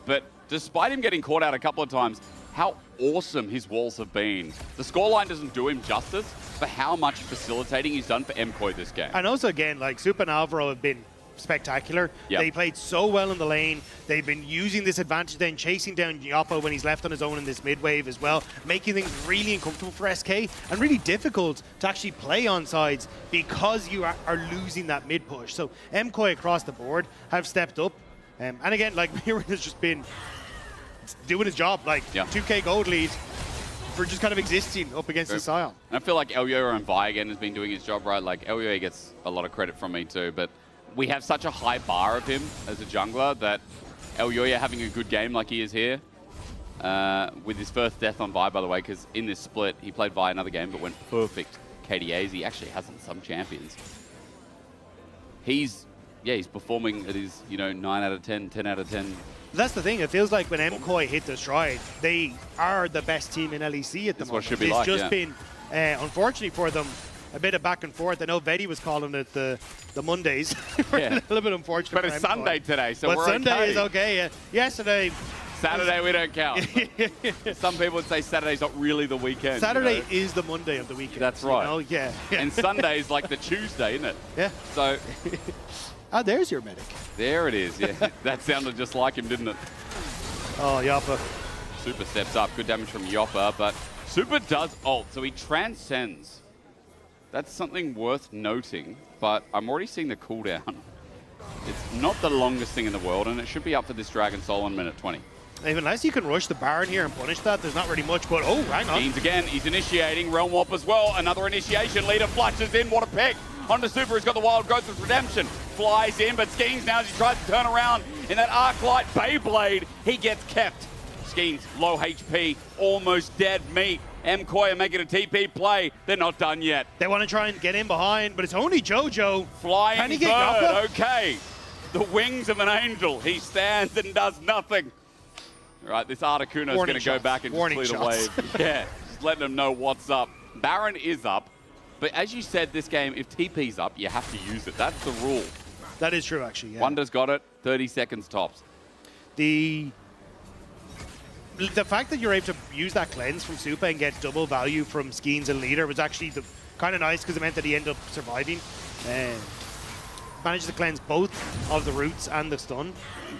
But despite him getting caught out a couple of times, how awesome his walls have been. The scoreline doesn't do him justice for how much facilitating he's done for MKOI this game. And also, again, like, Super and Alvaro have been spectacular. They played so well in the lane. They've been using this advantage, then chasing down Yoppa when he's left on his own in this mid wave as well, making things really uncomfortable for SK and really difficult to actually play on sides because you are losing that mid push. So MKOI across the board have stepped up. And again, like, Mirren has just been doing his job, like 2K gold lead for just kind of existing up against the Sion. And I feel like Elyoya and Vi again has been doing his job right. Like, Elyoya gets a lot of credit from me too, but we have such a high bar of him as a jungler that Elyoya having a good game like he is here, with his first death on Vi, by the way, because in this split, he played Vi another game, but went perfect KDAs. He actually hasn't some champions. He's performing at his, 9 out of 10, 10 out of 10. That's the thing. It feels like when MKOI hit the stride, they are the best team in LEC at the moment. What it should be it's like, just been, unfortunately for them, a bit of back and forth. I know Vedi was calling it the Mondays. A little bit unfortunate. But it's Sunday today, so we're Sunday is okay. Yesterday. Saturday we don't count. Some people would say Saturday's not really the weekend. Saturday is the Monday of the weekend. That's right. Yeah. And Sunday is like the Tuesday, isn't it? Yeah. So. There's your medic. There it is. Yeah. That sounded just like him, didn't it? Oh, Yoppa. Super steps up. Good damage from Yoppa, but Super does ult, so he transcends. That's something worth noting, but I'm already seeing the cooldown. It's not the longest thing in the world, and it should be up for this Dragon Soul in minute 20. Unless you can rush the Baron here and punish that, there's not really much, but oh, hang on. Skeens again, he's initiating. Realm Warp as well, another initiation. Leader flushes in, what a pick. Onto Super, he's got the Wild Growth of Redemption. Flies in, but Skeens now as he tries to turn around in that Arclight Beyblade, he gets kept. Skeens, low HP, almost dead meat. MKOI are making a TP play. They're not done yet. They want to try and get in behind, but it's only JoJo. Flying Can he bird, get Yoppa? okay. The wings of an angel. He stands and does nothing. All right, this Articuno is going to go back and just clear the wave. Yeah, just letting them know what's up. Baron is up, but as you said, this game, if TP's up, you have to use it. That's the rule. That is true, actually, yeah. Wonder's got it, 30 seconds tops. The fact that you're able to use that cleanse from Super and get double value from Skeens and Leader was actually kind of nice because it meant that he ended up surviving. Managed to cleanse both of the roots and the stun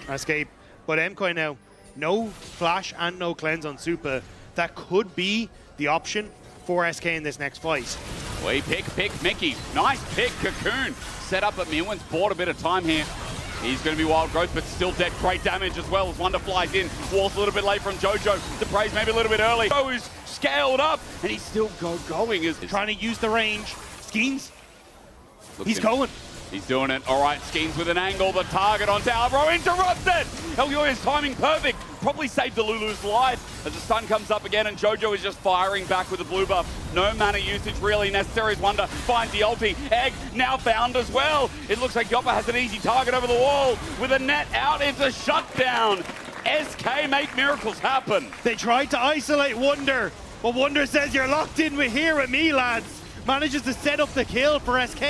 escape. But MKOI now, no flash and no cleanse on Super. That could be the option for SK in this next fight. We pick Mickey. Nice pick, Cocoon. Set up at Mirwen's bought a bit of time here. He's going to be Wild Growth, but still dead. Great damage as well as Wonder flies in. Walls a little bit late from JoJo. The praise maybe a little bit early. Oh, he's scaled up, and he's still going. Trying to use the range. Skeens. He's going. He's doing it. All right, Skeens with an angle. The target onto Alvaro. Interrupted. Elyoya's timing perfect. Probably saved the Lulu's life as the stun comes up again, and JoJo is just firing back with the blue buff. No mana usage really necessary as Wonder finds the ulti. Egg now found as well. It looks like Yoppa has an easy target over the wall. With a net out, it's a shutdown. SK make miracles happen. They tried to isolate Wonder, but Wonder says, you're locked in with here with me, lads. Manages to set up the kill for SK,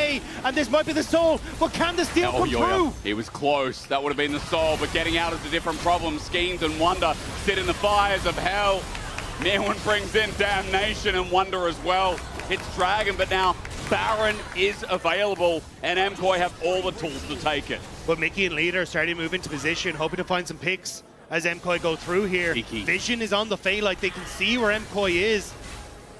and this might be the soul, but can the steal come through? He was close. That would have been the soul, but getting out is a different problem. Skeens and Wonder sit in the fires of hell. Mirwen brings in Damnation and Wonder as well. It's Dragon, but now Baron is available, and MKOI have all the tools to take it. But Mickey and Leader are starting to move into position, hoping to find some picks as MKOI go through here. Vision is on the Fae, like they can see where MKOI is.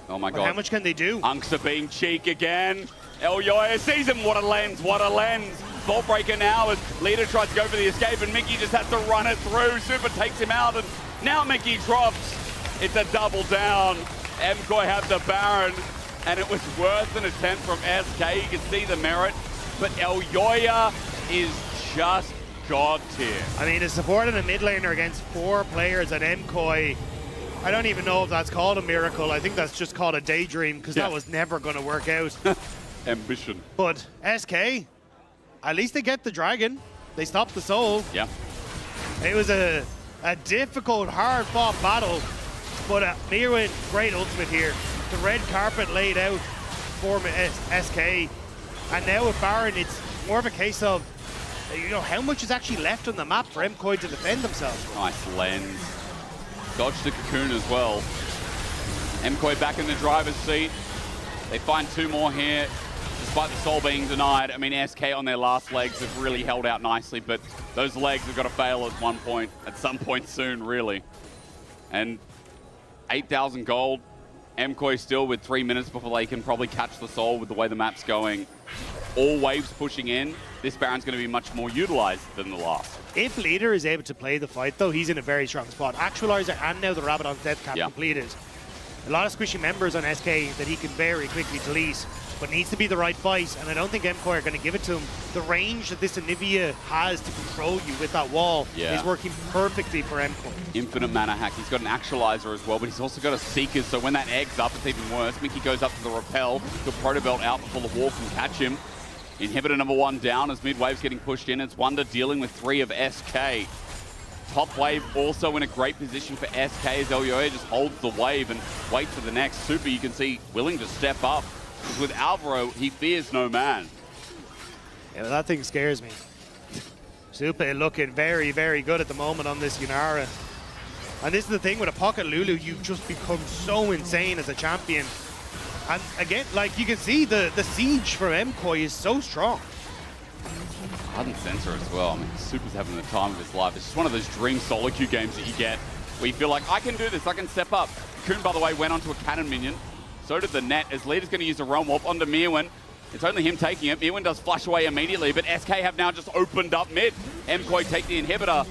Oh my God. How much can they do? Unks are being cheek again. Elyoya sees him. What a lens, what a lens. Vault Breaker now as Leader tries to go for the escape, and Mickey just has to run it through. Super takes him out, and now Mickey drops. It's a double down. MKOI have the Baron, and it was worth an attempt from SK. You can see the merit, but Elyoya is just god tier. I mean, a support and a mid laner against 4 players at MKOI. I don't even know if that's called a miracle. I think that's just called a daydream, because that was never going to work out. Ambition. But SK, at least they get the dragon. They stopped the soul. Yeah. It was a difficult, hard-fought battle, but Mirwin, great ultimate here. The red carpet laid out for SK, and now with Baron, it's more of a case of, you know, how much is actually left on the map for MKOI to defend themselves with. Nice lens. Dodged the cocoon as well. MKOI back in the driver's seat. They find 2 more here, despite the soul being denied. I mean, SK on their last legs have really held out nicely, but those legs have got to fail at some point soon, really. And 8,000 gold. MKOI still with 3 minutes before they can probably catch the soul with the way the map's going. All waves pushing in. This Baron's going to be much more utilized than the last. If Leader is able to play the fight, though, he's in a very strong spot. Actualizer and now the Rabadon's Death Cap completed. A lot of squishy members on SK that he can very quickly delete, but needs to be the right fight, and I don't think MKOI are going to give it to him. The range that this Anivia has to control you with that wall is working perfectly for MKOI. Infinite mana hack. He's got an Actualizer as well, but he's also got a Seeker, so when that egg's up, it's even worse. Mickey goes up to the Repel, the Proto Belt out before the wall can catch him. Inhibitor number 1 down as mid-wave's getting pushed in. It's Wonder dealing with 3 of SK. Top wave also in a great position for SK as Elyoya just holds the wave and waits for the next. Super, you can see, willing to step up. Because with Alvaro, he fears no man. Yeah, that thing scares me. Super looking very, very good at the moment on this Yunara. And this is the thing with a Pocket Lulu, you just become so insane as a champion. And again, like you can see, the siege from MKOI is so strong. Ardent Sensor as well. I mean, Super's having the time of his life. It's just one of those dream solo queue games that you get where you feel like, I can do this, I can step up. Cocoon, by the way, went onto a cannon minion. So did the net, as Leader's going to use a Realm Warp onto Mirwin. It's only him taking it. Mirwin does flash away immediately, but SK have now just opened up mid. MKOI take the inhibitor.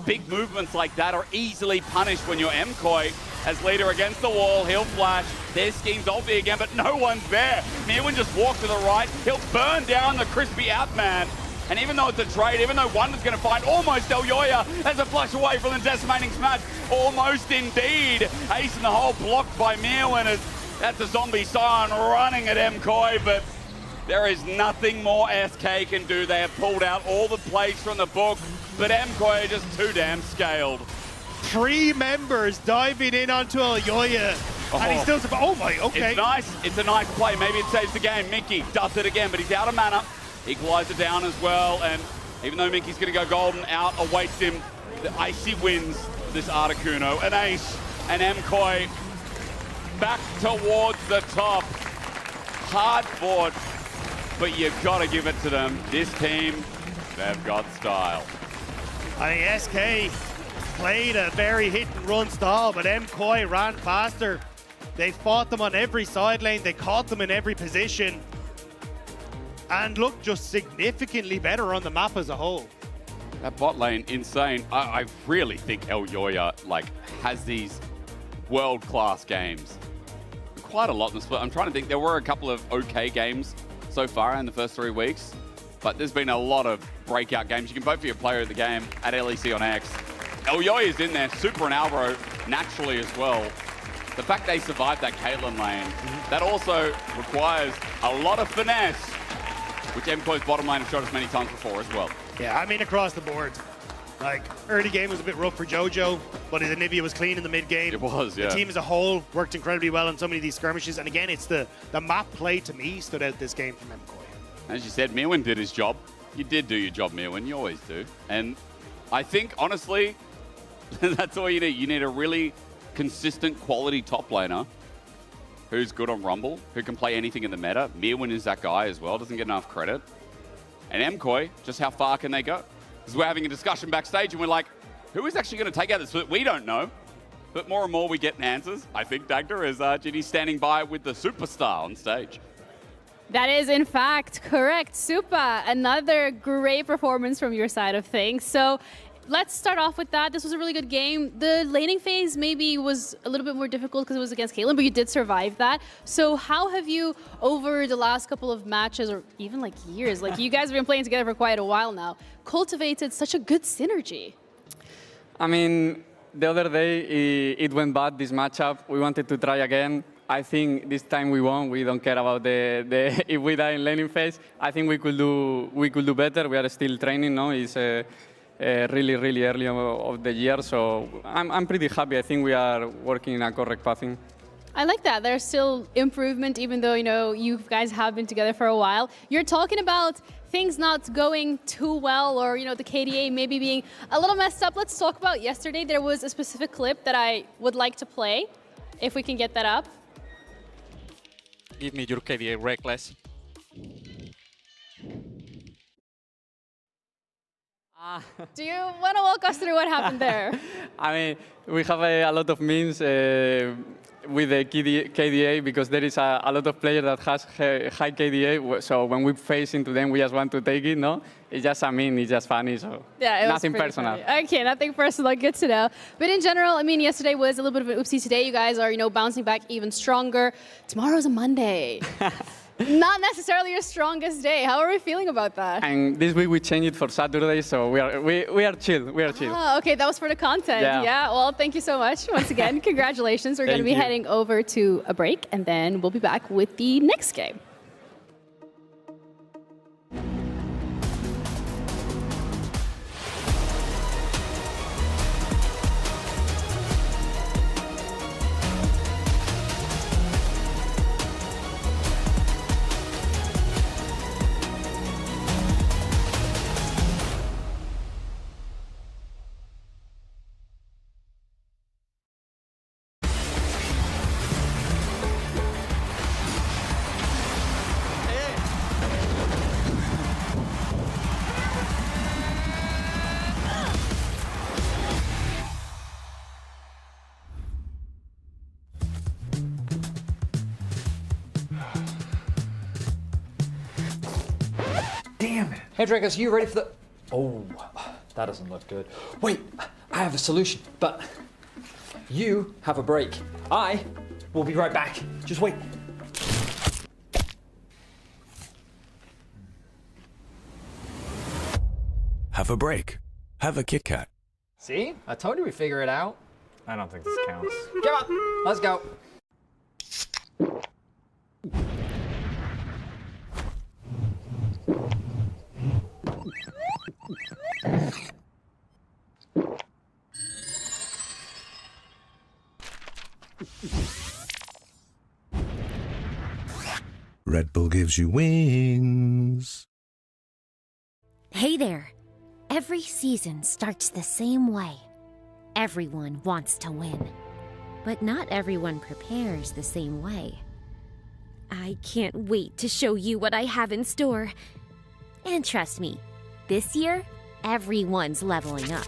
Big movements like that are easily punished when you're MKOI. As Leader against the wall, he'll flash. There's Scheme's ulti again, but no one's there. Mirwin just walked to the right. He'll burn down the crispy Outman. And even though it's a trade, even though Wonder's going to find almost Elyoya as a flash away from the decimating smash. Almost indeed. Ace in the hole blocked by Mirwin as that's a zombie Scion running at MKOI, but there is nothing more SK can do. They have pulled out all the plays from the book, but MKOI are just too damn scaled. 3 members diving in onto Elyoya. And he's still, oh my, okay. It's nice. It's a nice play. Maybe it saves the game. Mickey does it again, but he's out of mana. Equalizer down as well, and even though Mickey's going to go golden, out awaits him. The Icy wins this Articuno. An ace, and MKOI back towards the top. Hard fought, but you've got to give it to them. This team, they've got style. I mean, SK played a very hit-and-run style, but MKOI ran faster. They fought them on every side lane. They caught them in every position. And looked just significantly better on the map as a whole. That bot lane, insane. I really think Elyoya has these world-class games. Quite a lot in the split. I'm trying to think. There were a couple of okay games so far in the first 3 weeks, but there's been a lot of breakout games. You can vote for your player of the game at LEC on X. Elyoya is in there. Super and Alvaro naturally as well. The fact they survived that Caitlyn lane, that also requires a lot of finesse, which MKOI's bottom lane have showed us many times before as well. Yeah, I mean, across the board. Like, early game was a bit rough for Jojo, but his Anivia was clean in the mid game. It was, yeah. The team as a whole worked incredibly well on so many of these skirmishes. And again, it's the map play to me stood out this game from MKOI. As you said, Mirwin did his job. You did do your job, Mirwin. You always do. And I think, honestly, that's all you need. You need a really consistent quality top laner who's good on Rumble, who can play anything in the meta. Mirwin is that guy as well, doesn't get enough credit. And MKOI, just how far can they go? Because we're having a discussion backstage and we're like, who is actually going to take out this split? We don't know. But more and more we get answers. I think Dagda is Ginny's standing by with the superstar on stage. That is, in fact, correct. Supa, another great performance from your side of things. So let's start off with that. This was a really good game. The laning phase maybe was a little bit more difficult because it was against Caitlyn, but you did survive that. So how have you, over the last couple of matches, or even like years, like you guys have been playing together for quite a while now, cultivated such a good synergy? I mean, the other day it went bad, this matchup. We wanted to try again. I think this time we won. We don't care about the if we die in laning phase. I think we could do better. We are still training, no? It's really, really early of the year, so I'm pretty happy. I think we are working in a correct pathing. I like that. There's still improvement, even though, you know, you guys have been together for a while. You're talking about things not going too well, or, you know, the KDA maybe being a little messed up. Let's talk about yesterday. There was a specific clip that I would like to play, if we can get that up. Give me your KDA reckless. Do you want to walk us through what happened there? I mean, we have a lot of memes with the KDA because there is a lot of players that has high KDA. So when we face into them, we just want to take it, no? It's just a meme, it's just funny, so yeah, nothing personal. Funny. Okay, nothing personal, good to know. But in general, I mean, yesterday was a little bit of an oopsie. Today you guys are, you know, bouncing back even stronger. Tomorrow's a Monday. Not necessarily your strongest day. How are we feeling about that? And this week we changed it for Saturday, so we are chill. We are chill. Ah, okay, that was for the content. Yeah. Well, thank you so much once again. Congratulations. We're going to be heading over to a break, and then we'll be back with the next game. Damn it. Hey, Dragos, you ready for the... Oh, that doesn't look good. Wait, I have a solution, but you have a break. I will be right back. Just wait. Have a break. Have a Kit Kat. See? I told you we'd figure it out. I don't think this counts. Come on, let's go. Red Bull gives you wings. Hey there. Every season starts the same way. Everyone wants to win. But not everyone prepares the same way. I can't wait to show you what I have in store. And trust me, this year, everyone's leveling up.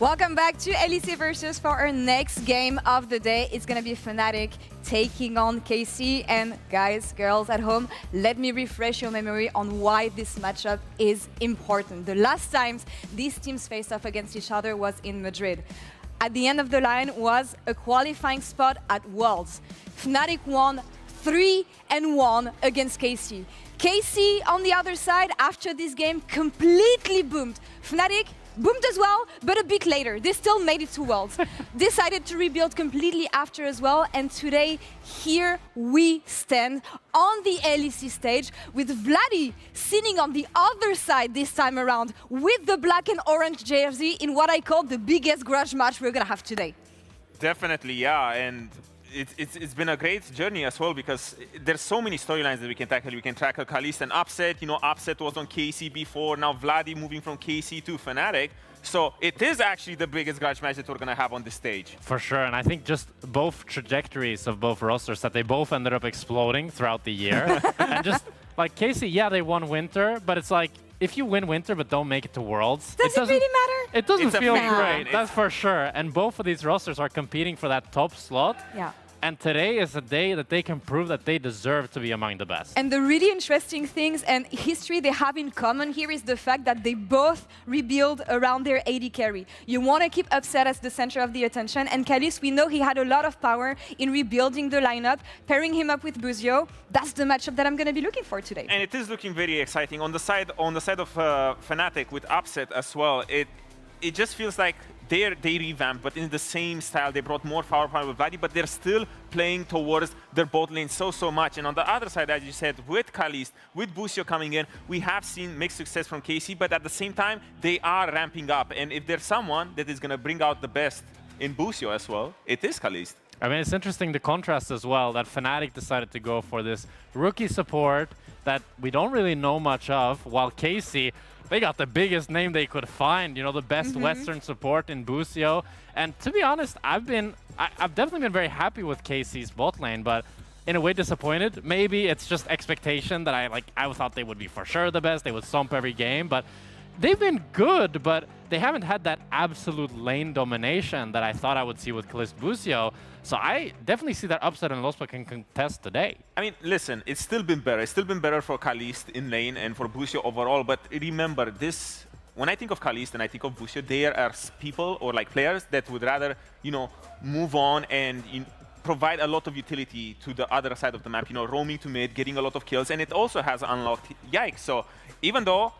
Welcome back to LEC Versus for our next game of the day. It's going to be Fnatic taking on KC. And guys, girls at home, let me refresh your memory on why this matchup is important. The last times these teams faced off against each other was in Madrid. At the end of the line was a qualifying spot at Worlds. Fnatic won 3-1 against KC. KC on the other side, after this game, completely boomed. Fnatic boomed as well, but a bit later. They still made it to Worlds. Decided to rebuild completely after as well. And today, here we stand on the LEC stage with Vladdy sitting on the other side this time around with the black and orange jersey in what I call the biggest grudge match we're going to have today. Definitely, yeah. And it's been a great journey as well because there's so many storylines that we can tackle. We can tackle Kalist and Upset. You know, Upset was on KC before. Now Vladdy moving from KC to Fnatic. So it is actually the biggest grudge match that we're going to have on this stage. For sure, and I think just both trajectories of both rosters, that they both ended up exploding throughout the year. And just like KC, yeah, they won Winter, but it's like, if you win Winter but don't make it to Worlds, Does it really matter? It doesn't feel fail. great, that's for sure. And both of these rosters are competing for that top slot. Yeah. And today is a day that they can prove that they deserve to be among the best. And the really interesting things and history they have in common here is the fact that they both rebuild around their AD carry. You want to keep Upset as the center of the attention, and Kalist, we know he had a lot of power in rebuilding the lineup, pairing him up with Buzio. That's the matchup that I'm going to be looking for today. And it is looking very exciting. On the side of Fnatic with Upset as well, it just feels like they revamped, but in the same style. They brought more firepower with Vladdy, but they're still playing towards their bot lane so much. And on the other side, as you said, with Kalist, with Buzio coming in, we have seen mixed success from KC, but at the same time, they are ramping up. And if there's someone that is going to bring out the best in Buzio as well, it is Kalist. I mean, it's interesting the contrast as well, that Fnatic decided to go for this rookie support that we don't really know much of, while KC, they got the biggest name they could find, you know, the best Western support in Buzio. And to be honest, I've definitely been very happy with KC's bot lane, but in a way disappointed. Maybe it's just expectation that I thought they would be for sure the best, they would stomp every game, but they've been good, but they haven't had that absolute lane domination that I thought I would see with Kalist Buzio. So I definitely see that Upset and Lospa can contest today. I mean, listen, it's still been better. It's still been better for Kalist in lane and for Buzio overall. But remember this, when I think of Kalist and I think of Buzio, there are people or like players that would rather, you know, move on and provide a lot of utility to the other side of the map, you know, roaming to mid, getting a lot of kills. And it also has unlocked Yikes. So even though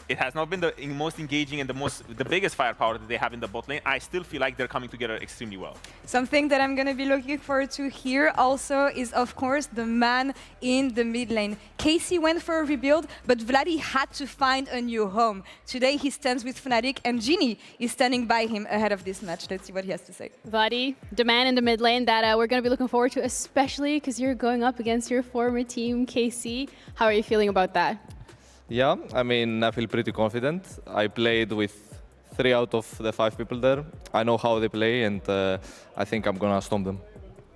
it has not been the most engaging and the biggest firepower that they have in the bot lane, I still feel like they're coming together extremely well. Something that I'm going to be looking forward to here also is, of course, the man in the mid lane. KC went for a rebuild, but Vladdy had to find a new home. Today he stands with Fnatic, and Genie is standing by him ahead of this match. Let's see what he has to say. Vladdy, the man in the mid lane that we're going to be looking forward to, especially because you're going up against your former team, KC. How are you feeling about that? Yeah, I mean, I feel pretty confident. I played with 3 out of the 5 people there. I know how they play, and I think I'm gonna stomp them.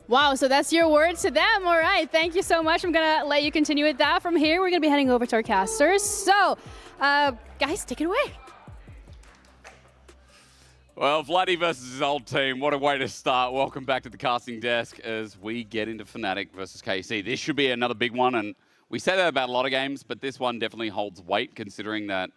Wow, so that's your words to them. All right, thank you so much. I'm gonna let you continue with that. From here, we're gonna be heading over to our casters. So, guys, take it away. Well, Vladdy versus his old team, what a way to start. Welcome back to the casting desk as we get into Fnatic versus KC. This should be another big one, and we say that about a lot of games, but this one definitely holds weight considering that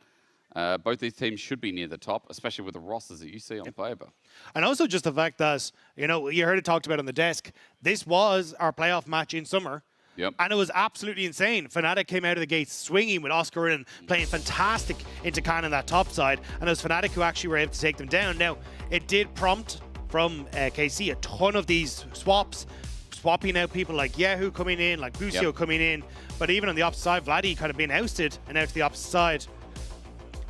both these teams should be near the top, especially with the rosters that you see on paper. And also just the fact that, you know, you heard it talked about on the desk, this was our playoff match in summer. Yep. And it was absolutely insane. Fnatic came out of the gates swinging with Oscar and playing fantastic into Cannon that top side. And it was Fnatic who actually were able to take them down. Now, it did prompt from KC a ton of these swaps, swapping out people like Yahoo coming in, like Buzio coming in. But even on the opposite side, Vladdy kind of being ousted and out to the opposite side.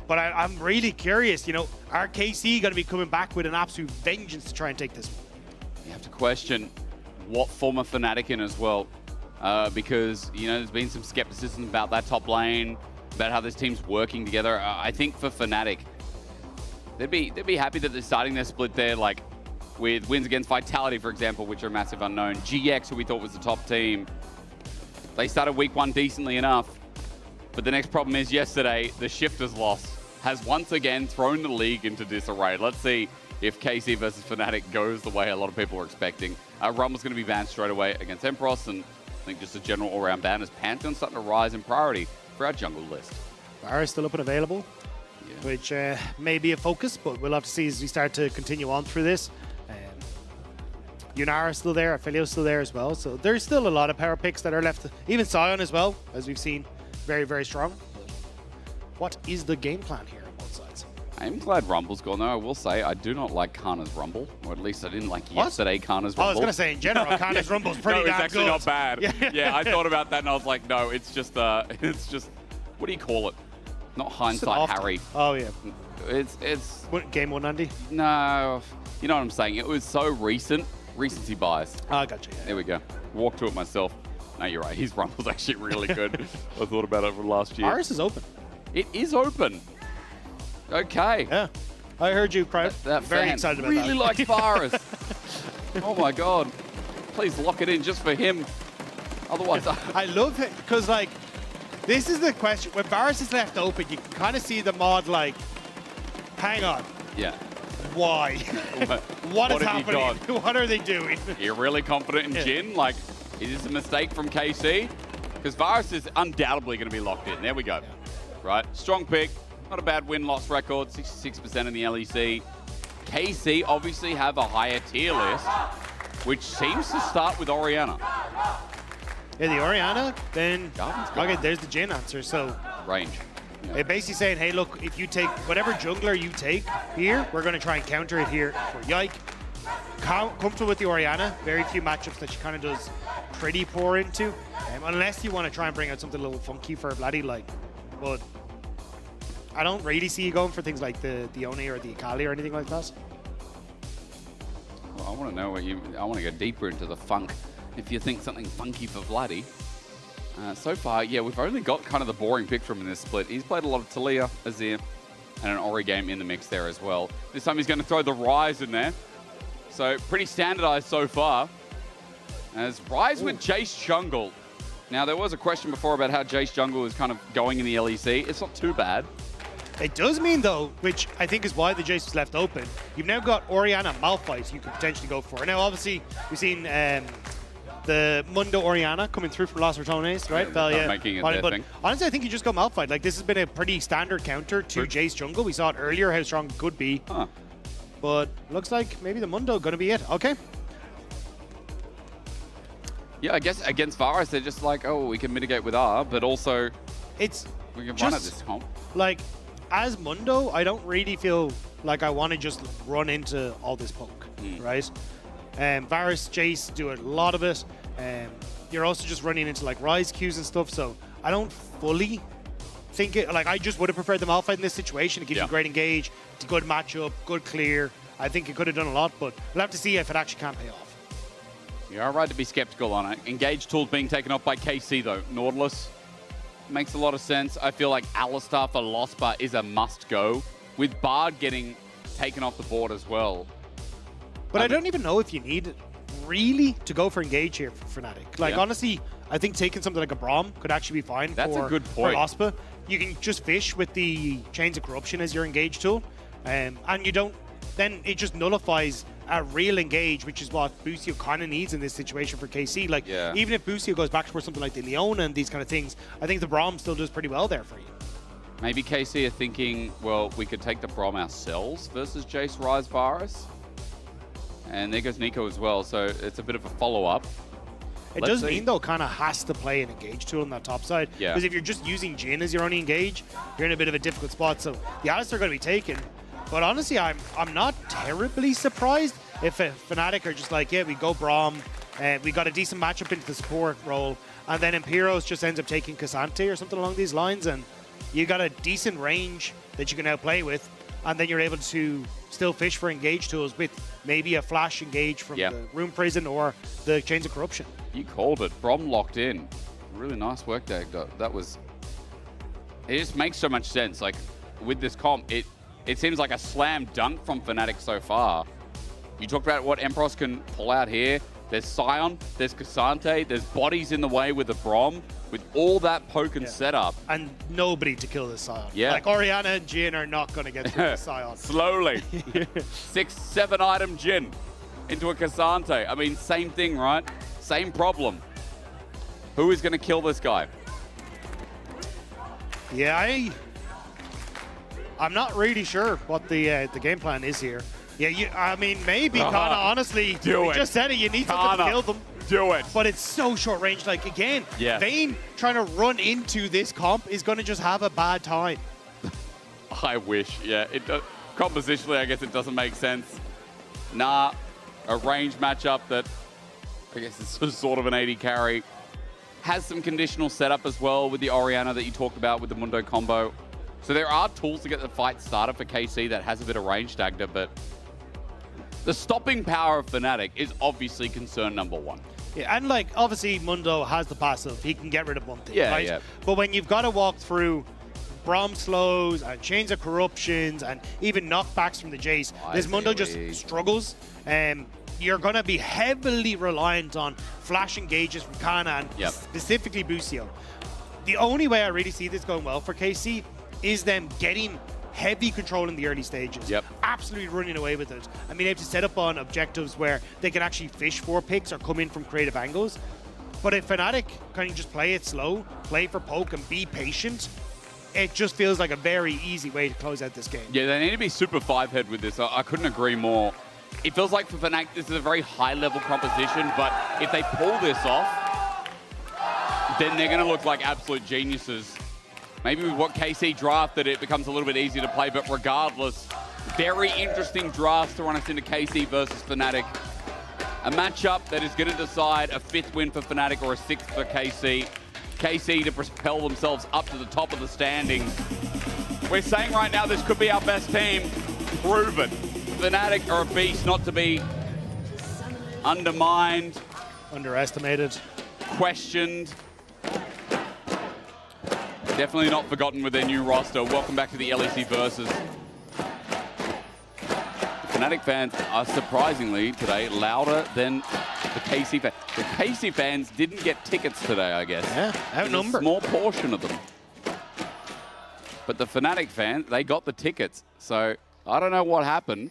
But I'm really curious, you know, are KC going to be coming back with an absolute vengeance to try and take this one? You have to question what form of Fnatic in as well. Because, you know, there's been some skepticism about that top lane, about how this team's working together. I think for Fnatic, they'd be happy that they're starting their split there, like with wins against Vitality, for example, which are a massive unknown. GX, who we thought was the top team, they started week 1 decently enough. But the next problem is yesterday, the Shifters loss has once again thrown the league into disarray. Let's see if KC versus Fnatic goes the way a lot of people are expecting. Rumble's going to be banned straight away against Emperos, and I think just a general all-round ban as Pantheon's starting to rise in priority for our jungle list. Varus still up and available, which may be a focus, but we'll have to see as we start to continue on through this. Yunara's still there, Aphelios still there as well, so there's still a lot of power picks that are left. Even Sion as well, as we've seen, very, very strong. What is the game plan here on both sides? I'm glad Rumble's gone, though. I will say I do not like Kana's Rumble, or at least I didn't like yesterday Kana's Rumble. I was going to say, in general, Kana's Rumble's pretty no, damn it's actually good. not bad. Yeah, I thought about that and I was like, no, it's just, what do you call it? Not hindsight, Harry. Oh, yeah. It's game one, Andy? No, you know what I'm saying. It was so recent. Recency bias. Oh, I got you. Yeah. There we go. Walk to it myself. No, you're right. His Rumble's actually really good. I thought about it from last year. Varus is open. It is open. Okay. Yeah. I heard you cry. That very fan excited about really that. likes Varus. Oh my god. Please lock it in just for him. Otherwise, I love it because, like, this is the question. When Varus is left open, you can kind of see the mod like, hang on. Yeah. Why? what is have you happening? What are they doing? You're really confident in Jhin? Like, is this a mistake from KC? Because Varus is undoubtedly going to be locked in. There we go. Right? Strong pick. Not a bad win-loss record. 66% in the LEC. KC obviously have a higher tier list, which seems to start with Orianna. Yeah, the Orianna, then, okay, there's the Jhin answer. So range. They're basically saying, hey, look, if you take whatever jungler you take here, we're going to try and counter it here for Yike. Comfortable with the Orianna. Very few matchups that she kind of does pretty poor into. Unless you want to try and bring out something a little funky for Vladdy, like, but I don't really see you going for things like the Oni or the Akali or anything like that. Well, I want to know what I want to go deeper into the funk. If you think something funky for Vladdy. So far, yeah, we've only got kind of the boring pick from him in this split. He's played a lot of Talia, Azir, and an Ori game in the mix there as well. This time he's going to throw the Ryze in there. So pretty standardized so far. As Ryze with Jace jungle. Now, there was a question before about how Jace jungle is kind of going in the LEC. It's not too bad. It does mean, though, which I think is why the Jace was left open, you've now got Orianna Malphite you could potentially go for. Now, obviously, we've seen the Mundo Orianna coming through from Los Ratones, right? Yeah, making it their but thing. honestly, I think you just go Malphite. Like, this has been a pretty standard counter to Jace jungle. We saw it earlier, how strong it could be. Huh. But looks like maybe the Mundo going to be it. Okay. Yeah, I guess against Varus, they're just like, oh, we can mitigate with R, but also we can run at this comp. Like, as Mundo, I don't really feel like I want to just run into all this poke, right? Varus, Jace do a lot of it. You're also just running into like Ryze queues and stuff, so I don't fully think it. Like, I just would have preferred the Malphite in this situation. It gives you great engage, it's a good matchup, good clear. I think it could have done a lot, but we'll have to see if it actually can pay off. You're all right to be skeptical on it. Engage tools being taken off by KC though. Nautilus makes a lot of sense. I feel like Alistar for Lospa is a must-go, with Bard getting taken off the board as well. But I don't even know if you need really to go for engage here for Fnatic. Like, honestly, I think taking something like a Braum could actually be fine That's a good point. for Lospa. You can just fish with the Chains of Corruption as your engage tool, and you don't, then it just nullifies a real engage, which is what Busio kind of needs in this situation for KC. Like, even if Busio goes back towards something like the Leona and these kind of things, I think the Braum still does pretty well there for you. Maybe KC are thinking, well, we could take the Braum ourselves versus Jace, Ryze, Varus. And there goes Nico as well, so it's a bit of a follow-up. It does mean, though, kind of has to play an engage tool on that top side. Because if you're just using Jhin as your only engage, you're in a bit of a difficult spot. So the Alistar are going to be taken. But honestly, I'm not terribly surprised if Fnatic are just like, yeah, we go Braum, we got a decent matchup into the support role, and then Imperos just ends up taking Cassante or something along these lines, and you got a decent range that you can now play with, and then you're able to still fish for engage tools with maybe a flash engage from the Rune Prison or the Chains of Corruption. You called it. Braum locked in. Really nice work there. That was... It just makes so much sense. Like, with this comp, it seems like a slam dunk from Fnatic so far. You talked about what Emperos can pull out here. There's Scion, there's Cassante, there's bodies in the way with the Brom, with all that poke and setup. And nobody to kill this Scion. Yeah. Like, Orianna and Jin are not going to get through the Scion. Slowly. 6-7 item Jin into a Cassante. I mean, same thing, right? Same problem. Who is going to kill this guy? Yeah, I'm not really sure what the game plan is here. Yeah, I mean, maybe Kana, honestly, Do we it. just said it, you need something to Kana, kill them. Do it. But it's so short range. Like, again, Yeah. Vayne trying to run into this comp is going to just have a bad time. I wish, yeah. Compositionally, I guess it doesn't make sense. Nah, a range matchup that I guess is sort of an 80 carry. Has some conditional setup as well with the Orianna that you talked about with the Mundo combo. So there are tools to get the fight started for KC that has a bit of range Dagda, but the stopping power of Fnatic is obviously concern number one. Yeah, and like, obviously, Mundo has the passive. He can get rid of one thing, Yeah, right? yeah. But when you've got to walk through Brom slows and Chains of Corruptions and even knockbacks from the Jace, this Mundo just struggles. You're going to be heavily reliant on flash engages from Kana and specifically Busio. The only way I really see this going well for KC is them getting heavy control in the early stages. Absolutely running away with it. I mean, they have to set up on objectives where they can actually fish for picks or come in from creative angles. But if Fnatic can just play it slow, play for poke and be patient, it just feels like a very easy way to close out this game. Yeah, they need to be super 5-head with this. I couldn't agree more. It feels like for Fnatic, this is a very high-level composition, but if they pull this off, then they're going to look like absolute geniuses. Maybe with what KC drafted, it becomes a little bit easier to play, but regardless, very interesting drafts to run us into KC versus Fnatic. A matchup that is going to decide a 5th win for Fnatic or a 6th for KC. KC to propel themselves up to the top of the standings. We're saying right now this could be our best team. Prove it. Fnatic are a beast not to be undermined, underestimated, questioned. Definitely not forgotten with their new roster. Welcome back to the LEC Versus. Fnatic fans are surprisingly today louder than the KC fans. The KC fans didn't get tickets today, I guess. Yeah, outnumbered. A small portion of them. But the Fnatic fans, they got the tickets. So I don't know what happened.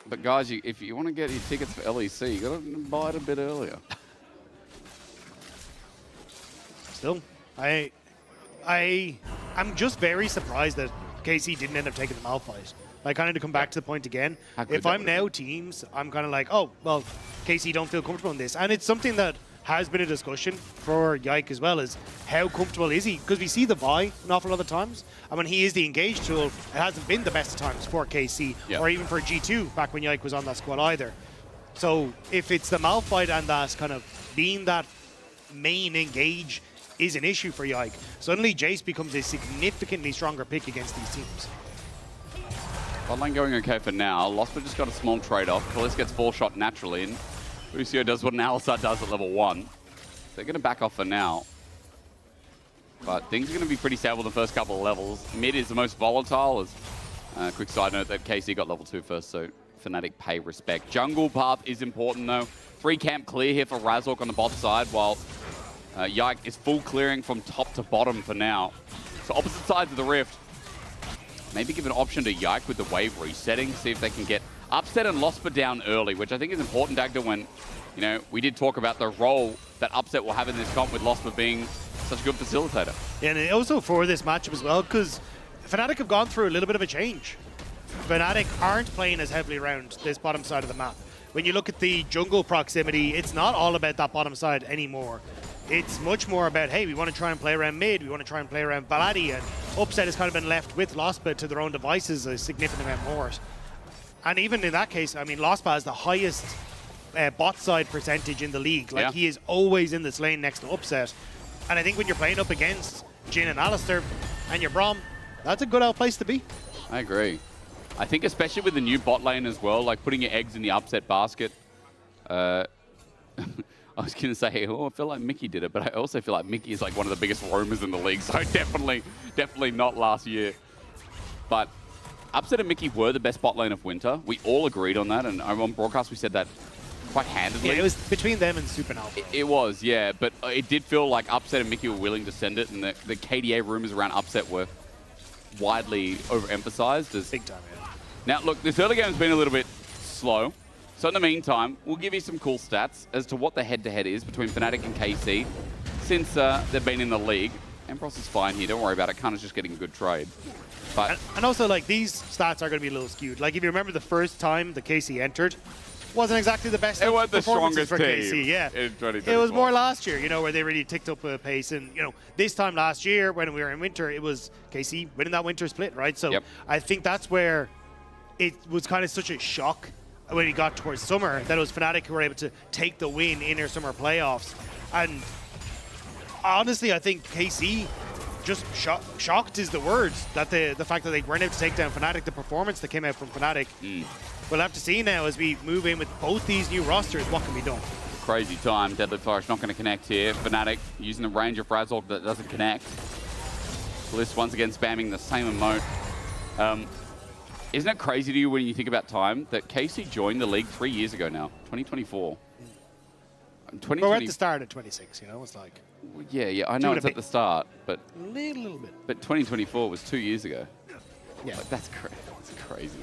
But guys, if you want to get your tickets for LEC, you got to buy it a bit earlier. Still, I'm just very surprised that KC didn't end up taking the Malphite. Like, kind of to come back to the point again, if I'm now teams, I'm kind of like, oh, well, KC don't feel comfortable in this. And it's something that has been a discussion for Yike as well, is how comfortable is he? Because we see the Vi an awful lot of times. And when he is the engage tool, it hasn't been the best of times for KC, or even for G2 back when Yike was on that squad either. So if it's the Malphite and that kind of being that main engage is an issue for Yike, suddenly Jace becomes a significantly stronger pick against these teams. Bot lane going okay for now. Losper just got a small trade-off. Kallis gets 4-shot naturally, and Lucio does what an Alistar does at level 1. They're going to back off for now. But things are going to be pretty stable the first couple of levels. Mid is the most volatile. As quick side note that KC got level 2 first, so Fnatic pay respect. Jungle path is important though. 3 camp clear here for Razork on the bot side, while Yike is full clearing from top to bottom for now. So opposite sides of the rift. Maybe give an option to Yike with the wave resetting, see if they can get Upset and Losper down early, which I think is important, Dagda, when, you know, we did talk about the role that Upset will have in this comp with Losper being such a good facilitator. Yeah, and also for this matchup as well, because Fnatic have gone through a little bit of a change. Fnatic aren't playing as heavily around this bottom side of the map. When you look at the jungle proximity, it's not all about that bottom side anymore. It's much more about, hey, we want to try and play around mid, we want to try and play around Baladi, and Upset has kind of been left with Lospa to their own devices a significant amount more. And even in that case, I mean, Lospa has the highest bot side percentage in the league. Like, he is always in this lane next to Upset. And I think when you're playing up against Jin and Alistair and your Brom, that's a good out place to be. I agree. I think especially with the new bot lane as well, like putting your eggs in the Upset basket. I was going to say, oh, I feel like Mickey did it, but I also feel like Mickey is like one of the biggest roamers in the league, so definitely not last year. But Upset and Mickey were the best bot lane of winter. We all agreed on that, and on broadcast we said that quite handedly. Yeah, it was between them and Supernova. It was, yeah, but it did feel like Upset and Mickey were willing to send it, and the KDA rumors around Upset were widely overemphasized. As big time, yeah. Now, look, this early game has been a little bit slow, so in the meantime, we'll give you some cool stats as to what the head-to-head is between Fnatic and KC since they've been in the league. Ambros is fine here, don't worry about it. Kana's just getting a good trade. But and also, like, these stats are going to be a little skewed. Like, if you remember the first time the KC entered, wasn't exactly the best. It wasn't the performances strongest for team KC. Yeah, in 2024. it was more last year, you know, where they really ticked up a pace. And you know, this time last year when we were in winter, it was KC winning that winter split, right? So I think that's where it was kind of such a shock when we got towards summer that it was Fnatic who were able to take the win in their summer playoffs. And honestly, I think KC just shocked is the word, that the fact that they weren't able to take down Fnatic, the performance that came out from Fnatic. We'll have to see now as we move in with both these new rosters what can be done. Crazy time. Deadly Forest not going to connect here. Fnatic using the range of Razork that doesn't connect. Bliss once again spamming the same emote. Isn't it crazy to you when you think about time that KC joined the league 3 years ago now, 2024? We're at the start of 26, you know, it's like... Yeah, I know it's at the start, but... A little bit. But 2024 was 2 years ago. Yeah. Like, that's crazy.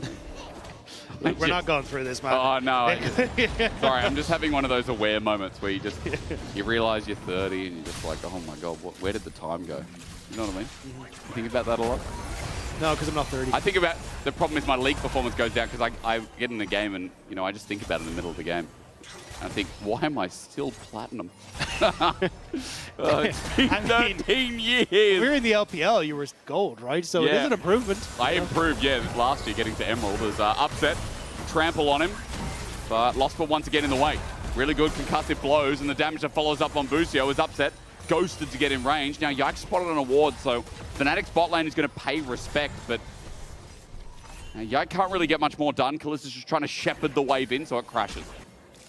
We're not going through this, man. Oh, no. Sorry, I'm just having one of those aware moments where you realize you're 30 and you're just like, oh my God, where did the time go? You know what I mean? You think about that a lot? No, because I'm not 30. I think about, the problem is my league performance goes down because I get in the game and, you know, I just think about it in the middle of the game. And I think, why am I still platinum? It's been 13 years. We were in the LPL, you were gold, right? So it is an improvement. I improved, last year getting to Emerald. There's Upset, trample on him, but Losper once again in the way. Really good concussive blows, and the damage that follows up on Busio is Upset. Ghosted to get in range. Now Yike spotted an award, so Fnatic's bot lane is going to pay respect, but Yike can't really get much more done. Kalista's just trying to shepherd the wave in, so it crashes.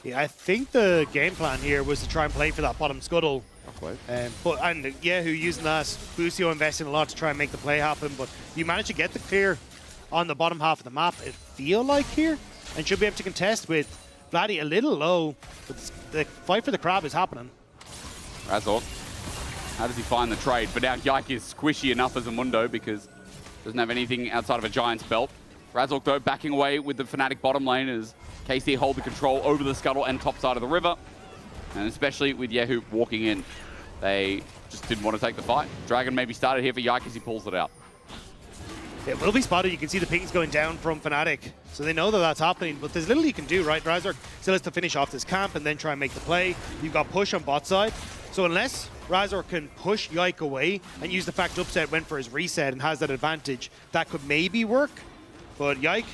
Yeah, I think the game plan here was to try and play for that bottom scuttle. And Yehu using that, Busio investing a lot to try and make the play happen, but you managed to get the clear on the bottom half of the map, it feel like here, and should be able to contest with Vladdy a little low, but the fight for the crab is happening. Razork, how does he find the trade? But now Yike is squishy enough as a Mundo because doesn't have anything outside of a Giant's belt. Razork, though, backing away with the Fnatic bottom lane as KC hold the control over the scuttle and top side of the river. And especially with Yehu walking in, they just didn't want to take the fight. Dragon maybe started here for Yike as he pulls it out. It will be spotted. You can see the pings going down from Fnatic. So they know that that's happening, but there's little you can do, right? Razork still has to finish off this camp and then try and make the play. You've got push on bot side. So unless Razork can push Yike away and use the fact Upset went for his reset and has that advantage, that could maybe work. But Yike,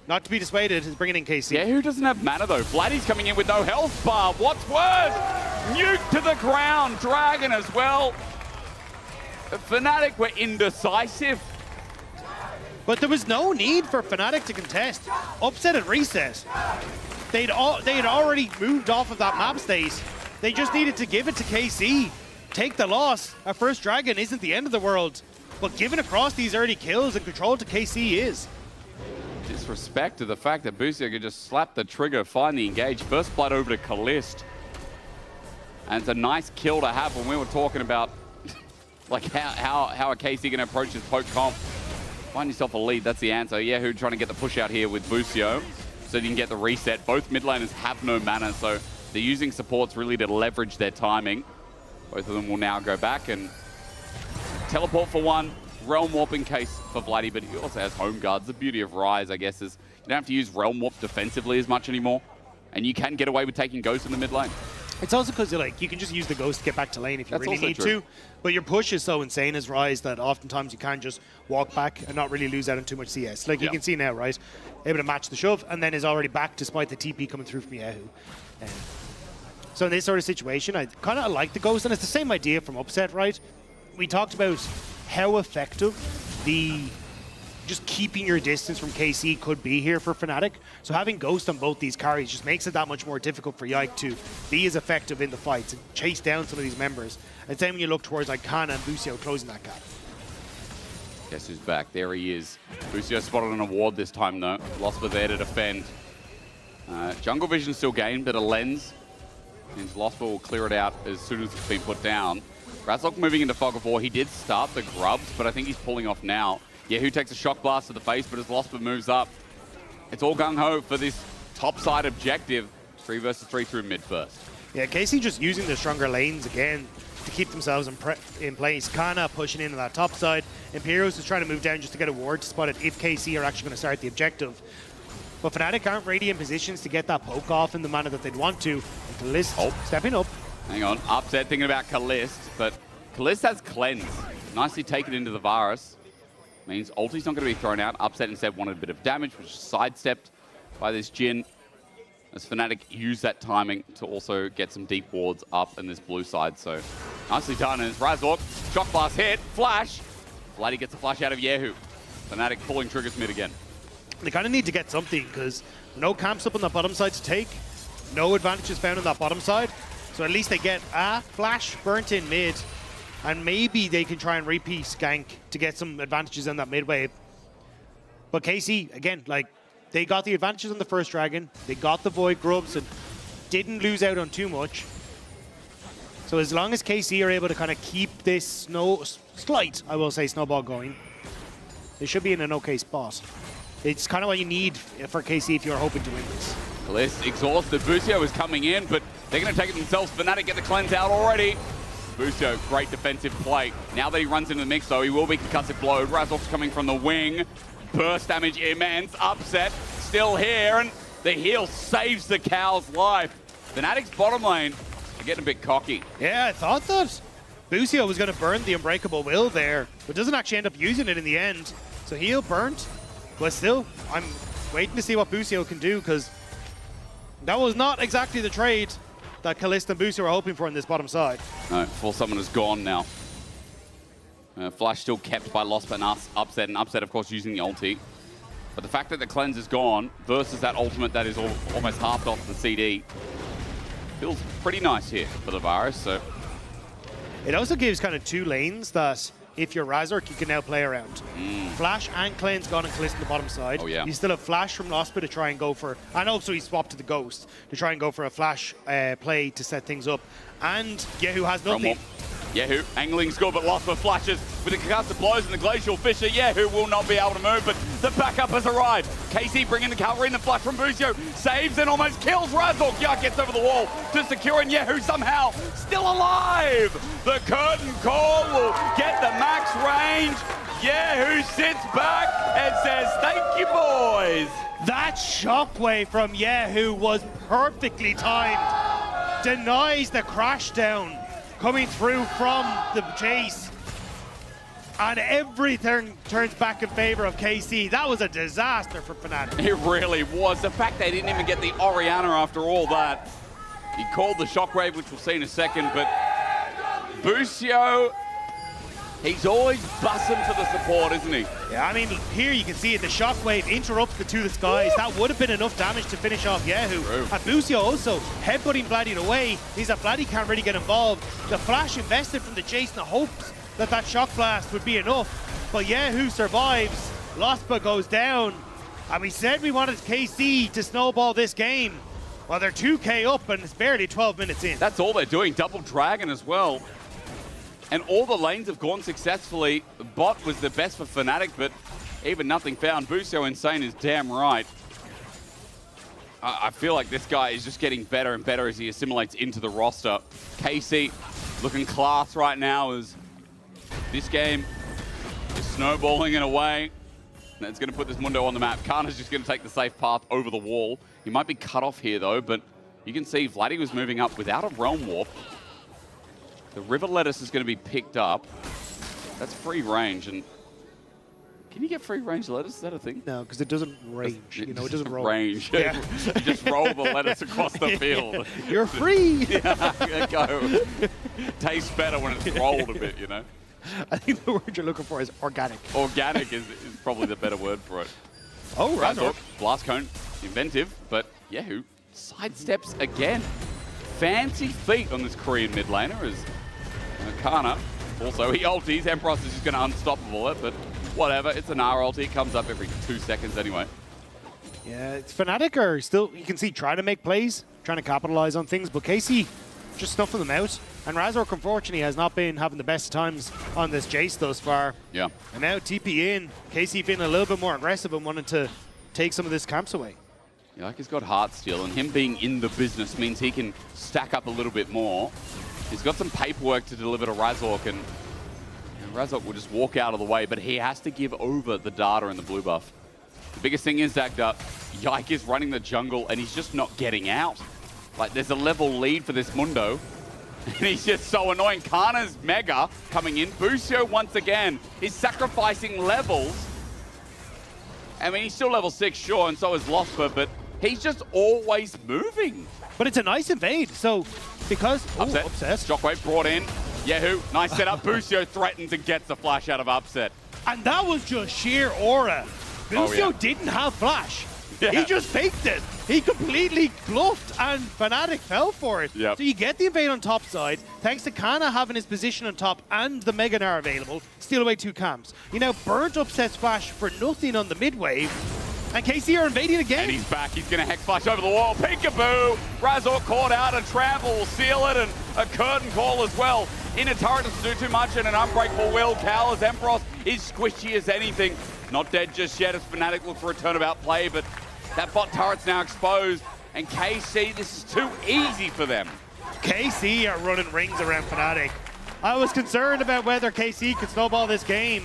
not to be dissuaded, is bringing in KC. Yeah, who doesn't have mana though? Vladdy's coming in with no health bar. What's worse? Nuke to the ground. Dragon as well. Fnatic were indecisive. But there was no need for Fnatic to contest. Upset and reset. They had already moved off of that map state. They just needed to give it to KC. Take the loss. Our first Dragon isn't the end of the world. But giving across these early kills and control to KC is. Disrespect to the fact that Busio could just slap the trigger, find the engage. First blood over to Kalist. And it's a nice kill to have when we were talking about like how a KC going to approach this poke comp. Find yourself a lead, that's the answer. Yehu trying to get the push out here with Busio so you can get the reset. Both mid laners have no mana, so they're using supports really to leverage their timing. Both of them will now go back and teleport for one. Realm Warp in case for Vladdy, but he also has home guards. The beauty of Ryze, I guess, is you don't have to use Realm Warp defensively as much anymore, and you can get away with taking Ghost in the mid lane. It's also because you can just use the Ghost to get back to lane if you really need to. But your push is so insane as Ryze that oftentimes you can just walk back and not really lose out on too much CS. Like you can see now, right? Able to match the shove and then is already back despite the TP coming through from Yehu. So in this sort of situation, I kind of like the Ghost, and it's the same idea from Upset, right? We talked about how effective the just keeping your distance from KC could be here for Fnatic. So having Ghost on both these carries just makes it that much more difficult for Yike to be as effective in the fights and chase down some of these members. And same when you look towards like Kana and Busio closing that gap. Guess who's back? There he is. Busio spotted an award this time though. Losper there to defend. Jungle Vision still gained, but a lens means Losper will clear it out as soon as it's been put down. Razork moving into Fog of War. He did start the grubs, but I think he's pulling off now. Yahoo takes a shock blast to the face, but as Losper moves up, it's all gung-ho for this top-side objective. 3 versus 3 through mid first. Yeah, KC just using the stronger lanes again to keep themselves in place. Kana pushing in on that top side. Imperials is trying to move down just to get a ward to spot it if KC are actually going to start the objective. But Fnatic aren't really in positions to get that poke off in the manner that they'd want to. And Kalist stepping up. Hang on, Upset thinking about Kalist, but Kalist has Cleanse. Nicely taken into the Varus. Means ulti's not going to be thrown out. Upset instead wanted a bit of damage, which is sidestepped by this Jhin. As Fnatic use that timing to also get some deep wards up in this blue side. So nicely done. And it's Razork. Shock blast hit. Flash. Vladdy gets a flash out of Yahoo. Fnatic pulling triggers mid again. They kind of need to get something because no camps up on the bottom side to take. No advantages found on that bottom side. So at least they get a flash burnt in mid. And maybe they can try and repeat gank to get some advantages on that mid wave. But KC, again, like, they got the advantages on the first Dragon. They got the Void Grubs and didn't lose out on too much. So as long as KC are able to kind of keep this slight, I will say, snowball going, they should be in an okay spot. It's kind of what you need for KC if you're hoping to win this. Kalist exhausted. Busio is coming in, but they're going to take it themselves. Fnatic get the cleanse out already. Busio, great defensive play. Now that he runs into the mix, though, he will be concussive blowed. Razork's coming from the wing. Burst damage immense. Upset still here, and the heal saves the cow's life. Fnatic's bottom lane are getting a bit cocky. Yeah, I thought that Busio was going to burn the Unbreakable Will there, but doesn't actually end up using it in the end. So heal burnt, but still, I'm waiting to see what Busio can do, because that was not exactly the trade that Kalist and Busio were hoping for in this bottom side. No, Full Summon is gone now. Flash still kept by Lost but Upset, and Upset, of course, using the ulti. But the fact that the cleanse is gone versus that ultimate that is almost halved off the CD feels pretty nice here for the Varus. So it also gives kind of two lanes that if you're Razork, you can now play around. Flash and cleanse gone and Kalist on the bottom side. Oh, yeah. You still have Flash from Lospa to try and go for, and also he swapped to the Ghost to try and go for a Flash play to set things up. And Yahoo has nothing. Yahoo, angling's good, but Lospa flashes with the concussive blows and the Glacial Fissure. Yahoo will not be able to move, but the backup has arrived. KC bringing the cavalry in, the flash from Busio. Saves and almost kills Razork. Yeah, gets over the wall to secure, and Yahoo somehow still alive. The curtain call will get the max range. Yahoo sits back and says, thank you, boys. That shockwave from Yahoo was perfectly timed. Denies the crash down coming through from the chase. And everything turns back in favor of KC. That was a disaster for Fnatic. It really was. The fact they didn't even get the Orianna after all that. He called the shockwave, which we'll see in a second, but Busio, he's always bussing for the support, isn't he? Yeah, I mean, here you can see it. The shockwave interrupts the To the Skies. That would have been enough damage to finish off Yahoo. True. And Busio also headbutting Vladdy away means that Vladdy can't really get involved. The flash invested from the chase in the hopes that that shock blast would be enough. But Yahoo survives. Lospa goes down. And we said we wanted KC to snowball this game. Well, they're 2K up and it's barely 12 minutes in. That's all they're doing. Double Dragon as well. And all the lanes have gone successfully. The bot was the best for Fnatic, but even nothing found. Busio Insane is damn right. I feel like this guy is just getting better and better as he assimilates into the roster. KC looking class right now as this game is snowballing in a way that's going to put this Mundo on the map. Kana's just going to take the safe path over the wall. He might be cut off here, though, but you can see Vladdy was moving up without a Realm Warp. The River Lettuce is going to be picked up. That's free range, and can you get free range lettuce? Is that a thing? No, because it doesn't range. You know, it doesn't roll. Range. Yeah. You just roll the lettuce across the field. You're free. Yeah, go. Tastes better when it's rolled a bit, you know? I think the word you're looking for is organic. Organic is probably the better word for it. Oh, Razork. Blast Cone, inventive, but Yahoo sidesteps again. Fancy feet on this Korean mid laner as Kana. Also, he ulties. Empress is just going to unstoppable it, but whatever. It's an R ulti. It comes up every 2 seconds anyway. Yeah, Fnatic are still, you can see, trying to make plays, trying to capitalize on things, but KC just snuffing them out. And Razork, unfortunately, has not been having the best times on this Jace thus far. Yeah. And now TP in, KC feeling a little bit more aggressive and wanting to take some of this camps away. Yeah, like he's got Heartsteel, and him being in the business means he can stack up a little bit more. He's got some paperwork to deliver to Razork, and Razork will just walk out of the way, but he has to give over the data and the blue buff. The biggest thing is that Yike is running the jungle, and he's just not getting out. Like, there's a level lead for this Mundo, and he's just so annoying. Kana's Mega coming in. Busio, once again, is sacrificing levels. I mean, he's still level 6, sure, and so is Losper, but he's just always moving. But it's a nice invade, so because... Upset. Upset. Shockwave brought in. Yahoo, nice setup. Busio threatens and gets the flash out of Upset. And that was just sheer aura. Busio didn't have flash. He just faked it. He completely bluffed, and Fnatic fell for it. Yep. So you get the invade on top side, thanks to Kana having his position on top and the Mega Gnar available, steal away 2 camps. You now burnt Upset's flash for nothing on the mid wave, and KC are invading again. And he's back. He's going to Hex Flash over the wall. Peekaboo! Razork caught out. A trample will seal it, and a curtain call as well. In a turret doesn't do too much, and an unbreakable will. Cal as Emperos is squishy as anything. Not dead just yet as Fnatic look for a turnabout play, but that bot turret's now exposed. And KC, this is too easy for them. KC are running rings around Fnatic. I was concerned about whether KC could snowball this game,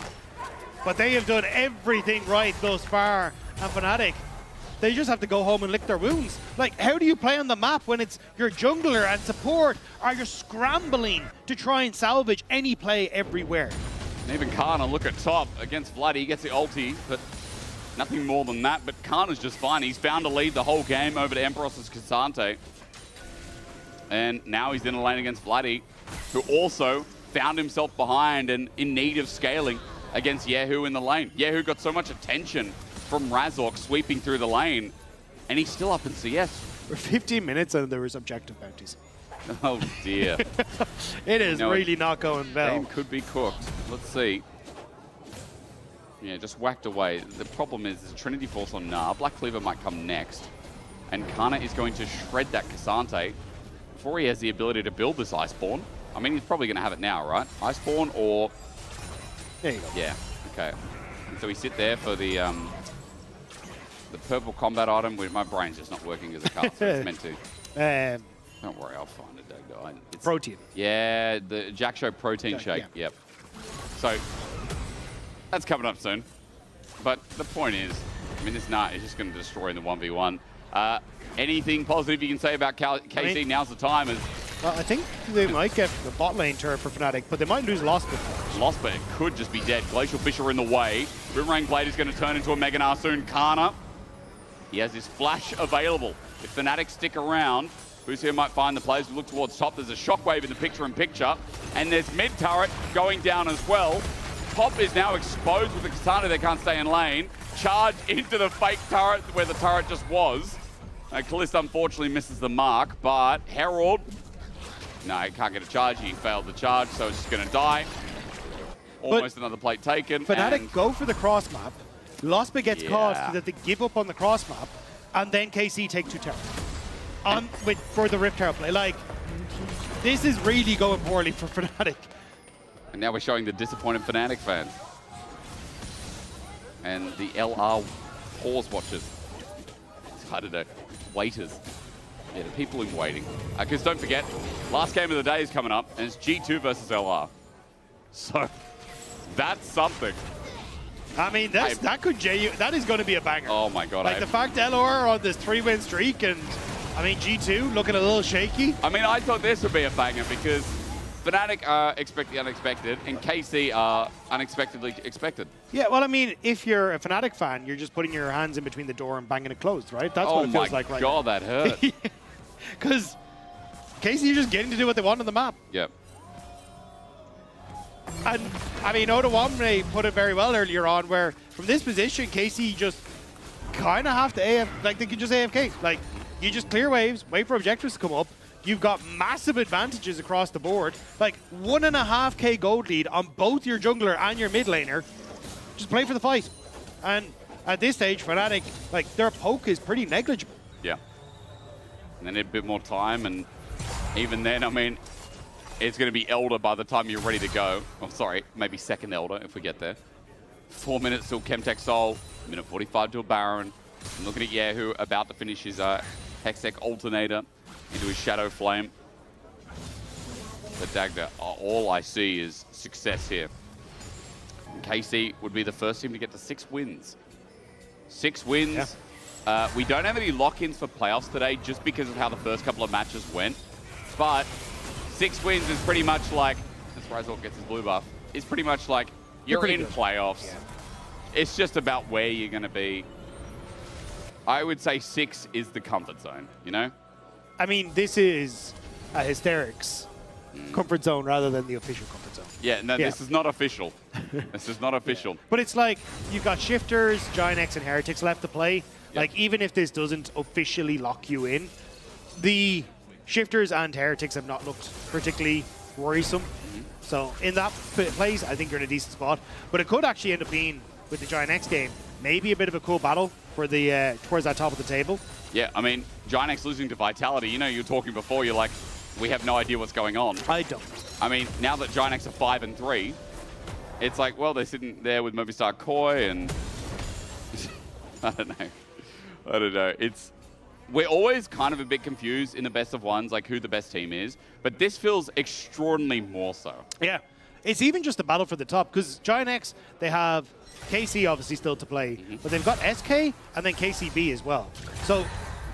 but they have done everything right thus far. And Fnatic, they just have to go home and lick their wounds. Like, how do you play on the map when it's your jungler and support are you scrambling to try and salvage any play everywhere? And even Kana, look at top against Vlad. He gets the ulti, but nothing more than that. But Kana's just fine. He's found a lead the whole game over to Emperos's Cassante. And now he's in a lane against Vladdy, who also found himself behind and in need of scaling against Yahoo in the lane. Yahoo got so much attention from Razork sweeping through the lane, and he's still up in CS. For 15 minutes and there was objective bounties. Oh dear. It is really not going well. Game could be cooked. Let's see. Yeah, just whacked away. The problem is there's a Trinity Force on Gnar. Black Cleaver might come next. And Kana is going to shred that Cassante before he has the ability to build this Iceborne. I mean, he's probably going to have it now, right? Iceborne or... There you go. Yeah, okay. And so we sit there for the purple combat item. My brain's just not working as a card, so it's meant to. Don't worry, I'll find it, guy. It's protein. Yeah, the Jack Show protein shake. Yeah. Yep. So that's coming up soon. But the point is, I mean, this Gnar is just going to destroy in the 1v1. Anything positive you can say about KC? Now's the time. Well, I think they might get the bot lane turret for Fnatic, but they might lose Losper. Losper could just be dead. Glacial Fish are in the way. Boomerang Blade is going to turn into a Mega Gnar soon. Kana, he has his flash available. If Fnatic stick around, Busio might find the players who look towards top. There's a Shockwave in the picture-in-picture, and there's mid turret going down as well. Top is now exposed with the Cassandra. They can't stay in lane. Charge into the fake turret where the turret just was. Kalista unfortunately misses the mark, but Herald, no, he can't get a charge. He failed the charge, so it's just going to die. Almost another plate taken. Fnatic go for the cross map. Losper gets caught so that they give up on the cross map, and then KC take 2 towers for the Rift Tower play. Like, this is really going poorly for Fnatic. And now we're showing the disappointed Fnatic fans. And the LR pause watchers. I don't know, waiters. Yeah, the people in waiting. Because don't forget, last game of the day is coming up, and it's G2 versus LR. So, that's something. I mean, that is going to be a banger. Oh my god. Like, the fact LR are on this 3-win streak, and I mean, G2 looking a little shaky. I mean, I thought this would be a banger because Fnatic are expect the unexpected, and KC are unexpectedly expected. Yeah, well, I mean, if you're a Fnatic fan, you're just putting your hands in between the door and banging it closed, right? That's what it feels like right now. Oh my god, that hurt. Because KC are just getting to do what they want on the map. Yep. And, I mean, Oda put it very well earlier on, where from this position, KC just kind of have to like, they can just AFK. Like, you just clear waves, wait for objectives to come up. You've got massive advantages across the board. Like, 1.5k gold lead on both your jungler and your mid laner. Just play for the fight. And at this stage, Fnatic, like, their poke is pretty negligible. Yeah. And then a bit more time, and even then, I mean, it's going to be Elder by the time you're ready to go. Oh, sorry, maybe second Elder if we get there. 4 minutes till Chemtech Soul, minute 45 till Baron. And looking at Yahoo about to finish his Hextech Alternator into his Shadow Flame. But Dagda, all I see is success here. KC would be the first team to get to 6 wins. 6 wins. Yeah. We don't have any lock-ins for playoffs today just because of how the first couple of matches went. But 6 wins is pretty much like, as Rizal gets his blue buff, it's pretty much like you're in playoffs. Yeah. It's just about where you're going to be. I would say 6 is the comfort zone, you know? I mean, this is a Hysterics comfort zone rather than the official comfort zone. Yeah, no, this is not official. This is not official. Yeah. But it's like, you've got Shifters, Giant X, and Heretics left to play. Like, even if this doesn't officially lock you in, the Shifters and Heretics have not looked particularly worrisome. So in that place, I think you're in a decent spot. But it could actually end up being, with the Giant X game, maybe a bit of a cool battle for the towards that top of the table. Yeah, I mean, Giant X losing to Vitality, you know, you were talking before, you're like, we have no idea what's going on. I don't. I mean, now that Giant X are 5 and 3, it's like, well, they're sitting there with Movistar Koi and I don't know. We're always kind of a bit confused in the best of ones, like who the best team is, but this feels extraordinarily more so. Yeah, it's even just a battle for the top, because Giant X, they have KC obviously still to play, but they've got SK and then KCB as well. So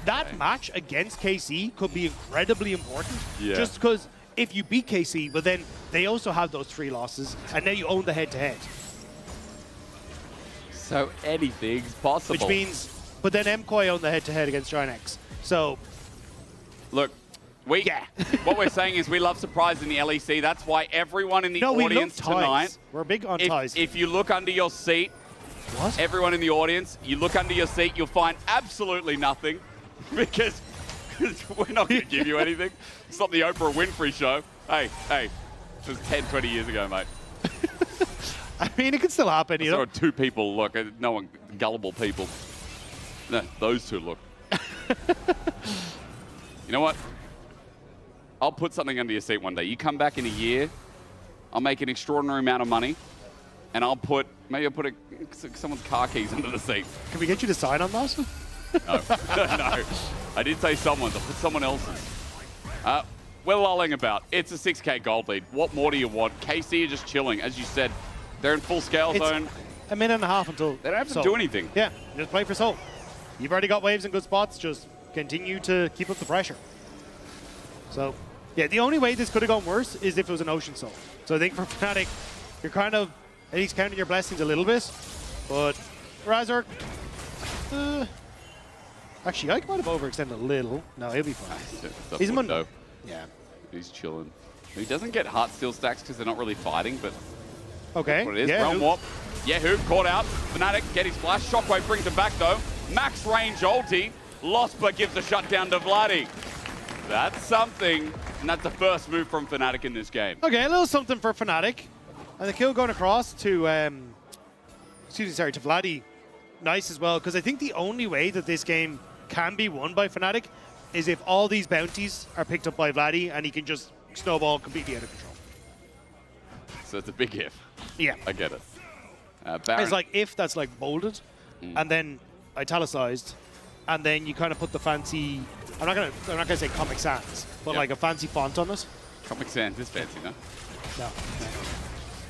that match against KC could be incredibly important, just because if you beat KC, but then they also have those 3 losses, and now you own the head-to-head. So anything's possible. Which means, but then MKOI own the head-to-head against Giant X. So, look, what we're saying is we love surprise in the LEC. That's why everyone in the audience tonight. We're big on ties. If you look under your seat, everyone in the audience, you look under your seat, you'll find absolutely nothing because we're not going to give you anything. It's not the Oprah Winfrey show. Hey, this was 10, 20 years ago, mate. I mean, it could still happen, you know? There are 2 people, look, no one, gullible people. No, those 2 look. You know what? I'll put something under your seat one day. You come back in a year, I'll make an extraordinary amount of money, and maybe I'll put someone's car keys under the seat. Can we get you to sign on that? No, no. I did say someone's. I'll put someone else's. We're lulling about. It's a 6K gold lead. What more do you want? KC are just chilling. As you said, they're in full scale zone. A minute and a half until they don't have to do anything. Yeah, just play for Soul. You've already got waves in good spots. Just continue to keep up the pressure. So, yeah, the only way this could have gone worse is if it was an Ocean Soul. So I think for Fnatic, you're kind of at least counting your blessings a little bit. But Razork, actually, I might have overextended a little. No, he'll be fine. He's a Mundo. Yeah. He's chilling. He doesn't get Heartsteel stacks because they're not really fighting, but okay. That's what it is. Yeah, Realm Warp. Yahoo caught out. Fnatic get his flash. Shockwave brings him back though. Max range ulti. Losper gives the shutdown to Vladdy. That's something, and that's the first move from Fnatic in this game. Okay, a little something for Fnatic. And the kill going across to, to Vladdy. Nice as well, because I think the only way that this game can be won by Fnatic is if all these bounties are picked up by Vladdy and he can just snowball completely out of control. So it's a big if. Yeah. I get it. It's like if that's like bolded and then italicized, and then you kind of put the fancy, I'm not gonna say Comic Sans, but like a fancy font on it. Comic Sans is fancy, no? No.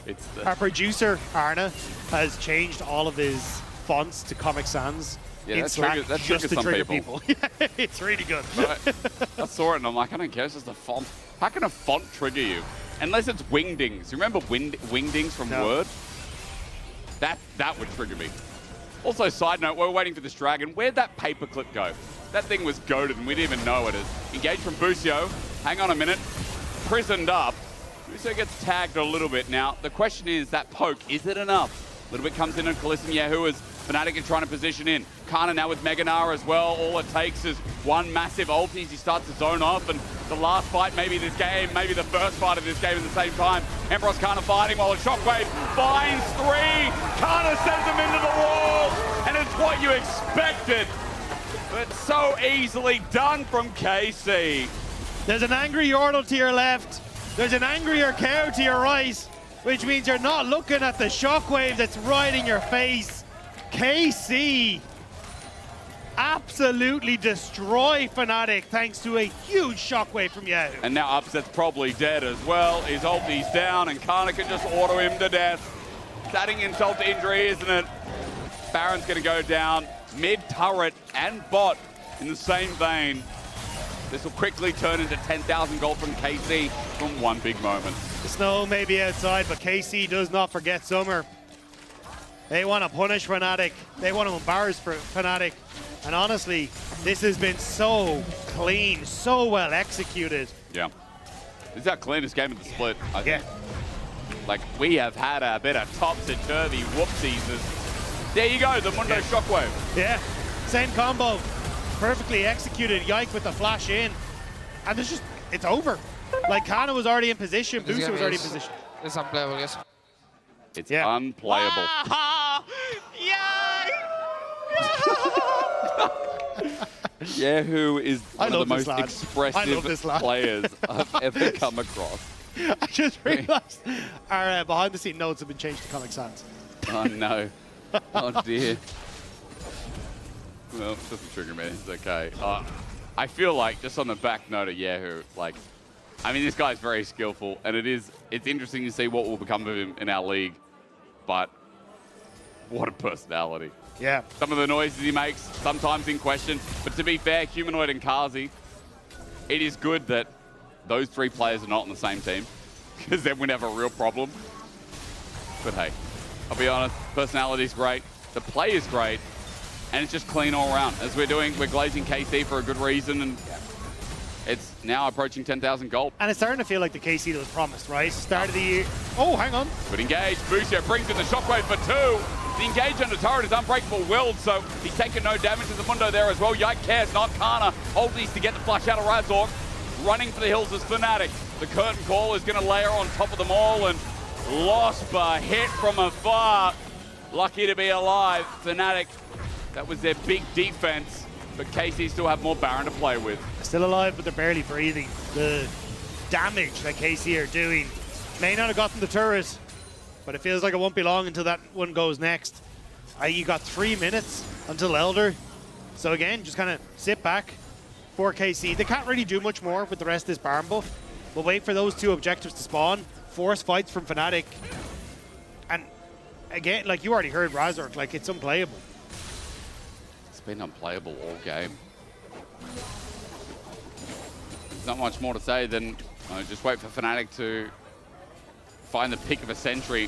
It's our producer Arna has changed all of his fonts to Comic Sans. Yeah, in Slack that just to some trigger people. It's really good. I saw it and I'm like, I don't care, it's just a font. How can a font trigger you? Unless it's wingdings. You remember wingdings from Word? That would trigger me. Also, side note, we're waiting for this dragon. Where'd that paperclip go? That thing was goated and we didn't even know it is. Engaged from Busio. Hang on a minute. Prisoned up. Busio gets tagged a little bit. Now, the question is, that poke, is it enough? A little bit comes in and Kalista and Yahoo as Fnatic is trying to position in. Kana now with Meganar as well. All it takes is one massive ulti as he starts to zone off, and the last fight, maybe this game, maybe the first fight of this game at the same time. Emperor's Kana fighting while a Shockwave finds 3. Kana sends him into the wall, and it's what you expected, but so easily done from KC. There's an angry Yordle to your left. There's an angrier cow to your right, which means you're not looking at the shockwave that's right in your face. KC absolutely destroy Fnatic thanks to a huge shockwave from Yahoo. And now Upset's probably dead as well. His ulti's down and Kana can just auto him to death. It's adding insult to injury, isn't it? Baron's gonna go down. Mid turret and bot in the same vein. This will quickly turn into 10,000 gold from KC from one big moment. The snow may be outside, but KC does not forget summer. They want to punish Fnatic. They want to embarrass Fnatic. And honestly, this has been so clean, so well executed. Yeah. This is our cleanest game of the split, I think. Like, we have had a bit of topsy-turvy whoopsies. There you go, the Mundo Shockwave. Yeah, same combo. Perfectly executed. Yike with the flash in. And it's just, it's over. Like, Kana was already in position. Booster was already in position. It's unplayable, yes. It's unplayable. Yahoo is one of the most expressive players I've ever come across. I just realized our behind-the-scene notes have been changed to Comic Sans. Oh, no. Oh, dear. Well, it doesn't trigger me. It's okay. I feel like, just on the back note of Yahoo, like, I mean, this guy's very skillful, and it's interesting to see what will become of him in our league, but what a personality. Yeah. Some of the noises he makes, sometimes in question, but to be fair, Humanoid and Kazi, it is good that those three players are not on the same team, because then we'd have a real problem. But hey, I'll be honest, personality's great, the play is great, and it's just clean all around. As we're glazing KC for a good reason, and it's now approaching 10,000 gold. And it's starting to feel like the KC that was promised, right? Start of the year. Oh, hang on. Good engage. Busio brings in the shockwave for two. The engage under turret is unbreakable willed, so he's taken no damage to the Mundo there as well. Yike cares not. Kana needs to get the flush out of Razork. Running for the hills is Fnatic. The curtain call is going to layer on top of them all, and Lospa hit from afar. Lucky to be alive. Fnatic, that was their big defense, but KC still have more Baron to play with. Still alive, but they're barely breathing. The damage that KC are doing may not have gotten the turret, but it feels like it won't be long until that one goes next. You got 3 minutes until Elder. So again, just kind of sit back for KC. They can't really do much more with the rest of this Baron buff. We'll wait for those two objectives to spawn. Force fights from Fnatic. And again, like you already heard Razork, like it's unplayable. It's been unplayable all game. There's not much more to say than just wait for Fnatic to find the pick of a century,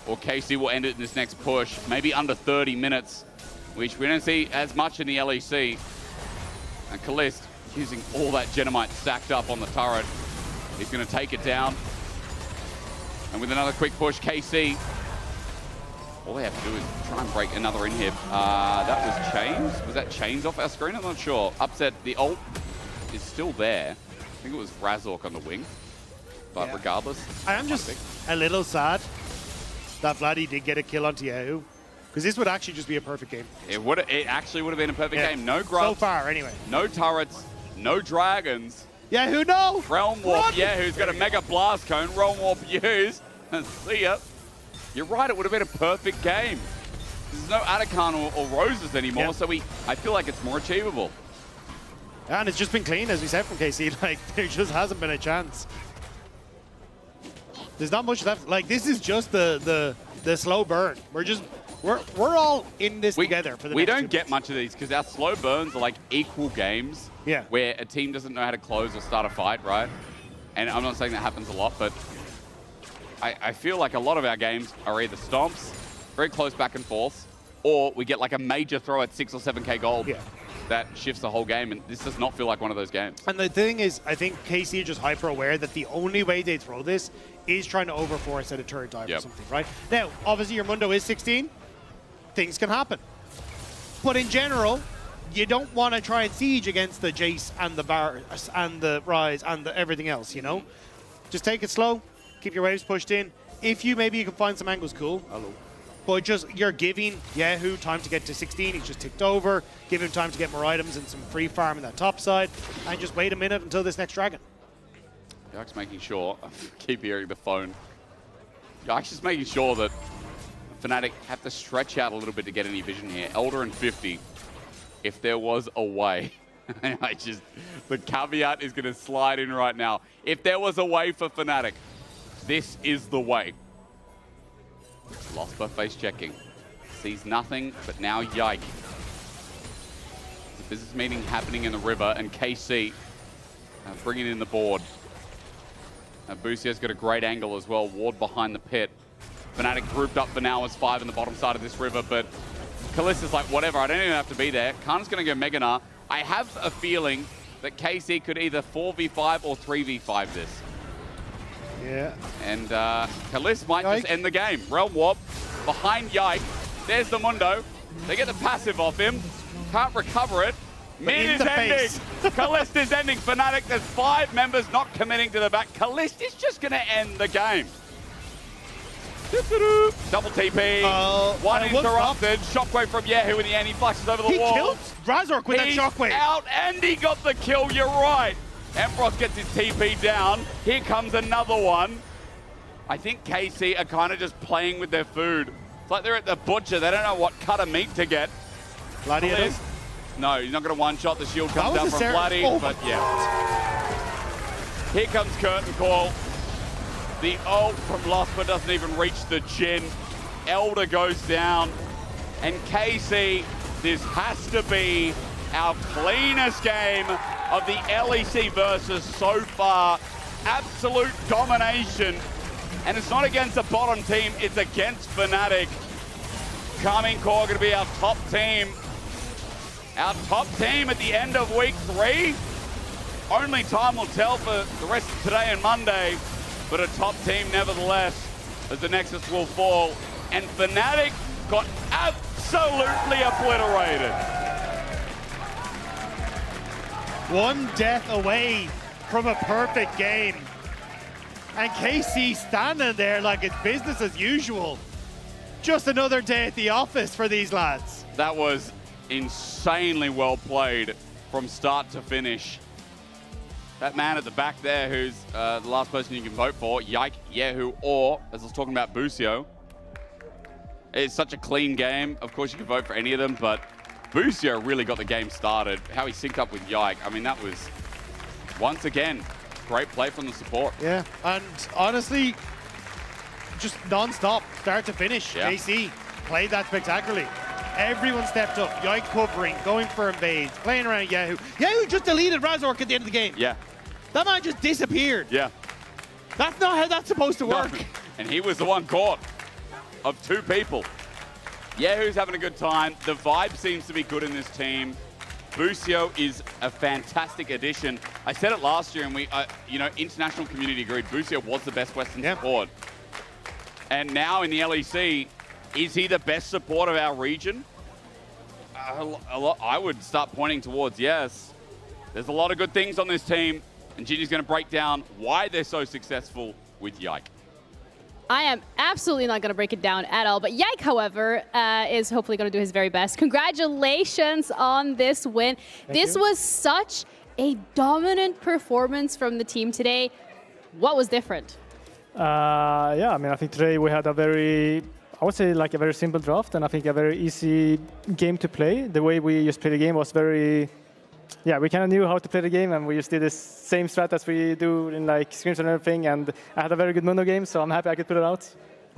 or KC will end it in this next push, maybe under 30 minutes, which we don't see as much in the LEC. And Kalist using all that Genomite stacked up on the turret. He's going to take it down. And with another quick push, KC, all they have to do is try and break another inhib. That was Chains? Was that Chains off our screen? I'm not sure. Upset, the ult is still there. I think it was Razork on the wing. But regardless, I am just a little sad that Vladdy did get a kill onto Yahoo, because this would actually just be a perfect game. It actually would have been a perfect game. No grubs. So far, anyway. No turrets. No dragons. Yahoo, no! Realm Warp. Yahoo's got a Mega Blast Cone. Realm Warp used. See ya. You're right, it would have been a perfect game. There's no Atakan or Roses anymore, so I feel like it's more achievable. And it's just been clean, as we said from KC. Like, there just hasn't been a chance. There's not much left. Like, this is just the slow burn. We're all in this together for the We next don't get much of these because our slow burns are like equal games. Yeah. Where a team doesn't know how to close or start a fight, right? And I'm not saying that happens a lot, but I feel like a lot of our games are either stomps, very close back and forth, or we get like a major throw at 6 or 7k gold. Yeah. That shifts the whole game, and this does not feel like one of those games. And the thing is, I think KC are just hyper aware that the only way they throw this is trying to overforce at a turret dive or something, right? Now, obviously your Mundo is 16. Things can happen. But in general, you don't want to try and siege against the Jace and the Bar and the Rise and the everything else, you know? Just take it slow, keep your waves pushed in. If maybe you can find some angles, cool. Hello. but just you're giving Yahoo time to get to 16. He's just ticked over. Give him time to get more items and some free farm in that top side, and just wait a minute until this next dragon. Yike's making sure, I keep hearing the phone. Yike's just making sure that Fnatic have to stretch out a little bit to get any vision here. Elder and 50, if there was a way. The caveat is going to slide in right now. If there was a way for Fnatic, this is the way. Losper face checking. Sees nothing, but now Yike. There's a business meeting happening in the river, and KC bringing in the board. Busio's got a great angle as well. Ward behind the pit. Fnatic grouped up for now as 5 in the bottom side of this river, but Kalista's like, whatever, I don't even have to be there. Khan's going to go Meganar. I have a feeling that KC could either 4v5 or 3v5 this. Yeah. And Kalist might just end the game. Realm Warp behind Yike. There's the Mundo. They get the passive off him. Can't recover it. Mid is ending. Kalist is ending. Fnatic, there's 5 members not committing to the back. Kalist is just going to end the game. Double TP. One interrupted. Shockwave from Yahoo in the end. He flashes over the wall. He killed Razork with that shockwave. Out and he got the kill. You're right. Empross gets his TP down. Here comes another one. I think KC are kind of just playing with their food. It's like they're at the butcher. They don't know what cut of meat to get. Bloody No, he's not going to one-shot. The shield comes down from Bloody, but yeah. Here comes Curtain Call. The ult from Losper doesn't even reach the chin. Elder goes down. And KC, this has to be our cleanest game of the LEC versus so far. Absolute domination. And it's not against a bottom team, it's against Fnatic. Carmine Core going to be our top team. Our top team at the end of week 3. Only time will tell for the rest of today and Monday. But a top team nevertheless, as the Nexus will fall. And Fnatic got absolutely obliterated. One death away from a perfect game. And KC standing there like it's business as usual. Just another day at the office for these lads. That was insanely well played from start to finish. That man at the back there who's the last person you can vote for, Yike, Yahoo, or, as I was talking about, Busio. It's such a clean game. Of course, you can vote for any of them, but Busio really got the game started. How he synced up with Yike, I mean, that was, once again, great play from the support. Yeah, and honestly, just non-stop, start to finish. Yeah. KC played that spectacularly. Everyone stepped up, Yike covering, going for invades, playing around Yahoo. Yahoo just deleted Razork at the end of the game. Yeah. That man just disappeared. Yeah. That's not how that's supposed to work. No. And he was the one caught of 2 people. Yahoo's having a good time. The vibe seems to be good in this team. Busio is a fantastic addition. I said it last year, and we, international community agreed. Busio was the best Western support. And now in the LEC, is he the best support of our region? I would start pointing towards yes. There's a lot of good things on this team, and Ginny's going to break down why they're so successful with Yike. I am absolutely not going to break it down at all. But Yike, however, is hopefully going to do his very best. Congratulations on this win. This was such a dominant performance from the team today. What was different? Yeah, I mean, I think today we had a very, I would say like a very simple draft, and I think a very easy game to play. The way we just played the game was very, yeah, we kind of knew how to play the game, and we just did the same strat as we do in like scrims and everything, and I had a very good Mundo game, so I'm happy I could put it out.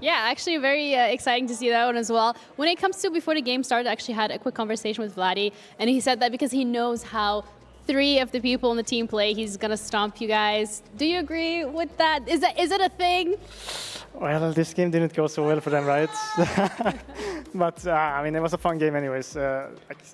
Yeah, actually very exciting to see that one as well. When it comes to before the game started, I actually had a quick conversation with Vladdy, and he said that because he knows how 3 of the people in the team play, he's going to stomp you guys. Do you agree with that? Is it a thing? Well, this game didn't go so well for them, right? But, I mean, it was a fun game anyways.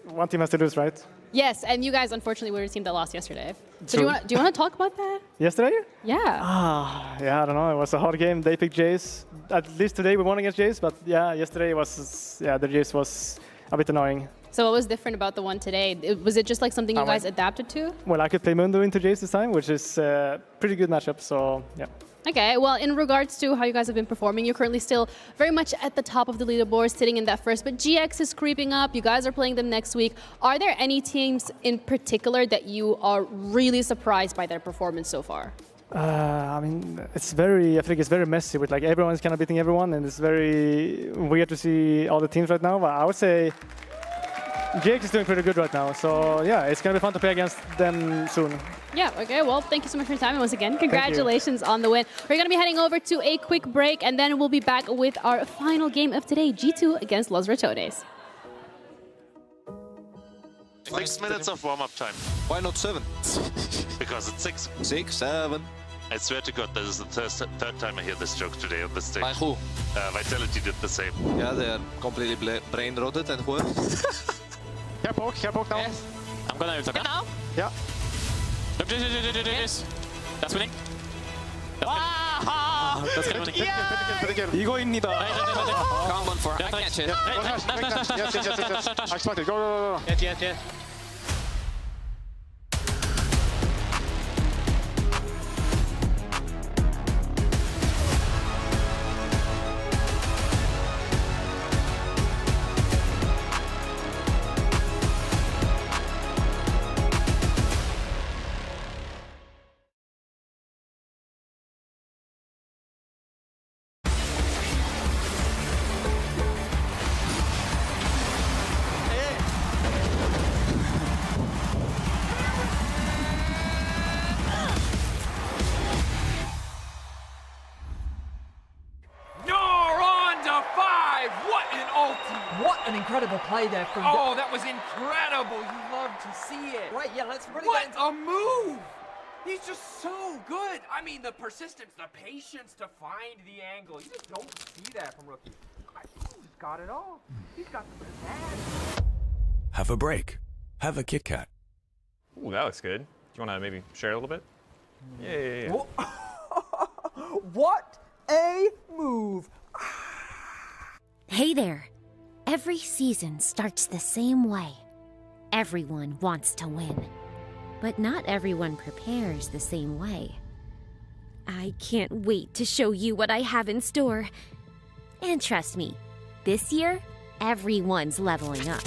One team has to lose, right? Yes, and you guys, unfortunately, were the team that lost yesterday. So True. do you want to talk about that? Yesterday? Yeah. Yeah, I don't know. It was a hard game. They picked Jace. At least today we won against Jace, but yeah, yesterday was, yeah, the Jace was a bit annoying. So what was different about the one today? Was it just like something you guys adapted to? Well, I could play Mundo into Jace this time, which is a pretty good matchup, so yeah. Okay, well, in regards to how you guys have been performing, you're currently still very much at the top of the leaderboard, sitting in that first, but GX is creeping up. You guys are playing them next week. Are there any teams in particular that you are really surprised by their performance so far? I mean, I think it's very messy with like everyone's kind of beating everyone, and it's very weird to see all the teams right now. But I would say GX is doing pretty good right now. So yeah, it's going to be fun to play against them soon. Yeah, okay, well, thank you so much for your time. And once again, congratulations on the win. We're going to be heading over to a quick break, and then we'll be back with our final game of today, G2 against Los Ratones. 6 minutes of warm-up time. Why not 7? Because it's 6. 6, 7. I swear to God, this is the third time I hear this joke today on the stage. By who? Vitality did the same. Yeah, they are completely brain-rotted and who? Care poke now. Yes. I'm gonna ult now. Yeah. Yes. That's winning. That's winning. 이거입니다. Come on for I catch it. I spotted. Go. Yes. What an incredible play there from... Oh, that was incredible. You love to see it. Right, yeah, let's really What get a move! He's just so good. I mean, the persistence, the patience to find the angle. You just don't see that from rookies. I think he's got it all. He's got the bad. Have a break. Have a Kit Kat. Ooh, that looks good. Do you want to maybe share a little bit? Yeah. What a move! Hey there. Every season starts the same way. Everyone wants to win. But not everyone prepares the same way. I can't wait to show you what I have in store. And trust me, this year, everyone's leveling up.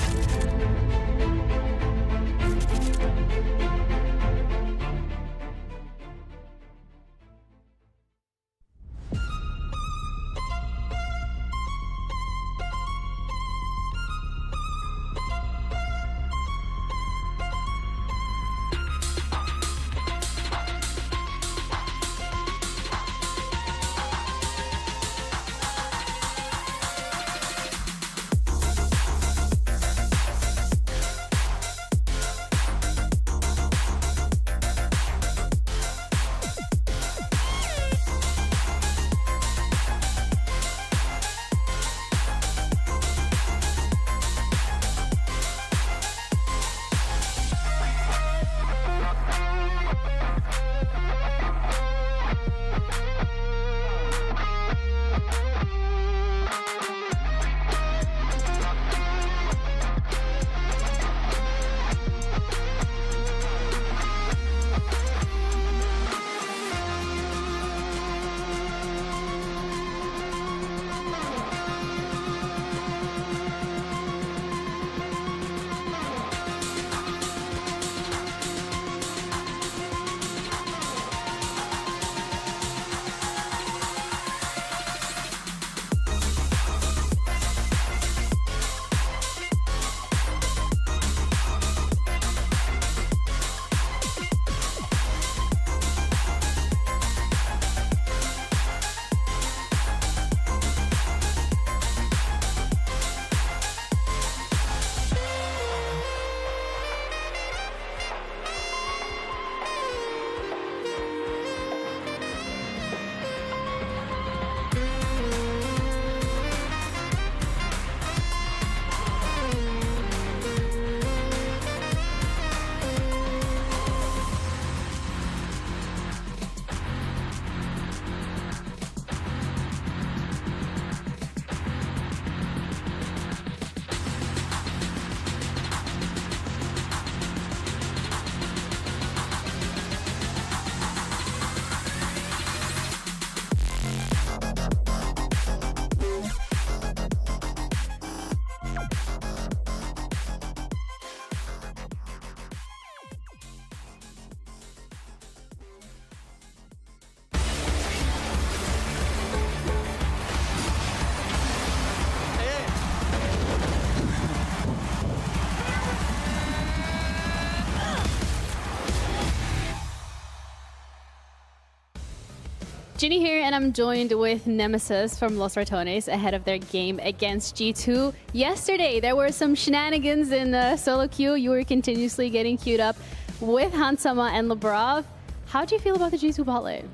Ginny here, and I'm joined with Nemesis from Los Ratones ahead of their game against G2. Yesterday, there were some shenanigans in solo queue. You were continuously getting queued up with Hansama and Labrov. How do you feel about the G2 bot lane?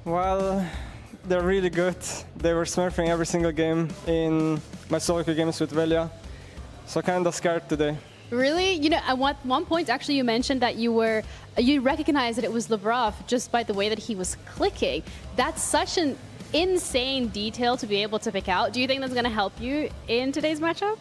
Well, they're really good. They were smurfing every single game in my solo queue games with Velia. So kind of scared today. Really? You know, at one point, actually, you mentioned that you recognized that it was Labrov just by the way that he was clicking. That's such an insane detail to be able to pick out. Do you think that's going to help you in today's matchup?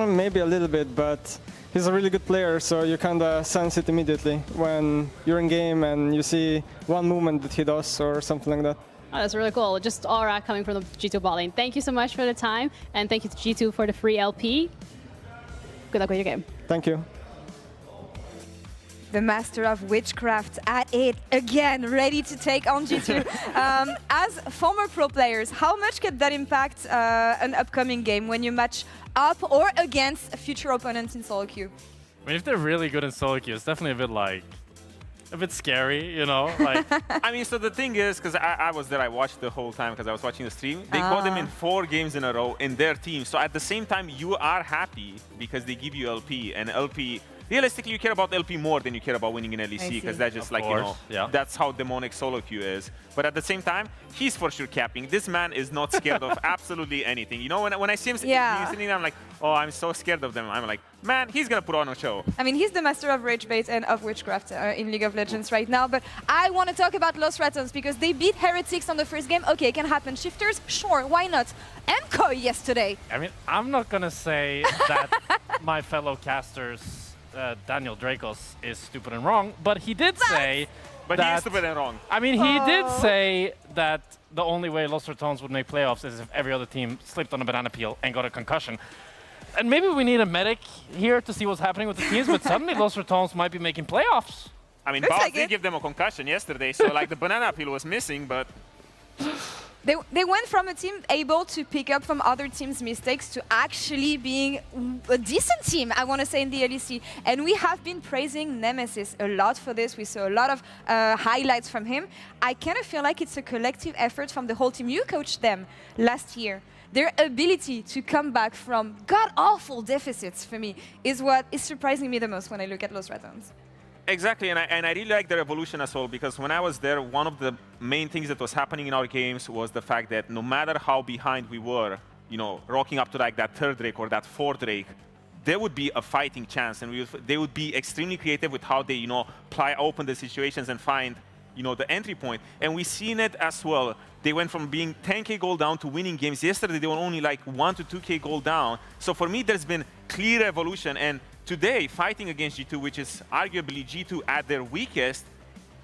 Maybe a little bit, but he's a really good player, so you kind of sense it immediately when you're in game and you see one movement that he does or something like that. Oh, that's really cool. Just aura coming from the G2 bot lane. Thank you so much for the time, and thank you to G2 for the free LP. Good luck with your game. Thank you. The master of witchcraft at it again, ready to take on G2. As former pro players, how much could that impact an upcoming game when you match up or against future opponents in solo queue? I mean, if they're really good in solo queue, it's definitely a bit scary, you know? Like, I mean, so the thing is, because I was there, I watched the whole time because I was watching the stream. They got them in 4 games in a row in their team. So at the same time, you are happy because they give you LP. And LP, realistically, you care about LP more than you care about winning in LEC because that's just that's how demonic solo queue is. But at the same time, he's for sure capping. This man is not scared of absolutely anything. You know, when I see him sitting there, I'm like, oh, I'm so scared of them. I'm like, man, he's going to put on a show. I mean, he's the master of rage bait and of witchcraft in League of Legends right now. But I want to talk about Los Ratones because they beat Heretics on the first game. Okay, can happen. Shifters, sure, why not? MKOI yesterday. I mean, I'm not going to say that my fellow casters, Daniel Dracos, is stupid and wrong, but he did say But he is stupid and wrong. I mean, he did say that the only way Los Ratones would make playoffs is if every other team slipped on a banana peel and got a concussion. And maybe we need a medic here to see what's happening with the teams, but suddenly Los Ratones might be making playoffs. I mean, Boss did give them a concussion yesterday, so like the banana peel was missing, but... They went from a team able to pick up from other teams' mistakes to actually being a decent team, I want to say, in the LEC. And we have been praising Nemesis a lot for this. We saw a lot of highlights from him. I kind of feel like it's a collective effort from the whole team. You coached them last year. Their ability to come back from god-awful deficits, for me, is what is surprising me the most when I look at Los Ratones. Exactly, and I really like their evolution as well, because when I was there, one of the main things that was happening in our games was the fact that no matter how behind we were, you know, rocking up to like that 3rd Drake or that 4th Drake, there would be a fighting chance, and they would be extremely creative with how they, you know, pry open the situations and find, you know, the entry point. And we've seen it as well. They went from being 10k gold down to winning games. Yesterday, they were only like 1 to 2k gold down. So for me, there's been clear evolution. And today, fighting against G2, which is arguably G2 at their weakest,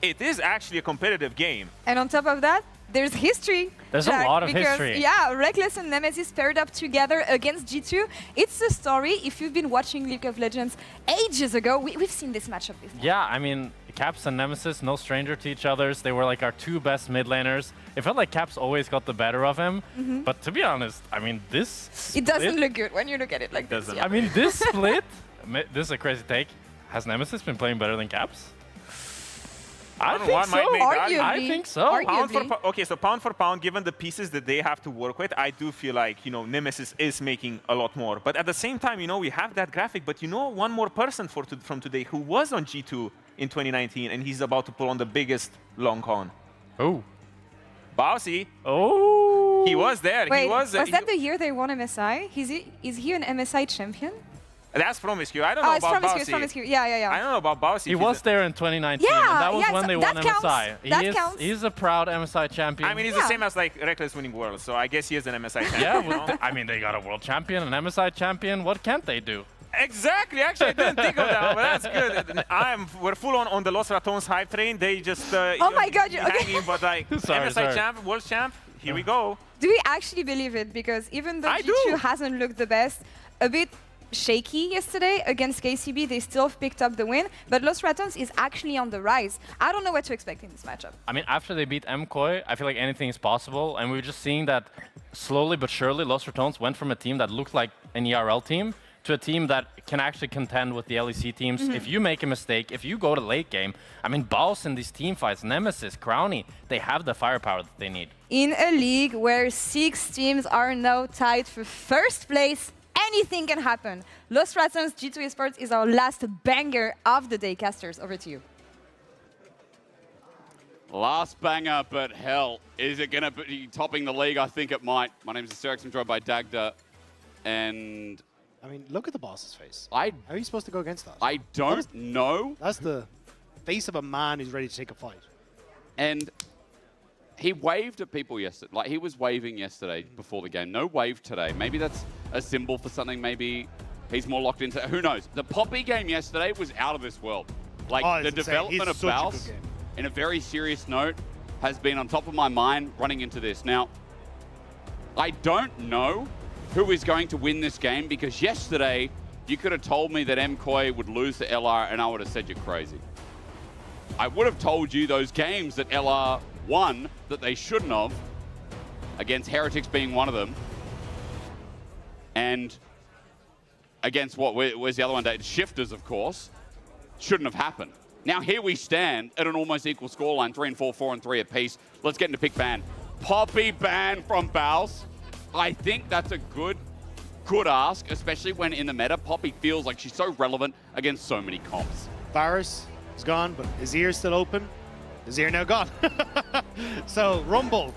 it is actually a competitive game. And on top of that, there's history. There's a lot of history. Yeah, Reckless and Nemesis paired up together against G2. It's a story. If you've been watching League of Legends ages ago, we've seen this matchup before. Yeah, I mean, Caps and Nemesis, no stranger to each other. They were like our 2 best mid laners. It felt like Caps always got the better of him. But to be honest, I mean, this split, it doesn't look good when you look at it like this. Yeah. I mean, this split, this is a crazy take. Has Nemesis been playing better than Caps? I think so. I think so. Okay, so pound for pound, given the pieces that they have to work with, I do feel like, you know, Nemesis is making a lot more. But at the same time, you know, we have that graphic. But you know, one more person from today who was on G2 in 2019, and he's about to pull on the biggest long con. Oh. Bowsy. Oh. He was there. Wait, he was that the year they won MSI? Is he an MSI champion? That's Promiscue. I don't know about Bowsy. It's Promiscue. Yeah. I don't know about Bowsy. He was there in 2019, and that was when they won MSI. That counts. He's a proud MSI champion. I mean, he's the same as like Reckless winning World, so I guess he is an MSI champion. Yeah, I mean, they got a world champion, an MSI champion. What can't they do? Exactly. Actually, I didn't think of that, but that's good. We're full on the Los Ratones hype train. They just oh my God, hanging, but like MSI champ, world champ. Here we go. Do we actually believe it? Because even though G2 hasn't looked the best, a bit shaky yesterday against KCB, they still picked up the win, but Los Ratones is actually on the rise. I don't know what to expect in this matchup. I mean, after they beat MKOI, I feel like anything is possible, and we were just seeing that slowly but surely Los Ratones went from a team that looked like an ERL team to a team that can actually contend with the LEC teams. If you make a mistake, if you go to late game, I mean, Baus in these team fights, Nemesis, Crowny, they have the firepower that they need. In a league where 6 teams are now tied for first place, anything can happen. Los Ratsons G2 Esports is our last banger of the day. Casters, over to you. Last banger, but hell, is it going to be topping the league? I think it might. My name is Asterix, I'm joined by Dagda, and... I mean, look at the boss's face. How are you supposed to go against that? I don't know. That's the face of a man who's ready to take a fight. And he waved at people yesterday. Like, he was waving yesterday before the game. No wave today. Maybe that's a symbol for something. Maybe he's more locked into... Who knows? The Poppy game yesterday was out of this world. Like, the development of Baus, in a very serious note, has been on top of my mind running into this. Now, I don't know who is going to win this game, because yesterday you could have told me that MKOI would lose to LR and I would have said you're crazy. I would have told you those games that LR won that they shouldn't have, against Heretics being one of them, and against where's the other one? Shifters, of course, shouldn't have happened. Now here we stand at an almost equal scoreline, 3 and 4, 4 and 3 apiece. Let's get into pick ban. Poppy ban from Baus. I think that's a good ask, especially when in the meta, Poppy feels like she's so relevant against so many comps. Varus is gone, but his ear's still open. His ear now gone. So, Rumble.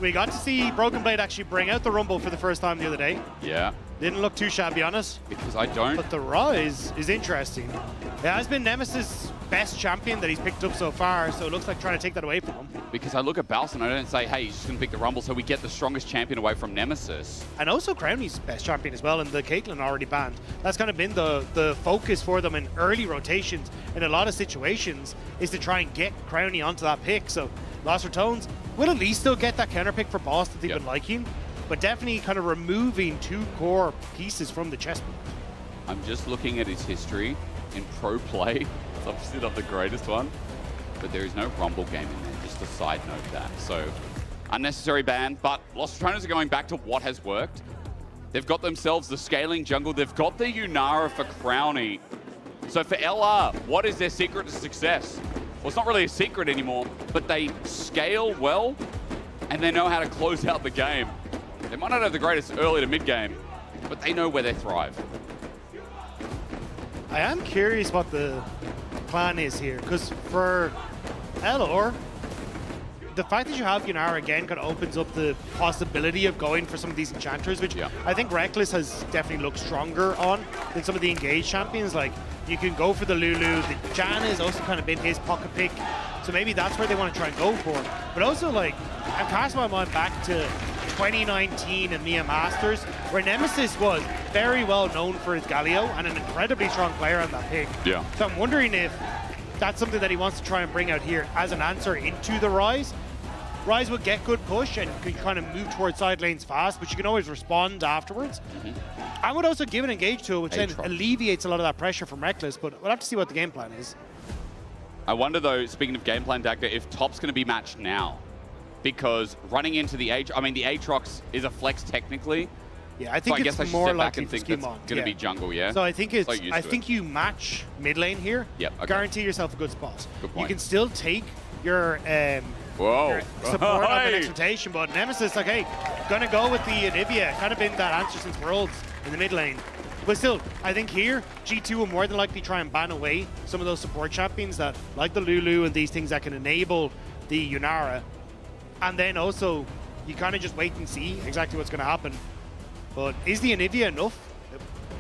We got to see Broken Blade actually bring out the Rumble for the first time the other day. Yeah. Didn't look too shabby on it. Because I don't. But the Rise is interesting. It has been Nemesis' best champion that he's picked up so far, so it looks like trying to take that away from him. Because I look at Baus and I don't say, hey, he's just going to pick the Rumble, so we get the strongest champion away from Nemesis. And also Crowny's best champion as well, and the Caitlyn already banned. That's kind of been the focus for them in early rotations in a lot of situations, is to try and get Crowny onto that pick. So Lost Tones will at least still get that counter pick for Boss that they've been liking, but definitely kind of removing 2 core pieces from the chessboard. I'm just looking at his history in pro play. It's obviously not the greatest one, but there is no Rumble game in there, just a side note that. So, unnecessary ban, but Lost Trainers are going back to what has worked. They've got themselves the scaling jungle, they've got the Yunara for Crowny. So for LR, what is their secret to success? Well, it's not really a secret anymore, but they scale well, and they know how to close out the game. They might not have the greatest early to mid game, but they know where they thrive. I am curious what the plan is here, because for LR, the fact that you have Yunara again kind of opens up the possibility of going for some of these enchanters, which I think Reckless has definitely looked stronger on than some of the engaged champions. Like, you can go for the Lulu, the Jan has also kind of been his pocket pick, so maybe that's where they want to try and go for. But also, like, I'm casting my mind back to 2019 and Mia Masters, where Nemesis was very well known for his Galio and an incredibly strong player on that pick. Yeah. So I'm wondering if that's something that he wants to try and bring out here as an answer into the Rise. Rise will get good push and can kind of move towards side lanes fast, but you can always respond afterwards. I would also give an engage to it, which then alleviates a lot of that pressure from Reckless, but we'll have to see what the game plan is. I wonder though, speaking of game plan, Dagda, if top's going to be matched now. Because running into the Aatrox, I mean, the Aatrox is a flex technically. Yeah, I think so I guess I should more step back likely and think for that's Skimon. going to be jungle, yeah? So I think it's. So used I to think you match mid lane here. Yep, okay. Guarantee yourself a good spot. Good point. You can still take your Whoa. support on the next rotation, but Nemesis, like, hey, gonna go with the Anivia. Kind of been that answer since Worlds in the mid lane. But still, I think here, G2 will more than likely try and ban away some of those support champions that, like the Lulu and these things that can enable the Yunara. And then also, you kind of just wait and see exactly what's going to happen. But is the Anivia enough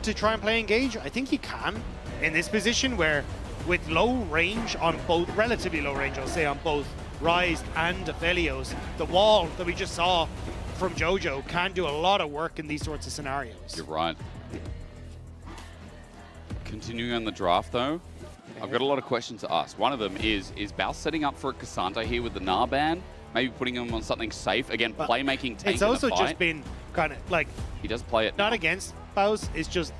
to try and play engage? I think you can in this position where with low range on both, relatively low range, I'll say, on both Rise and Aphelios, the wall that we just saw from Jojo can do a lot of work in these sorts of scenarios. You're right. Continuing on the draft though, I've got a lot of questions to ask. One of them is Baus setting up for a Cassandra here with the Gnar ban? Maybe putting him on something safe. Again, But playmaking tank it's in the also fight. just been kind of like... He does play it. Not against Baus, it's just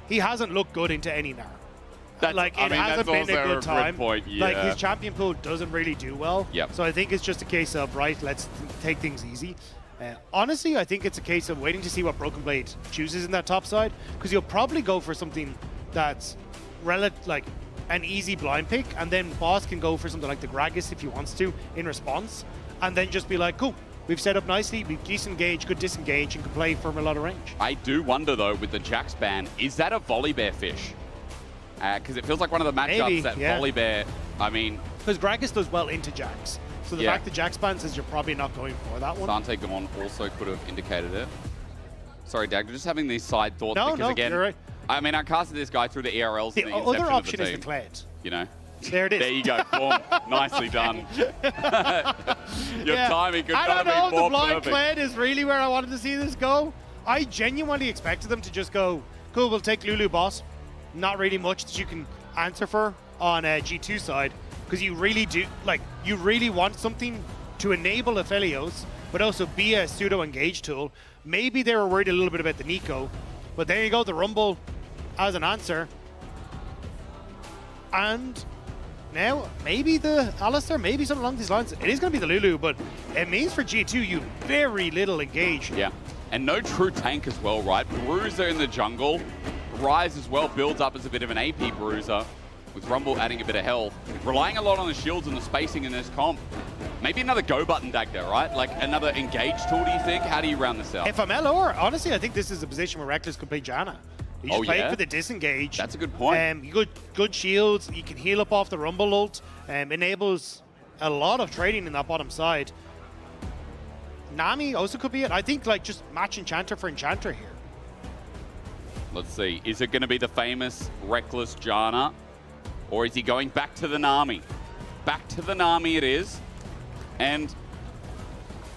he hasn't looked good into any Gnar. Like, it hasn't been a good time. Point, yeah. Like, his champion pool doesn't really do well. Yep. So I think it's just a case of, right, let's take things easy. Honestly, I think it's a case of waiting to see what Broken Blade chooses in that top side, because you'll probably go for something that's like an easy blind pick, and then Boss can go for something like the Gragas if he wants to in response, and then just be like, cool, we've set up nicely, we've disengaged, good disengage, and can play from a lot of range. I do wonder, though, with the Jax ban, is that a Volley Bear fish? Because it feels like one of the matchups that Volley Bear, I mean... Because Gragas does well into Jax. So the fact that Jax ban says you're probably not going for that one. Sante Gone also could have indicated it. Sorry, Dag, just having these side thoughts because, again, you're right. I mean, I casted this guy through the ERLs. The other option is the Kled. You know? There it is. There you go. Boom. Nicely done. Your timing could I not don't be know if the more blind perfect. Kled is really where I wanted to see this go. I genuinely expected them to just go, cool, we'll take Lulu Boss. Not really much that you can answer for on G2 side, because you really do, like, you really want something to enable Aphelios, but also be a pseudo-engage tool. Maybe they were worried a little bit about the Nico, but there you go, the Rumble as an answer. And now, maybe the Alistair, maybe something along these lines. It is going to be the Lulu, but it means for G2, you very little engage. Yeah, and no true tank as well, right? Bruiser in the jungle. Rise as well builds up as a bit of an AP bruiser, with Rumble adding a bit of health. Relying a lot on the shields and the spacing in this comp. Maybe another go button Dagda, right? Like another engage tool, do you think? How do you round this out? If I'm LR, honestly, I think this is a position where Reckless could play Janna. You just play for the disengage. That's a good point. Good shields. You can heal up off the Rumble ult. Enables a lot of trading in that bottom side. Nami also could be it. I think like just match Enchanter for Enchanter here. Let's see. Is it going to be the famous Reckless Janna? Or is he going back to the Nami? Back to the Nami it is. And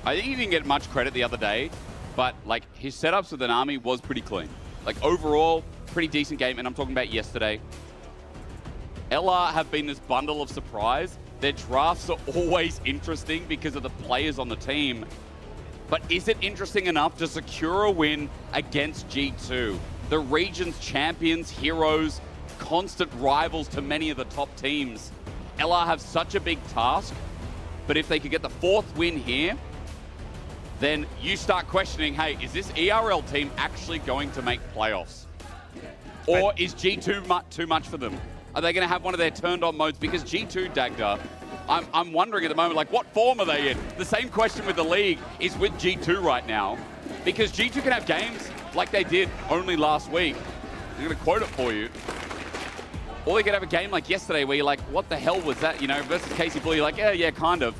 I think he didn't get much credit the other day, but like his setups with the Nami was pretty clean. Like overall, pretty decent game, and I'm talking about yesterday. LR have been this bundle of surprise. Their drafts are always interesting because of the players on the team. But is it interesting enough to secure a win against G2? The region's champions, heroes, constant rivals to many of the top teams. LR have such a big task, but if they could get the 4th win here, then you start questioning, hey, is this ERL team actually going to make playoffs? Or is G2 too much for them? Are they going to have one of their turned on modes? Because G2, Dagda, I'm wondering at the moment, like, what form are they in? The same question with the league is with G2 right now, because G2 can have games like they did only last week. I'm going to quote it for you. Or they could have a game like yesterday where you're like, what the hell was that? You know, versus Casey Blue, you're like, yeah, kind of.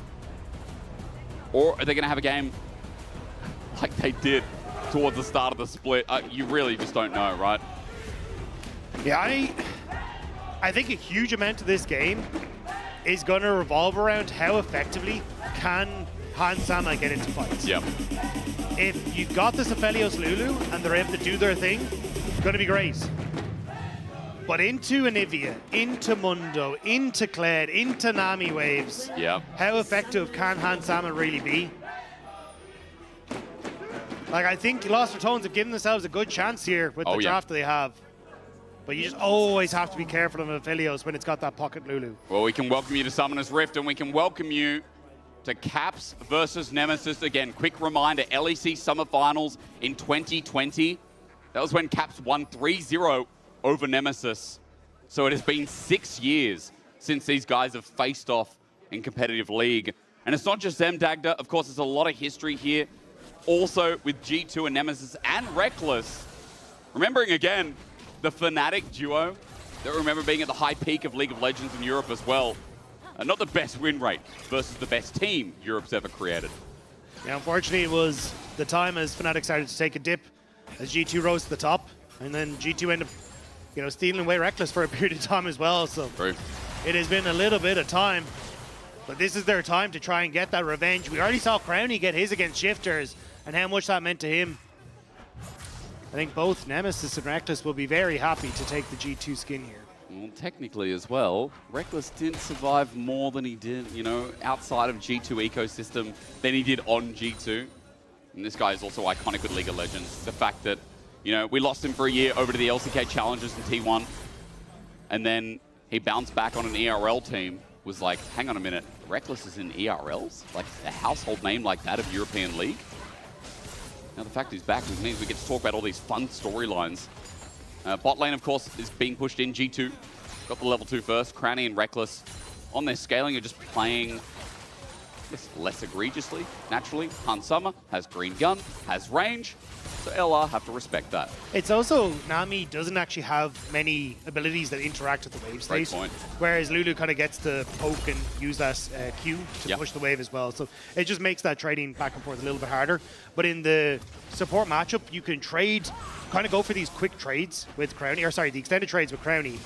Or are they going to have a game like they did towards the start of the split? You really just don't know, right? Yeah, I think a huge amount of this game is going to revolve around how effectively can Han Sama get into fights. Yep. If you've got this Aphelios Lulu and they're able to do their thing, it's going to be great. But into Anivia, into Mundo, into Kled, into Nami waves, how effective can Han Sama really be? Like, I think Lost Tones have given themselves a good chance here with the draft that they have. But you just always have to be careful of Aphelios when it's got that pocket Lulu. Well, we can welcome you to Summoner's Rift, and we can welcome you to Caps versus Nemesis. Again, quick reminder, LEC Summer Finals in 2020. That was when Caps won 3-0 over Nemesis. So it has been 6 years since these guys have faced off in competitive league. And it's not just them, Dagda. Of course, there's a lot of history here. Also with G2 and Nemesis and Reckless. Remembering again, the Fnatic duo that remember being at the high peak of League of Legends in Europe as well. Not the best win rate versus the best team Europe's ever created. Yeah, unfortunately, it was the time as Fnatic started to take a dip, as G2 rose to the top, and then G2 ended up, stealing away Reckless for a period of time as well. So it has been a little bit of time, but this is their time to try and get that revenge. We already saw Crownie get his against Shifters, and how much that meant to him. I think both Nemesis and Reckless will be very happy to take the G2 skin here. Well, technically as well, Reckless didn't survive more than he did, outside of G2 ecosystem than he did on G2. And this guy is also iconic with League of Legends. The fact that, we lost him for a year over to the LCK Challengers in T1, and then he bounced back on an ERL team, was like, hang on a minute, Reckless is in ERLs? Like a household name like that of European League? Now the fact he's back means we get to talk about all these fun storylines. Bot lane, of course, is being pushed in. G2 got the level 2 first. Crownie and Reckless on their scaling are just playing less egregiously, naturally. Hansama has green gun, has range, so LR have to respect that. It's also, Nami doesn't actually have many abilities that interact with the wave state. Great point. Whereas Lulu kind of gets to poke and use that Q to push the wave as well. So it just makes that trading back and forth a little bit harder. But in the support matchup, you can trade, kind of go for these quick trades with Crownie, or sorry, the extended trades with Crownie,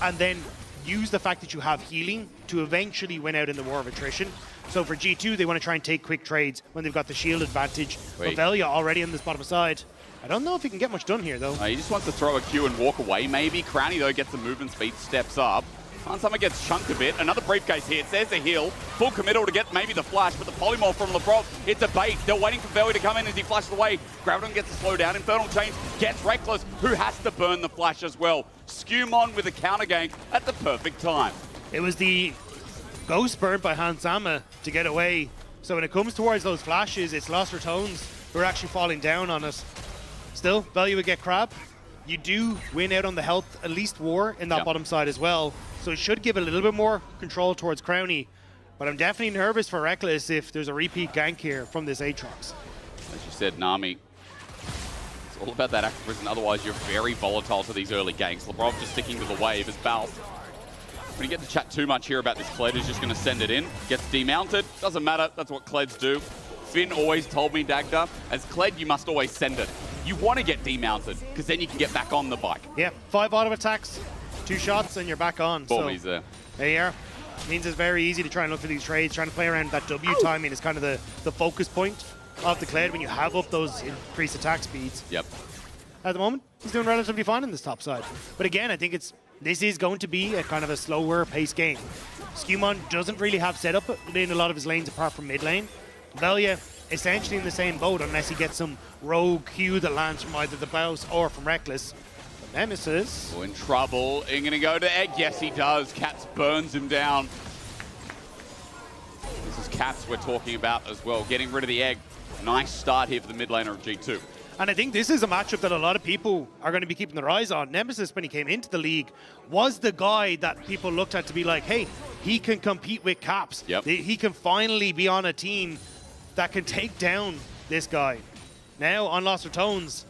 and then use the fact that you have healing to eventually win out in the war of attrition. So for G2, they want to try and take quick trades when they've got the shield advantage. Velia already on this bottom side. I don't know if he can get much done here, though. He just wants to throw a Q and walk away, maybe. Crownie, though, gets the movement speed, steps up. Hansama gets chunked a bit. Another briefcase hits. There's the heal. Full committal to get maybe the flash, but the polymorph from Labrov, it's a bait. They're waiting for Velia to come in as he flashes away. Graviton gets to slow down. Infernal Chains gets Reckless, who has to burn the flash as well. Skewmon with a counter gank at the perfect time. It was the Ghost Bird by Hansama to get away. So when it comes towards those flashes, it's Lost Tones who are actually falling down on us. Still, Velia would get Crab. You do win out on the health, at least war in that bottom side as well. So it should give a little bit more control towards Crownie. But I'm definitely nervous for Reckless if there's a repeat gank here from this Aatrox. As you said, Nami, it's all about that active prison. Otherwise, you're very volatile to these early ganks. Labrov just sticking to the wave as Balth. When you get to chat too much here about this, Kled is just going to send it in. Gets demounted. Doesn't matter. That's what Kleds do. Finn always told me, Dagda, as Kled, you must always send it. You want to get demounted, because then you can get back on the bike. Yeah, 5 auto attacks, 2 shots, and you're back on. Boom, so he's there. There you are. Means it's very easy to try and look for these trades. Trying to play around that W timing is kind of the focus point of the Kled when you have up those increased attack speeds. Yep. At the moment, he's doing relatively fine in this top side. But again, I think this is going to be a kind of a slower pace game. Skewmon doesn't really have setup in a lot of his lanes apart from mid lane. Velia essentially in the same boat unless he gets some rogue Q that lands from either the Bouse or from Reckless. But Nemesis... Oh, in trouble. Ain't gonna go to Egg. Yes, he does. Cats burns him down. This is Cats we're talking about as well. Getting rid of the Egg. Nice start here for the mid laner of G2. And I think this is a matchup that a lot of people are going to be keeping their eyes on. Nemesis, when he came into the league, was the guy that people looked at to be like, hey, he can compete with Caps. Yep. He can finally be on a team that can take down this guy. Now, on Lost Tones,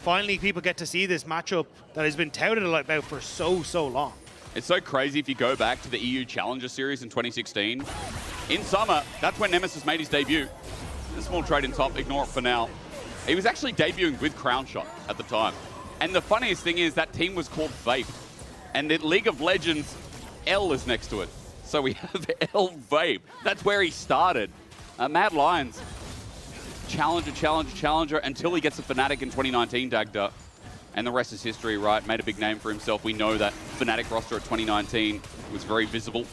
finally people get to see this matchup that has been touted about for so long. It's so crazy if you go back to the EU Challenger Series in 2016. In summer, that's when Nemesis made his debut. A small trade in top, ignore it for now. He was actually debuting with Crown Shot at the time. And the funniest thing is that team was called Vape. And in League of Legends, L is next to it. So we have L Vape. That's where he started. Mad Lions, challenger, until he gets a Fnatic in 2019, Dagda. And the rest is history, right? Made a big name for himself. We know that Fnatic roster at 2019 was very visible.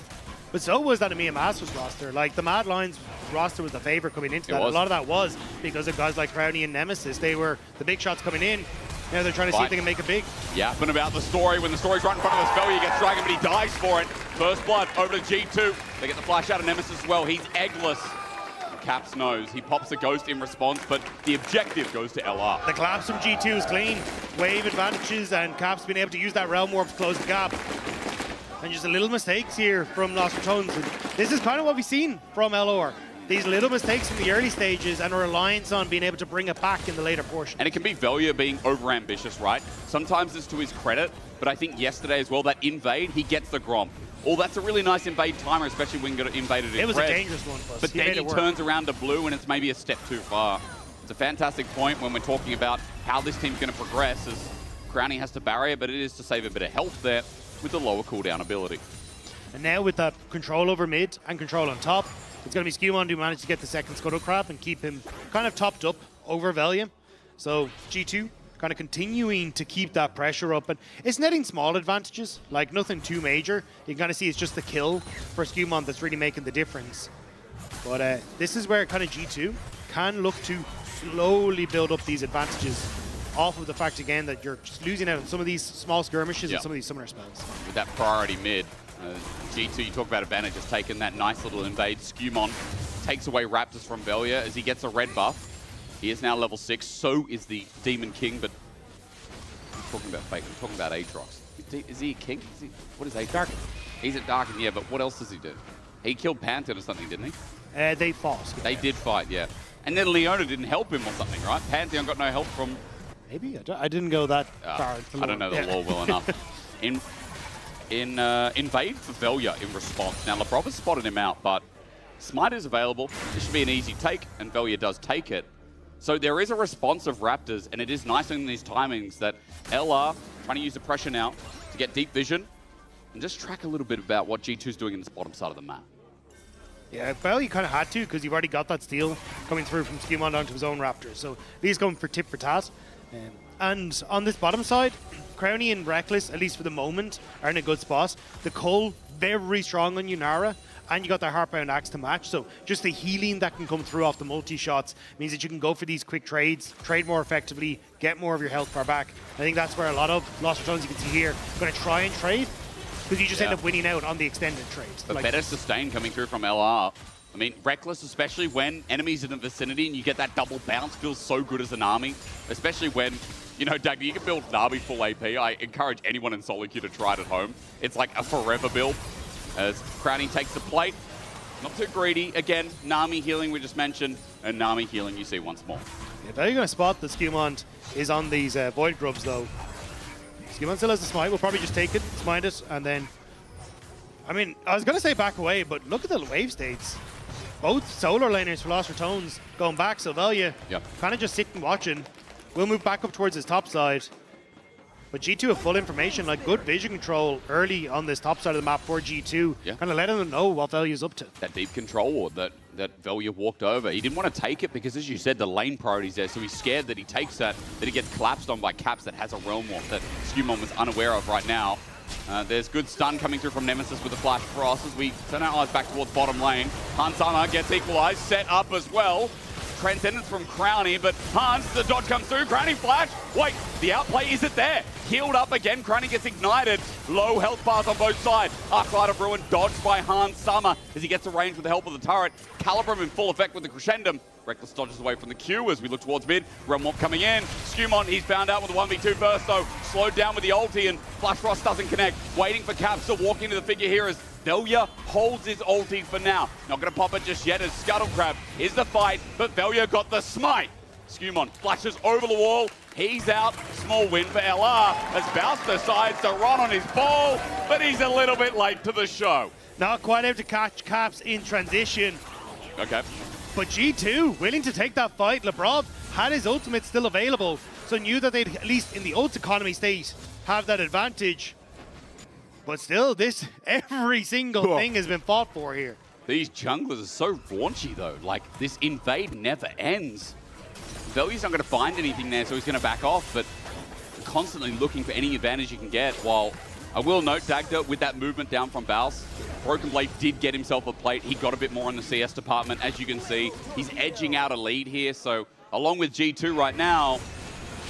But so was that EMEA Masters roster. Like, the Mad Lions roster was the favorite coming into that. A lot of that was because of guys like Crownie and Nemesis. They were the big shots coming in. Now they're trying to see if they can make it big. Yapping about the story. When the story's right in front of us, Velia gets dragged, but he dies for it. First blood over to G2. They get the flash out of Nemesis as well. He's eggless. Caps knows. He pops the Ghost in response, but the objective goes to LR. The collapse from G2 is clean. Wave advantages, and Caps been able to use that Realm Warp to close the gap. And just a little mistakes here from Lost Tones. This is kind of what we've seen from LR. These little mistakes in the early stages and a reliance on being able to bring it back in the later portion. And it can be Velia being overambitious, right? Sometimes it's to his credit, but I think yesterday as well, that invade, he gets the Grom. Oh, that's a really nice invade timer, especially when you got invaded in It was red. a dangerous one for us. But then he turns around to blue and it's maybe a step too far. It's a fantastic point when we're talking about how this team's going to progress, as Crownie has to barrier, but it is to save a bit of health there with the lower cooldown ability. And now with that control over mid and control on top, it's going to be Skewmon who managed to get the second Scuttle Crab and keep him kind of topped up over Velia. So G2 kind of continuing to keep that pressure up. And it's netting small advantages, like nothing too major. You can kind of see it's just the kill for Skewmon that's really making the difference. But this is where kind of G2 can look to slowly build up these advantages off of the fact, again, that you're just losing out on some of these small skirmishes and some of these summoner spells. With that priority mid, G2, you talk about advantage, has taken that nice little invade. Skewmon takes away Raptors from Velia as he gets a red buff. He is now level 6. So is the Demon King, but I'm talking about fake. I'm talking about Aatrox. Is he a king? What is Aatrox? Dark. He's a Darken, yeah, but what else does he do? He killed Pantheon or something, didn't he? They fought. They did fight, yeah. And then Leona didn't help him or something, right? Pantheon got no help from... Maybe? I didn't go that far. I don't know the lore well enough. Invade for Velia in response. Now, Labrov has spotted him out, but Smite is available. This should be an easy take, and Velia does take it. So there is a response of Raptors, and it is nice in these timings that LR trying to use the pressure now to get deep vision and just track a little bit about what G2's doing in this bottom side of the map. Yeah, well, you kind of had to because you've already got that steal coming through from Skewmon onto his own Raptors. So he's going for tit for tat. And on this bottom side, Crowny and Reckless, at least for the moment, are in a good spot. The Cole, very strong on Yunara, and you got the Heartbound Axe to match. So just the healing that can come through off the multi-shots means that you can go for these quick trades, trade more effectively, get more of your health bar back. I think that's where a lot of Lost Returns you can see here going to try and trade, because you just end up winning out on the extended trades. But better sustain coming through from LR. I mean, Reckless, especially when enemies in the vicinity and you get that double bounce, feels so good as an army. Especially when, you know, Doug, you can build Na'Vi full AP. I encourage anyone in solo queue to try it at home. It's like a forever build. As Crowny takes the plate. Not too greedy. Again, Nami healing we just mentioned, and Nami healing you see once more. Yeah, they're going to spot that Skewmon is on these Void Grubs, though. Skewmon still has the smite. We'll probably just take it, smite it, and then... I mean, I was going to say back away, but look at the wave states. Both solar laners for Lost Returns going back, so Velia kind of just sitting watching. We'll move back up towards his top side. But G2 have full information, like good vision control early on this top side of the map for G2. Kind of letting them know what Velia's up to. That deep control ward that Velia walked over. He didn't want to take it because, as you said, the lane priority's there, so he's scared that he takes that he gets collapsed on by Caps that has a Realm Walk that Skewmon was unaware of right now. There's good stun coming through from Nemesis with the Flash Frost as we turn our eyes back towards bottom lane. Hansama gets equalized, set up as well. Transcendence from Crowny, but Hans, the dodge comes through. Crowny flash. Wait, the outplay isn't there. Healed up again. Crowny gets ignited. Low health bars on both sides. Arclight of Ruin dodged by Hans Sama as he gets a range with the help of the turret. Calibrum in full effect with the Crescendum. Reckless dodges away from the Q as we look towards mid. Realm coming in. Skewmon, he's found out with the 1v2 burst, though. Slowed down with the ulti, and Flash Frost doesn't connect. Waiting for Caps to walk into the figure here as Velia holds his ulti for now. Not going to pop it just yet as Scuttle Crab is the fight, but Velia got the smite. Skewmon flashes over the wall. He's out. Small win for LR as Bounce decides to run on his ball, but he's a little bit late to the show. Not quite able to catch Caps in transition. Okay. But G2 willing to take that fight. Labrov had his ultimate still available, so knew that they'd, at least in the ult economy state, have that advantage. But still, every single thing has been fought for here. These junglers are so raunchy, though. Like, this invade never ends. Velia's not going to find anything there, so he's going to back off, but constantly looking for any advantage he can get. While I will note, Dagda, with that movement down from Baus, Broken Blade did get himself a plate. He got a bit more on the CS department. As you can see, he's edging out a lead here. So, along with G2 right now,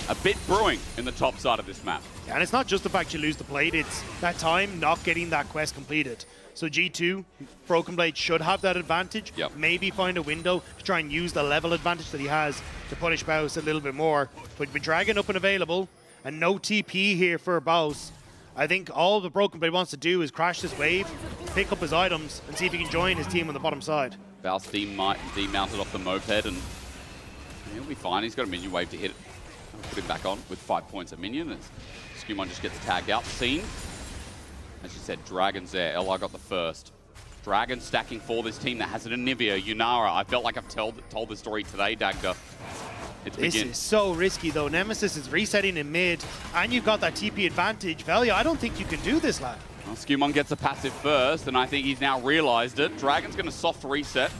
a bit brewing in the top side of this map. Yeah, and it's not just the fact you lose the plate, it's that time not getting that quest completed. So G2, Broken Blade should have that advantage. Maybe find a window to try and use the level advantage that he has to punish Baus a little bit more. But with Dragon up and available, and no TP here for Baus, I think all the Broken Blade wants to do is crash this wave, pick up his items, and see if he can join his team on the bottom side. Baus demounted off the moped, and he'll be fine. He's got a minion wave to hit. Put him back on with 5 points a minion. Skewmon just gets tagged out. Seen. As you said, Dragon's there. LR got the first. Dragon stacking for this team that has an Anivia, Yunara. I felt like I've told this story today, Dagda. This is so risky, though. Nemesis is resetting in mid, and you've got that TP advantage. Velia, I don't think you can do this, lad. Well, Skewmon gets a passive first, and I think he's now realized it. Dragon's going to soft reset.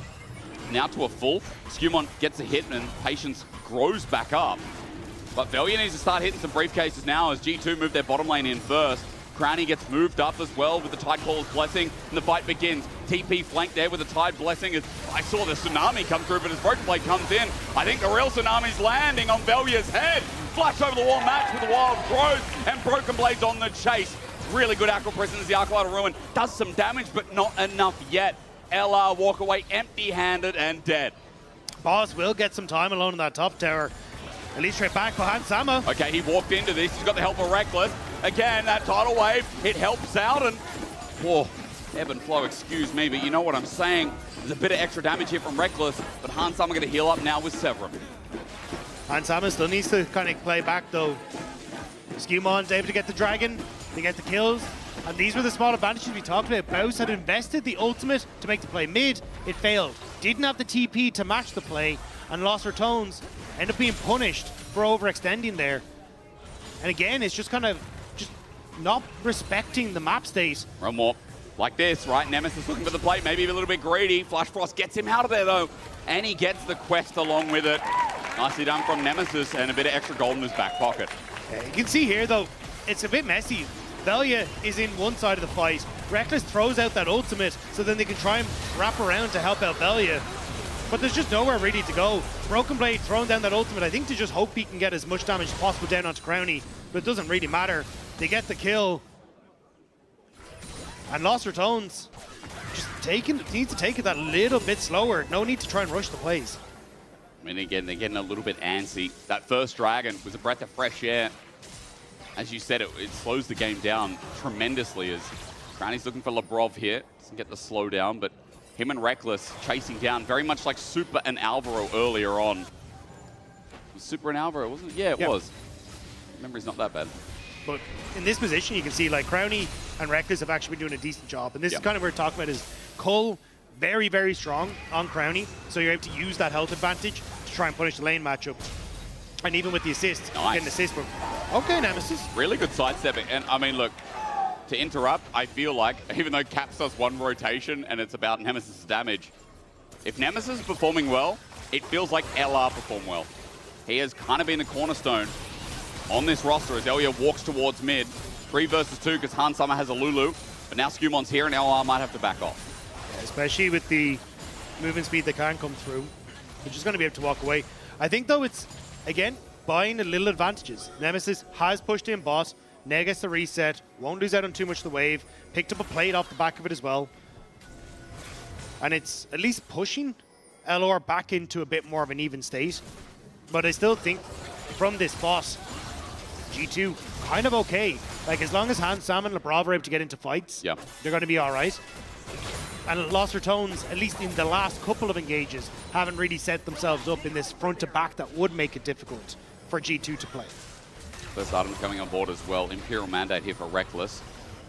Now to a full. Skewmon gets a hit, and Patience grows back up. But Velia needs to start hitting some briefcases now as G2 move their bottom lane in first. Crowny gets moved up as well with the Tidecaller's Blessing, and the fight begins. TP flanked there with the Tide Blessing. As I saw the Tsunami come through, but as Broken Blade comes in, I think the real Tsunami's landing on Velia's head. Flash over the wall match with the Wild Growth, and Broken Blade's on the chase. Really good Aqua Presence as the Arclight of Ruin does some damage, but not enough yet. LR walk away empty-handed and dead. Boss will get some time alone in that top tower. At least straight back behind Sama. Okay, he walked into this. He's got the help of Reckless. Again, that tidal wave, it helps out. And, whoa, ebb and flow, excuse me, but you know what I'm saying. There's a bit of extra damage here from Reckless, but Hans Sama going to heal up now with Severum. Hans Sama still needs to kind of play back, though. Scumon's able to get the dragon, to get the kills. And these were the small advantages we talked about. Baus had invested the ultimate to make the play mid. It failed. Didn't have the TP to match the play. And lost her tones. Ended up being punished for overextending there. And again, it's just kind of just not respecting the map state. One more. Like this, right? Nemesis looking for the plate, maybe a little bit greedy. Flash Frost gets him out of there, though. And he gets the quest along with it. Nicely done from Nemesis, and a bit of extra gold in his back pocket. Yeah, you can see here, though, it's a bit messy. Velia is in one side of the fight. Reckless throws out that ultimate, so then they can try and wrap around to help out Velia. But there's just nowhere really to go. Broken Blade throwing down that ultimate, I think to just hope he can get as much damage as possible down onto Crownie, but it doesn't really matter. They get the kill. And Lost Her Tones just needs to take it that little bit slower. No need to try and rush the plays. I mean, again, they're getting a little bit antsy. That first dragon was a breath of fresh air. As you said, it slows the game down tremendously as Crownie's looking for Labrov here. Doesn't get the slowdown, but him and Reckless chasing down, very much like Super and Alvaro earlier on. It was Super and Alvaro, wasn't it? Yeah, it was. Memory's not that bad. But in this position, you can see like Crownie and Reckless have actually been doing a decent job. And this is kind of what we're talking about is Cull very, very strong on Crownie. So you're able to use that health advantage to try and punish the lane matchup. And even with the assist, getting assist. Okay, Nemesis. Really good sidestepping. And I mean, look, to interrupt, I feel like, even though Caps does one rotation and it's about Nemesis' damage, if Nemesis is performing well, it feels like LR performed well. He has kind of been the cornerstone on this roster as Elia walks towards mid. 3 versus 2 because Hans Sama has a Lulu, but now Scumon's here and LR might have to back off. Yeah, especially with the movement speed that can come through. They're just going to be able to walk away. I think, though, it's, again, buying a little advantages. Nemesis has pushed in bot. Neg gets the reset. Won't lose out on too much of the wave. Picked up a plate off the back of it as well. And it's at least pushing LR back into a bit more of an even state. But I still think from this boss, G2 kind of okay. Like, as long as Hans Sam and Labrov are able to get into fights, they're going to be all right. And Lost Her Tones, at least in the last couple of engages, haven't really set themselves up in this front to back that would make it difficult for G2 to play. First item coming on board as well. Imperial Mandate here for Reckless.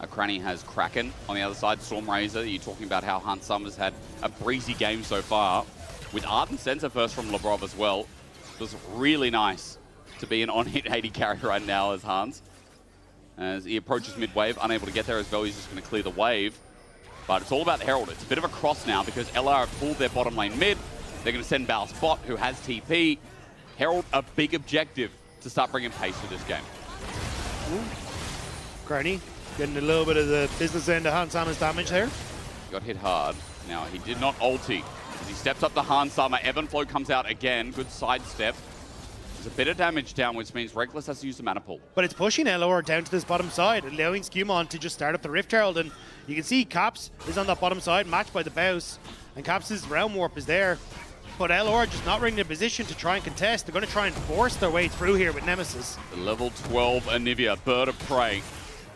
Crownie has Kraken on the other side. Stormrazor, you're talking about how Hans Summers had a breezy game so far. With Ardent Sensor first from Labrov as well. It was really nice to be an on-hit 80 carry right now as Hans. As he approaches mid-wave, unable to get there as well, he's just going to clear the wave. But it's all about the Herald. It's a bit of a cross now because LR have pulled their bottom lane mid. They're going to send Baus bot, who has TP. Herald, a big objective to start bringing pace to this game. Crownie getting a little bit of the business end of Hans Sama's damage there. He got hit hard. Now, he did not ulti. As he steps up to Hans Sama, Evan Flow comes out again. Good sidestep. There's a bit of damage down, which means Reckless has to use the mana pool. But it's pushing LR down to this bottom side, allowing Scumon to just start up the Rift Herald. And you can see Caps is on that bottom side, matched by the Baus. And Caps' Realm Warp is there. But LR just not really in a position to try and contest. They're going to try and force their way through here with Nemesis. The level 12 Anivia, Bird of Prey.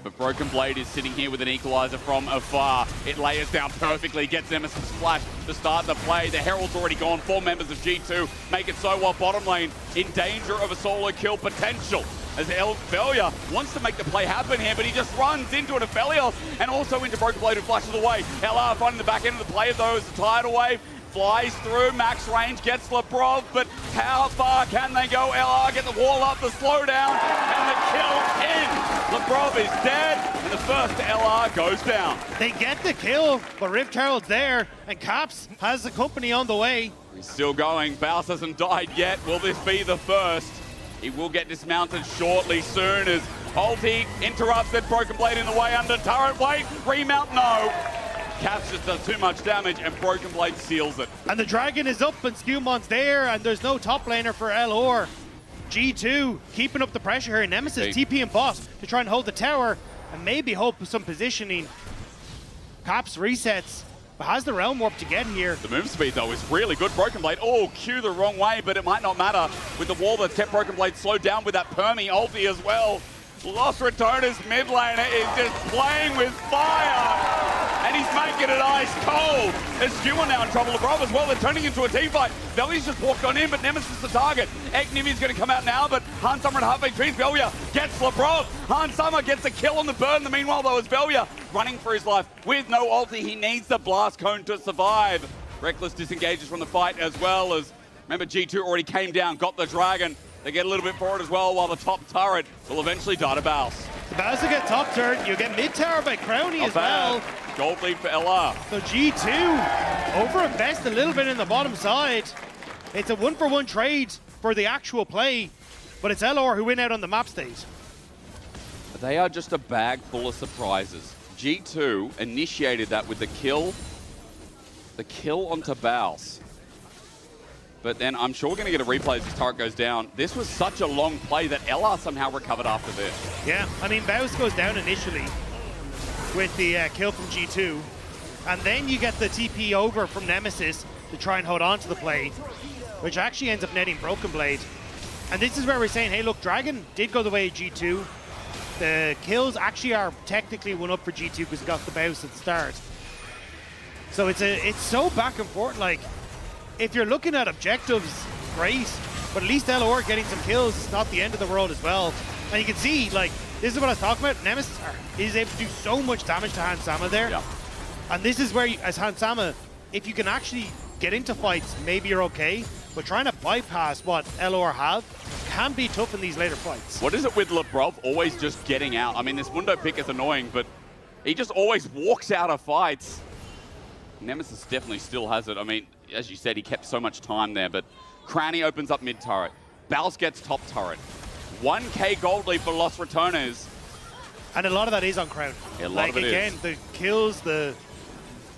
But Broken Blade is sitting here with an equalizer from afar. It layers down perfectly, gets Nemesis Flash to start the play. The Herald's already gone. 4 members of G2 make it so well. Bottom lane in danger of a solo kill potential. As Velia wants to make the play happen here, but he just runs into an Aphelios and also into Broken Blade who flashes away. LR finding the back end of the play though as the tidal wave flies through, max range, gets Labrov, but how far can they go? LR get the wall up, the slowdown, and the kill in. Labrov is dead, and the first LR goes down. They get the kill, but Rift Herald's there, and Caps has the company on the way. He's still going. Baus hasn't died yet. Will this be the first? He will get dismounted shortly soon as ulti interrupts that Broken Blade in the way under turret. Wait, remount, no. Caps just does too much damage and Broken Blade seals it. And the Dragon is up and Scumon's there and there's no top laner for LR. G2 keeping up the pressure here. Nemesis, TP and boss to try and hold the tower and maybe hope for some positioning. Caps resets but has the Realm Warp to get here. The move speed, though, is really good. Broken Blade, oh, Q the wrong way, but it might not matter with the wall that kept Broken Blade slowed down with that Permy ulti as well. Lost Returner's mid laner is just playing with fire, and he's making it ice cold. There's Skewer now in trouble. LeBron as well. They're turning into a team fight. Velya's just walked on in, but Nemesis the target. Eknimi's going to come out now, but Hans Summer and half HP. Velya gets LeBron. Hans Summer gets the kill on the burn. In the meanwhile, though, is Velya running for his life with no ulti. He needs the blast cone to survive. Reckless disengages from the fight as well as, remember, G2 already came down, got the dragon. They get a little bit forward as well, while the top turret will eventually die to Baus. The Baus will get top turret. You get mid tower by Crowny as well. Gold lead for LR. So G2 over-invest a little bit in the bottom side. It's a one-for-one trade for the actual play, but it's LR who win out on the map stage. They are just a bag full of surprises. G2 initiated that with the kill onto Baus. But then I'm sure we're going to get a replay as this turret goes down. This was such a long play that LR somehow recovered after this. Yeah, I mean, Baus goes down initially with the kill from G2. And then you get the TP over from Nemesis to try and hold on to the play, which actually ends up netting Broken Blade. And this is where we're saying, hey, look, Dragon did go the way of G2. The kills actually are technically one up for G2 because it got the Baus at the start. So it's so back and forth, like, if you're looking at objectives, great, but at least LOR getting some kills is not the end of the world as well. And you can see, like, this is what I was talking about. Nemesis is able to do so much damage to Hans Sama there. Yeah. And this is where, as Hans Sama, if you can actually get into fights, maybe you're okay. But trying to bypass what LOR have can be tough in these later fights. What is it with Lebrov always just getting out? I mean, this window pick is annoying, but he just always walks out of fights. Nemesis definitely still has it. I mean, as you said, he kept so much time there, but Cranny opens up mid turret. Baus gets top turret. 1k gold lead for Lost Returners. And a lot of that is on Crown. Yeah, a lot like, of it again, is. the kills, the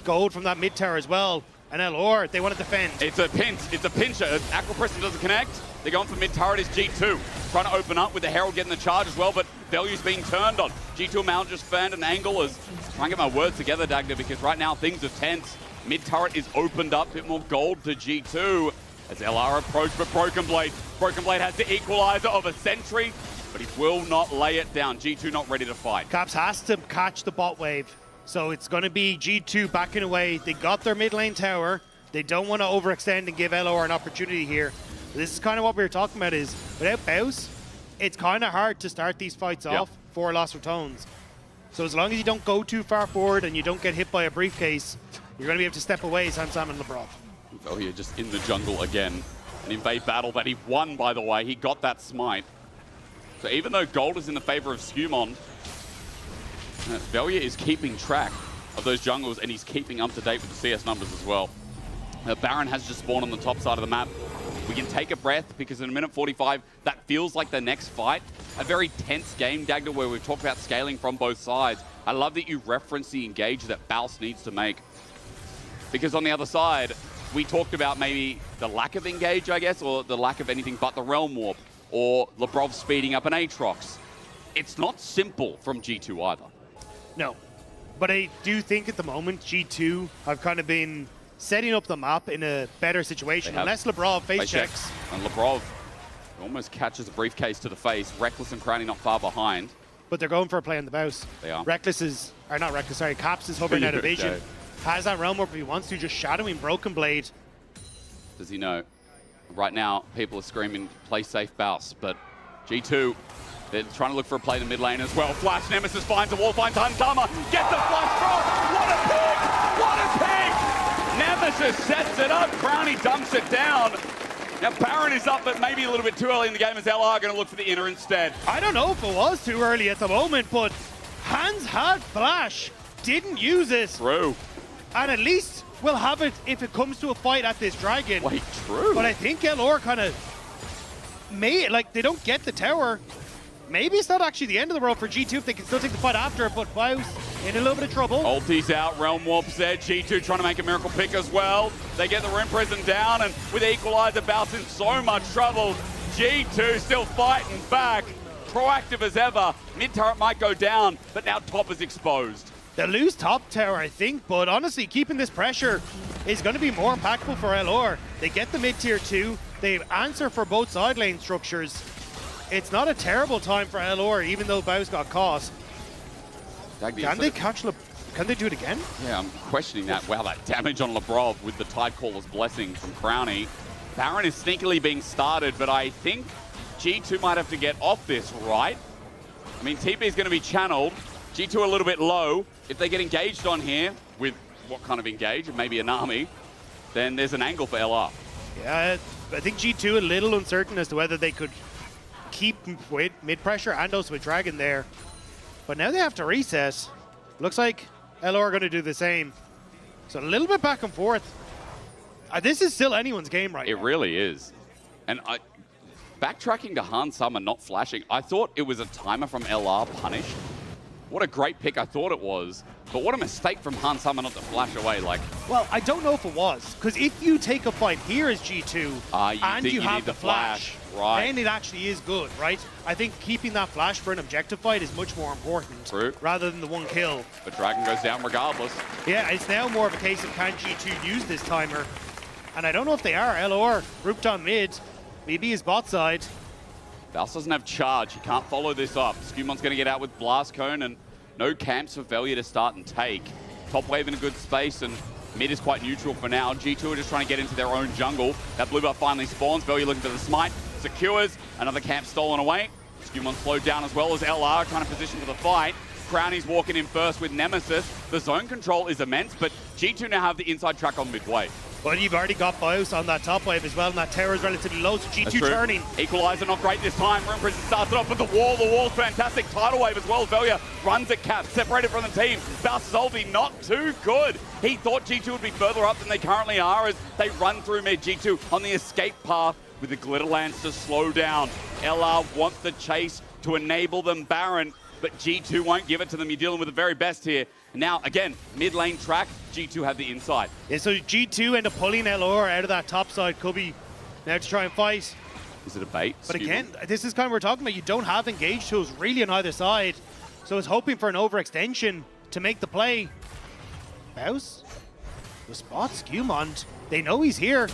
gold from that mid tower as well. And LOR, they want to defend. It's a pinch. It's a pincher. Aqua Preston doesn't connect. They're going for mid turret is G2. Trying to open up with the Herald getting the charge as well, but Value's being turned on. G2 Mal just found an angle as, trying to get my words together, Dagda, because right now things are tense. Mid turret is opened up, a bit more gold to G2 as LR approach, but Broken Blade. Broken Blade has the equalizer of a sentry, but he will not lay it down. G2 not ready to fight. Caps has to catch the bot wave. So it's going to be G2 backing away. They got their mid lane tower. They don't want to overextend and give LOR an opportunity here. This is kind of what we were talking about is, without Baus, it's kind of hard to start these fights off for Lost Retones. So as long as you don't go too far forward and you don't get hit by a briefcase, you're going to be able to step away, Sansam and Lebrov. Oh, yeah, just in the jungle again. An invade battle that he won, by the way. He got that smite. So even though gold is in the favor of Skumond, Velya is keeping track of those jungles, and he's keeping up to date with the CS numbers as well. Baron has just spawned on the top side of the map. We can take a breath because in a minute 45, that feels like the next fight. A very tense game, Dagda, where we've talked about scaling from both sides. I love that you reference the engage that Baus needs to make. Because on the other side, we talked about maybe the lack of engage, I guess, or the lack of anything but the Realm Warp, or Lebrov speeding up an Aatrox. It's not simple from G2 either. No, but I do think at the moment G2 have kind of been setting up the map in a better situation. Unless Lebrov face checks. And Lebrov almost catches a briefcase to the face. Reckless and Crowny not far behind. But they're going for a play on the Baus. They are. Reckless is, or not Reckless, sorry, Caps is hovering out of vision. Has that Realm Warp if he wants to, just shadowing Broken Blade. Does he know? Right now, people are screaming, play safe Baus, but G2, they're trying to look for a play in the mid lane as well. Flash, Nemesis finds a wall, finds Huntama, gets the flash throw! What a pick! What a pick! Nemesis sets it up, Crowny dumps it down. Now Baron is up, but maybe a little bit too early in the game as LR going to look for the inner instead. I don't know if it was too early at the moment, but Hans had flash, didn't use it. True. And at least we'll have it if it comes to a fight at this dragon. Wait, true. But I think LR kind of like they don't get the tower. Maybe it's not actually the end of the world for G2 if they can still take the fight after it, but Baus in a little bit of trouble. Ulti's out, Realm Warp's there, G2 trying to make a miracle pick as well. They get the Rim Prison down, and with Equalizer, Baus in so much trouble. G2 still fighting back, proactive as ever. Mid turret might go down, but now top is exposed. They'll lose top tower, I think, but honestly, keeping this pressure is going to be more impactful for LR. They get the mid-tier 2. They answer for both side lane structures. It's not a terrible time for LR, even though Baus got caught. Can they catch Can they do it again? Yeah, I'm questioning that. Wow, that damage on Lebrov with the Tidecaller's blessing from Crownie. Baron is sneakily being started, but I think G2 might have to get off this, right? I mean, TP is going to be channeled. G2 a little bit low. If they get engaged on here, with what kind of engage? Maybe an army, then there's an angle for LR. Yeah, I think G2 a little uncertain as to whether they could keep mid-pressure and also with Dragon there. But now they have to reset. Looks like LR are going to do the same. So a little bit back and forth. This is still anyone's game right now. It really is. And backtracking to Han Summer not flashing, I thought it was a timer from LR punished. What a great pick I thought it was. But what a mistake from Han Summer not to flash away. Like, well, I don't know if it was, because if you take a fight here as G2 and you have the flash, right, then it actually is good, right? I think keeping that flash for an objective fight is much more important rather than the one kill. But Dragon goes down regardless. Yeah, it's now more of a case of can G2 use this timer? And I don't know if they are. LR grouped on mid. Maybe his bot side. Baus doesn't have charge. He can't follow this up. Skumon's going to get out with Blast Cone and no camps for Velia to start and take. Top wave in a good space and mid is quite neutral for now. G2 are just trying to get into their own jungle. That blue buff finally spawns. Velia looking for the smite. Secures. Another camp stolen away. Skumon slowed down as well as LR trying to position for the fight. Crownie's walking in first with Nemesis. The zone control is immense, but G2 now have the inside track on midway. Well, you've already got Baus on that top wave as well, and that tower is relatively low, so G2 turning. Equalizer not great this time. Rune Prison starts it off with the wall's fantastic. Tidal wave as well. Velia runs at cap, separated from the team. Baus' ulti not too good. He thought G2 would be further up than they currently are as they run through mid. G2 on the escape path with the Glitter Lance to slow down. LR wants the chase to enable them Baron, but G2 won't give it to them. You're dealing with the very best here. And now, again, mid lane track, G2 have the inside. Yeah, so G2 end up pulling LR out of that top side. Cubby now to try and fight. Is it a bait? But again, this is kind of what we're talking about. You don't have engage tools really on either side. So it's hoping for an overextension to make the play. Baus? The spot, Skumon. They know he's here.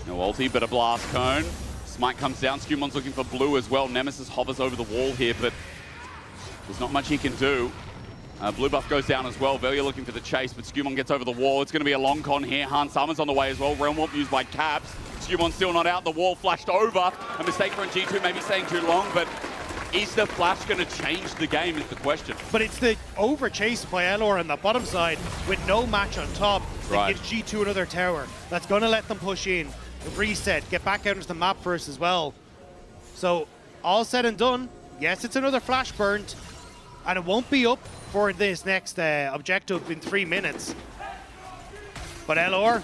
No ulti, but a Blast Cone. Smite comes down. Skumon's looking for blue as well. Nemesis hovers over the wall here, but there's not much he can do. Blue buff goes down as well. Velia looking for the chase, but Skumon gets over the wall. It's going to be a long con here. Han Summer's on the way as well. Realm Warp used by Caps. Skumon still not out. The wall flashed over. A mistake from G2, maybe staying too long, but is the flash going to change the game is the question. But it's the over chase by LR on the bottom side with no match on top that gives G2 another tower. That's going to let them push in, reset, get back out into the map first as well. So all said and done, yes, it's another flash burnt, and it won't be up for this next objective in 3 minutes. But LR,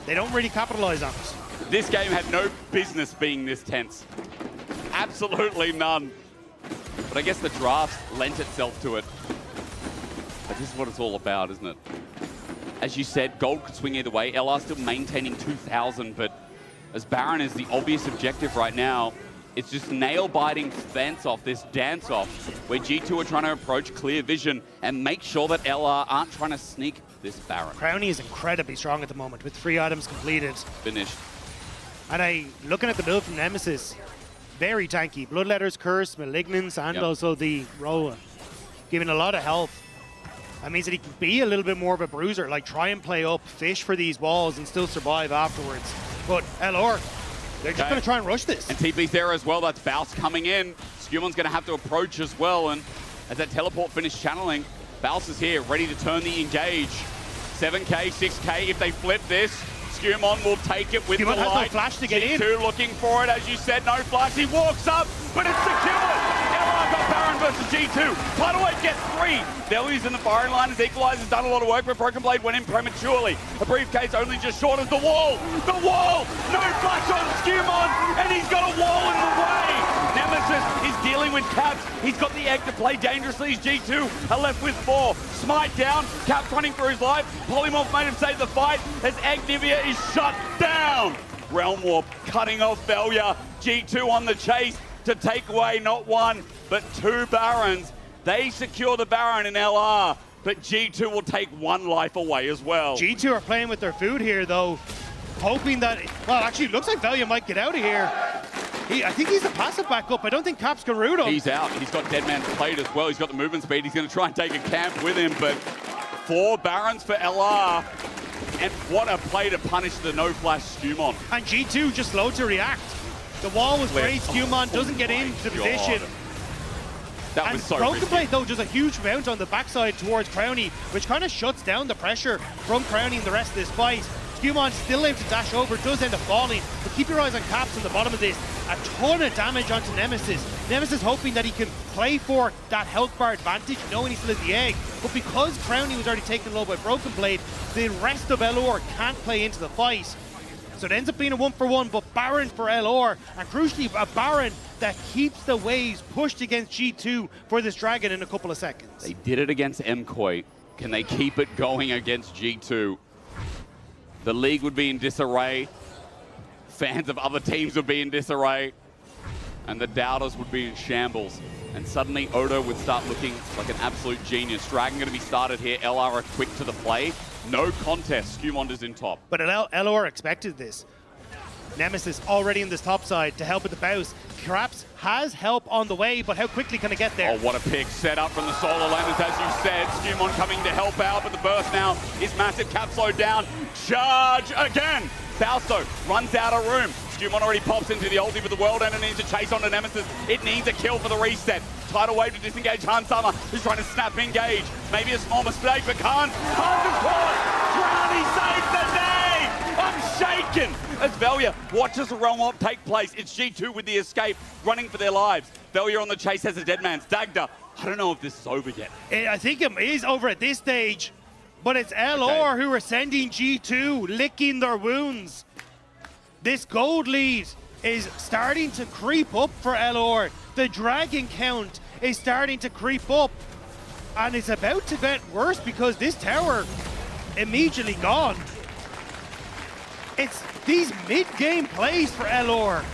they don't really capitalize on it. This game had no business being this tense. Absolutely none. But I guess the draft lent itself to it. But this is what it's all about, isn't it? As you said, gold could swing either way. LR still maintaining 2,000, but as Baron is the obvious objective right now, it's just nail-biting fence-off, this dance-off, where G2 are trying to approach clear vision and make sure that LR aren't trying to sneak this Baron. Crownie is incredibly strong at the moment with 3 items completed. Finished. And looking at the build from Nemesis, very tanky. Bloodletter's Curse, Malignance, and also the Roa, giving a lot of health. That means that he can be a little bit more of a bruiser, like try and play up, fish for these walls, and still survive afterwards. But LR, they're just going to try and rush this. And TP's there as well. That's Baus coming in. Skumon's going to have to approach as well. And as that teleport finished channeling, Baus is here, ready to turn the engage. 7k, 6k. If they flip this, Skumon will take it with Skumon the has light. no flash to get in. G2 looking for it, as you said. No flash. He walks up, but it's secured. LR got Baron versus G2. Tidal Wave gets 3. Velia's in the firing line as Equalizer's done a lot of work, but Broken Blade went in prematurely. A briefcase only just short of the wall. The wall! No flash on Skumon, and he's got a wall in the way. Nemesis is dealing with Caps. He's got the egg to play dangerously. G2 are left with 4. Smite down. Caps running for his life. Polymorph made him save the fight as Agnivia is shut down. Realm Warp cutting off Velia. G2 on the chase to take away not 1, but 2 Barons. They secure the Baron in LR. but G2 will take one life away as well. G2 are playing with their food here, though, hoping that, well, actually, it looks like Velia might get out of here. I think he's a passive backup. I don't think Caps can root him. He's out. He's got Deadman's Plate as well. He's got the movement speed. He's going to try and take a camp with him, but 4 Barons for LR. And what a play to punish the no-flash Skumon. And G2 just slow to react. The wall was great. Skumon doesn't get into the position. That was so Broken risky. Blade, though, does a huge bounce on the backside towards Crownie, which kind of shuts down the pressure from Crownie in the rest of this fight. Skumon still able to dash over, does end up falling, but keep your eyes on Caps on the bottom of this. A ton of damage onto Nemesis. Nemesis hoping that he can play for that health bar advantage, knowing he's still in the egg. But because Crownie was already taken low by Broken Blade, the rest of LR can't play into the fight. So it ends up being a 1-for-1, but Baron for LR, and crucially, a Baron that keeps the waves pushed against G2 for this Dragon in a couple of seconds. They did it against MKOI. Can they keep it going against G2? The league would be in disarray. Fans of other teams would be in disarray. And the doubters would be in shambles. And suddenly Odo would start looking like an absolute genius. Dragon going to be started here. LR are quick to the play. No contest. Skumond is in top. But LR expected this. Nemesis already in this top side to help with the bounce. Craps has help on the way, but how quickly can it get there? Oh, what a pick set up from the Solar Landers, as you said. Skumon coming to help out, but the burst now is massive. Cap slowed down. Charge again. Fausto runs out of room. Skumon already pops into the ulti with the World Ender, needs to chase onto Nemesis. It needs a kill for the reset. Tidal wave to disengage Hansama, who's trying to snap engage. Maybe a small mistake, but Khan's caught. Drowny saves the day. I'm shaken as Velia watches the roll up take place. It's G2 with the escape, running for their lives. Velia on the chase has a dead man's Dagda. I don't know if this is over yet. I think it is over at this stage, but it's LR who are sending G2, licking their wounds. This gold lead is starting to creep up for LR. The Dragon count is starting to creep up, and it's about to get worse because this tower immediately gone. It's these mid-game plays for LR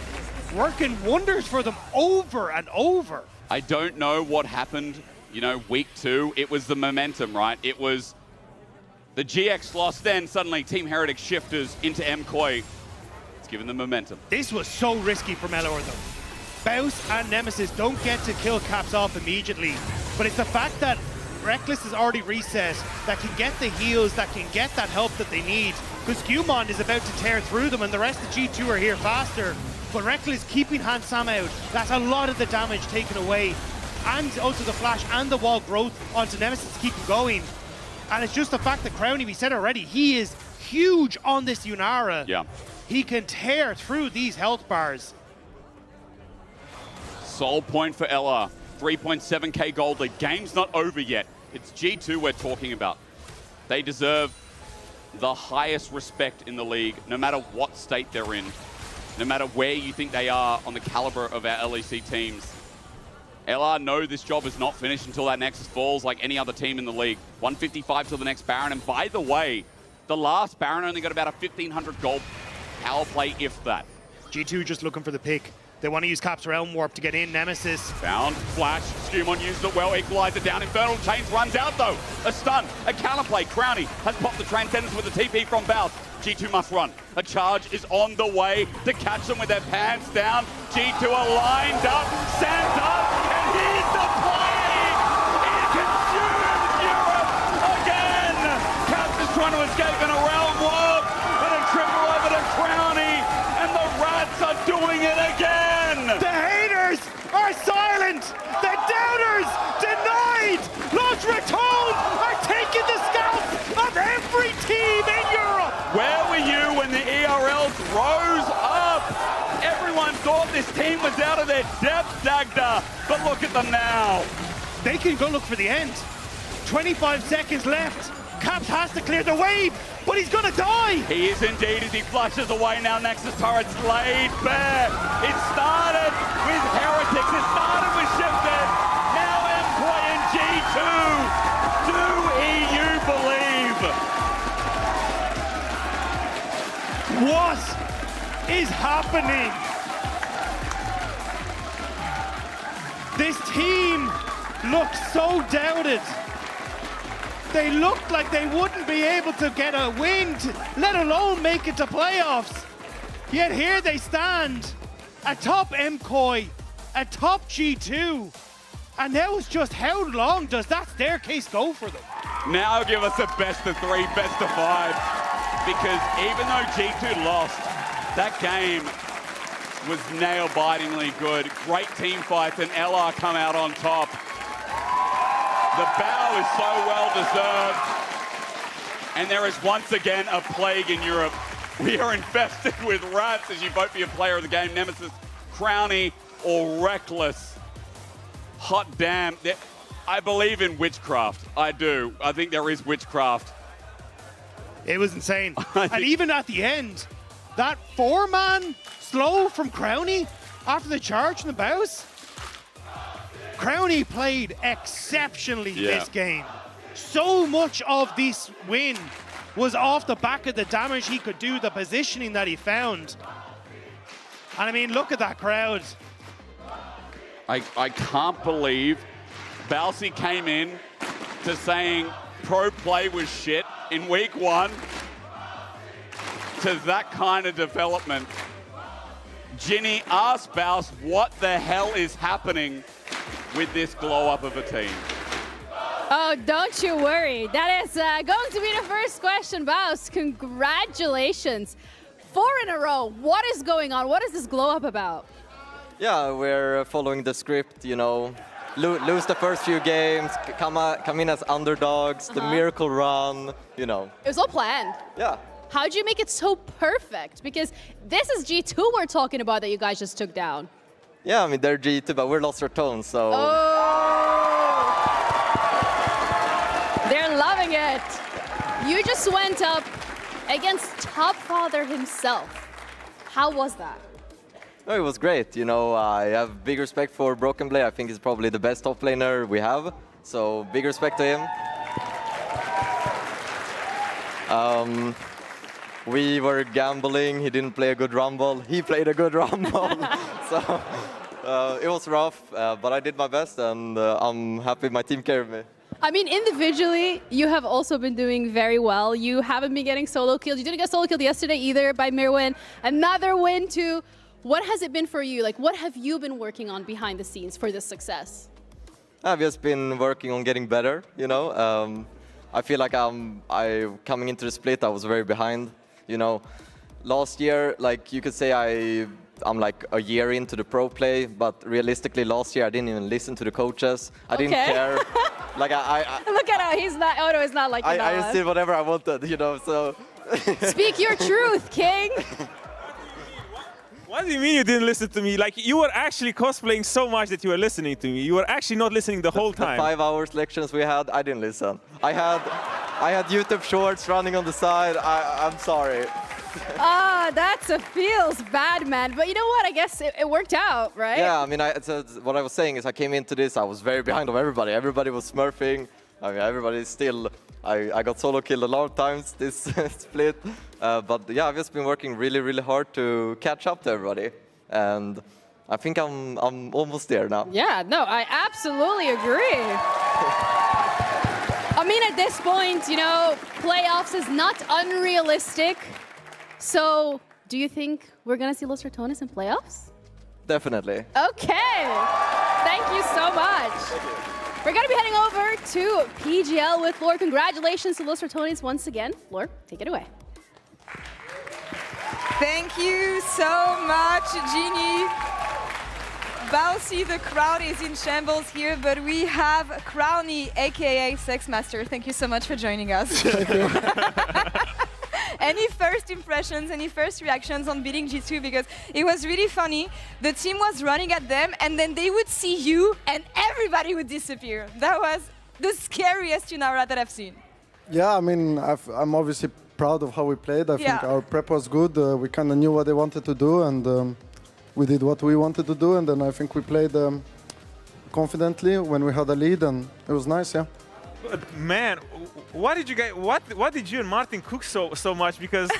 working wonders for them over and over. I don't know what happened, you know, week 2. It was the momentum, right? It was the GX loss, then suddenly Team Heretics shifters into MKOI. It's given them momentum. This was so risky from LR though. Bounce and Nemesis don't get to kill Caps off immediately, but it's the fact that Reckless is already reset, that can get the heals, that can get that help that they need, because Skumon is about to tear through them and the rest of G2 are here faster. But Reckless keeping Hansam out, that's a lot of the damage taken away, and also the flash and the wall growth onto Nemesis to keep him going. And it's just the fact that Crownie, we said already, he is huge on this Yunara. Yeah. He can tear through these health bars. Soul point for LR. 3.7k gold lead. Game's not over yet. It's G2 we're talking about. They deserve the highest respect in the league, no matter what state they're in, no matter where you think they are on the caliber of our LEC teams. LR know this job is not finished until that Nexus falls like any other team in the league. 155 till the next Baron, and by the way, the last Baron only got about a 1,500 gold power play, if that. G2 just looking for the pick. They want to use Cap's Realm Warp to get in. Nemesis. Found, flash, Skumon used it well, equalizer down, Infernal Chains runs out though. A stun, a counterplay, Crownie has popped the Transcendence with a TP from Baus. G2 must run. A charge is on the way to catch them with their pants down. G2 are lined up, stands up, and here's the play! It consumes Europe again! Caps is trying to escape in a Realm Warp, and a triple over to Crownie, and the Rats are doing it again! The haters are silent! The doubters denied! Los Ratones are taking the scalp of every team in Europe! Where were you when the ERLs rose up? Everyone thought this team was out of their depth, Dagda, but look at them now. They can go look for the end. 25 seconds left. Caps has to clear the wave, but he's gonna die! He is indeed as he flushes away now. Nexus turrets laid bare. It started with Heretics, it started with Shifted. Now MKOI and G2. Do EU believe? What is happening? This team looks so doubted. They looked like they wouldn't be able to get a win, let alone make it to playoffs. Yet here they stand, atop MCOY, atop G2. And now it's just how long does that staircase go for them? Now give us a best of 3, best of 5. Because even though G2 lost, that game was nail-bitingly good. Great team fights, and LR come out on top. The battle is so well-deserved. And there is once again a plague in Europe. We are infested with rats as you vote for your player of the game, Nemesis, Crowny, or Reckless. Hot damn. I believe in witchcraft. I do. I think there is witchcraft. It was insane. And even at the end, that 4-man slow from Crowny after the charge in the bows. Crowny played exceptionally this game. So much of this win was off the back of the damage he could do, the positioning that he found. And I mean, look at that crowd. I can't believe Balsi came in to saying pro play was shit in week 1 to that kind of development. Ginny asked Baus what the hell is happening with this glow up of a team. Oh, don't you worry. That is going to be the first question, Baus. Congratulations. 4 in a row. What is going on? What is this glow up about? Yeah, we're following the script, you know. Lose the first few games, come in as underdogs, the miracle run, you know. It was all planned. Yeah. How'd you make it so perfect? Because this is G2 we're talking about that you guys just took down. Yeah, I mean, they're G2, but we're Lost Our Tones, so... Oh! They're loving it. You just went up against Top Father himself. How was that? No, it was great. You know, I have big respect for Broken Blade. I think he's probably the best top laner we have. So big respect to him. We were gambling. He didn't play a good rumble. He played a good rumble. So it was rough, but I did my best, and I'm happy my team carried me. I mean, individually, you have also been doing very well. You haven't been getting solo kills. You didn't get solo killed yesterday either by Mirwin. Another win too. What has it been for you? Like, what have you been working on behind the scenes for this success? I've just been working on getting better, you know. I feel like coming into the split, I was very behind, you know. Last year, like you could say I'm like a year into the pro play, but realistically last year I didn't even listen to the coaches. I didn't care. Like Look at him, Odo is not like I just did whatever I wanted, you know, so. Speak your truth, King. What do you mean you didn't listen to me? Like, you were actually cosplaying so much that you were listening to me. You were actually not listening the whole time. The 5 hours lections we had, I didn't listen. I had YouTube shorts running on the side. I'm sorry. That feels bad, man. But you know what? I guess it worked out, right? Yeah, I mean, what I was saying is I came into this, I was very behind of everybody. Everybody was smurfing. I mean, everybody's still... I got solo killed a lot of times this split. But yeah, I've just been working really, really hard to catch up to everybody. And I think I'm almost there now. Yeah, no, I absolutely agree. I mean, at this point, you know, playoffs is not unrealistic. So, do you think we're going to see Los Ratones in playoffs? Definitely. Okay. Thank you so much. Thank you. We're going to be heading over to PGL with Lore. Congratulations to Los Ratones once again. Lore, take it away. Thank you so much, Jeannie. Balsi, the crowd is in shambles here, but we have Crowny, aka Sexmaster. Thank you so much for joining us. Thank you. Any first impressions, any first reactions on beating G2? Because it was really funny. The team was running at them, and then they would see you, and everybody would disappear. That was the scariest Yunara that I've seen. Yeah, I mean, I'm obviously proud of how we played. I think our prep was good. We kind of knew what they wanted to do, and we did what we wanted to do. And then I think we played confidently when we had a lead, and it was nice, yeah. Man, what did you guys? What did you and Martin cook so much? Because,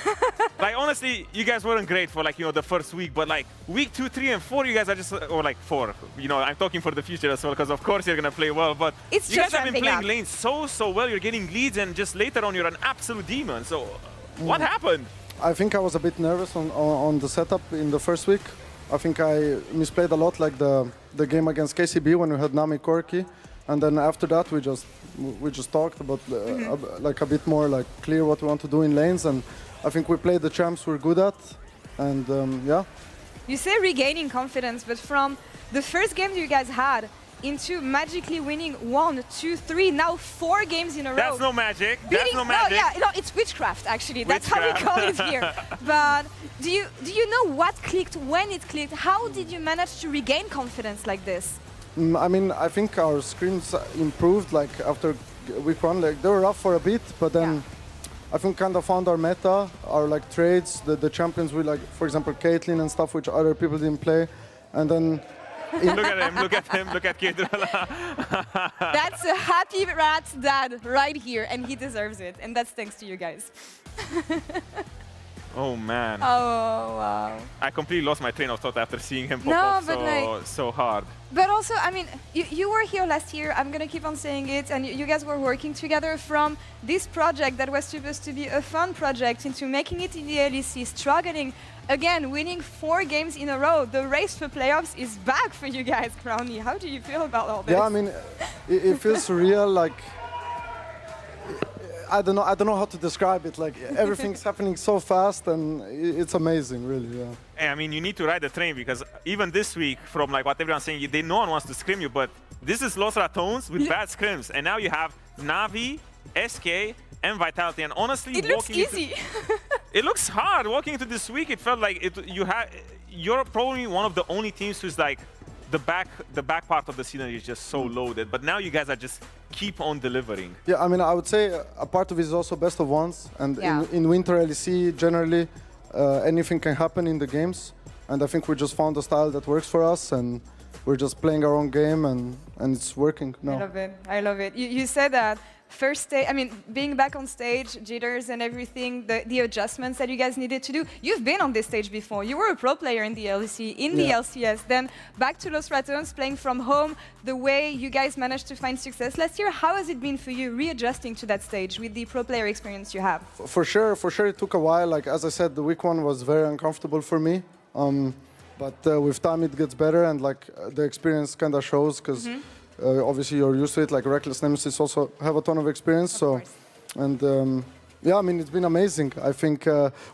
like, honestly, you guys weren't great for like the first week, but like week 2, 3, and 4, you guys are just or like 4. I'm talking for the future as well, because of course you're gonna play well. But it's you guys have been playing lanes so well. You're getting leads, and just later on you're an absolute demon. So, what happened? I think I was a bit nervous on the setup in the first week. I think I misplayed a lot, like the game against KCB when we had Nami Corki. And then after that, we just talked about like a bit more like clear what we want to do in lanes, and I think we played the champs we're good at, and yeah. You say regaining confidence, but from the first game that you guys had into magically winning 1, 2, 3, now 4 games in a row. That's no magic. That's no magic. No, it's witchcraft actually. That's how we call it here. But do you know what clicked, when it clicked? How did you manage to regain confidence like this? I mean, I think our scrims improved like after week 1. Like they were rough for a bit, but then I think kind of found our meta, our like trades, the champions with like, for example, Caitlyn and stuff, which other people didn't play, and then. Look at him! Look at him! Look at Kedrella. That's a happy rat dad right here, and he deserves it, and that's thanks to you guys. Oh man. Oh wow. I completely lost my train of thought after seeing him pop off so hard. But also, I mean, you were here last year, I'm gonna keep on saying it, and you guys were working together from this project that was supposed to be a fun project into making it in the LEC, struggling, again, winning 4 games in a row. The race for playoffs is back for you guys, Crowny. How do you feel about all this? Yeah, I mean, it feels surreal, like, I don't know how to describe it. Like everything's happening so fast, and it's amazing, really. Yeah. I mean, you need to ride the train, because even this week, from like what everyone's saying, no one wants to scrim you, but this is Los Ratones with bad scrims, and now you have Navi, SK, and Vitality, and honestly, it looks easy. It looks hard. Walking into this week, it felt like you're probably one of the only teams who's like the back part of the season is just so loaded, but now you guys are just keep on delivering. Yeah, I mean, I would say a part of it is also best of ones, and in Winter LEC, generally, anything can happen in the games, and I think we just found a style that works for us, and we're just playing our own game, and it's working now. I love it. I love it. You said that first day, I mean, being back on stage, jitters and everything, the adjustments that you guys needed to do. You've been on this stage before. You were a pro player in the LEC, in the LCS. Then back to Los Ratones, playing from home, the way you guys managed to find success last year. How has it been for you readjusting to that stage with the pro player experience you have? For sure it took a while. Like, as I said, the week 1 was very uncomfortable for me. But with time it gets better, and like the experience kind of shows, because obviously you're used to it. Like Reckless Nemesis also have a ton of experience. Yeah, I mean, it's been amazing. I think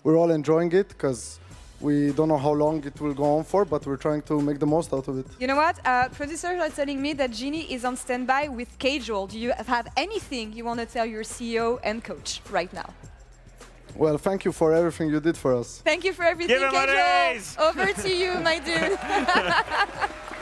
we're all enjoying it, because we don't know how long it will go on for, but we're trying to make the most out of it. You know what? Producers are telling me that Genie is on standby with Casual. Do you have anything you want to tell your CEO and coach right now? Well, thank you for everything you did for us. Thank you for everything, Casual. Over to you, my dude.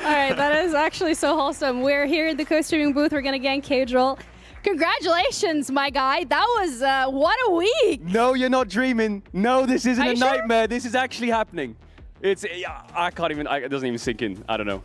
All right, that is actually so wholesome. We're here in the co-streaming booth. We're going to gang Casual. Congratulations, my guy. That was, what a week. No, you're not dreaming. No, this isn't a nightmare. Sure? This is actually happening. I can't even, it doesn't even sink in. I don't know.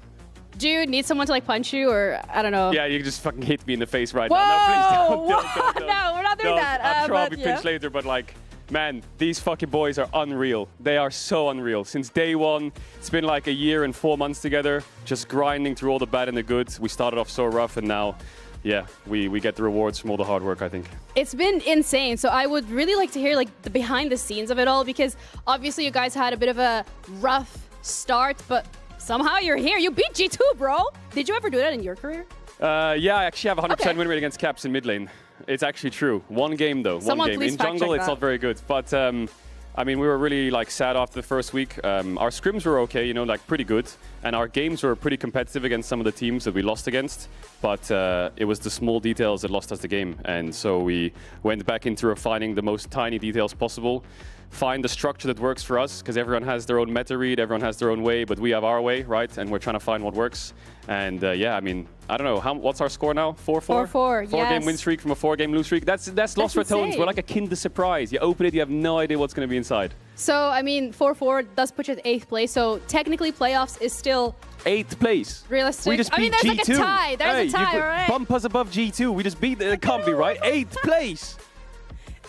Do you need someone to like punch you, or I don't know? Yeah, you can just fucking hit me in the face right now. No, please don't. No, we're not doing that. I'm sure I'll be pinched later, but like, man, these fucking boys are unreal. They are so unreal. Since day 1, it's been like a year and 4 months together, just grinding through all the bad and the good. We started off so rough, and now, yeah, we get the rewards from all the hard work, I think. It's been insane. So I would really like to hear like the behind the scenes of it all, because obviously you guys had a bit of a rough start, but somehow you're here. You beat G2, bro. Did you ever do that in your career? Yeah, I actually have a 100% win rate against Caps in mid lane. It's actually true. 1 game though. Someone 1 game. Please In jungle, it's not very good. But I mean, we were really like sad after the first week. Our scrims were okay, you know, like pretty good, and our games were pretty competitive against some of the teams that we lost against. But it was the small details that lost us the game, and so we went back into refining the most tiny details possible. Find the structure that works for us, because everyone has their own meta read, everyone has their own way, but we have our way, right? And we're trying to find what works. And yeah, I mean, I don't know, what's our score now? 4-4? 4-4, Four-game yes. win streak from a 4-game lose streak. That's Lost Ratones. insane. We're like a Kinder Surprise. You open it, you have no idea what's going to be inside. So, I mean, 4-4 does put you at 8th place. So, technically, playoffs is still 8th place. realistic. We just I mean, beat there's G2. like a tie. There's hey, a tie, you all right? bump us above G2. We just beat it. Can't be right. 8th place.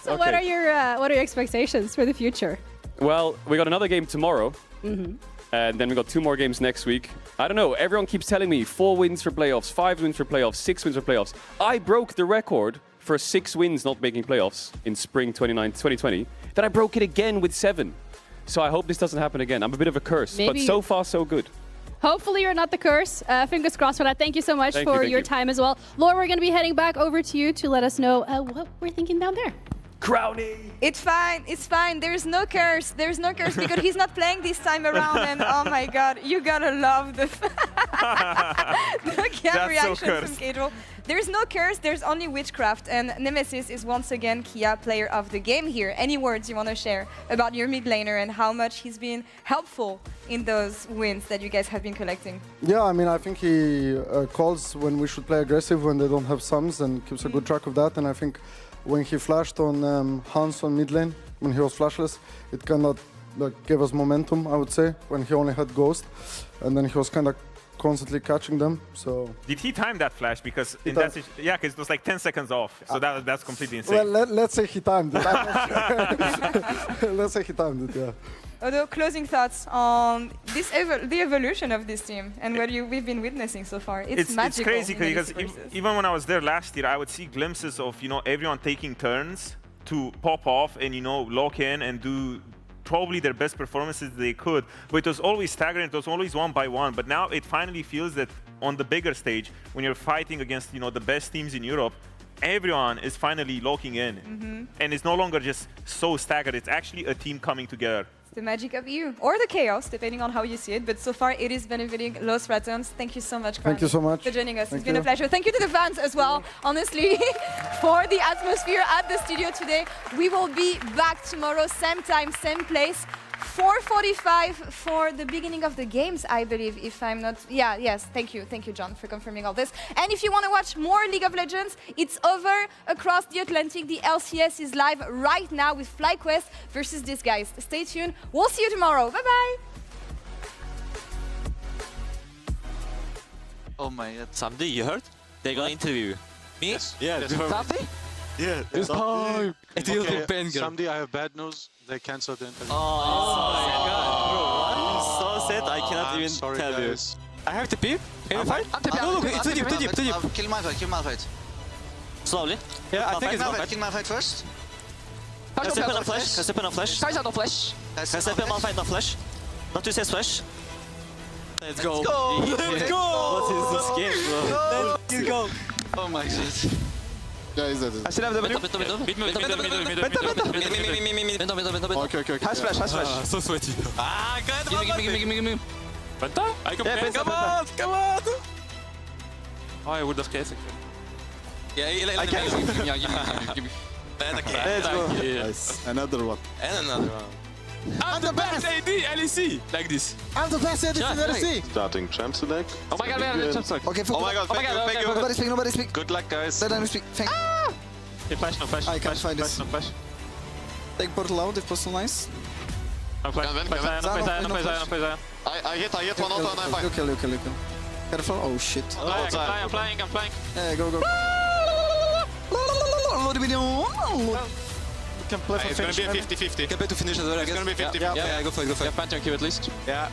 So, what are your expectations for the future? Well, we got another game tomorrow. Mm-hmm. And then we got 2 more games next week. I don't know. Everyone keeps telling me 4 wins for playoffs, 5 wins for playoffs, 6 wins for playoffs. I broke the record for 6 wins not making playoffs in spring 2020. Then I broke it again with 7. So I hope this doesn't happen again. I'm a bit of a curse, but so far so good. Hopefully you're not the curse. Fingers crossed for that. Thank you so much Thank for you. your time as well. Laura, we're going to be heading back over to you to let us know what we're thinking down there. Crowny! It's fine. It's fine. There's no curse. There's no curse because he's not playing this time around. And oh my God, you gotta love the cam reaction from Cajal. There's no curse. There's only witchcraft. And Nemesis is once again Kia, player of the game here. Any words you want to share about your mid laner and how much he's been helpful in those wins that you guys have been collecting? Yeah, I mean, I think he calls when we should play aggressive when they don't have sums and keeps a good track of that. And I think when he flashed on Hans on mid lane, when he was flashless, it kind of gave us momentum, I would say, when he only had Ghost. And then he was kind of constantly catching them, so... Did he time that flash? Because in that yeah, because it was like 10 seconds off, so that's completely insane. Well, let's say he timed it. Let's say he timed it, yeah. Although, closing thoughts on this the evolution of this team and what we've been witnessing so far. It's magical. It's crazy because even when I was there last year, I would see glimpses of everyone taking turns to pop off and lock in and do probably their best performances they could. But it was always staggering. It was always one by one. But now it finally feels that on the bigger stage, when you're fighting against the best teams in Europe, everyone is finally locking in, and it's no longer just so staggered. It's actually a team coming together. The magic of you, or the chaos, depending on how you see it. But so far, it is benefiting Los Ratones. Thank you so much, Thank you so much for joining us. Thank It's been you. a pleasure. Thank you to the fans as well, honestly, for the atmosphere at the studio today. We will be back tomorrow, same time, same place. 4:45 for the beginning of the games, I believe, if I'm not... Yeah, yes, thank you, John, for confirming all this. And if you want to watch more League of Legends, it's over across the Atlantic. The LCS is live right now with FlyQuest versus these guys. Stay tuned. We'll see you tomorrow. Bye-bye. Oh my God, Samdi, you heard? They're gonna interview you. Me? Yes. Yeah, Samdi? Yeah, It's time. It will okay, be banger. Someday I have bad news. They cancelled the interview. So sad, I cannot even sorry, tell guys. you. I have to peep. Can you fight? No, it's too deep. Kill Malphite. Slowly. Yeah, I think it's good. Kill Malphite first. Kasepen on flash. Kasepen on flash. Kasepen Malphite on flash. Not to say flash. Let's go. Let's go. What is this game, bro? Let's go. Oh my God. Yeah, is that it? I still have the Middle. Okay. Has flash. So sweaty. Ah, good. Give me. Penta? I can play. Come on. Oh, I would have guessed. Yeah, I can. Give me. Let's go. Nice. Another one. And another one. I'm the best AD LEC. Like this. I'm the best AD in LEC. Starting champ select. Oh my God, we have the champ select. Okay, Oh my God, thank you. Nobody speak. Good luck, guys. Let them speak. Thank you. Okay, flash, no flash. I can't find this. No flash. Take portal out if possible, nice. No flash. No flash. I hit one auto and I'm fine. You kill. Careful. Oh shit. I'm flying. Yeah, go. We can play for It's gonna be a 50-50. Can play to finish as well, I It's guess. gonna be 50. Yeah, go for it. Yeah, Pantheon Q at least. Yeah.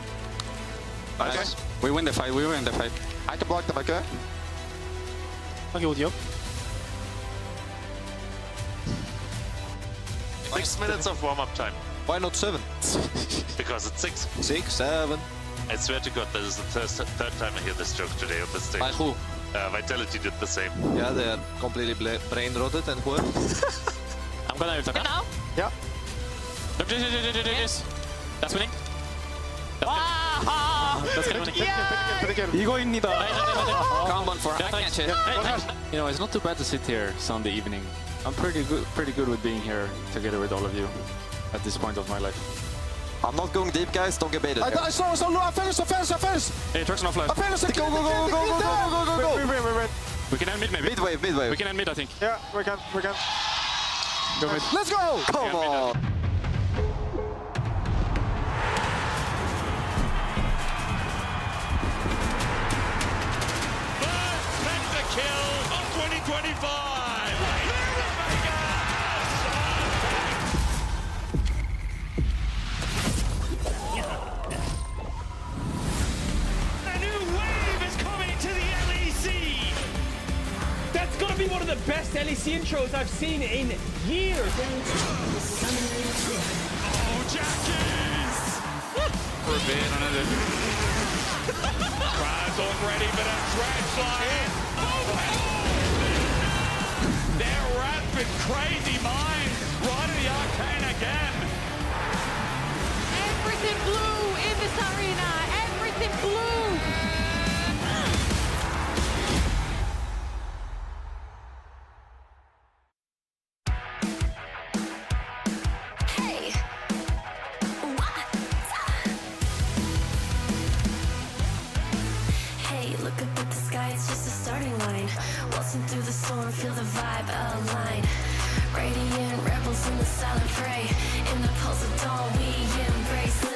Okay. We win the fight. I can block them, okay? Okay, with you. 6 minutes of warm-up time. Why not 7? Because it's 6. 6, 7. I swear to God, this is the third time I hear this joke today on the stage. By who? Vitality did the same. Yeah, they are completely brain rotted and who? I'm gonna ult, okay? Now? Yeah. Look, yes. That's winning. That's winning. 이거입니다. Come on for I can't shit. You know, it's not too bad to sit here Sunday evening. I'm pretty good with being here together with all of you at this point of my life. I'm not going deep, guys. Don't get baited. I saw no, I finished. Hey, trucks no flash. I finished. Go. Wait. We can end mid maybe. Midway. We can end mid, I think. Yeah, we can. Go mid. Let's go! Come on. Kill of 2025! A new wave is coming to the LEC! That's gonna be one of the best LEC intros I've seen in years! Oh, Jackies! For a bit, I know that. Crowd's all ready for that trash slide. Their rapid, crazy minds riding the arcane again. Everything blue in this arena. Everything blue. Hey. Hey, look up at the sky, it's just a starting line. Waltzing through the storm, feel the vibe align. Radiant rebels in the silent fray. In the pulse of dawn, we embrace.